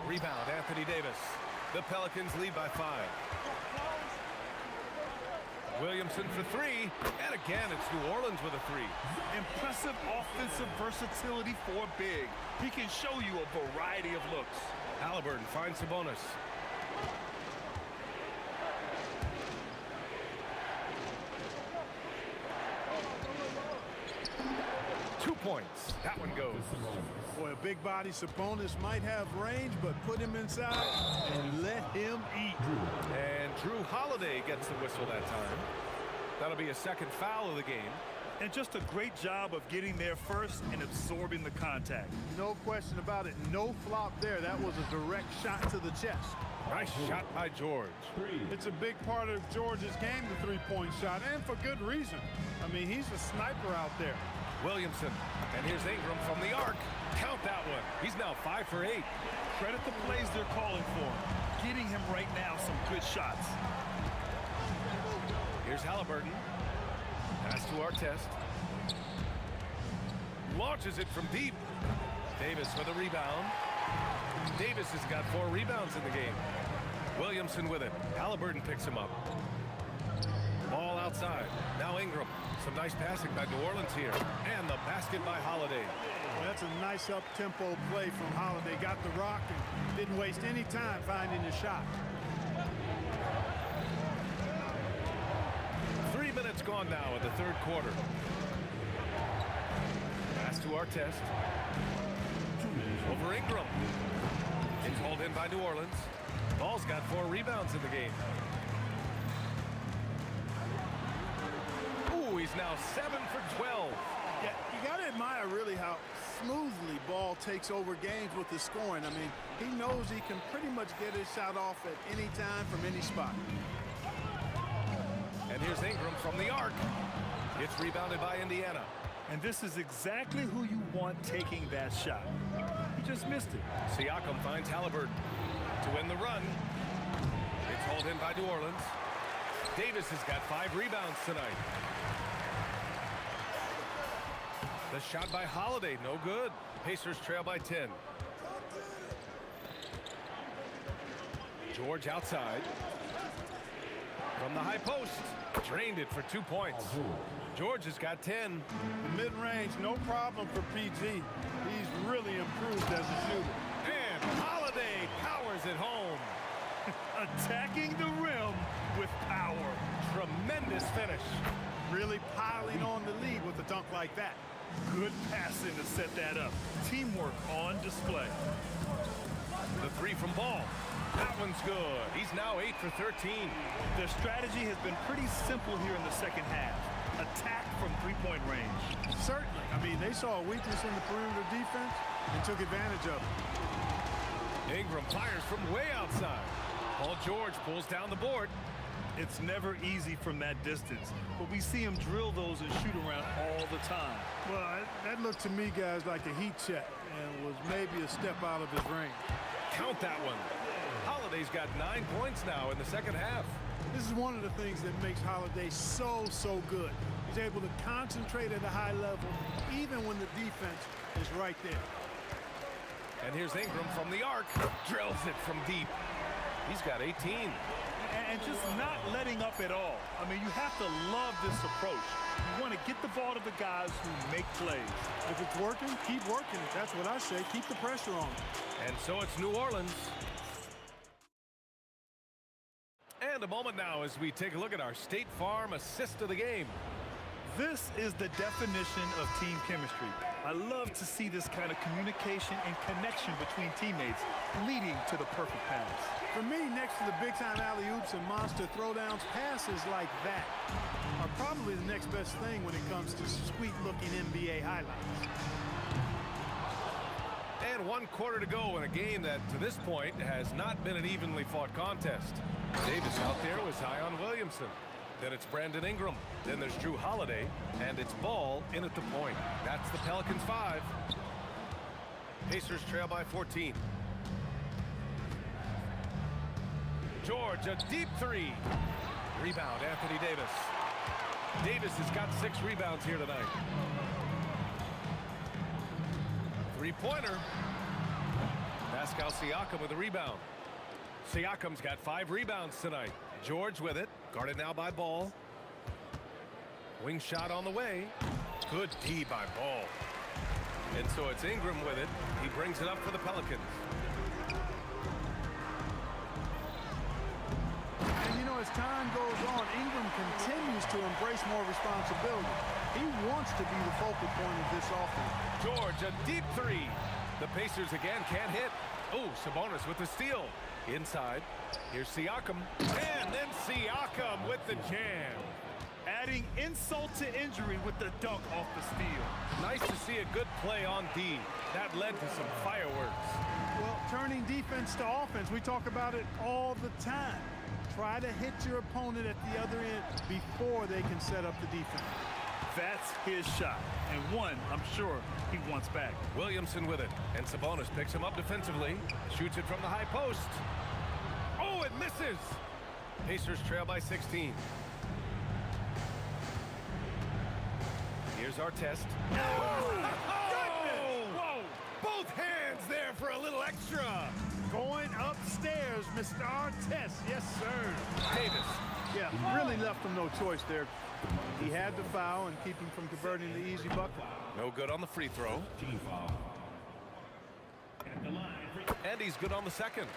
Rebound, Anthony Davis. The Pelicans lead by 5. Williamson for 3. And again, it's New Orleans with a 3. Impressive offensive versatility for big. He can show you a variety of looks. Halliburton finds Sabonis. Two points. That one goes. Boy, a big body Sabonis might have range, but put him inside and let him eat. And Drew Holiday gets the whistle that time. That'll be a second foul of the game. And just a great job of getting there first and absorbing the contact. No question about it. No flop there. That was a direct shot to the chest. Nice shot by George. It's a big part of George's game, the 3-point shot, and for good reason. I mean, he's a sniper out there. Williamson. And here's Ingram from the arc. Count that one. He's now 5 for 8. Credit the plays they're calling for. Getting him right now some good shots. Here's Halliburton. Pass to Artest. Launches it from deep. Davis with a rebound. Davis has got 4 rebounds in the game. Williamson with it. Halliburton picks him up. Ball outside. Now Ingram. Some nice passing by New Orleans here. And the basket by Holiday. Well, that's a nice up-tempo play from Holiday. Got the rock and didn't waste any time finding the shot. 3 minutes gone now in the third quarter. Pass to Artest. Over Ingram. It's hauled in by New Orleans. Ball's got 4 rebounds in the game. Ooh, he's now 7 for 12. Yeah, you got to admire really how smoothly Ball takes over games with his scoring. I mean, he knows he can pretty much get his shot off at any time from any spot. And here's Ingram from the arc. It's rebounded by Indiana. And this is exactly who you want taking that shot. He just missed it. Siakam finds Halliburton to win the run. It's hauled in by New Orleans. Davis has got 5 rebounds tonight. The shot by Holiday, no good. Pacers trail by 10. George outside. From the high post. Drained it for 2 points. George has got 10. The mid-range, no problem for PG. He's really improved as a shooter. And Holiday powers it home. Attacking the rim with power. Tremendous finish. Really piling on the lead with a dunk like that. Good passing to set that up. Teamwork on display. The three from Ball. That one's good. He's now 8 for 13. Their strategy has been pretty simple here in the second half. Attack from three-point range. Certainly. I mean, they saw a weakness in the perimeter defense and took advantage of it. Ingram fires from way outside. Paul George pulls down the board. It's never easy from that distance, but we see him drill those and shoot around all the time. Well, that looked to me, guys, like a heat check and was maybe a step out of his range. Count that one. Holiday's got 9 points now in the second half. This is one of the things that makes Holiday so good. He's able to concentrate at a high level, even when the defense is right there. And here's Ingram from the arc. Drills it from deep. He's got 18. And just not letting up at all. I mean, you have to love this approach. You want to get the ball to the guys who make plays. If it's working, keep working. That's what I say. Keep the pressure on. And so it's New Orleans. And a moment now as we take a look at our State Farm assist of the game. This is the definition of team chemistry. I love to see this kind of communication and connection between teammates leading to the perfect pass. For me, next to the big-time alley-oops and monster throwdowns, passes like that are probably the next best thing when it comes to sweet-looking NBA highlights. And 1 quarter to go in a game that, to this point, has not been an evenly fought contest. Davis out there with Zion Williamson. Then it's Brandon Ingram. Then there's Drew Holiday. And it's Ball in at the point. That's the Pelicans 5. Pacers trail by 14. George, a deep three. Rebound, Anthony Davis. Davis has got 6 rebounds here tonight. Three-pointer. Pascal Siakam with a rebound. Siakam's got 5 rebounds tonight. George with it. Guarded now by Ball. Wing shot on the way. Good D by Ball. And so it's Ingram with it. He brings it up for the Pelicans. And you know, as time goes on, Ingram continues to embrace more responsibility. He wants to be the focal point of this offense. George, a deep three. The Pacers again can't hit. Oh, Sabonis with the steal. Inside. Here's Siakam. And then Siakam with the jam. Adding insult to injury with the dunk off the steal. Nice to see a good play on D. That led to some fireworks. Well, turning defense to offense, we talk about it all the time. Try to hit your opponent at the other end before they can set up the defense. That's his shot, and one I'm sure he wants back. Williamson with it, and Sabonis picks him up defensively. Shoots it from the high post. Oh, it misses! Pacers trail by 16. Here's our test. Oh! Whoa! Both hands there for a little extra. Going upstairs, Mr. Artest. Yes, sir. Davis. Yeah, really left him no choice there. He had to foul and keep him from converting the easy bucket. No good on the free throw. Team foul. And he's good on the second.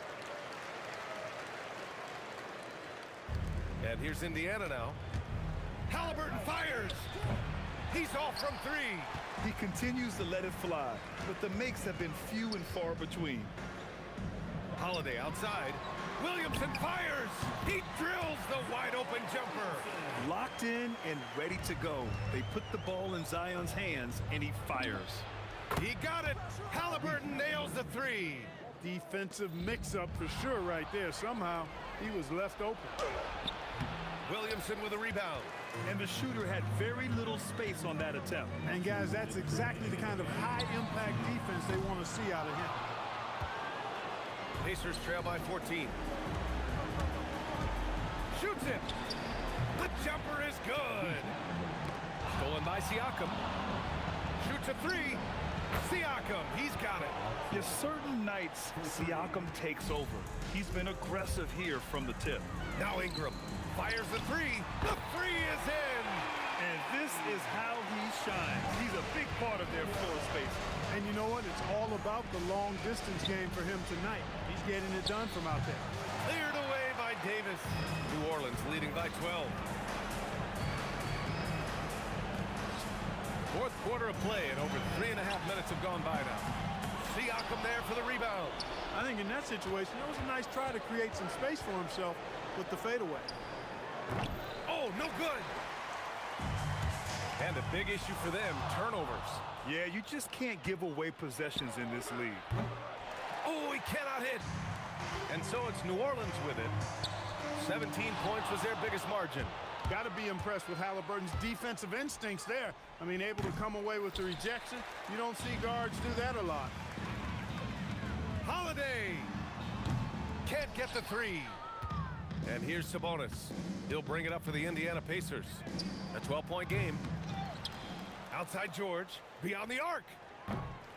And here's Indiana now. Halliburton fires. He's off from 3. He continues to let it fly, but the makes have been few and far between. Holiday outside. Williamson fires. He drills the wide open jumper. Locked in and ready to go. They put the ball in Zion's hands, and he fires. He got it. Halliburton nails the 3. Defensive mix-up for sure right there. Somehow he was left open. Williamson with a rebound. And the shooter had very little space on that attempt. And guys, that's exactly the kind of high-impact defense they want to see out of him. Pacers trail by 14. Shoots it. The jumper is good. Stolen by Siakam. Shoots a 3. Siakam, he's got it. Yes, certain nights, Siakam takes over. He's been aggressive here from the tip. Now Ingram fires the 3. The 3 is in. And this is how he shines. He's a big part of their floor space. And you know what? It's all about the long-distance game for him tonight. He's getting it done from out there. Cleared away by Davis. New Orleans leading by 12. Fourth quarter of play, and over 3.5 minutes have gone by now. Siakam there for the rebound. I think in that situation, it was a nice try to create some space for himself with the fadeaway. Oh, no good. And a big issue for them, turnovers. Yeah, you just can't give away possessions in this league. Oh, he cannot hit. And so it's New Orleans with it. 17 points was their biggest margin. Got to be impressed with Halliburton's defensive instincts there. I mean, able to come away with the rejection. You don't see guards do that a lot. Holiday can't get the three. And here's Sabonis. He'll bring it up for the Indiana Pacers. A 12-point game. Outside George, beyond the arc.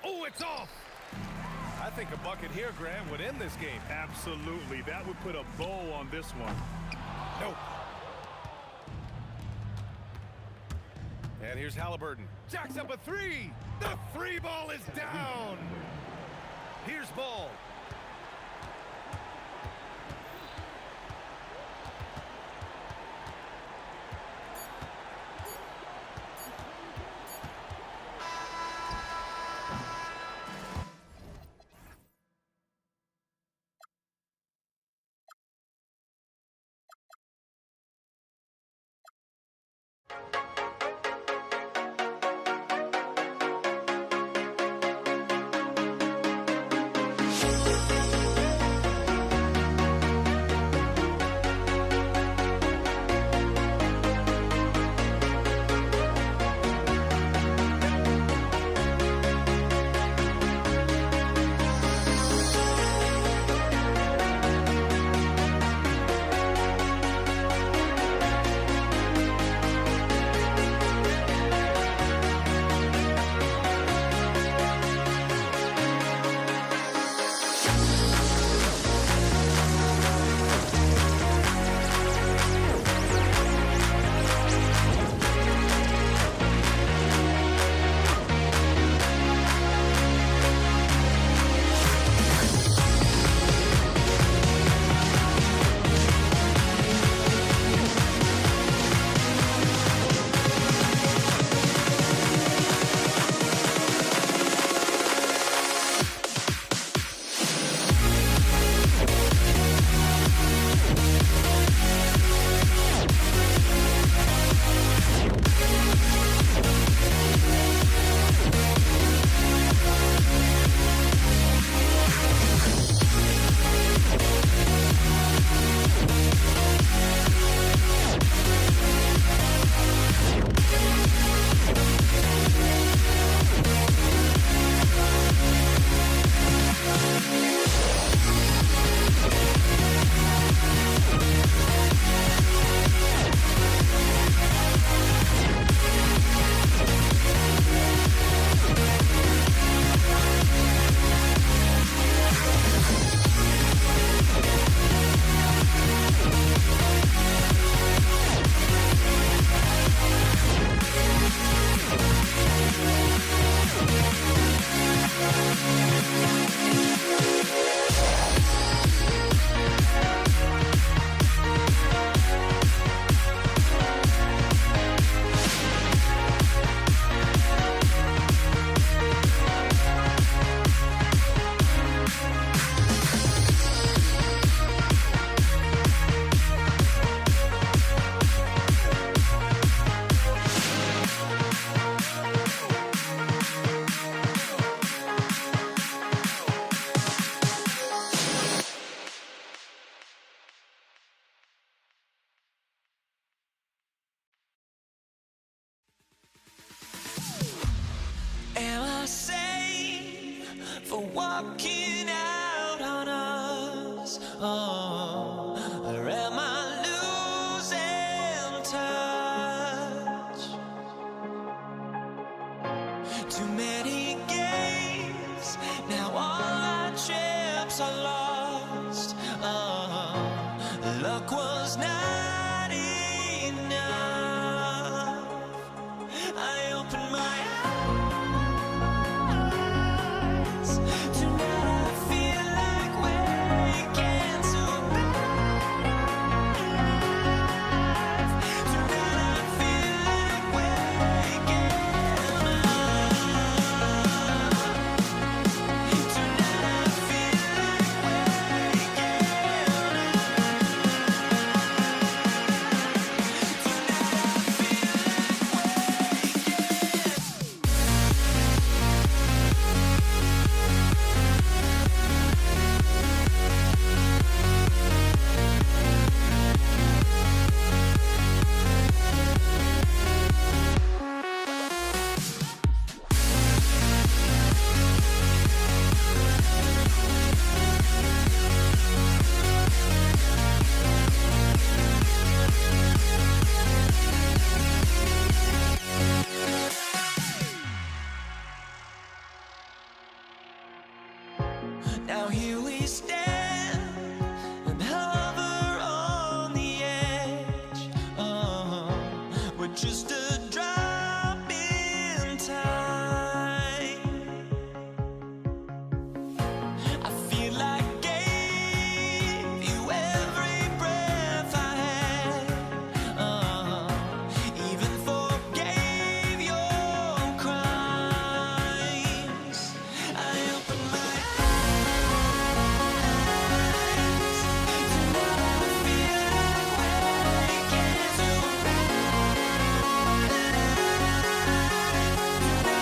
Oh, it's off. I think a bucket here, Graham, would end this game. Absolutely. That would put a bow on this one. Nope. And here's Halliburton. Jacks up a three. The three ball is down. Here's Ball. for walking out on us? Oh, or am I losing touch? Too many games, now all our chips are lost. Oh, luck was not enough. Now here we stand and hover on the edge. We're just a drop in time. I feel like gave you every breath I had. Even forgave your crimes. I open my eyes to now I feel like waking to a better life.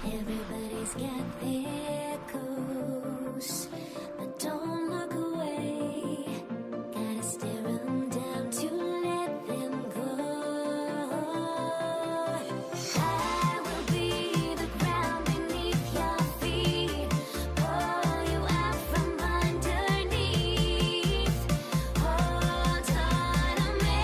Everybody's got their goals, but don't look away. Gotta stare 'em down to let them go. I will be the ground beneath your feet, pull you out from underneath. Hold on to me.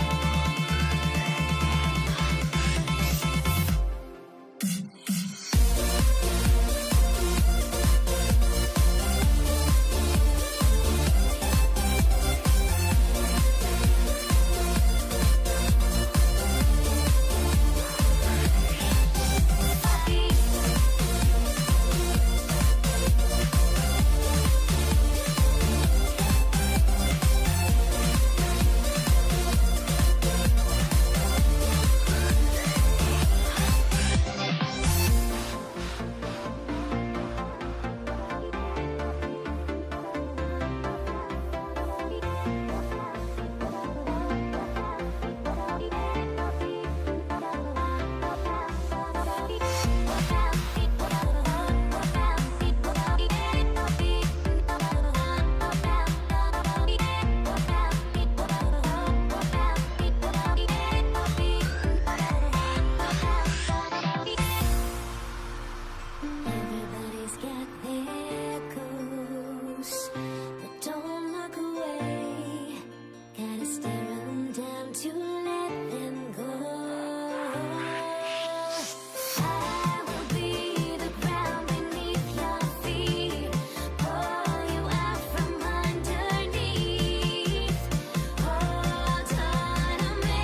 Everybody's got their goals, but don't look away. Gotta stare 'em down to let them go. I will be the ground beneath your feet, pull you out from underneath. Hold on to me.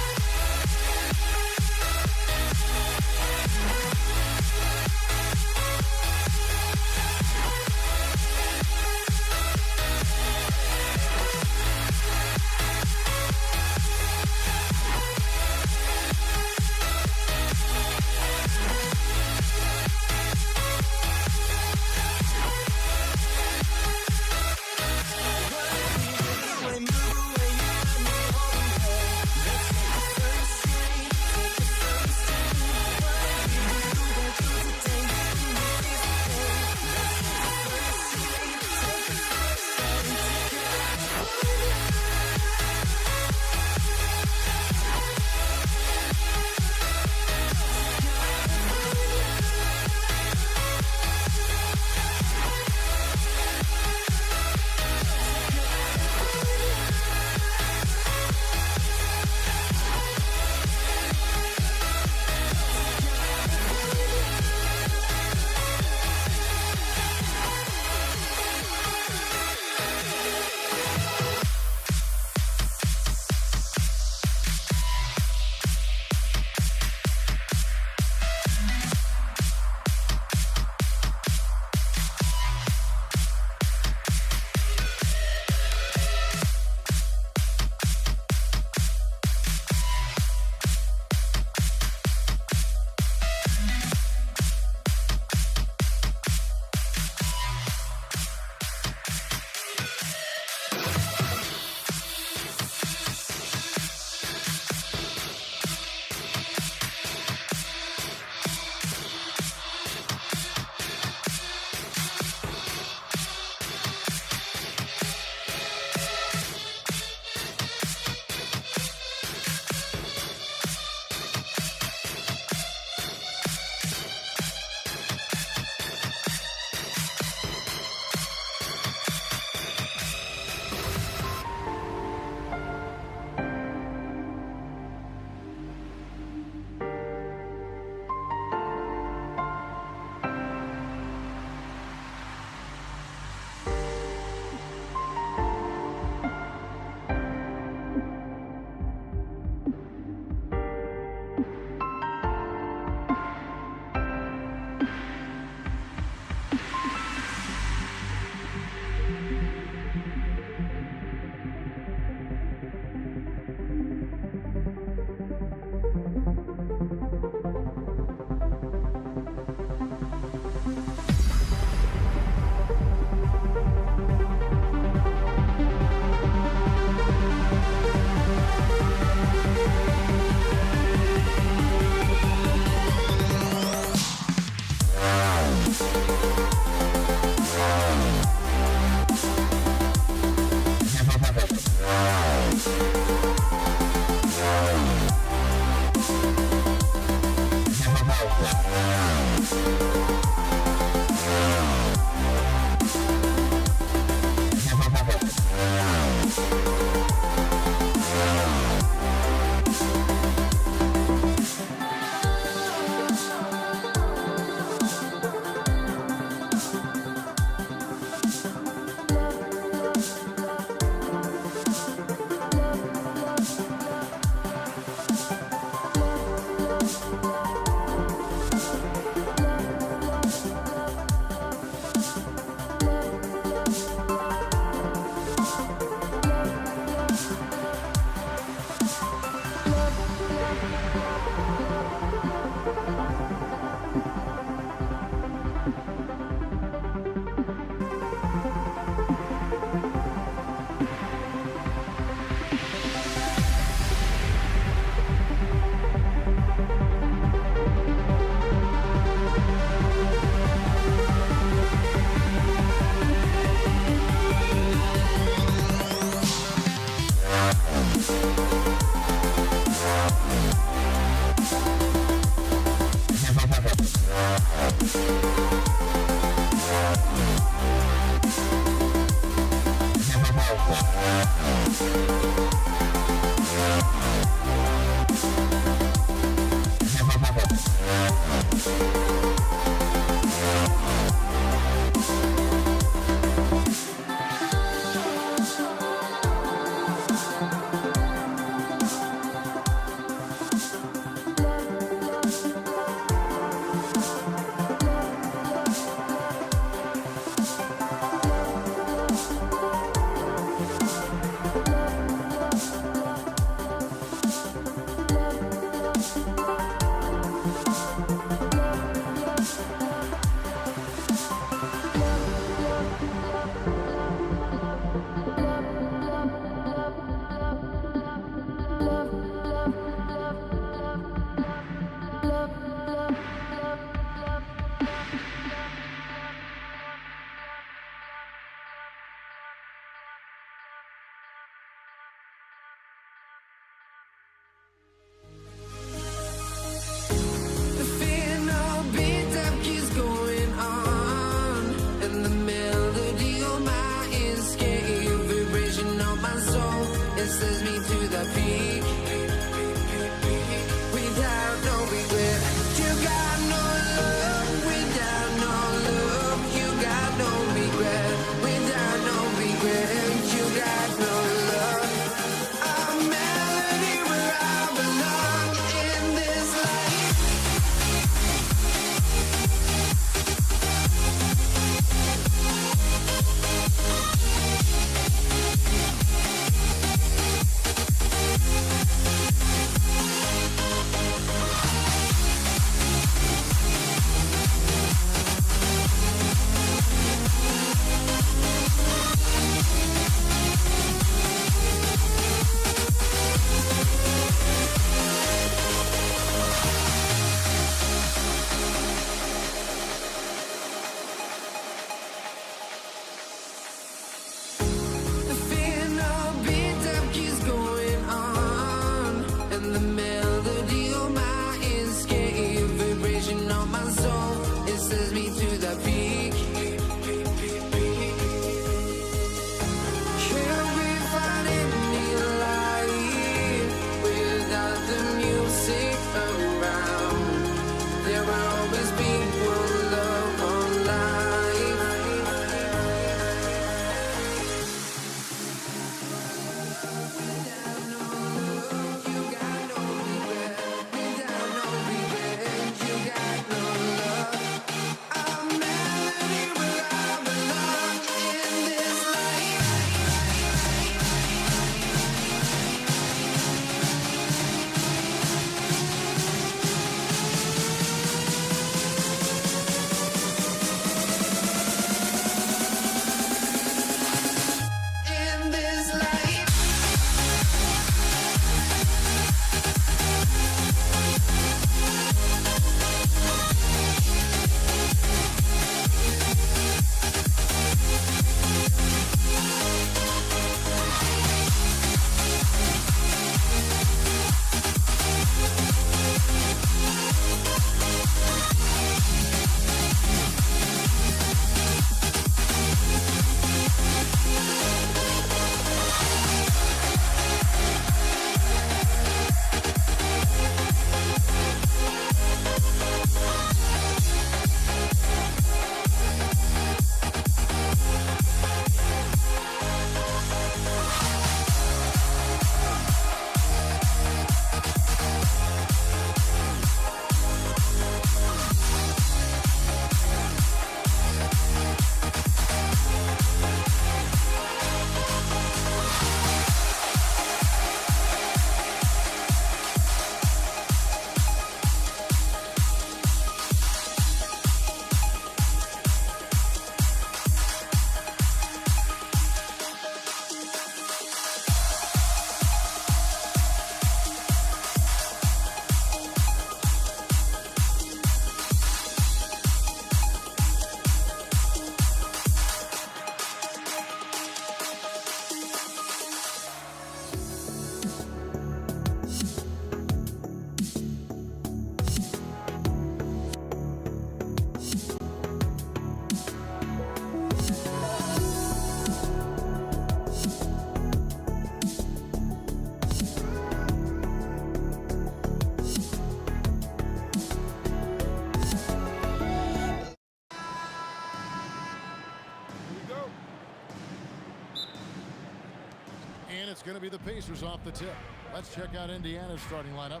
the Pacers off the tip. Let's check out Indiana's starting lineup.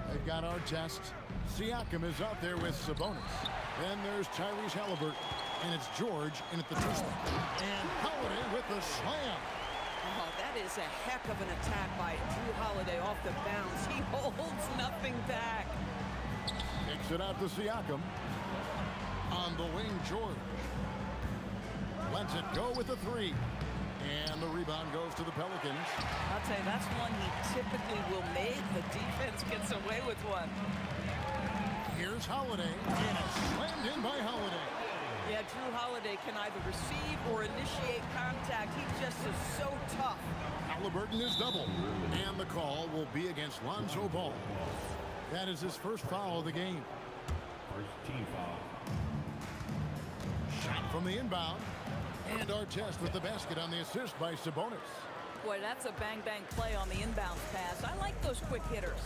They've got Artest. Siakam is out there with Sabonis. Then there's Tyrese Halliburton. And it's George in at the two spot. And Holiday with the slam. Oh, that is a heck of an attack by Drew Holiday off the bounce. He holds nothing back. Kicks it out to Siakam. On the wing, George. Lets it go with the three. And the rebound goes to the Pelicans. I'll tell you, that's one he typically will make. The defense gets away with one. Here's Holiday. And it's slammed in by Holiday. Yeah, Drew Holiday can either receive or initiate contact. He just is so tough. Halliburton is double. And the call will be against Lonzo Ball. That is his first foul of the game. First team foul. Shot from the inbound. And Artest with the basket on the assist by Sabonis. Boy, that's a bang-bang play on the inbounds pass. I like those quick hitters.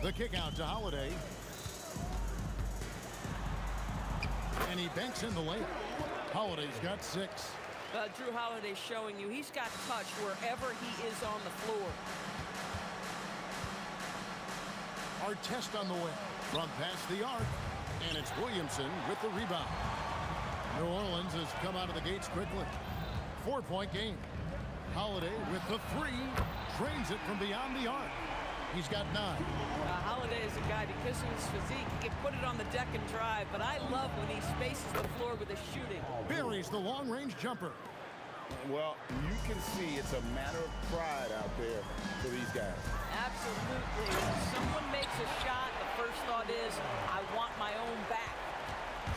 The kick out to Holiday. And he banks in the layup. Holiday's got 6. Drew Holiday showing you he's got touch wherever he is on the floor. Artest on the way. From past the arc. And it's Williamson with the rebound. New Orleans has come out of the gates quickly. 4-point game. Holiday with the three. Drains it from beyond the arc. He's got 9. Holiday is a guy, because of his physique, he can put it on the deck and drive, but I love when he spaces the floor with his shooting. Buries the long-range jumper. Well, you can see it's a matter of pride out there for these guys. Absolutely. When someone makes a shot, the first thought is, I want my own back.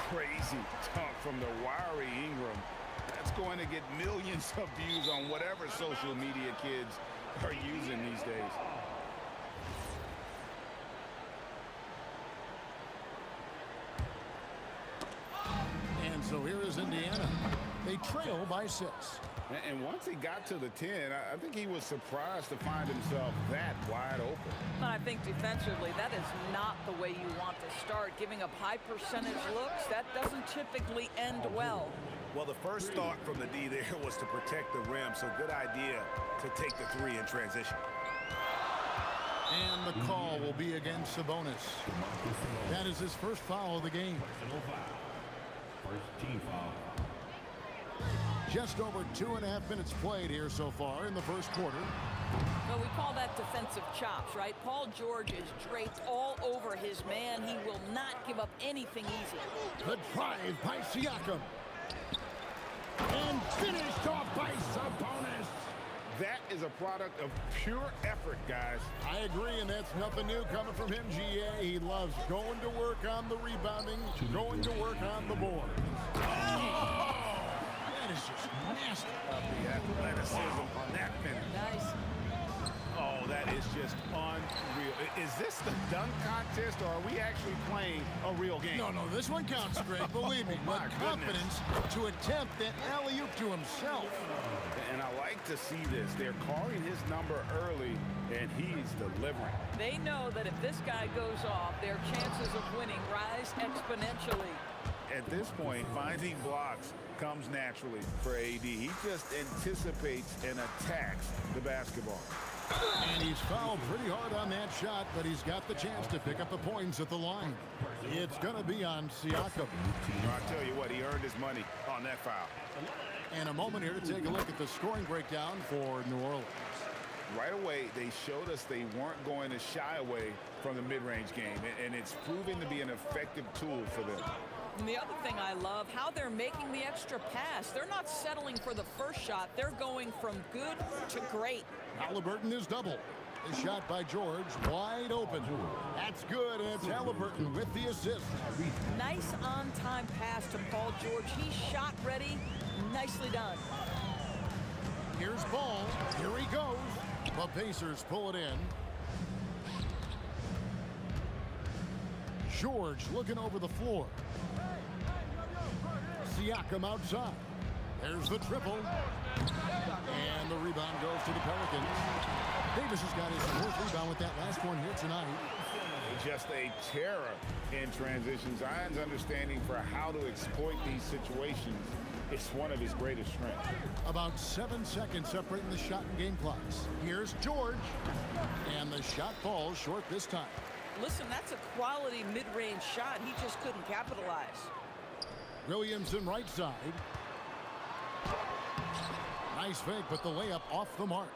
Crazy talk from the wiry Ingram. That's going to get millions of views on whatever social media kids are using these days. And so here is Indiana. They trail by 6. And once he got to the 10, I think he was surprised to find himself that wide open. I think defensively, that is not the way you want to start. Giving up high percentage looks, that doesn't typically end well. Well, the first thought from the D there was to protect the rim, so good idea to take the 3 in transition. And the call will be against Sabonis. That is his first foul of the game. First team foul. Just over 2.5 minutes played here so far in the first quarter. Well, we call that defensive chops, right? Paul George is draped all over his man. He will not give up anything easy. The drive by Siakam. And finished off by Sabonis. That is a product of pure effort, guys. I agree, and that's nothing new coming from him, GA. He loves going to work on the rebounding, going to work on the board. Oh! That is just nasty. The athleticism on that finish. Nice. Oh, that is just unreal. Is this the dunk contest, or are we actually playing a real game? No, this one counts, Greg. Believe me. My With confidence to attempt that alley-oop to himself. And I like to see this. They're calling his number early, and he's delivering. They know that if this guy goes off, their chances of winning rise exponentially. At this point, finding blocks comes naturally for AD. He just anticipates and attacks the basketball. And he's fouled pretty hard on that shot, but he's got the chance to pick up the points at the line. It's going to be on Siakam. I'll tell you what, he earned his money on that foul. And a moment here to take a look at the scoring breakdown for New Orleans. Right away, they showed us they weren't going to shy away from the mid-range game, and it's proving to be an effective tool for them. And the other thing I love, how they're making the extra pass. They're not settling for the first shot. They're going from good to great. Halliburton is double. The shot by George, wide open. That's good, and it's Halliburton with the assist. Nice on-time pass to Paul George. He's shot ready. Nicely done. Here's Ball. Here he goes. The Pacers pull it in. George looking over the floor. Siakam outside. There's the triple. And the rebound goes to the Pelicans. Davis has got his fourth rebound with that last one here tonight. Just a terror in transition. Zion's understanding for how to exploit these situations It's one of his greatest strengths. About 7 seconds separating the shot and game clocks. Here's George. And the shot falls short this time. Listen, that's a quality mid-range shot. He just couldn't capitalize. Williamson right side. Nice fake, but the layup off the mark.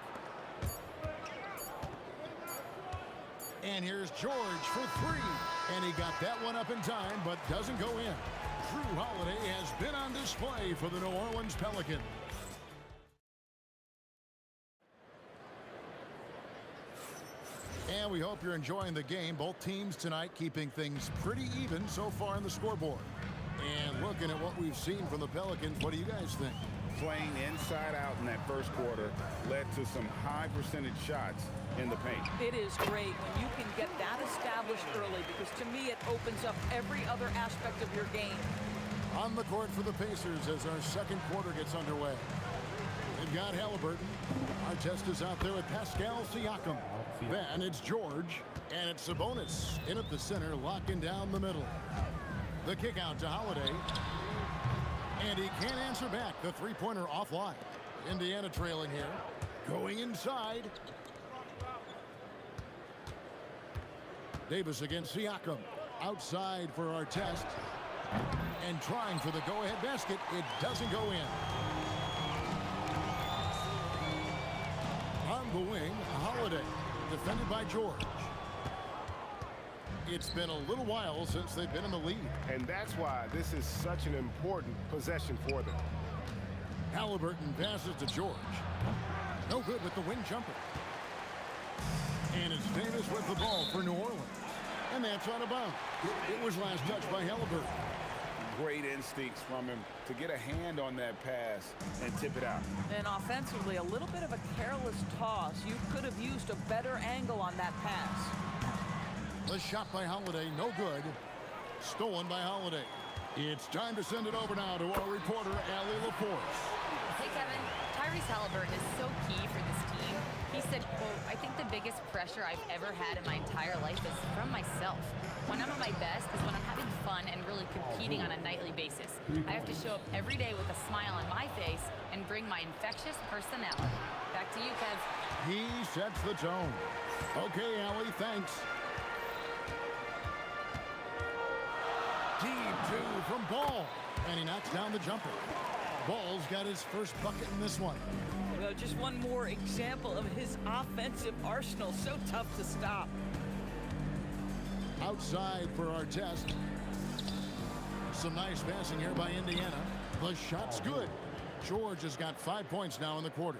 And here's George for three. And he got that one up in time, but doesn't go in. Drew Holiday has been on display for the New Orleans Pelicans. And we hope you're enjoying the game. Both teams tonight keeping things pretty even so far on the scoreboard. And looking at what we've seen from the Pelicans, what do you guys think? Playing inside out in that first quarter led to some high percentage shots in the paint. It is great when you can get that established early, because to me it opens up every other aspect of your game. On the court for the Pacers as our second quarter gets underway. They've got Halliburton. Artest is out there with Pascal Siakam. Then it's George, and it's Sabonis in at the center, locking down the middle. The kick out to Holiday. And he can't answer back. The three-pointer offline. Indiana trailing here. Going inside. Davis against Siakam. Outside for Artest. And trying for the go-ahead basket. It doesn't go in. On the wing, Holiday. Defended by George. It's been a little while since they've been in the lead. And that's why this is such an important possession for them. Halliburton passes to George. No good with the wing jumper. And it's Davis with the ball for New Orleans. And that's out of bounds. It was last touched by Halliburton. Great instincts from him to get a hand on that pass and tip it out. And offensively, a little bit of a careless toss. You could have used a better angle on that pass. The shot by Holiday, no good. Stolen by Holiday. It's time to send it over now to our reporter, Allie LaForce. Hey, Kevin. Tyrese Halliburton is so key for this team. He said, quote, "I think the biggest pressure I've ever had in my entire life is from myself. When I'm at my best is when I'm having fun and really competing on a nightly basis. I have to show up every day with a smile on my face and bring my infectious personality." Back to you, Kev. He sets the tone. Okay, Allie, thanks. Deep two from Ball. And he knocks down the jumper. Ball's got his first bucket in this one. Well, just one more example of his offensive arsenal. So tough to stop. Outside for Artest. Some nice passing here by Indiana. The shot's good. George has got 5 points now in the quarter.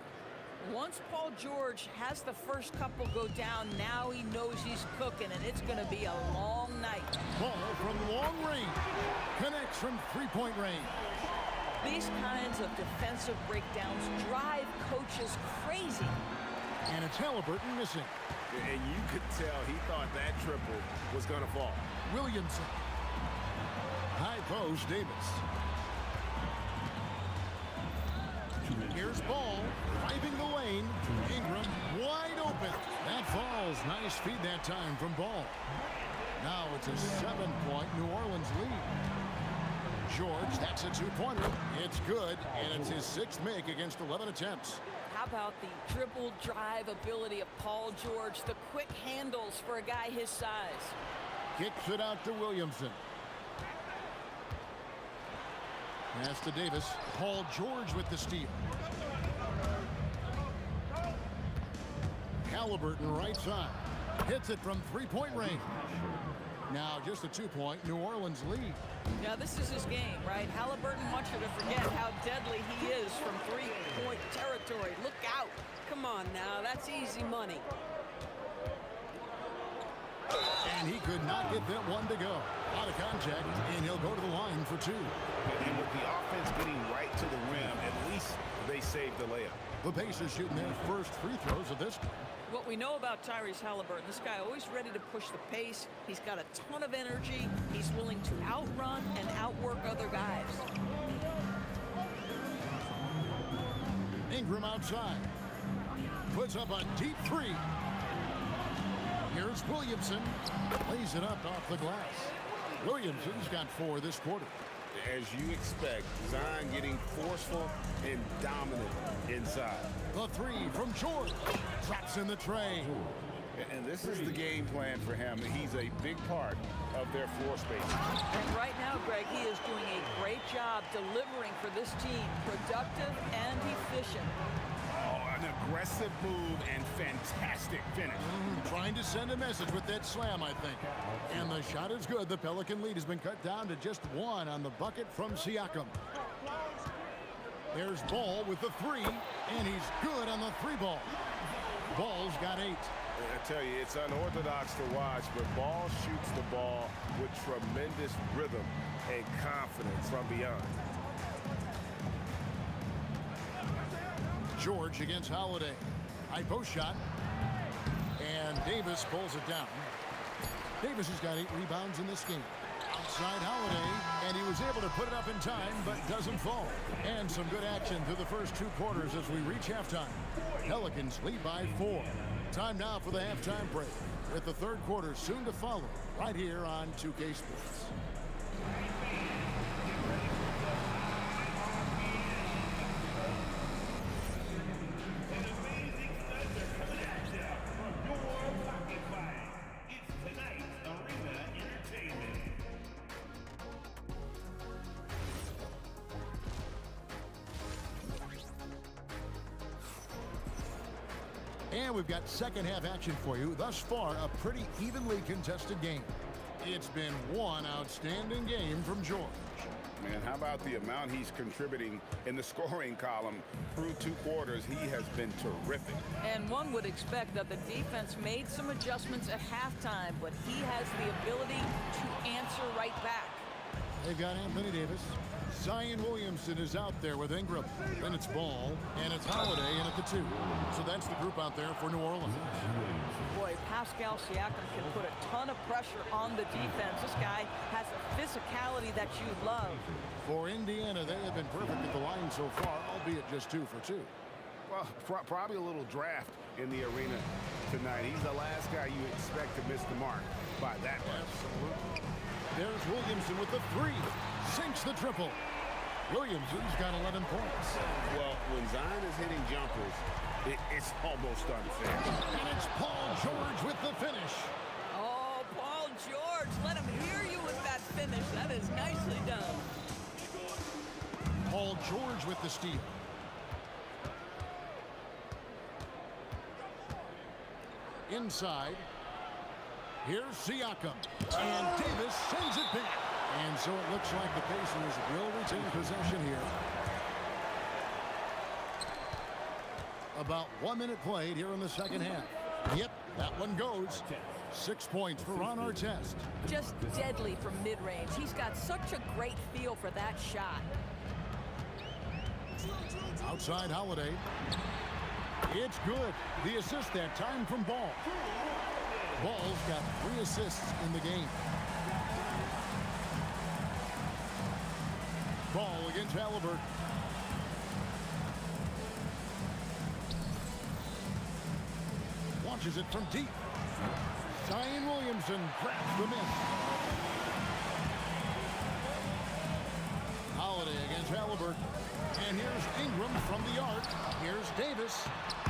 Once Paul George has the first couple go down, now he knows he's cooking, and it's going to be a long night. Ball from long range. Connects from three-point range. These kinds of defensive breakdowns drive coaches crazy. And it's Halliburton missing. And you could tell he thought that triple was going to fall. Williamson. High post, Davis. Here's Ball, driving the lane. Ingram wide open. That falls. Nice feed that time from Ball. Now it's a 7-point New Orleans lead. George, that's a two-pointer. It's good, and it's his sixth make against 11 attempts. How about the dribble drive ability of Paul George? The quick handles for a guy his size. Kicks it out to Williamson. Pass to Davis. Paul George with the steal. Halliburton right side. Hits it from three-point range. Now just a 2-point New Orleans lead. Now this is his game, right? Halliburton wants you to forget how deadly he is from three-point territory. Look out. Come on now, that's easy money. And he could not get that one to go. Out of contact, and he'll go to the line for two. And with the offense getting right to the rim, at least they saved the layup. The Pacers shooting their first free throws of this game. What we know about Tyrese Halliburton, this guy always ready to push the pace. He's got a ton of energy. He's willing to outrun and outwork other guys. Ingram outside. Puts up a deep three. Here's Williamson. Lays it up off the glass. Williamson's got 4 this quarter. as you expect, Zion getting forceful and dominant inside. The three from George. Drops in the tray. And this is the game plan for him. He's a big part of their floor space. And right now, Greg, he is doing a great job delivering for this team. Productive and efficient. Oh, an aggressive move and fantastic finish. Trying to send a message with that slam, I think. And the shot is good. The Pelican lead has been cut down to just one on the bucket from Siakam. There's Ball with the three, and he's good on the three ball. Ball's got 8. I tell you, it's unorthodox to watch, but Ball shoots the ball with tremendous rhythm and confidence from beyond. George against Holiday. High post shot. And Davis pulls it down. Davis has got 8 rebounds in this game. Outside Holiday, and he was able to put it up in time, but doesn't fall. And some good action through the first 2 quarters as we reach halftime. Pelicans lead by 4. Time now for the halftime break, with the third quarter soon to follow, right here on 2K Sports. And we've got second half action for you. Thus far, a pretty evenly contested game. It's been one outstanding game from George. Man, how about the amount he's contributing in the scoring column? Through 2 quarters, he has been terrific. And one would expect that the defense made some adjustments at halftime, but he has the ability to answer right back. They've got Anthony Davis. Zion Williamson is out there with Ingram. Then it's Ball, and it's Holiday in at the 2. So that's the group out there for New Orleans. Boy, Pascal Siakam can put a ton of pressure on the defense. This guy has a physicality that you love. For Indiana, they have been perfect at the line so far, albeit just 2 for 2. Well, probably a little draft in the arena tonight. He's the last guy you expect to miss the mark by that much. Absolutely. There's Williamson with the 3. Sinks the triple. Williamson's got 11 points. Well, when Zion is hitting jumpers, it's almost unfair. And it's Paul George with the finish. Oh, Paul George, let him hear you with that finish. That is nicely done. Paul George with the steal. Inside. Here's Siakam. And Davis sends it back. And so it looks like the Pacers will retain possession here. About 1 minute played here in the second half. Yep, that one goes. 6 points for Ron Artest. Just deadly from mid-range. He's got such a great feel for that shot. Outside Holiday. It's good. The assist that time from Ball. Ball's got 3 assists in the game. Ball against Halliburton. Launches it from deep. Zion Williamson grabs the miss. Holiday against Halliburton. And here's Ingram from the arc. Here's Davis.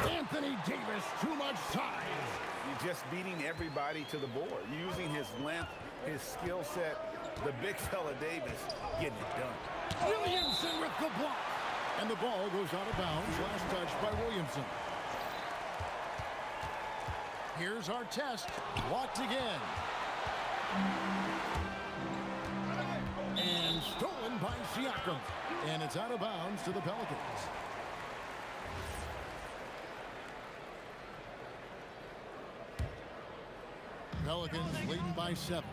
Anthony Davis, too much size. He's just beating everybody to the board, using his length, his skill set. The big fella Davis getting it done. Williamson with the block. And the ball goes out of bounds. Last touch by Williamson. Here's our test. Blocked again. And stolen by Siakam. And it's out of bounds to the Pelicans. Pelicans leading by 7.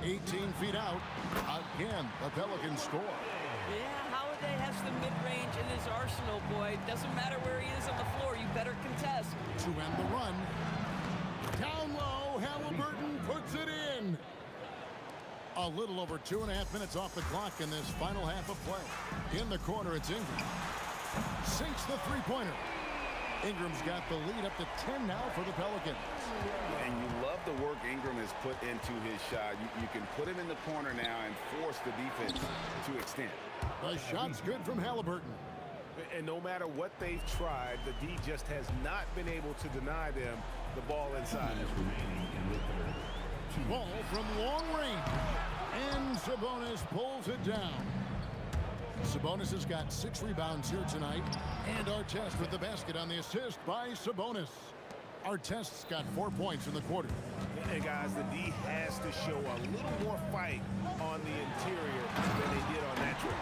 18 feet out. Again, the Pelicans score. Yeah, Holiday has the mid-range in his arsenal, boy. Doesn't matter where he is on the floor, you better contest. To end the run. Down low, Halliburton puts it in. A little over 2.5 minutes off the clock in this final half of play. In the corner, it's Ingram. Sinks the three-pointer. Ingram's got the lead up to 10 now for the Pelicans. And you love the work Ingram has put into his shot. You can put him in the corner now and force the defense to extend. The shot's good from Halliburton. And no matter what they've tried, the D just has not been able to deny them the ball inside. Ball from long range. And Sabonis pulls it down. Sabonis has got 6 rebounds here tonight. And Artest with the basket on the assist by Sabonis. Artest's got 4 points in the quarter. And guys, the D has to show a little more fight on the interior than they did on that trip.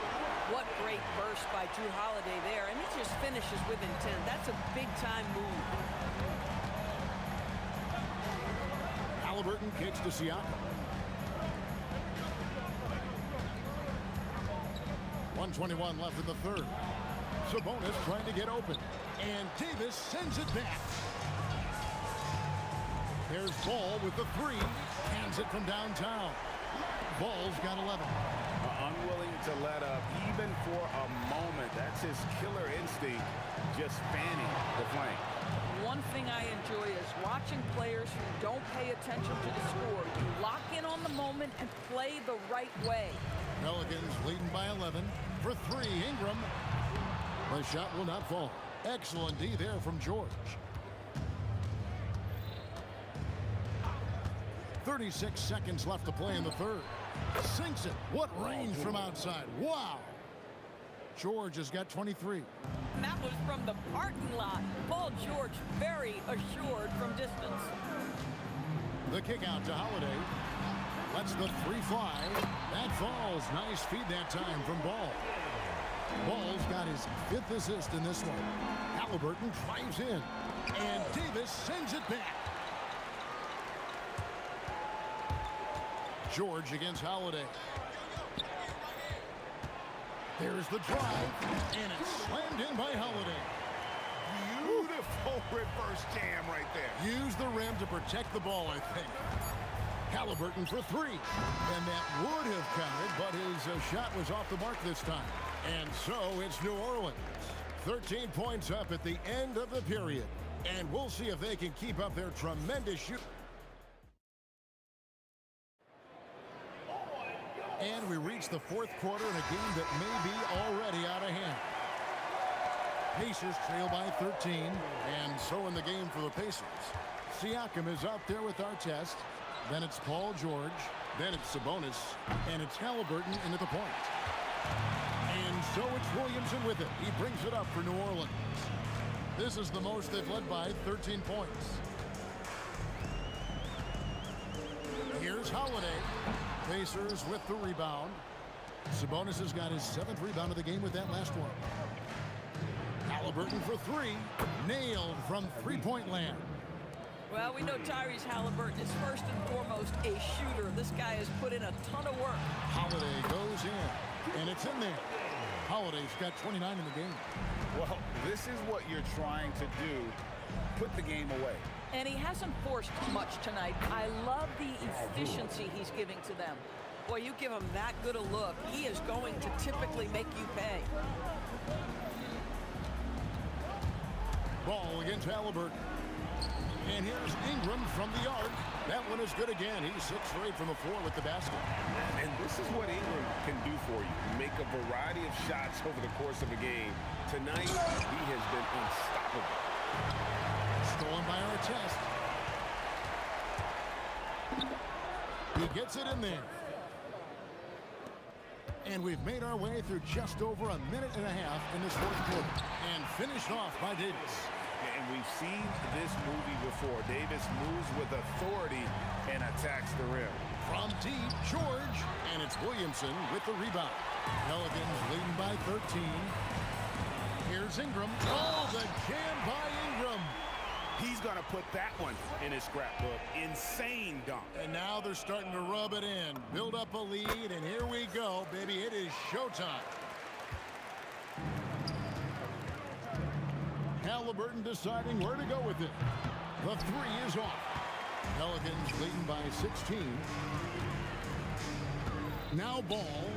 What great burst by Drew Holiday there, and he just finishes with intent. That's a big-time move. Halliburton kicks to Siakam. 1:21 left in the third. Sabonis trying to get open. And Davis sends it back. There's Ball with the 3. Hands it from downtown. Ball's got 11. Unwilling to let up even for a moment. That's his killer instinct, just fanning the flank. One thing I enjoy is watching players who don't pay attention to the score. You lock in on the moment and play the right way. Pelicans leading by 11. For 3, Ingram. The shot will not fall. Excellent D there from George. 36 seconds left to play in the third. Sinks it. What range from outside. Wow. George has got 23. And that was from the parking lot. Paul George very assured from distance. The kick out to Holiday. Lets the 3 fly. That falls. Nice feed that time from Ball. Ball's got his 5th assist in this one. Halliburton drives in. And Davis sends it back. George against Holiday. There's the drive, and it's slammed in by Holiday. Beautiful reverse jam right there. Use the rim to protect the ball, I think. Halliburton for 3, and that would have counted, but his shot was off the mark this time. And so it's New Orleans. 13 points up at the end of the period, and we'll see if they can keep up their tremendous shoot. And we reach the 4th quarter in a game that may be already out of hand. Pacers trail by 13, and so in the game for the Pacers. Siakam is out there with Artest. Then it's Paul George. Then it's Sabonis. And it's Halliburton into the point. And so it's Williamson with it. He brings it up for New Orleans. This is the most they've led by, 13 points. Here's Holiday. Pacers with the rebound. Sabonis has got his 7th rebound of the game with that last one. Halliburton for 3. Nailed from 3-point land. Well, we know Tyrese Halliburton is first and foremost a shooter. This guy has put in a ton of work. Holiday goes in, and it's in there. Holiday's got 29 in the game. Well, this is what you're trying to do. Put the game away. And he hasn't forced much tonight. I love the efficiency he's giving to them. Boy, you give him that good a look, he is going to typically make you pay. Ball against Halliburton. And here's Ingram from the arc. That one is good again. He's 6 for 8 from the floor with the basket. And this is what Ingram can do for you. Make a variety of shots over the course of a game. Tonight, he has been unstoppable. Stolen by Artest. He gets it in there. And we've made our way through just over a minute and a half in this 4th quarter. And finished off by Davis. And we've seen this movie before. Davis moves with authority and attacks the rim. From deep, George. And it's Williamson with the rebound. Pelicans leading by 13. Here's Ingram. Oh, the jam by Ingram. He's going to put that one in his scrapbook. Insane dunk. And now they're starting to rub it in. Build up a lead, and here we go, baby. It is showtime. Halliburton deciding where to go with it. The 3 is off. Pelicans leading by 16. Now Ball.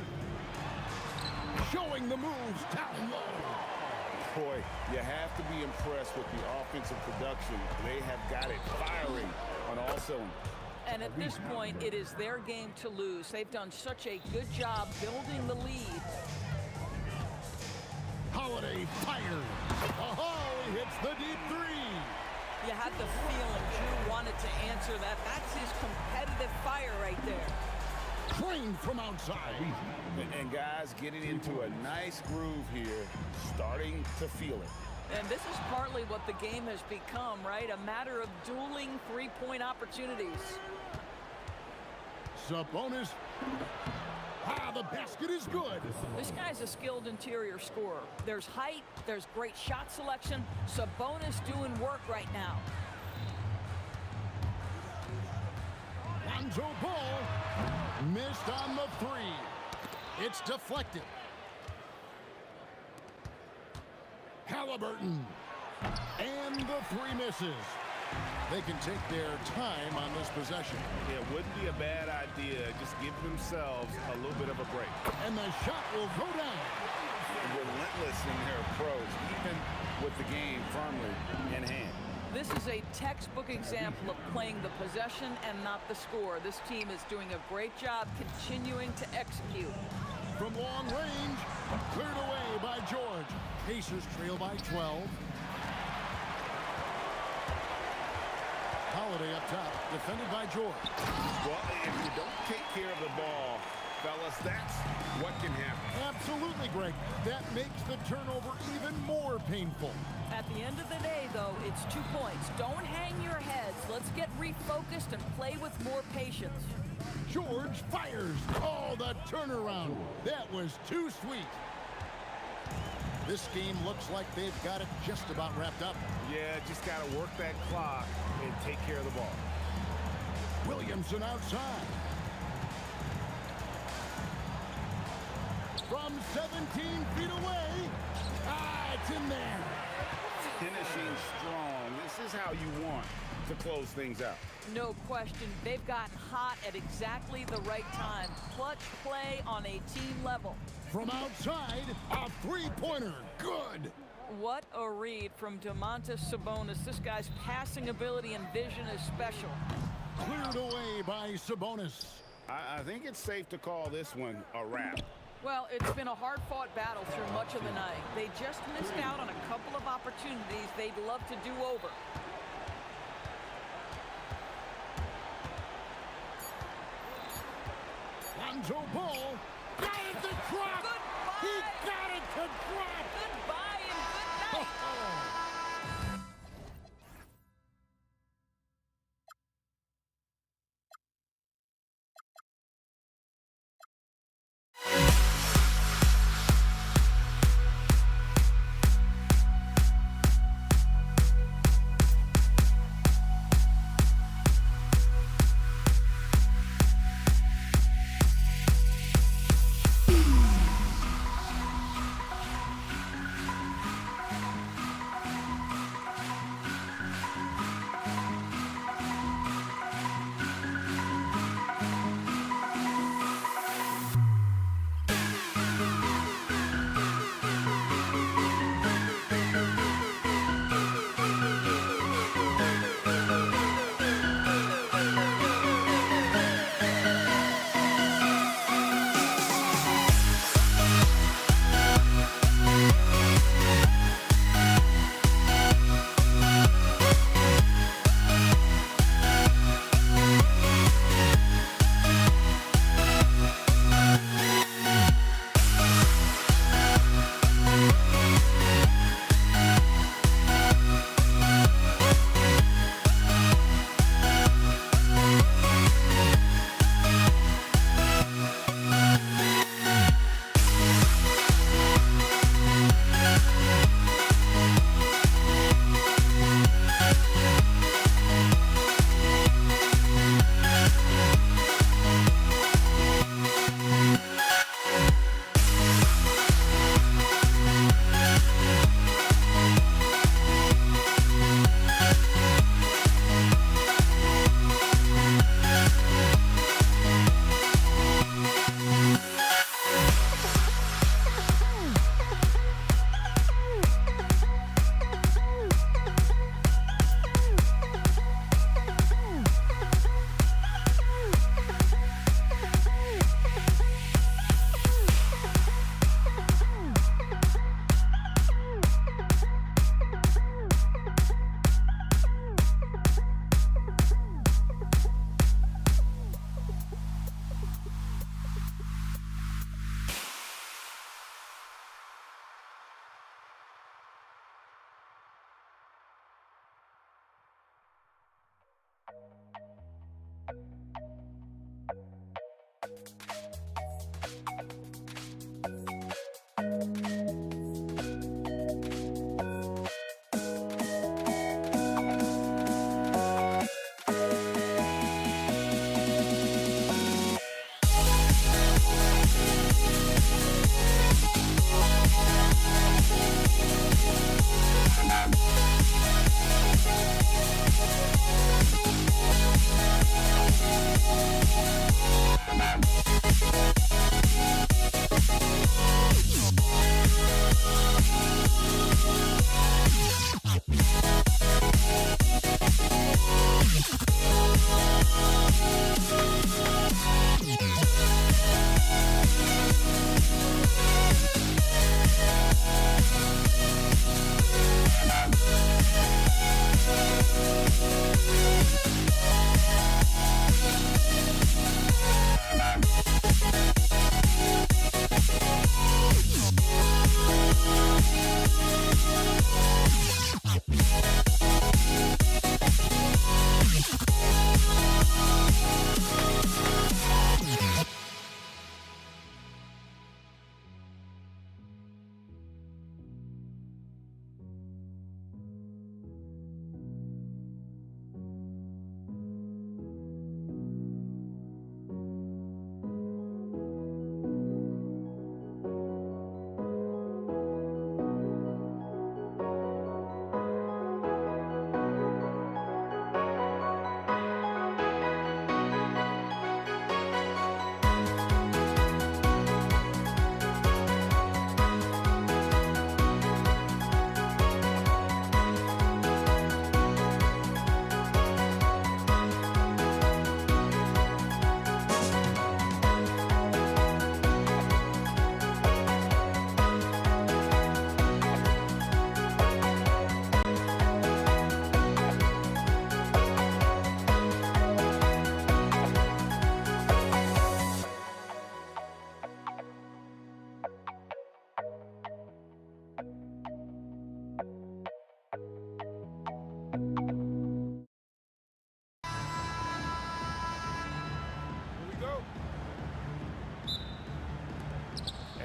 Showing the moves down low. Boy, you have to be impressed with the offensive production. They have got it firing on all cylinders. And at this point, it is their game to lose. They've done such a good job building the lead. Holiday fires. Oh, he hits the deep three. You had the feeling Drew wanted to answer that. That's his competitive fire right there. Trained from outside. And guys getting into a nice groove here, starting to feel it. And this is partly what the game has become, right? A matter of dueling three-point opportunities. Sabonis. The basket is good. This guy's a skilled interior scorer. There's height, there's great shot selection. Sabonis doing work right now. Lonzo Ball missed on the three. It's deflected. Halliburton. And the three misses. They can take their time on this possession. Yeah, it wouldn't be a bad idea. Just give themselves a little bit of a break. And the shot will go down. Relentless in their approach, even with the game firmly in hand. This is a textbook example of playing the possession and not the score. This team is doing a great job continuing to execute. From long range, cleared away by George. Pacers trail by 12. Holiday up top, defended by George. Well, if you don't take care of the ball, fellas, that's what can happen. Absolutely, Greg. That makes the turnover even more painful. At the end of the day, though, it's 2 points. Don't hang your heads. Let's get refocused and play with more patience. George fires. Oh, the turnaround. That was too sweet. This game looks like they've got it just about wrapped up. Yeah, just got to work that clock and take care of the ball. Williamson outside. From 17 feet away. It's in there. Finishing strong. This is how you want to close things out. No question. They've gotten hot at exactly the right time. Clutch play on a team level. From outside, a three-pointer. Good. What a read from Domantas Sabonis. This guy's passing ability and vision is special. Cleared away by Sabonis. I think it's safe to call this one a wrap. Well, it's been a hard-fought battle through much of the night. They just missed out on a couple of opportunities they'd love to do over. Lonzo Ball got it to drop. Goodbye. He got it to drop. Goodbye and good night.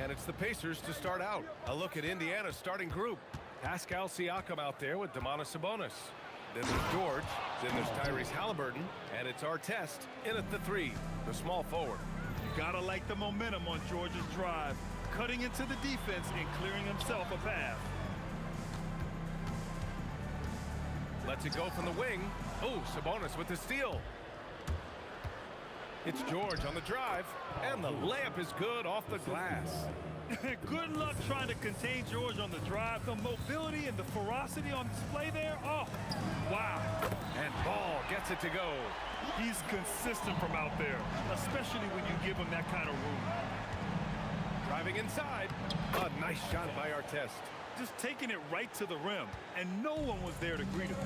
And it's the Pacers to start out. A look at Indiana's starting group. Pascal Siakam out there with Domantas Sabonis. Then there's George. Then there's Tyrese Halliburton. And it's Artest in at the 3, the small forward. You gotta like the momentum on George's drive, cutting into the defense and clearing himself a path. Lets it go from the wing. Oh, Sabonis with the steal. It's George on the drive, and the layup is good off the glass. Good luck trying to contain George on the drive. The mobility and the ferocity on display there. Oh, wow. And Ball gets it to go. He's consistent from out there, especially when you give him that kind of room. Driving inside. A nice shot by Artest. Just taking it right to the rim, and no one was there to greet him.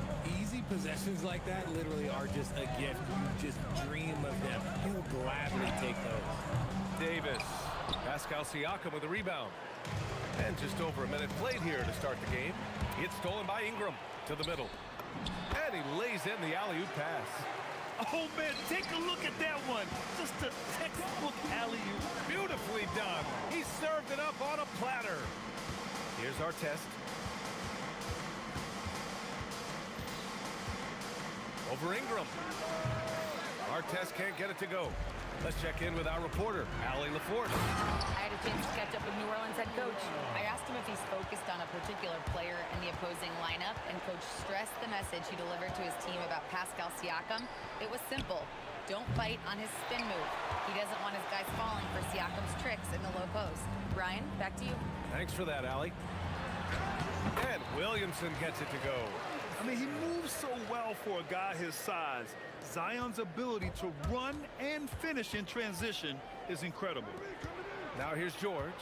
Easy possessions like that literally are just a gift. You just dream of them. He'll gladly take those. Davis. Pascal Siakam with a rebound. And just over a minute played here to start the game. It's stolen by Ingram to the middle. And he lays in the alley-oop pass. Oh, man, take a look at that one. Just a textbook alley-oop. Beautifully done. He served it up on a platter. Here's Artest. Over Ingram. Artest can't get it to go. Let's check in with our reporter, Allie LaForce. I had a chance to catch up with New Orleans head coach. I asked him if he's focused on a particular player in the opposing lineup, and coach stressed the message he delivered to his team about Pascal Siakam. It was simple. Don't fight on his spin move. He doesn't want his guys falling for Siakam's tricks in the low post. Brian, back to you. Thanks for that, Allie. And Williamson gets it to go. I mean, he moves so well for a guy his size. Zion's ability to run and finish in transition is incredible. Now here's George.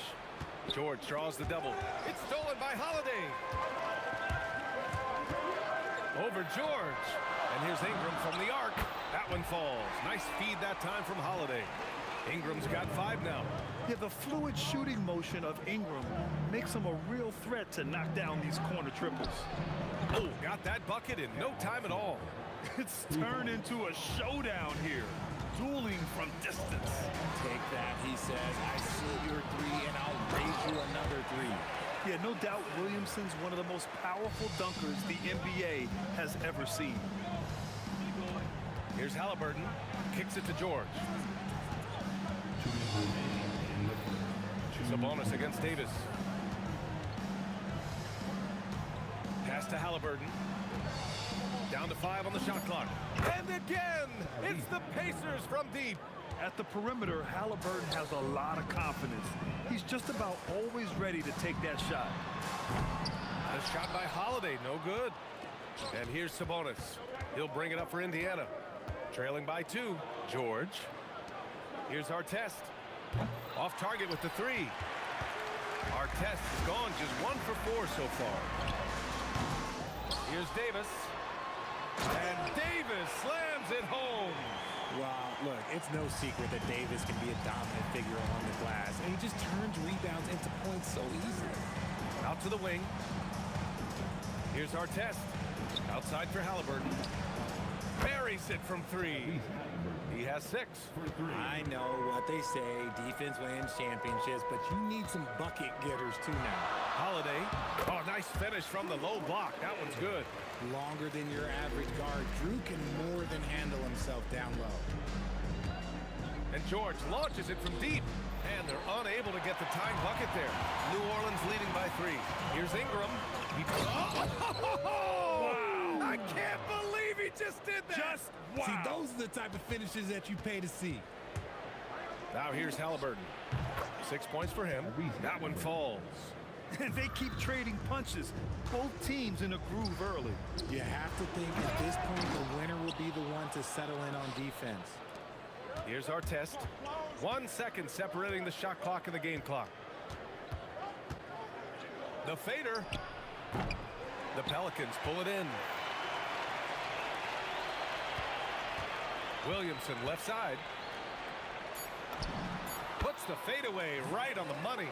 George draws the double. It's stolen by Holiday. Over George. And here's Ingram from the arc. That one falls. Nice feed that time from Holiday. Ingram's got 5 now. Yeah, the fluid shooting motion of Ingram makes him a real threat to knock down these corner triples. Oh, got that bucket in no time at all. It's turned into a showdown here. dueling from distance. Take that, he says. I see your three, and I'll raise you another three. Yeah, no doubt Williamson's one of the most powerful dunkers the NBA has ever seen. Here's Halliburton. Kicks it to George. Sabonis against Davis. Pass to Halliburton. Down to 5 on the shot clock. And again, it's the Pacers from deep. At the perimeter, Halliburton has a lot of confidence. He's just about always ready to take that shot. A shot by Holiday, no good. And here's Sabonis. He'll bring it up for Indiana. Trailing by 2, George. Here's Artest. Off target with the 3. Artest is gone, just 1 for 4 so far. Here's Davis. And Davis slams it home. Well, look, it's no secret that Davis can be a dominant figure on the glass, and he just turns rebounds into points so easily. Out to the wing. Here's Artest. Outside for Halliburton. Buries it from 3. He has 6. I know what they say, defense wins championships, but you need some bucket getters too now. Holiday. Oh, nice finish from the low block. That one's good. Longer than your average guard. Drew can more than handle himself down low. And George launches it from deep. And they're unable to get the tying bucket there. New Orleans leading by 3. Here's Ingram. Wow! I can't believe he just did that! Just wow! See, those are the type of finishes that you pay to see. Now here's Halliburton. 6 points for him. That one falls. And they keep trading punches. Both teams in a groove early. You have to think at this point the winner will be the one to settle in on defense. Here's Artest. 1 second separating the shot clock and the game clock. The fader. The Pelicans pull it in. Williamson left side. Puts the fadeaway right on the money.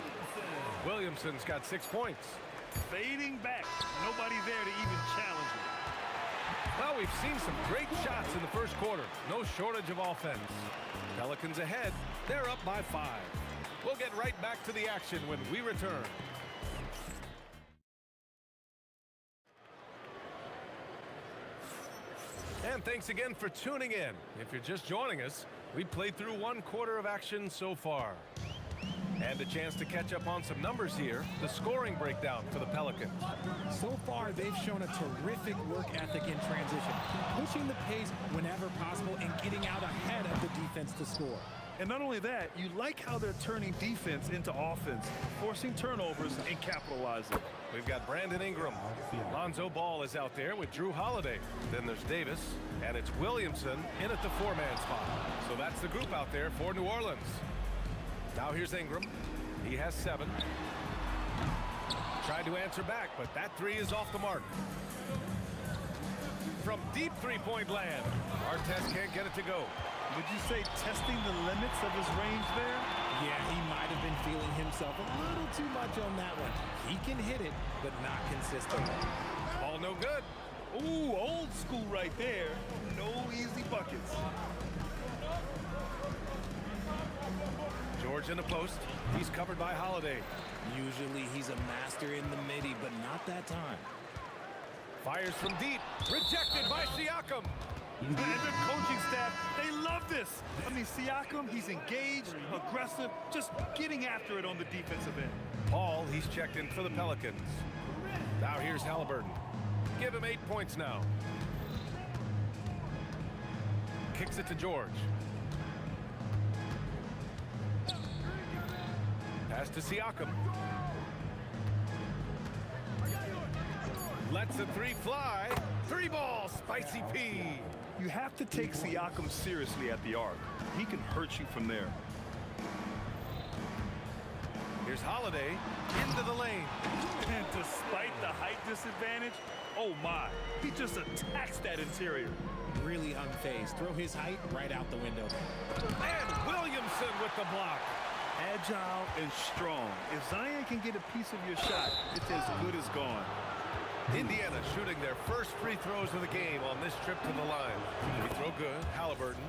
Williamson's got 6 points. Fading back. Nobody there to even challenge him. Well, we've seen some great shots in the first quarter. No shortage of offense. Pelicans ahead. They're up by 5. We'll get right back to the action when we return. And thanks again for tuning in. If you're just joining us, we played through 1 quarter of action so far. And a chance to catch up on some numbers here. The scoring breakdown for the Pelicans. So far, they've shown a terrific work ethic in transition, pushing the pace whenever possible and getting out ahead of the defense to score. And not only that, you like how they're turning defense into offense, forcing turnovers and capitalizing. We've got Brandon Ingram. Lonzo Ball is out there with Drew Holiday. Then there's Davis, and it's Williamson in at the 4-man spot. So that's the group out there for New Orleans. Now here's Ingram. He has 7. Tried to answer back, but that 3 is off the mark. From deep 3-point land, Artest can't get it to go. Would you say testing the limits of his range there? Yeah, he might have been feeling himself a little too much on that one. He can hit it, but not consistently. All no good. Ooh, old school right there. No easy buckets. George in the post. He's covered by Holiday. Usually he's a master in the midi, but not that time. Fires from deep. Rejected by Siakam. And the coaching staff, they love this. I mean, Siakam, he's engaged, aggressive, just getting after it on the defensive end. Paul, he's checked in for the Pelicans. Now here's Halliburton. Give him 8 points now. Kicks it to George. Pass to Siakam. Lets the 3 fly. 3 ball, Spicy P. You have to take Siakam seriously at the arc. He can hurt you from there. Here's Holiday into the lane. And despite the height disadvantage, oh my, he just attacks that interior. Really unfazed. Throw his height right out the window. And Williamson with the block. Agile and strong. If Zion can get a piece of your shot, it's as good as gone. Indiana shooting their first free throws of the game on this trip to the line. Free throw good. Halliburton.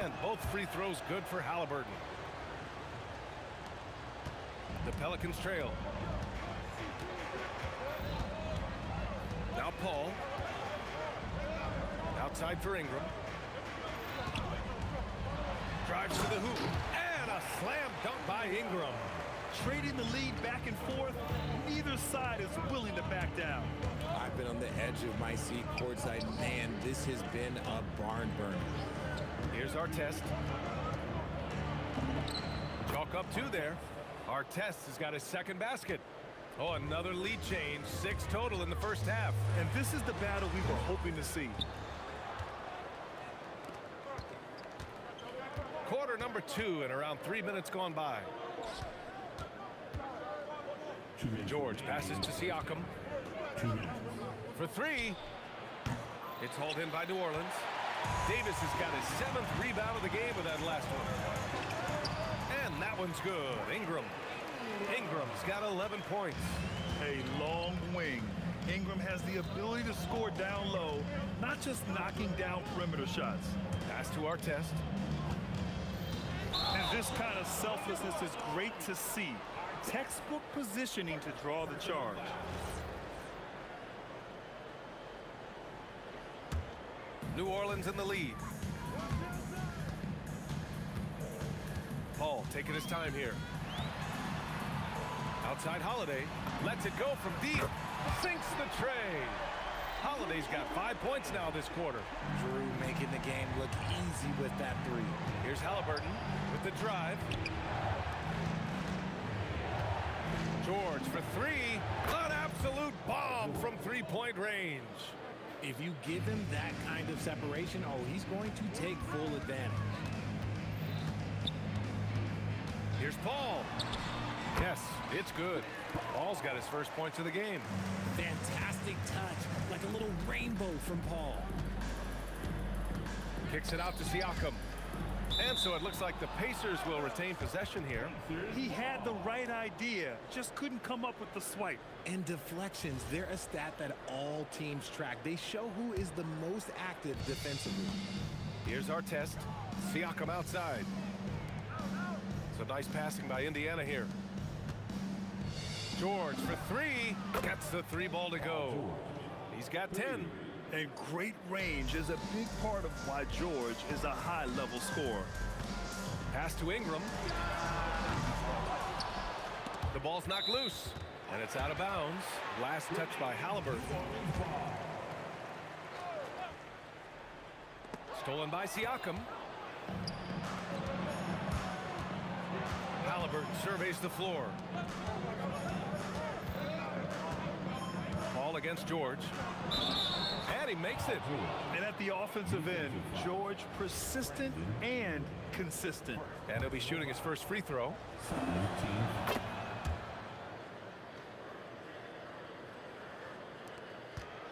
And both free throws good for Halliburton. The Pelicans trail. Now Paul. Outside for Ingram. Drives to the hoop. And a slam dunk by Ingram. Trading the lead back and forth, neither side is willing to back down. I've been on the edge of my seat courtside. Man, this has been a barn burner. Here's our test. Chalk up 2 there. Our test has got his second basket. Oh, another lead change. 6 total in the first half. And this is the battle we were hoping to see. Quarter number 2 and around 3 minutes gone by. George passes to Siakam. For 3. It's hauled in by New Orleans. Davis has got his 7th rebound of the game with that last one. And that one's good. Ingram's got 11 points. A long wing. Ingram has the ability to score down low, not just knocking down perimeter shots. Pass to our test. And this kind of selflessness is great to see. Textbook positioning to draw the charge. New Orleans in the lead. Paul taking his time here. Outside Holiday. Lets it go from deep. Sinks the tray. Holiday's got 5 points now this quarter. Drew making the game look easy with that 3. Here's Halliburton with the drive. George for 3. An absolute bomb from 3-point range. If you give him that kind of separation, oh, he's going to take full advantage. Here's Paul. Yes, it's good. Paul's got his first points of the game. Fantastic touch, like a little rainbow from Paul. Kicks it out to Siakam. And so it looks like the Pacers will retain possession here. He had the right idea, just couldn't come up with the swipe. And deflections, they're a stat that all teams track. They show who is the most active defensively. Here's our test. Siakam outside. So nice passing by Indiana here. George for 3. Gets the 3 ball to go. He's got 10. And great range is a big part of why George is a high-level scorer. Pass to Ingram. The ball's knocked loose, and it's out of bounds. Last touch by Halliburton. Stolen by Siakam. Halliburton surveys the floor. Ball against George. And he makes it. And at the offensive end, George persistent and consistent. And he'll be shooting his first free throw.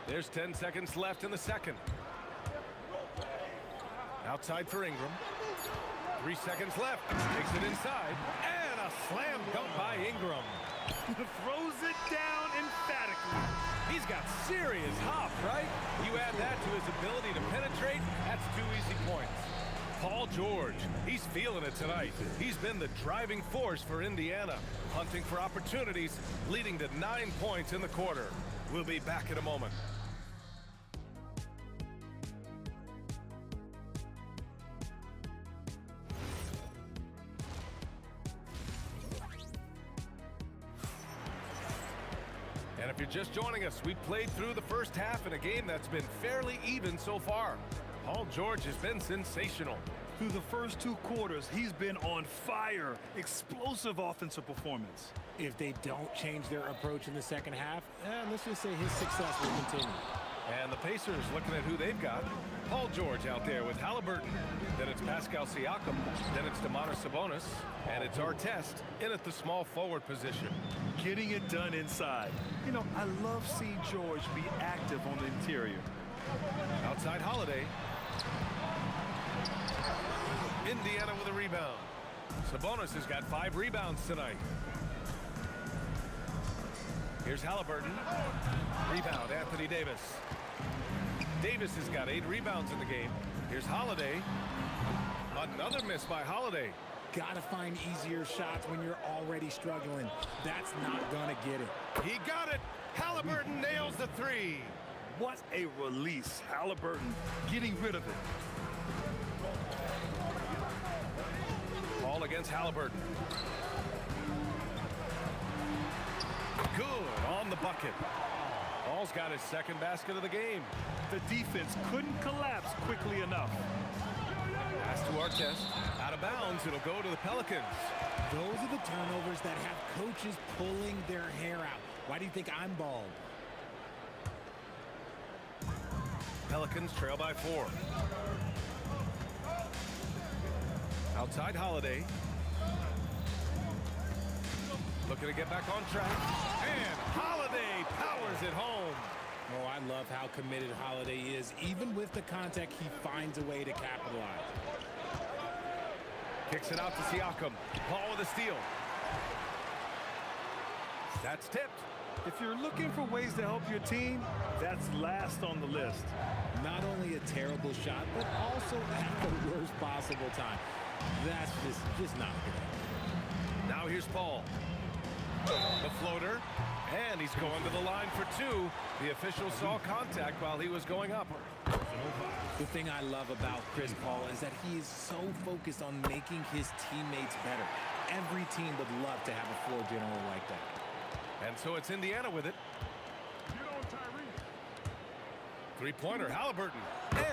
There's 10 seconds left in the second. Outside for Ingram. 3 seconds left. Takes it inside. And a slam dunk by Ingram. Throws it down emphatically. He's got serious hop, right? You add that to his ability to penetrate, that's 2 easy points. Paul George, he's feeling it tonight. He's been the driving force for Indiana, hunting for opportunities, leading to 9 points in the quarter. We'll be back in a moment. And if you're just joining us, we played through the first half in a game that's been fairly even so far. Paul George has been sensational. Through the first 2 quarters, he's been on fire. Explosive offensive performance. If they don't change their approach in the second half, let's just say his success will continue. And the Pacers looking at who they've got. Paul George out there with Halliburton. Then it's Pascal Siakam. Then it's Domantas Sabonis. And it's our test in at the small forward position. Getting it done inside. You know, I love seeing George be active on the interior. Outside Holiday. Indiana with a rebound. Sabonis has got 5 rebounds tonight. Here's Halliburton. Rebound, Anthony Davis. Davis has got 8 rebounds in the game. Here's Holiday. Another miss by Holiday. Gotta find easier shots when you're already struggling. That's not gonna get it. He got it. Halliburton nails the 3. What a release. Halliburton getting rid of it. Ball against Halliburton. Good on the bucket. Ball's got his second basket of the game. The defense couldn't collapse quickly enough. Pass to Artest. Out of bounds. It'll go to the Pelicans. Those are the turnovers that have coaches pulling their hair out. Why do you think I'm bald? Pelicans trail by 4. Outside Holiday. Looking to get back on track. And Holiday powers it home. Oh, I love how committed Holiday is. Even with the contact, he finds a way to capitalize. Kicks it out to Siakam. Paul with a steal. That's tipped. If you're looking for ways to help your team, that's last on the list. Not only a terrible shot, but also at the worst possible time. That's just not good. Now here's Paul. The floater. And he's going to the line for 2. The official saw contact while he was going up. The thing I love about Chris Paul is that he is so focused on making his teammates better. Every team would love to have a floor general like that. And so it's Indiana with it. 3-pointer, Halliburton.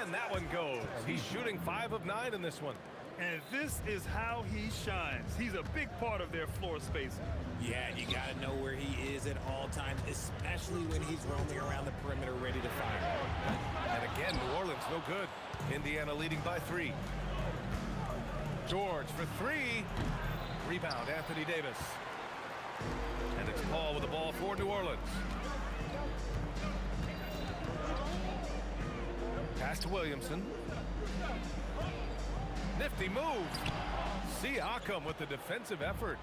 And that one goes. He's shooting 5 of 9 in this one. And this is how he shines. He's a big part of their floor space. Yeah, you got to know where he is at all times, especially when he's roaming around the perimeter ready to fire. And again, New Orleans no good. Indiana leading by 3. George for 3. Rebound, Anthony Davis. And it's Paul with the ball for New Orleans. Pass to Williamson. Nifty move. Siakam with the defensive effort.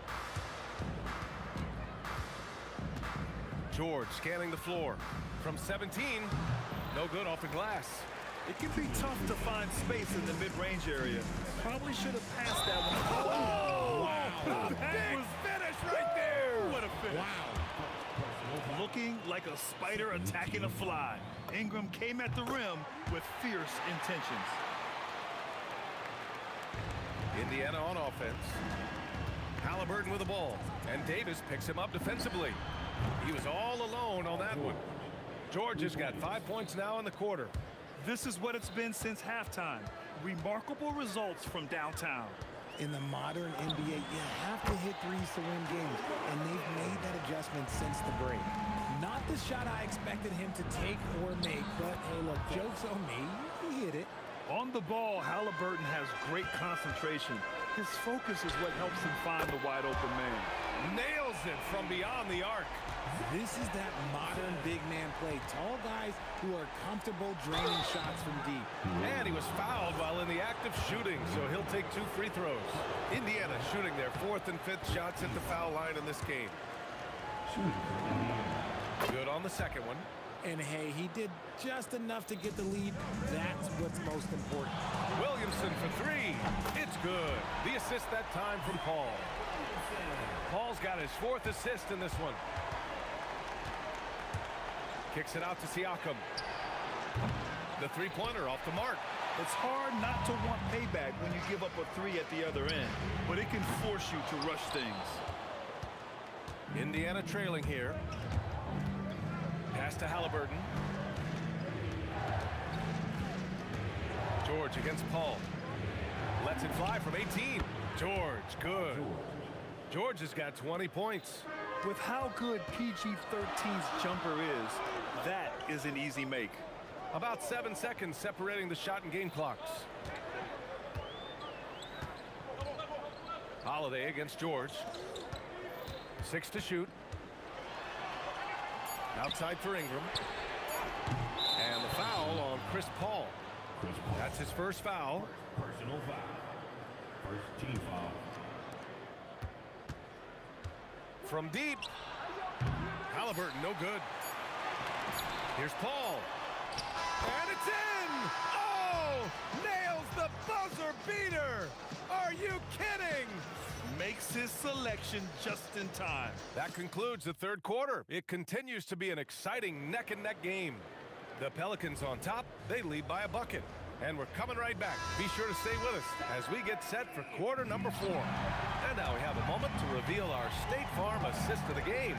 George scanning the floor. From 17, no good off the glass. It can be tough to find space in the mid-range area. Probably should have passed that one. Oh! Wow. Big finish right there. What a finish. Wow. Looking like a spider attacking a fly. Ingram came at the rim with fierce intentions. Indiana on offense. Halliburton with the ball. And Davis picks him up defensively. He was all alone on that one. George has got 5 points now in the quarter. This is what it's been since halftime. Remarkable results from downtown. In the modern NBA, you have to hit threes to win games, and they've made that adjustment since the break. Not the shot I expected him to take or make, but hey, look, joke's on me. He hit it. On the ball, Halliburton has great concentration. His focus is what helps him find the wide open man. Nails it from beyond the arc. This is that modern big man play. Tall guys who are comfortable draining shots from deep. And he was fouled while in the act of shooting, so he'll take 2 free throws. Indiana shooting their 4th and 5th shots at the foul line in this game. Good on the second one. And hey, he did just enough to get the lead. That's what's most important. Williamson for 3. It's good. The assist that time from Paul. Paul's got his 4th assist in this one. Kicks it out to Siakam. The 3-pointer off the mark. It's hard not to want payback when you give up a 3 at the other end, but it can force you to rush things. Indiana trailing here. Pass to Halliburton. George against Paul. Lets it fly from 18. George, good. George has got 20 points. With how good PG-13's jumper is, that is an easy make. About 7 seconds separating the shot and game clocks. Holiday against George. 6 to shoot. Outside for Ingram. And the foul on Chris Paul. That's his first foul. Personal foul. First team foul. From deep. Halliburton, no good. Here's Paul. And it's in! Oh! Nails the buzzer beater! Are you kidding? Makes his selection just in time. That concludes the third quarter. It continues to be an exciting neck-and-neck game. The Pelicans on top, they lead by a bucket. And we're coming right back. Be sure to stay with us as we get set for quarter number 4. And now we have a moment to reveal our State Farm assist of the game.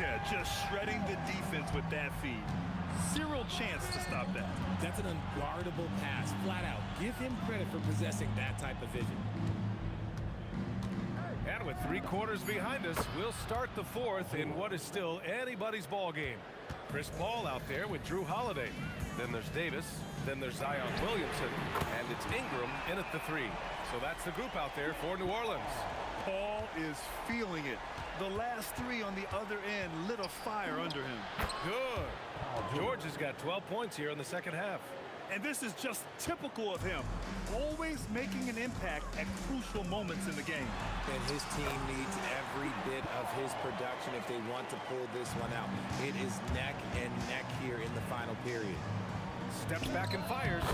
Yeah, just shredding the defense with that feed. Zero chance to stop that. That's an unguardable pass, flat out. Give him credit for possessing that type of vision. And with 3 quarters behind us, we'll start the 4th in what is still anybody's ball game. Chris Paul out there with Drew Holiday. Then there's Davis. Then there's Zion Williamson. And it's Ingram in at the 3. So that's the group out there for New Orleans. Paul is feeling it. The last 3 on the other end lit a fire under him. Good. George has got 12 points here in the second half. And this is just typical of him. Always making an impact at crucial moments in the game. And his team needs every bit of his production if they want to pull this one out. It is neck and neck here in the final period. Steps back and fires.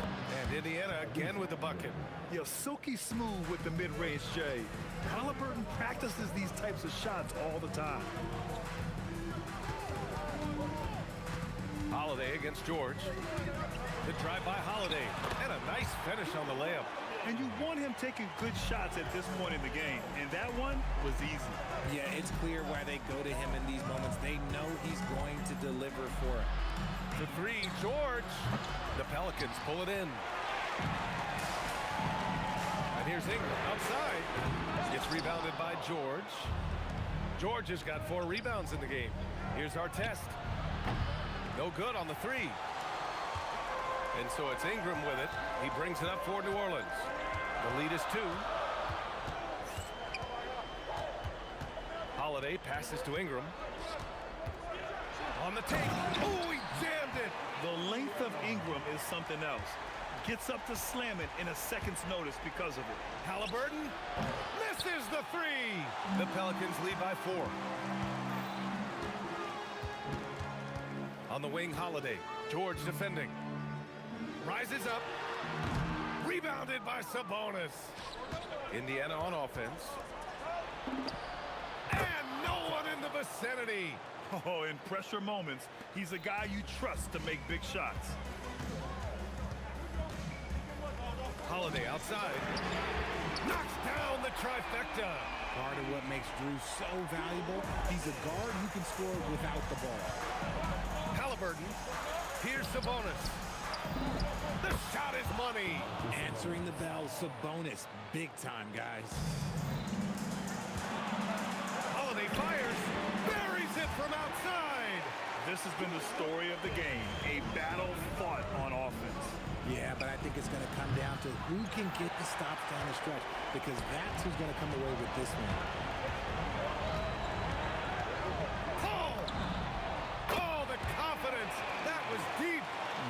And Indiana again with the bucket. Yeah, silky smooth with the mid-range J. Halliburton practices these types of shots all the time. Holiday against George. The drive by Holiday. And a nice finish on the layup. And you want him taking good shots at this point in the game. And that one was easy. Yeah, it's clear why they go to him in these moments. They know he's going to deliver for it. The 3, George. The Pelicans pull it in. And here's Ingram outside. Gets rebounded by George. George has got 4 rebounds in the game. Here's our test. No good on the 3. And so it's Ingram with it. He brings it up for New Orleans. The lead is 2. Holiday passes to Ingram. On the take. Oh, he jammed it. The length of Ingram is something else. Gets up to slam it in a second's notice because of it. Halliburton misses the 3. The Pelicans lead by 4. On the wing, Holiday. George defending. Rises up. Rebounded by Sabonis. Indiana on offense. And no one in the vicinity. Oh, in pressure moments, he's a guy you trust to make big shots. Holiday outside. Knocks down the trifecta. Part of what makes Drew so valuable, he's a guard who can score without the ball. Halliburton. Here's Sabonis. The shot is money. Answering the bell, Sabonis. Big time, guys. Holiday fires. Buries it from outside. This has been the story of the game. A battle fought on offense. Yeah, but I think it's going to come down to who can get the stops down the stretch, because that's who's going to come away with this one. Oh, the confidence. That was deep.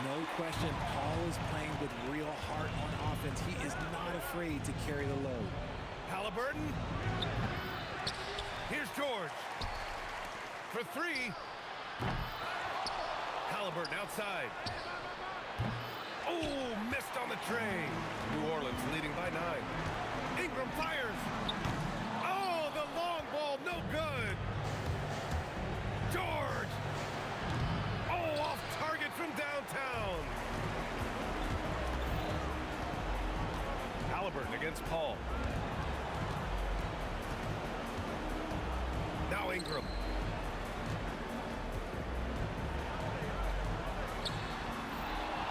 No question, Paul is playing with real heart on offense. He is not afraid to carry the load. Halliburton. Here's George. For 3. Halliburton outside. Oh, missed on the tray. New Orleans leading by 9. Ingram fires. Oh, the long ball, no good. George. Oh, off target from downtown. Halliburton against Paul. Now Ingram.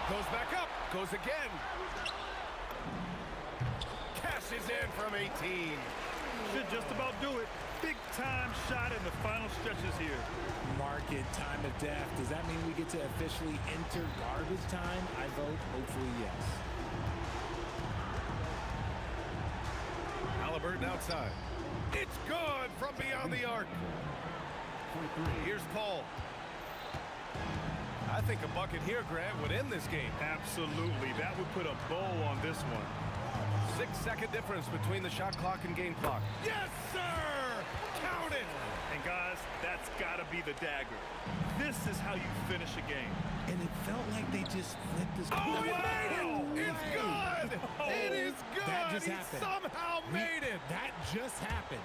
Goes back up. Goes again. Cashes in from 18. Should just about do it. Big time shot in the final stretches here. Mark it, time of death. Does that mean we get to officially enter garbage time? I vote hopefully yes. Halliburton outside. It's good from beyond the arc. Here's Paul. I think a bucket here, Grant, would end this game. Absolutely. That would put a bow on this one. 6-second difference between the shot clock and game clock. Yes, sir! Count it! And guys, that's got to be the dagger. This is how you finish a game. And it felt like they just flipped this. Oh, he made it! It's good! Oh, It is good! That just He happened. somehow made it! That just happened.